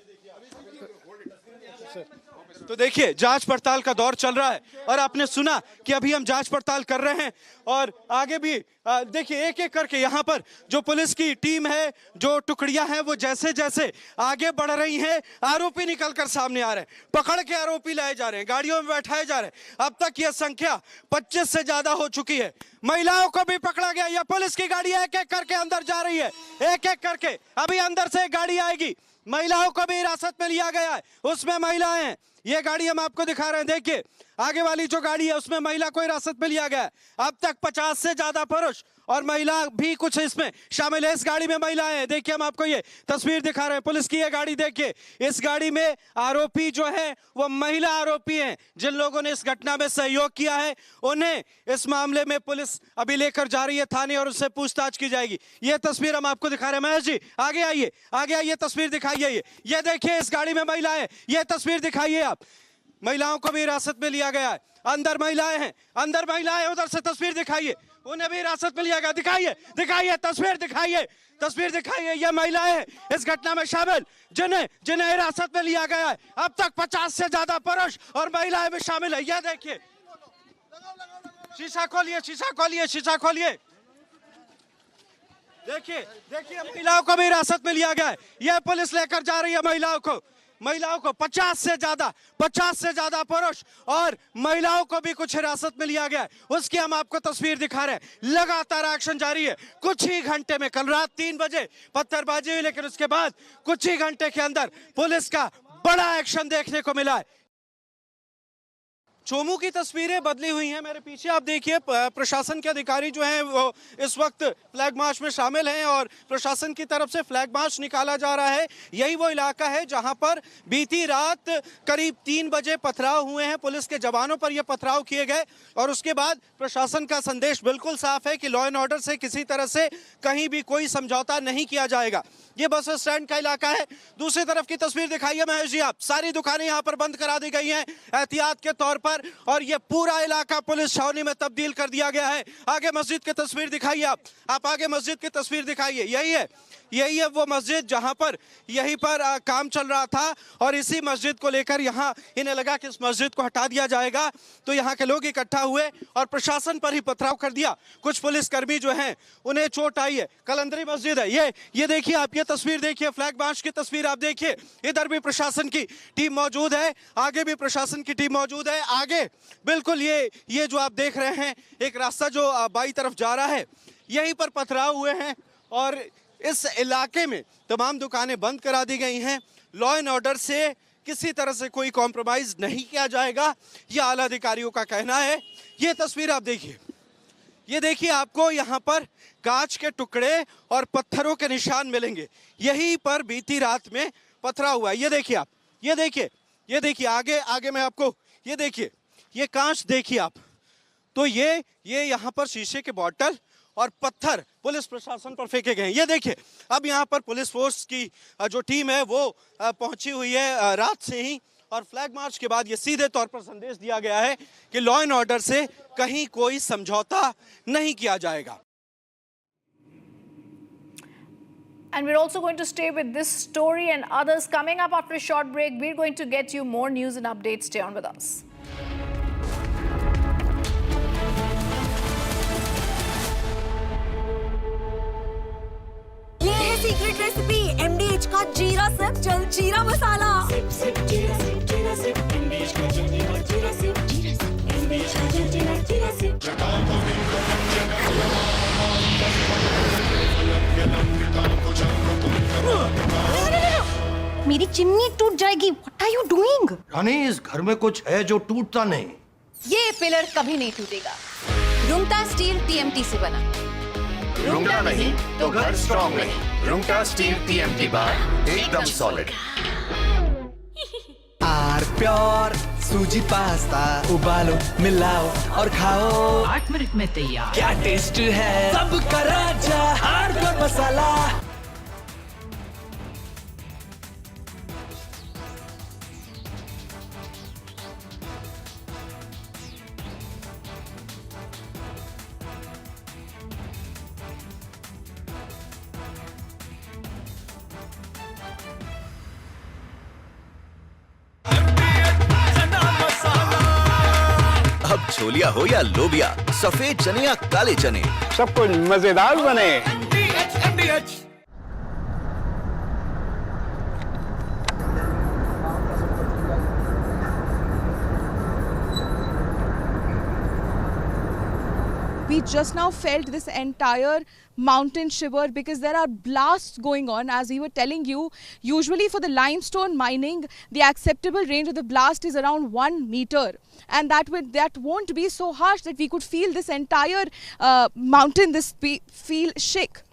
सर। तो देखिए जांच पड़ताल का दौर चल रहा है और आपने सुना कि अभी हम जांच पड़ताल कर रहे हैं और आगे भी देखिए एक एक करके यहाँ पर जो पुलिस की टीम है, जो टुकड़ियां हैं, वो जैसे जैसे आगे बढ़ रही हैं, आरोपी निकलकर सामने आ रहे हैं। पकड़ के आरोपी लाए जा रहे हैं, गाड़ियों में बैठाए जा रहे हैं। अब तक यह संख्या 25 से ज्यादा हो चुकी है। महिलाओं को भी पकड़ा गया। यह पुलिस की गाड़ी एक एक करके अंदर जा रही है, एक एक करके। अभी अंदर से एक गाड़ी आएगी, महिलाओं को भी हिरासत में लिया गया है, उसमें महिलाएं हैं। ये गाड़ी हम आपको दिखा रहे हैं, देखिए आगे वाली जो गाड़ी है उसमें महिला को हिरासत में लिया गया है। अब तक 50 से ज्यादा पुरुष और महिला भी कुछ इसमें शामिल है। इस गाड़ी में महिलाएं हैं। देखिए हम आपको ये तस्वीर दिखा रहे हैं, पुलिस की ये गाड़ी देखिए। इस गाड़ी में आरोपी जो है वो महिला आरोपी हैं। जिन लोगों ने इस घटना में सहयोग किया है उन्हें इस मामले में पुलिस अभी लेकर जा रही है थाने और उससे पूछताछ की जाएगी। ये तस्वीर हम आपको दिखा रहे हैं। महेश जी आगे आइए, तस्वीर दिखाइए। ये देखिए इस गाड़ी में महिलाएं, ये तस्वीर दिखाइए आप। महिलाओं को भी हिरासत में लिया गया है। अंदर महिलाएं हैं, उधर से तस्वीर दिखाइए, उन्हें भी हिरासत में लिया गया। दिखाइए तस्वीर दिखाइए। ये महिलाएं हैं इस घटना में शामिल, जिन्हें हिरासत में लिया गया है। अब तक 50 से ज्यादा पुरुष और महिलाएं भी शामिल है। ये देखिए, शीशा खोलिए। देखिए महिलाओं को भी हिरासत में लिया गया है। यह पुलिस लेकर जा रही है महिलाओं को 50 से ज्यादा पुरुष और महिलाओं को भी कुछ हिरासत में लिया गया है। उसकी हम आपको तस्वीर दिखा रहे हैं। लगातार एक्शन जारी है। कुछ ही घंटे में, कल रात 3 बजे पत्थरबाजी हुई, लेकिन उसके बाद कुछ ही घंटे के अंदर पुलिस का बड़ा एक्शन देखने को मिला है। चोमू की तस्वीरें बदली हुई हैं मेरे पीछे। आप देखिए प्रशासन के अधिकारी जो हैं वो इस वक्त फ्लैग मार्च में शामिल हैं और प्रशासन की तरफ से फ्लैग मार्च निकाला जा रहा है। यही वो इलाका है जहां पर बीती रात करीब 3 बजे पथराव हुए हैं। पुलिस के जवानों पर यह पथराव किए गए और उसके बाद प्रशासन का संदेश बिल्कुल साफ है कि लॉ एंड ऑर्डर से किसी तरह से कहीं भी कोई समझौता नहीं किया जाएगा। ये बस स्टैंड का इलाका है। दूसरी तरफ की तस्वीर दिखाइए महेश जी आप। सारी दुकानें यहाँ पर बंद करा दी गई हैं एहतियात के तौर पर और ये पूरा इलाका पुलिस छावनी में तब्दील कर दिया गया है। आगे मस्जिद की तस्वीर दिखाइए आप आगे मस्जिद की तस्वीर दिखाइए। यही है वो मस्जिद जहां पर यहीं पर काम चल रहा था और इसी मस्जिद को लेकर यहाँ इन्हें लगा कि इस मस्जिद को हटा दिया जाएगा, तो यहाँ के लोग इकट्ठा हुए और प्रशासन पर ही पथराव कर दिया। कुछ पुलिसकर्मी जो हैं उन्हें चोट आई है। कलंदरी मस्जिद है ये देखिए आप, ये तस्वीर देखिए, फ्लैग मार्च की तस्वीर आप देखिए। इधर भी प्रशासन की टीम मौजूद है, आगे भी प्रशासन की टीम मौजूद है। आगे बिल्कुल ये जो आप देख रहे हैं एक रास्ता जो बाई तरफ जा रहा है, यहीं पर पथराव हुए हैं और इस इलाके में तमाम दुकानें बंद करा दी गई हैं। लॉ एंड ऑर्डर से किसी तरह से कोई कॉम्प्रोमाइज नहीं किया जाएगा, यह आला अधिकारियों का कहना है। ये तस्वीर आप देखिए, ये देखिए आपको यहाँ पर कांच के टुकड़े और पत्थरों के निशान मिलेंगे। यहीं पर बीती रात में पथराव हुआ है। ये देखिए आप, ये देखिए आगे मैं आपको ये देखिए, ये कांच देखिए आप। तो ये यहाँ पर शीशे के बॉटल और पत्थर पुलिस प्रशासन पर फेंके गए हैं। ये देखिए अब यहाँ पर पुलिस फोर्स की जो टीम है वो पहुंची हुई है रात से ही और फ्लैग मार्च के बाद ये सीधे तौर पर संदेश दिया गया है कि लॉ एंड ऑर्डर से कहीं कोई समझौता नहीं किया जाएगा। And we're also going to stay with this story and others coming up after a short break. We're going to get you more news and updates. Stay on with us. ये है secret recipe MDH का जीरा SIP जल जीरा मसाला। SIP SIP जीरा SIP जीरा SIP MDH का जल जीरा जीरा सिप MDH का जल जीरा जीरा सिप। मेरी चिमनी टूट जाएगी। What are you doing? रानी, इस घर में कुछ है जो टूटता नहीं। ये पिलर कभी नहीं टूटेगा। रुंगटा स्टील TMT से बना। रुंगटा नहीं तो घर स्ट्रॉन्ग नहीं। रुंगटा स्टील TMT बार एकदम सॉलिड। आर प्योर सूजी पास्ता उबालो मिलाओ और खाओ 8 मिनट में तैयार। क्या टेस्ट है सबका राजा आर प्योर मसाला। अब छोलिया हो या लोबिया, सफेद चने या काले चने, सब कुछ मजेदार बने। We just now felt this entire mountain shiver because there are blasts going on. As we were telling you, usually for the limestone mining, the acceptable range of the blast is around 1 meter. And that won't be so harsh that we could feel this entire mountain, feel shake.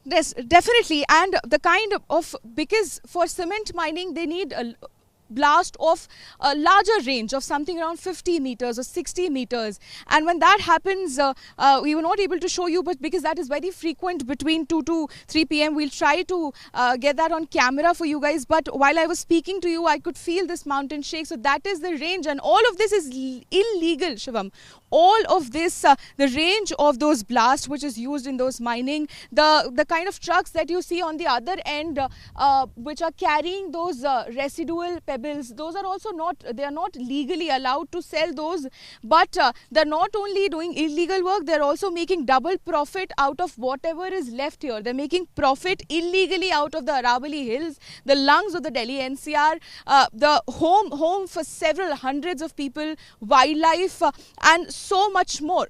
Yes, definitely. And the kind of, because for cement mining, they need a blast of a larger range of something around 50 meters or 60 meters, and when that happens, we were not able to show you, but because that is very frequent between 2 to 3 p.m. we'll try to get that on camera for you guys. But while I was speaking to you, I could feel this mountain shake. So that is the range, and all of this is illegal, Shivam. All of this, the range of those blasts which is used in those mining, the kind of trucks that you see on the other end, which are carrying those residual pebbles, those are also they are not legally allowed to sell those, but they're not only doing illegal work, they're also making double profit out of whatever is left here. They're making profit illegally out of the Aravalli hills, the lungs of the Delhi NCR, the home for several hundreds of people, wildlife, and so much more.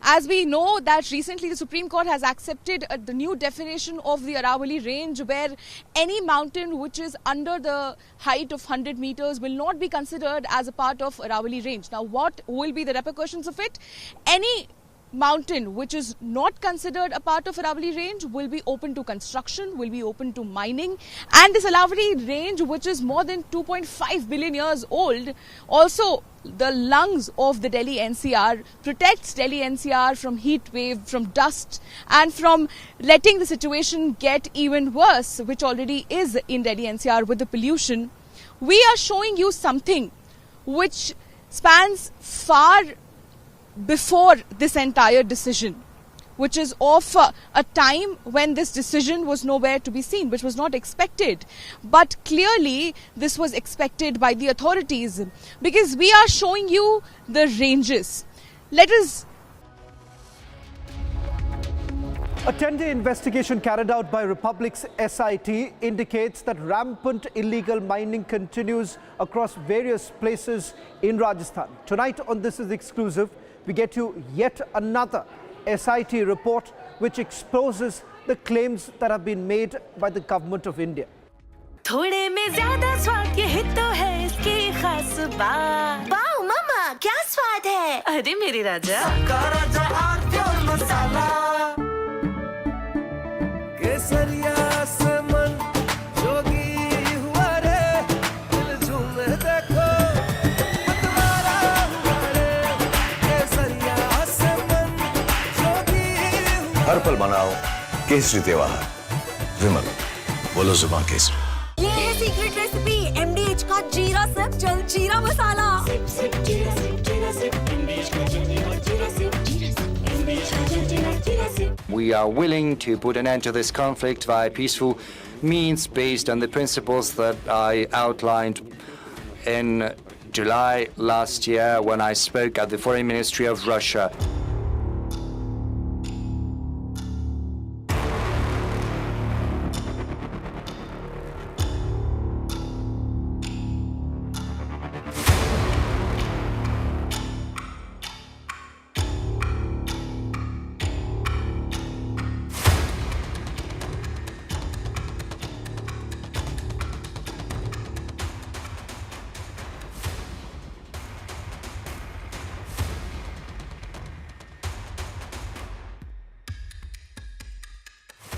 As we know that recently the Supreme Court has accepted the new definition of the Aravalli range, where any mountain which is under the height of 100 meters will not be considered as a part of Aravalli range. Now, what will be the repercussions of it? Any mountain which is not considered a part of Aravalli range will be open to construction, will be open to mining, and this Aravalli range, which is more than 2.5 billion years old, also the lungs of the Delhi NCR, protects Delhi NCR from heat wave, from dust, and from letting the situation get even worse, which already is in Delhi NCR with the pollution. We are showing you something which spans far before this entire decision, which is of a time when this decision was nowhere to be seen, which was not expected. But clearly this was expected by the authorities, because we are showing you the ranges. Let us... A 10-day investigation carried out by Republic's SIT indicates that rampant illegal mining continues across various places in Rajasthan. Tonight on This Is Exclusive, we get you yet another SIT report which exposes the claims that have been made by the government of India. थोड़े में ज़्यादा स्वाद ये तो है इसकी खास बात। वाओ मामा, क्या स्वाद है? अरे मेरे राजा। सबका राजा और प्योर मसाला। केसरिया से मन जोगी हुआ रे, दिल झूमे देखो मतवारा हुआ रे। केसरिया से मन जोगी हुआ। हर पल मनाओ केसरी त्योहार। विमल, बोलो जुबान केसरी। ये है सीक्रेट रेसिपी MDH का जीरा सिप जल जीरा मसाला। सिप सिप जीरा सिप MDH का जल जीरा सिप MDH का जल जीरा SIP. We are willing to put an end to this conflict via peaceful means based on the principles that I outlined in July last year when I spoke at the Foreign Ministry of Russia.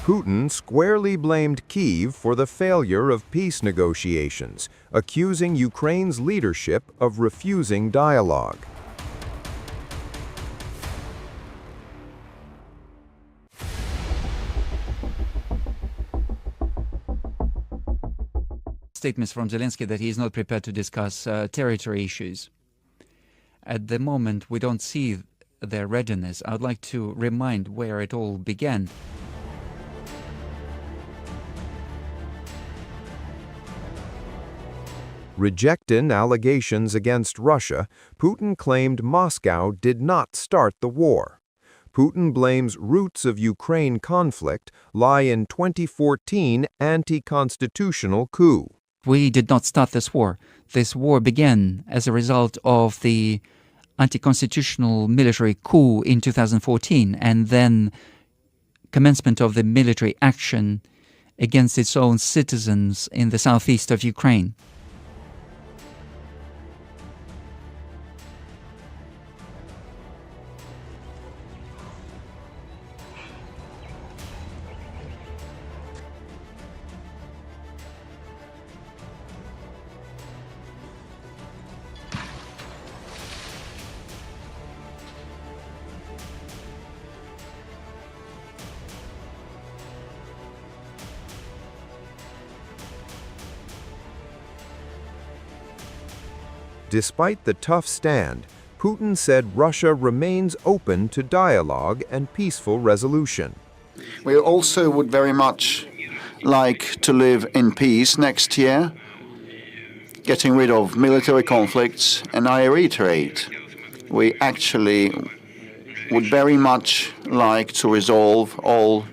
Putin squarely blamed Kyiv for the failure of peace negotiations, accusing Ukraine's leadership of refusing dialogue. Statements from Zelensky that he is not prepared to discuss territory issues. At the moment, we don't see their readiness. I would like to remind where it all began. Rejecting allegations against Russia, Putin claimed Moscow did not start the war. Putin blames roots of Ukraine conflict lie in 2014 anti-constitutional coup. We did not start this war. This war began as a result of the anti-constitutional military coup in 2014 and then commencement of the military action against its own citizens in the southeast of Ukraine. Despite the tough stand, Putin said Russia remains open to dialogue and peaceful resolution. We also would very much like to live in peace next year, getting rid of military conflicts, and I reiterate, we actually would very much like to resolve all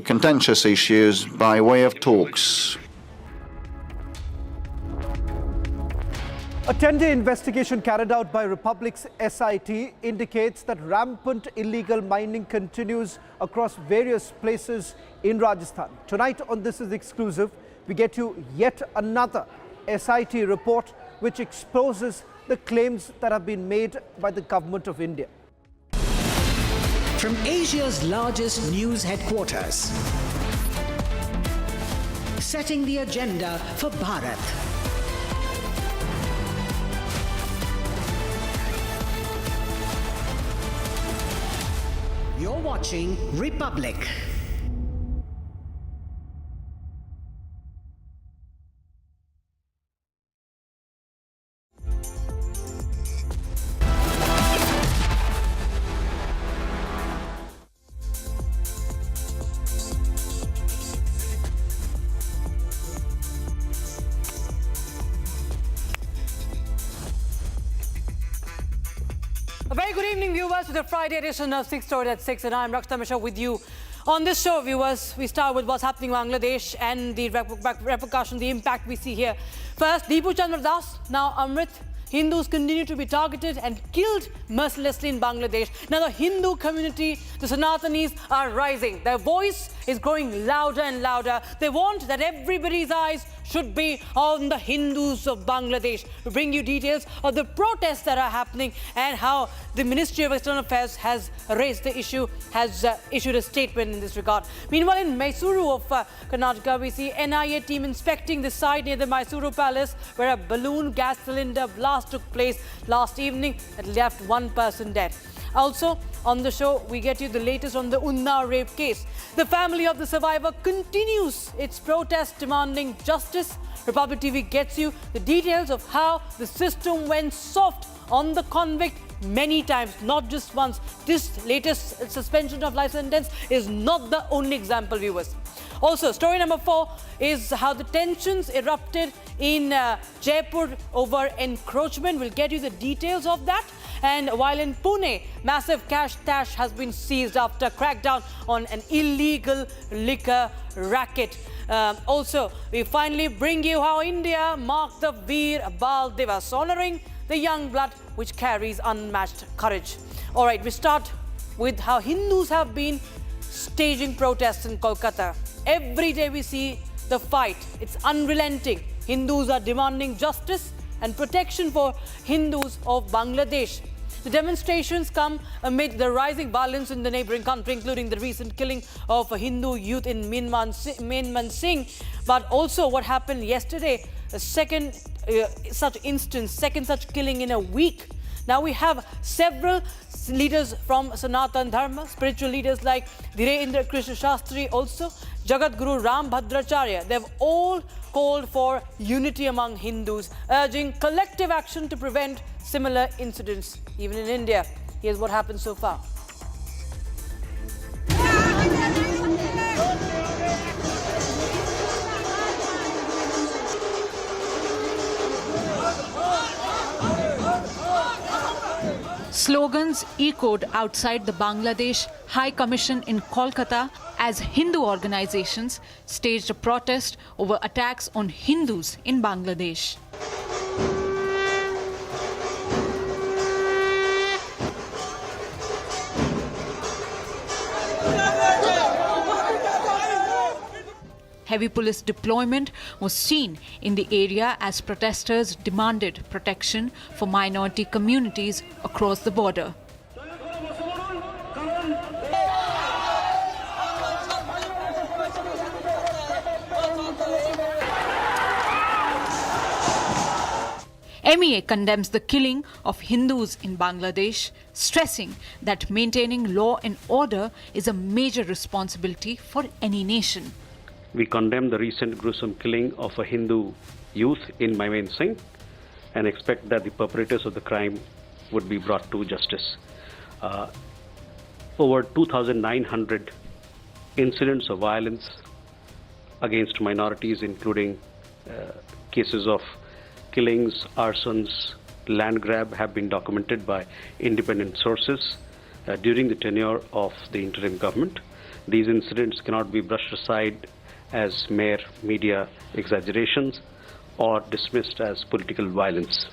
contentious issues by way of talks. A 10-day investigation carried out by Republic's SIT indicates that rampant illegal mining continues across various places in Rajasthan. Tonight on This Is Exclusive, we get you yet another SIT report which exposes the claims that have been made by the government of India. From Asia's largest news headquarters, setting the agenda for Bharat. You're watching Republic. A very good evening, viewers, to the Friday edition of 6 Stories at 6, and I'm Rakshita Mishra with you. On this show, viewers, we start with what's happening in Bangladesh and the repercussion, the impact we see here. First, Deepu Chandra Das, now Amrit. Hindus continue to be targeted and killed mercilessly in Bangladesh. Now the Hindu community, the Sanatanis, are rising. Their voice is growing louder and louder. They want that everybody's eyes should be on the Hindus of Bangladesh. We bring you details of the protests that are happening and how the Ministry of External Affairs has raised the issue, has issued a statement in this regard. Meanwhile, in Mysuru of Karnataka, we see NIA team inspecting the site near the Mysuru Palace where a balloon gas cylinder blast took place last evening that left one person dead. Also, on the show, we get you the latest on the Unnav rape case. The family of the survivor continues its protest demanding justice. Republic TV gets you the details of how the system went soft on the convict many times, not just once. This latest suspension of life sentence is not the only example, viewers. Also, story number 4 is how the tensions erupted in Jaipur over encroachment. We'll get you the details of that. And while in Pune, massive cash stash has been seized after crackdown on an illegal liquor racket. Also, we finally bring you how India marked the Veer Bal Divas, honoring the young blood which carries unmatched courage. All right, we start with how Hindus have been staging protests in Kolkata. Every day we see the fight. It's unrelenting. Hindus are demanding justice and protection for Hindus of Bangladesh. The demonstrations come amid the rising violence in the neighboring country, including the recent killing of a Hindu youth in Mainman Singh, but also what happened yesterday, a second such instance, second such killing in a week. Now we have several leaders from Sanatan Dharma, spiritual leaders like Dhirendra Krishna Shastri, also Jagat Guru Ram Bhadracharya. They've all called for unity among Hindus, urging collective action to prevent similar incidents, even in India. Here's what happened so far. Slogans echoed outside the Bangladesh High Commission in Kolkata as Hindu organizations staged a protest over attacks on Hindus in Bangladesh. Heavy police deployment was seen in the area as protesters demanded protection for minority communities across the border. MEA condemns the killing of Hindus in Bangladesh, stressing that maintaining law and order is a major responsibility for any nation. We condemn the recent gruesome killing of a Hindu youth in Mainman Singh and expect that the perpetrators of the crime would be brought to justice. Over 2,900 incidents of violence against minorities, including cases of killings, arsons, land grab, have been documented by independent sources during the tenure of the interim government. These incidents cannot be brushed aside as mere media exaggerations or dismissed as political violence.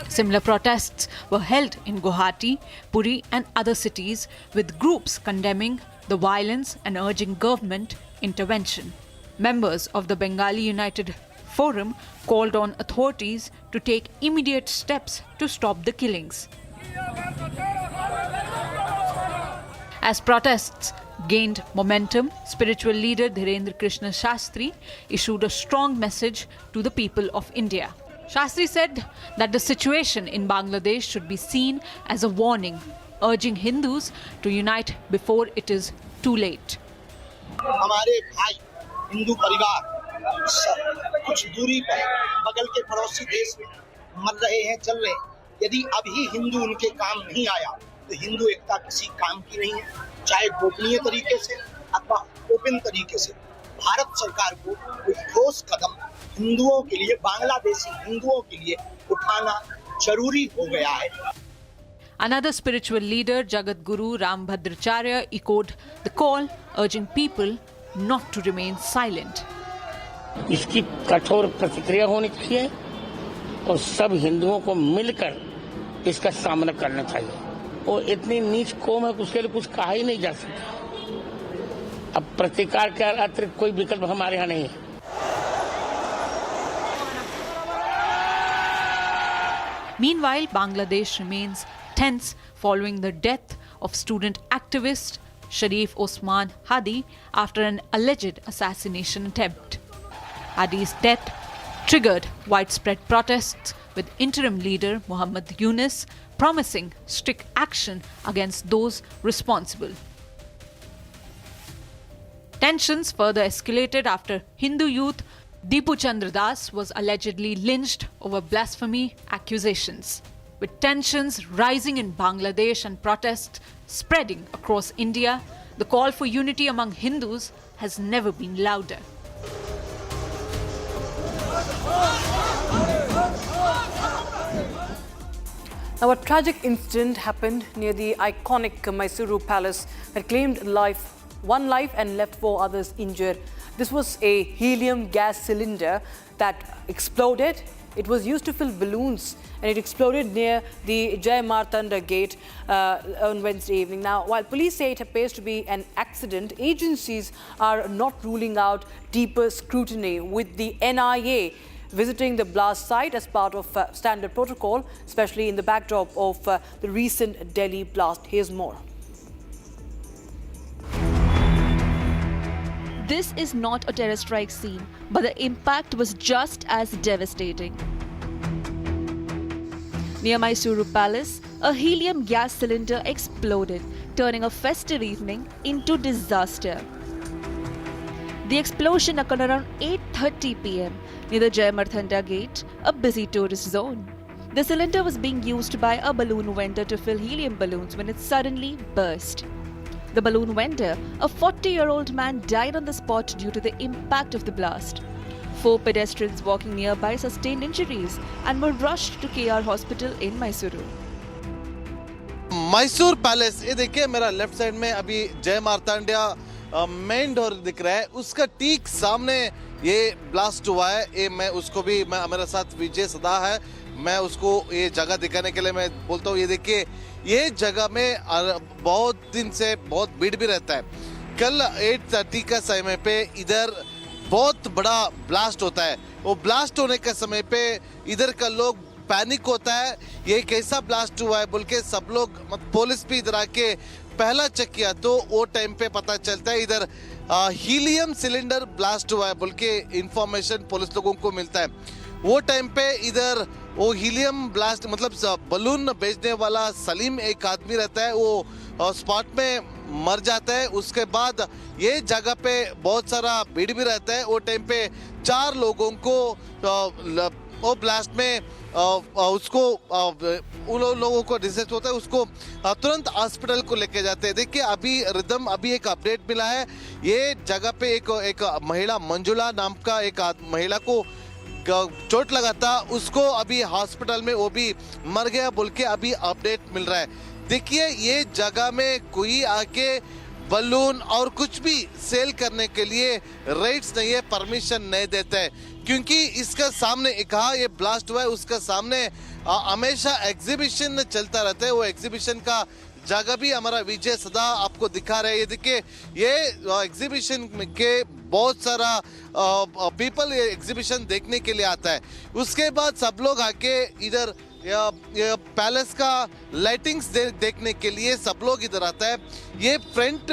Similar protests were held in Guwahati, Puri and other cities, with groups condemning the violence and urging government intervention. Members of the Bengali United Forum called on authorities to take immediate steps to stop the killings. As protests gained momentum, spiritual leader Dhirendra Krishna Shastri issued a strong message to the people of India. Shastri said that the situation in Bangladesh should be seen as a warning, urging Hindus to unite before it is too late. हमारे भाई हिंदू परिवार कुछ दूरी पर बगल के पड़ोसी देश में मर रहे हैं, चल रहे हैं. यदि अभी हिंदू उनके काम नहीं आया तो हिंदू एकता किसी काम की नहीं है, चाहे गोपनीय तरीके से अथवा ओपन तरीके से. भारत सरकार को कोई ठोस कदम हिंदुओं के लिए, बांग्लादेशी हिंदुओं के लिए उठाना जरूरी हो गया है. Another spiritual leader, Jagat Guru Ram Bhadracharya, echoed the call, urging people not to remain silent. इसकी कठोर प्रतिक्रिया होनी चाहिए और सब हिंदुओं को मिलकर इसका सामना करना चाहिए. और इतनी नीच कौम है, उसके लिए कुछ कहा ही नहीं जा सकता. अब प्रतिकार के अतिरिक्त कोई विकल्प हमारे यहाँ नहीं है. Meanwhile, Bangladesh remains tense following the death of student activist Sharif Osman Hadi after an alleged assassination attempt. Hadi's death triggered widespread protests, with interim leader Muhammad Yunus promising strict action against those responsible. Tensions further escalated after Hindu youth Deepu Chandra Das was allegedly lynched over blasphemy accusations. With tensions rising in Bangladesh and protests spreading across India, the call for unity among Hindus has never been louder. Now, a tragic incident happened near the iconic Mysuru palace that claimed one life and left 4 others injured. This was a helium gas cylinder that exploded. It was used to fill balloons, and it exploded near the Jai Martanda gate on Wednesday evening. Now, while police say it appears to be an accident, agencies are not ruling out deeper scrutiny, with the NIA visiting the blast site as part of standard protocol, especially in the backdrop of the recent Delhi blast. Here's more. This is not a terror strike scene, but the impact was just as devastating. Near Mysuru Palace, a helium gas cylinder exploded, turning a festive evening into disaster. The explosion occurred around 8:30 p.m. near the Jai Martanda gate, a busy tourist zone. The cylinder was being used by a balloon vendor to fill helium balloons when it suddenly burst. The balloon vendor, a 40-year-old man, died on the spot due to the impact of the blast. 4 pedestrians walking nearby sustained injuries and were rushed to KR Hospital in Mysuru. Mysore palace, ये देखिए मेरा left side में अभी जय मार्तांड्या main door दिख रहा है, उसका ठीक सामने ये ब्लास्ट हुआ है। ये मैं उसको भी मेरे साथ विजय सदा है, मैं उसको ये जगह दिखाने के लिए मैं बोलता हूँ। ये देखिए ये जगह में बहुत दिन से बहुत भीड़ भी रहता है। कल 8:30 का समय पे इधर बहुत बड़ा ब्लास्ट होता है। वो ब्लास्ट होने के समय पे इधर का लोग पैनिक होता है, ये कैसा ब्लास्ट हुआ है बोल के सब लोग, पुलिस भी इधर आके पहला चेक किया तो वो टाइम पे पता चलता है इधर हीलियम सिलेंडर ब्लास्ट हुआ है बोल के इंफॉर्मेशन पुलिस लोगों को मिलता है। वो टाइम पे इधर वो हीलियम ब्लास्ट मतलब बलून बेचने वाला सलीम एक आदमी रहता है, वो स्पॉट में मर जाता है। उसके बाद ये जगह पे बहुत सारा भीड़ भी रहता है। वो टाइम पे 4 लोगों को वो ब्लास्ट में उसको उन लोगों को डिसेस होता है, उसको तुरंत हॉस्पिटल को लेके जाते हैं। देखिए अभी एक अपडेट मिला है, ये जगह पे एक महिला मंजुला नाम का एक महिला को चोट लगा था, उसको अभी हॉस्पिटल में वो भी मर गया बोल के अभी अपडेट मिल रहा है। देखिए ये जगह में कोई आके बलून और कुछ भी सेल करने के लिए राइट्स नहीं है, परमिशन नहीं देते हैं, क्योंकि इसका सामने कहा ये ब्लास्ट हुआ है उसका सामने हमेशा एग्जीबिशन चलता रहता है। वो एग्जीबिशन का जगह भी हमारा विजय सदा आपको दिखा रहे हैं। ये देखिए ये एग्जीबिशन के बहुत सारा पीपल ये एग्जीबिशन देखने के लिए आता है। उसके बाद सब लोग आके इधर पैलेस का लाइटिंग्स देखने के लिए सब लोग इधर आता है। ये फ्रंट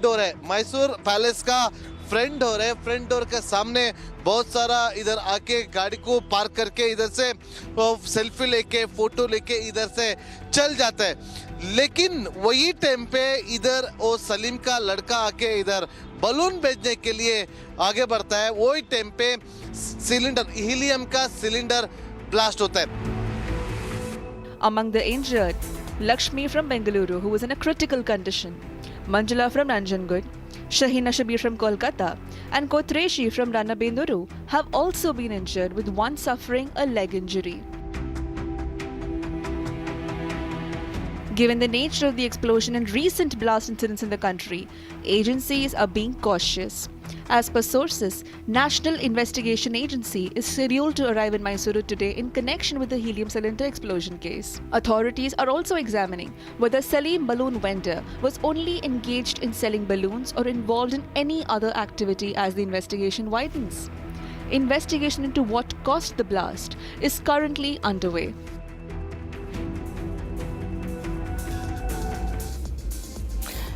डोर है, मैसूर पैलेस का फ्रंट डोर है। फ्रंट डोर के सामने बहुत सारा इधर आके गाड़ी को पार्क करके इधर से सेल्फी लेके फोटो लेके इधर से चल जाता है। लेकिन वही टाइम पे इधर वो सलीम का लड़का आके इधर बलून बेचने के लिए आगे बढ़ता है। वही टाइम पे सिलेंडर हीलियम का सिलेंडर ब्लास्ट होता है। Among the injured, Lakshmi from Bengaluru, who was in a critical condition, Manjula from Nanjangud, Shahina Shabir from Kolkata, and Kotreshi from Ranabenduru have also been injured, with one suffering a leg injury. Given the nature of the explosion and recent blast incidents in the country, agencies are being cautious. As per sources, National Investigation Agency is scheduled to arrive in Mysuru today in connection with the helium cylinder explosion case. Authorities are also examining whether Salim balloon vendor was only engaged in selling balloons or involved in any other activity as the investigation widens. Investigation into what caused the blast is currently underway.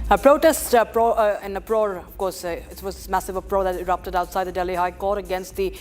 A protest and uproar, of course, it was massive uproar that erupted outside the Delhi High Court against the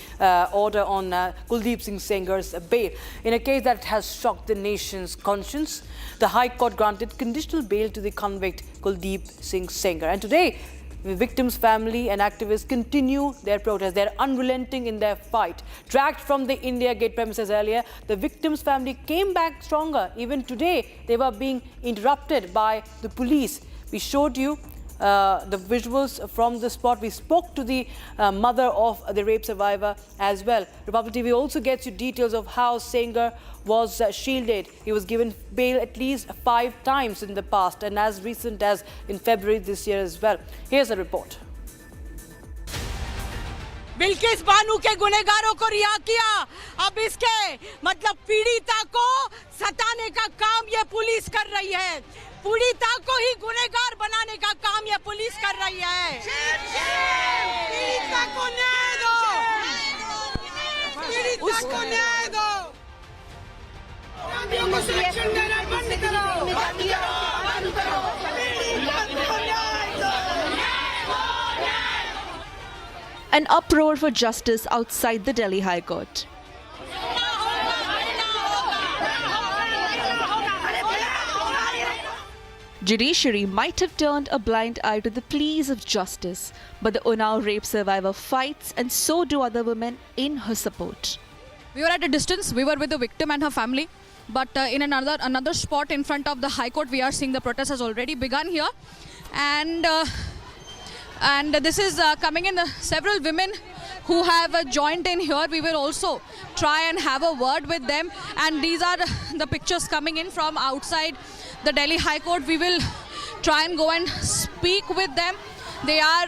order on Kuldeep Sengar's bail. In a case that has shocked the nation's conscience, the High Court granted conditional bail to the convict Kuldeep Sengar. And today, The victims' family and activists continue their protest. They're unrelenting in their fight. Dragged from the India Gate premises earlier, the victims' family came back stronger. Even today, they were being interrupted by the police. We showed you the visuals from the spot. We spoke to the mother of the rape survivor as well. Republic TV also gets you details of how Sengar was shielded. He was given bail at least 5 times in the past and as recent as in February this year as well. Here's a report. Bilkis बानू के गुनहगारों को रिहा किया, अब इसके मतलब पीड़िता को सताने का काम ये पुलिस कर रही है, पीड़िता को ही गुनहगार बनाने का काम ये पुलिस कर रही है। पीड़िता को न्याय दो, पीड़िता को न्याय दो, सुरक्षण देना बंद करो, बंद करो, An uproar for justice outside the Delhi High Court. Judiciary might have turned a blind eye to the pleas of justice, but the Unnao rape survivor fights, and so do other women in her support. We were at a distance. We were with the victim and her family. But in another spot in front of the High Court, we are seeing the protest has already begun here. And this is coming in several women who have joined in here. We will also try and have a word with them. And these are the pictures coming in from outside the Delhi High Court. We will try and go and speak with them. They are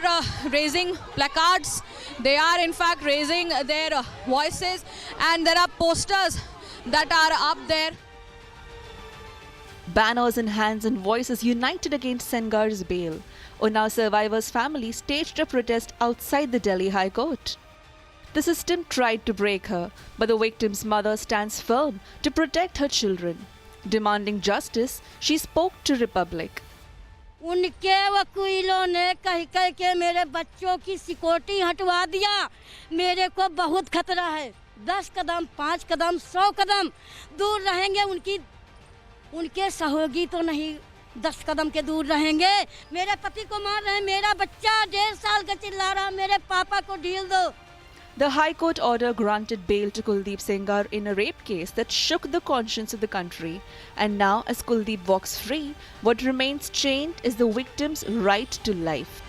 raising placards. They are in fact raising their voices. And there are posters that are up there. Banners in hands and voices united against Sengar's bail. Unnao survivor's family staged a protest outside the Delhi High Court. The system tried to break her, but the victim's mother stands firm to protect her children. Demanding justice, she spoke to Republic. उनके वकीलों ने कह के मेरे बच्चों की security हटवा दिया। मेरे को बहुत खतरा है। 10 कदम, 5 कदम, 100 कदम दूर रहेंगे, उनके सहयोगी तो नहीं 10 कदम के दूर रहेंगे। मेरे पति को मार रहे हैं, मेरा बच्चा 1.5 साल का चिल्ला रहा, मेरे पापा को ढील दो। The High Court order granted bail to Kuldeep Sengar in a rape case that shook the conscience of the country. And now, as Kuldeep walks free, what remains chained is the victim's right to life.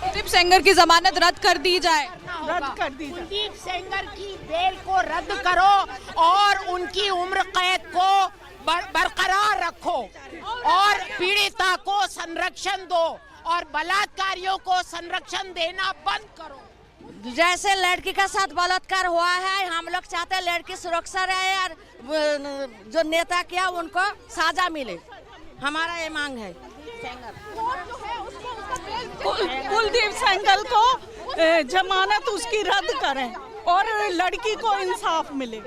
Kuldeep Sengar की जमानत रद्द कर दी जाए। रद्द कर दी जाए। कुलदीप सेंगर की bell को रद्द करो और उनकी उम्र कैद को बरकरार रखो और पीड़िता को संरक्षण दो और बलात्कारियों को संरक्षण देना बंद करो। जैसे लड़की का साथ बलात्कार हुआ है, हम लोग चाहते हैं लड़की सुरक्षा रहे और जो नेता किया उनको सजा मिले। हमारा ये मांग है। कुलदीप सेंगर को जमानत उसकी रद्द करें और लड़की को इंसाफ मिले।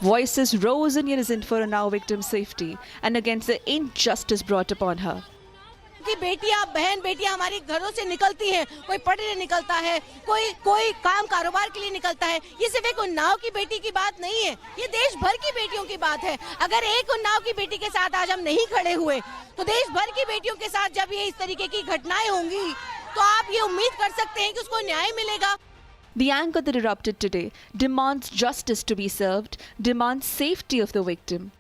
Voices rose in unison for Unnao victim's safety and against the injustice brought upon her. की बेटियां, बहन बेटियां हमारे घरों से निकलती हैं, कोई पढ़ने निकलता है, कोई काम कारोबार के लिए निकलता है। ये सिर्फ एक उन्नाव की बेटी की बात नहीं है, ये देश भर की बेटियों की बात है। अगर एक उन्नाव की बेटी के साथ आज हम नहीं खड़े हुए, तो देश भर की बेटियों के साथ जब ये इस तरीके की घटनाएं होंगी, तो आप ये उम्मीद कर सकते हैं कि उसको न्याय मिलेगा। The anger that erupted today demands justice to be served, demands safety of the victim.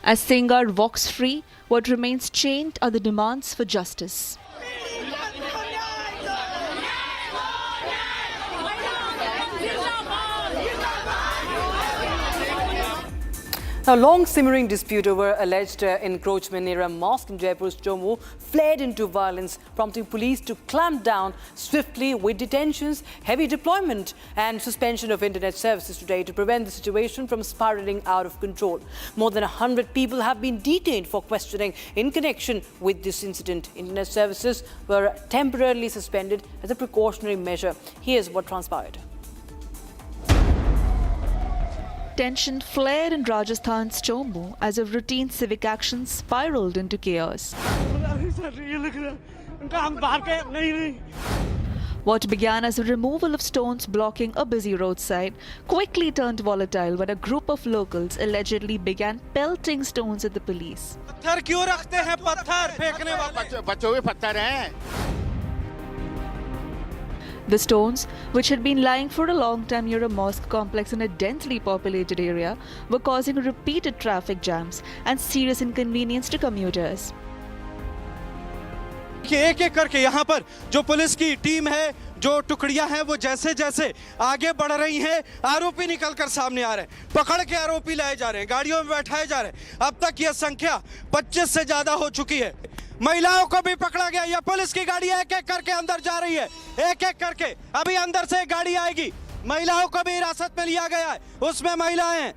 As Sengar walks free, what remains chained are the demands for justice. A long simmering dispute over alleged encroachment near a mosque in Jaipur's Jammu flared into violence, prompting police to clamp down swiftly with detentions, heavy deployment and suspension of internet services today to prevent the situation from spiraling out of control. More than 100 people have been detained for questioning in connection with this incident. Internet services were temporarily suspended as a precautionary measure. Here's what transpired. Tension flared in Rajasthan's Jammu as a routine civic action spiraled into chaos. What began as a removal of stones blocking a busy roadside quickly turned volatile when a group of locals allegedly began pelting stones at the police. पत्थर क्यों रखते हैं? पत्थर फेंकने वाले बच्चों में पत्थर हैं. The stones, which had been lying for a long time near a mosque complex in a densely populated area, were causing repeated traffic jams and serious inconvenience to commuters. कि एक एक करके यहाँ पर जो पुलिस की टीम है, जो टुकड़ियां हैं, वो जैसे जैसे आगे बढ़ रही हैं, आरोपी निकलकर सामने आ रहे हैं, पकड़ के आरोपी लाए जा रहे हैं, गाड़ियों में बैठाए जा रहे हैं. अब तक यह संख्या 25 से ज्यादा हो चुकी है. महिलाओं को भी पकड़ा गया. यह पुलिस की गाड़ी एक एक करके अंदर जा रही है, एक एक करके. अभी अंदर से गाड़ी आएगी. महिलाओं को भी हिरासत में लिया गया है, उसमें महिलाएं हैं.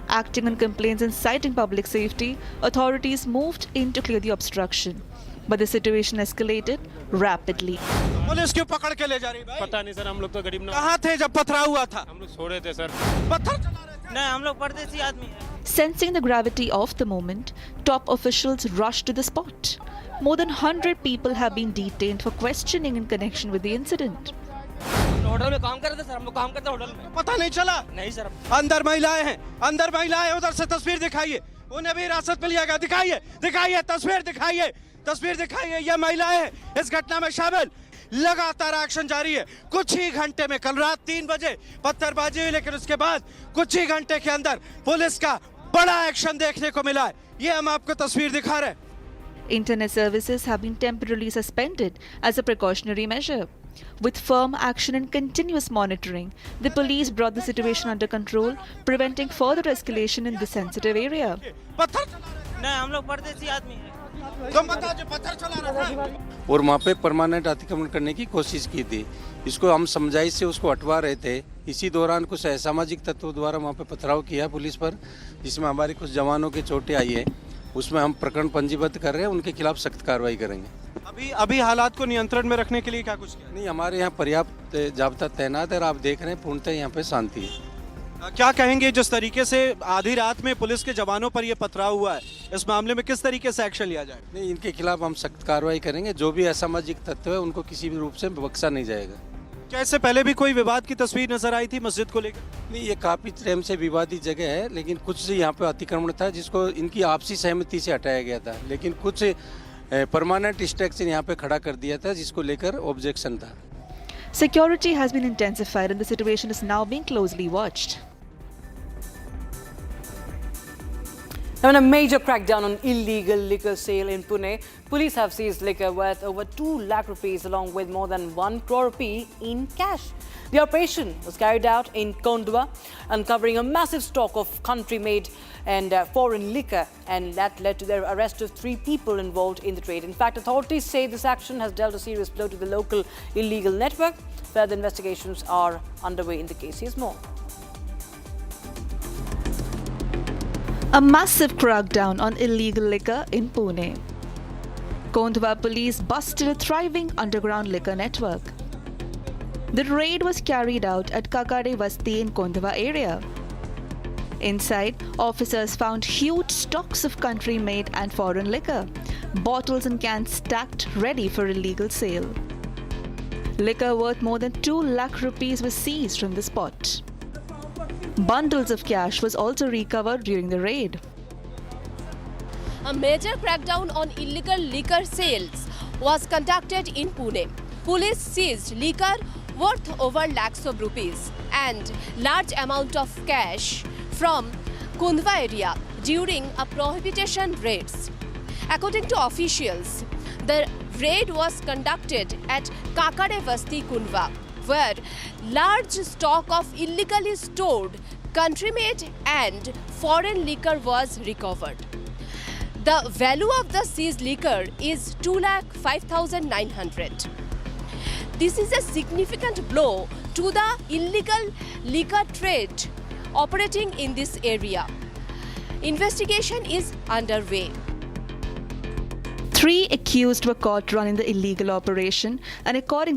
Acting on complaints and citing public safety, authorities moved in to clear the obstruction. But the situation escalated rapidly. Police क्यों पकड़ के ले जा रही है? पता नहीं सर, हम लोग तो गरीब ना. कहाँ थे जब पथराव हुआ था? हम लोग छोड़े थे सर. पत्थर चला रहे थे? नहीं, हम लोग परदेसी आदमी हैं. Sensing the gravity of the moment, top officials rushed to the spot. More than 100 people have been detained for questioning in connection with the incident. Hotel में काम कर रहे थे सर, हम लोग काम करते हैं होटल में. पता नहीं चला? नहीं सर. अंदर महिलाएं हैं, अंदर महिलाएं. उधर से तस्वीर दिखाइए. उन्हें भी हिरासत में लिया गया. दिखाइए, दिखाइए, तस्वीर दिखाइए, तस्वीर दिखाइए. ये महिलाएं हैं इस घटना में शामिल. लगातार एक्शन जारी है. कुछ ही घंटे में, कल रात 3 बजे पत्थरबाजी हुई, लेकिन उसके बाद कुछ ही घंटे के अंदर पुलिस का बड़ा एक्शन देखने को मिला है. ये हम आपको तस्वीर दिखा रहे हैं. Internet services have been temporarily suspended as a precautionary measure. With firm action and continuous monitoring, the police brought the situation under control, preventing further escalation in this sensitive area. नहीं, हम लोग परदेसी आदमी हैं. पत्थर चला रहा था और वहाँ पे परमानेंट अतिक्रमण करने की कोशिश की थी. इसको हम समझाइश से उसको हटवा रहे थे. इसी दौरान कुछ असामाजिक तत्वों द्वारा वहाँ पे पथराव किया पुलिस पर, जिसमें हमारे कुछ जवानों के चोटें आई है. उसमें हम प्रकरण पंजीबद्ध कर रहे हैं. उनके खिलाफ सख्त कार्रवाई करेंगे. अभी हालात को नियंत्रण में रखने के लिए क्या कुछ किया? नहीं, हमारे यहाँ पर्याप्त जाब्ता तैनात है और आप देख रहे हैं पूर्णतः यहाँ पे शांति है. क्या कहेंगे जिस तरीके से आधी रात में पुलिस के जवानों पर यह पथराव हुआ है, इस मामले में किस तरीके से एक्शन लिया जाए? नहीं, इनके खिलाफ हम सख्त कार्रवाई करेंगे. जो भी असामाजिक तत्व है उनको किसी भी रूप से बख्शा नहीं जाएगा. क्या इससे पहले भी कोई विवाद की तस्वीर नजर आई थी मस्जिद को लेकर? नहीं, ये काफी टाइम से विवादित जगह है, लेकिन कुछ यहाँ पे अतिक्रमण था जिसको इनकी आपसी सहमति से हटाया गया था. लेकिन कुछ परमानेंट स्ट्रक्चर यहाँ पे खड़ा कर दिया था, जिसको लेकर ऑब्जेक्शन था. Security has been intensified and the situation is now being closely watched. Now, in a major crackdown on illegal liquor sale in Pune, police have seized liquor worth over 2 lakh rupees along with more than 1 crore rupee in cash. The operation was carried out in Kondwa, uncovering a massive stock of country-made and foreign liquor, and that led to the arrest of 3 people involved in the trade. In fact, authorities say this action has dealt a serious blow to the local illegal network. Further investigations are underway in the case. Here's more. A massive crackdown on illegal liquor in Pune. Kondwa police busted a thriving underground liquor network. The raid was carried out at Kakade Vasti in Kondwa area. Inside, officers found huge stocks of country-made and foreign liquor, bottles and cans stacked ready for illegal sale. Liquor worth more than 2 lakh rupees was seized from the spot. Bundles of cash was also recovered during the raid. A major crackdown on illegal liquor sales was conducted in Pune. Police seized liquor worth over lakhs of rupees and large amount of cash from Kondwa area during a prohibition raids. According to officials, the raid was conducted at Kakade Vasti Kondwa, where large stock of illegally stored country-made and foreign liquor was recovered. The value of the seized liquor is 2,05,900. This is a significant blow to the illegal liquor trade operating in this area. Investigation is underway. 3 accused were caught running the illegal operation, and according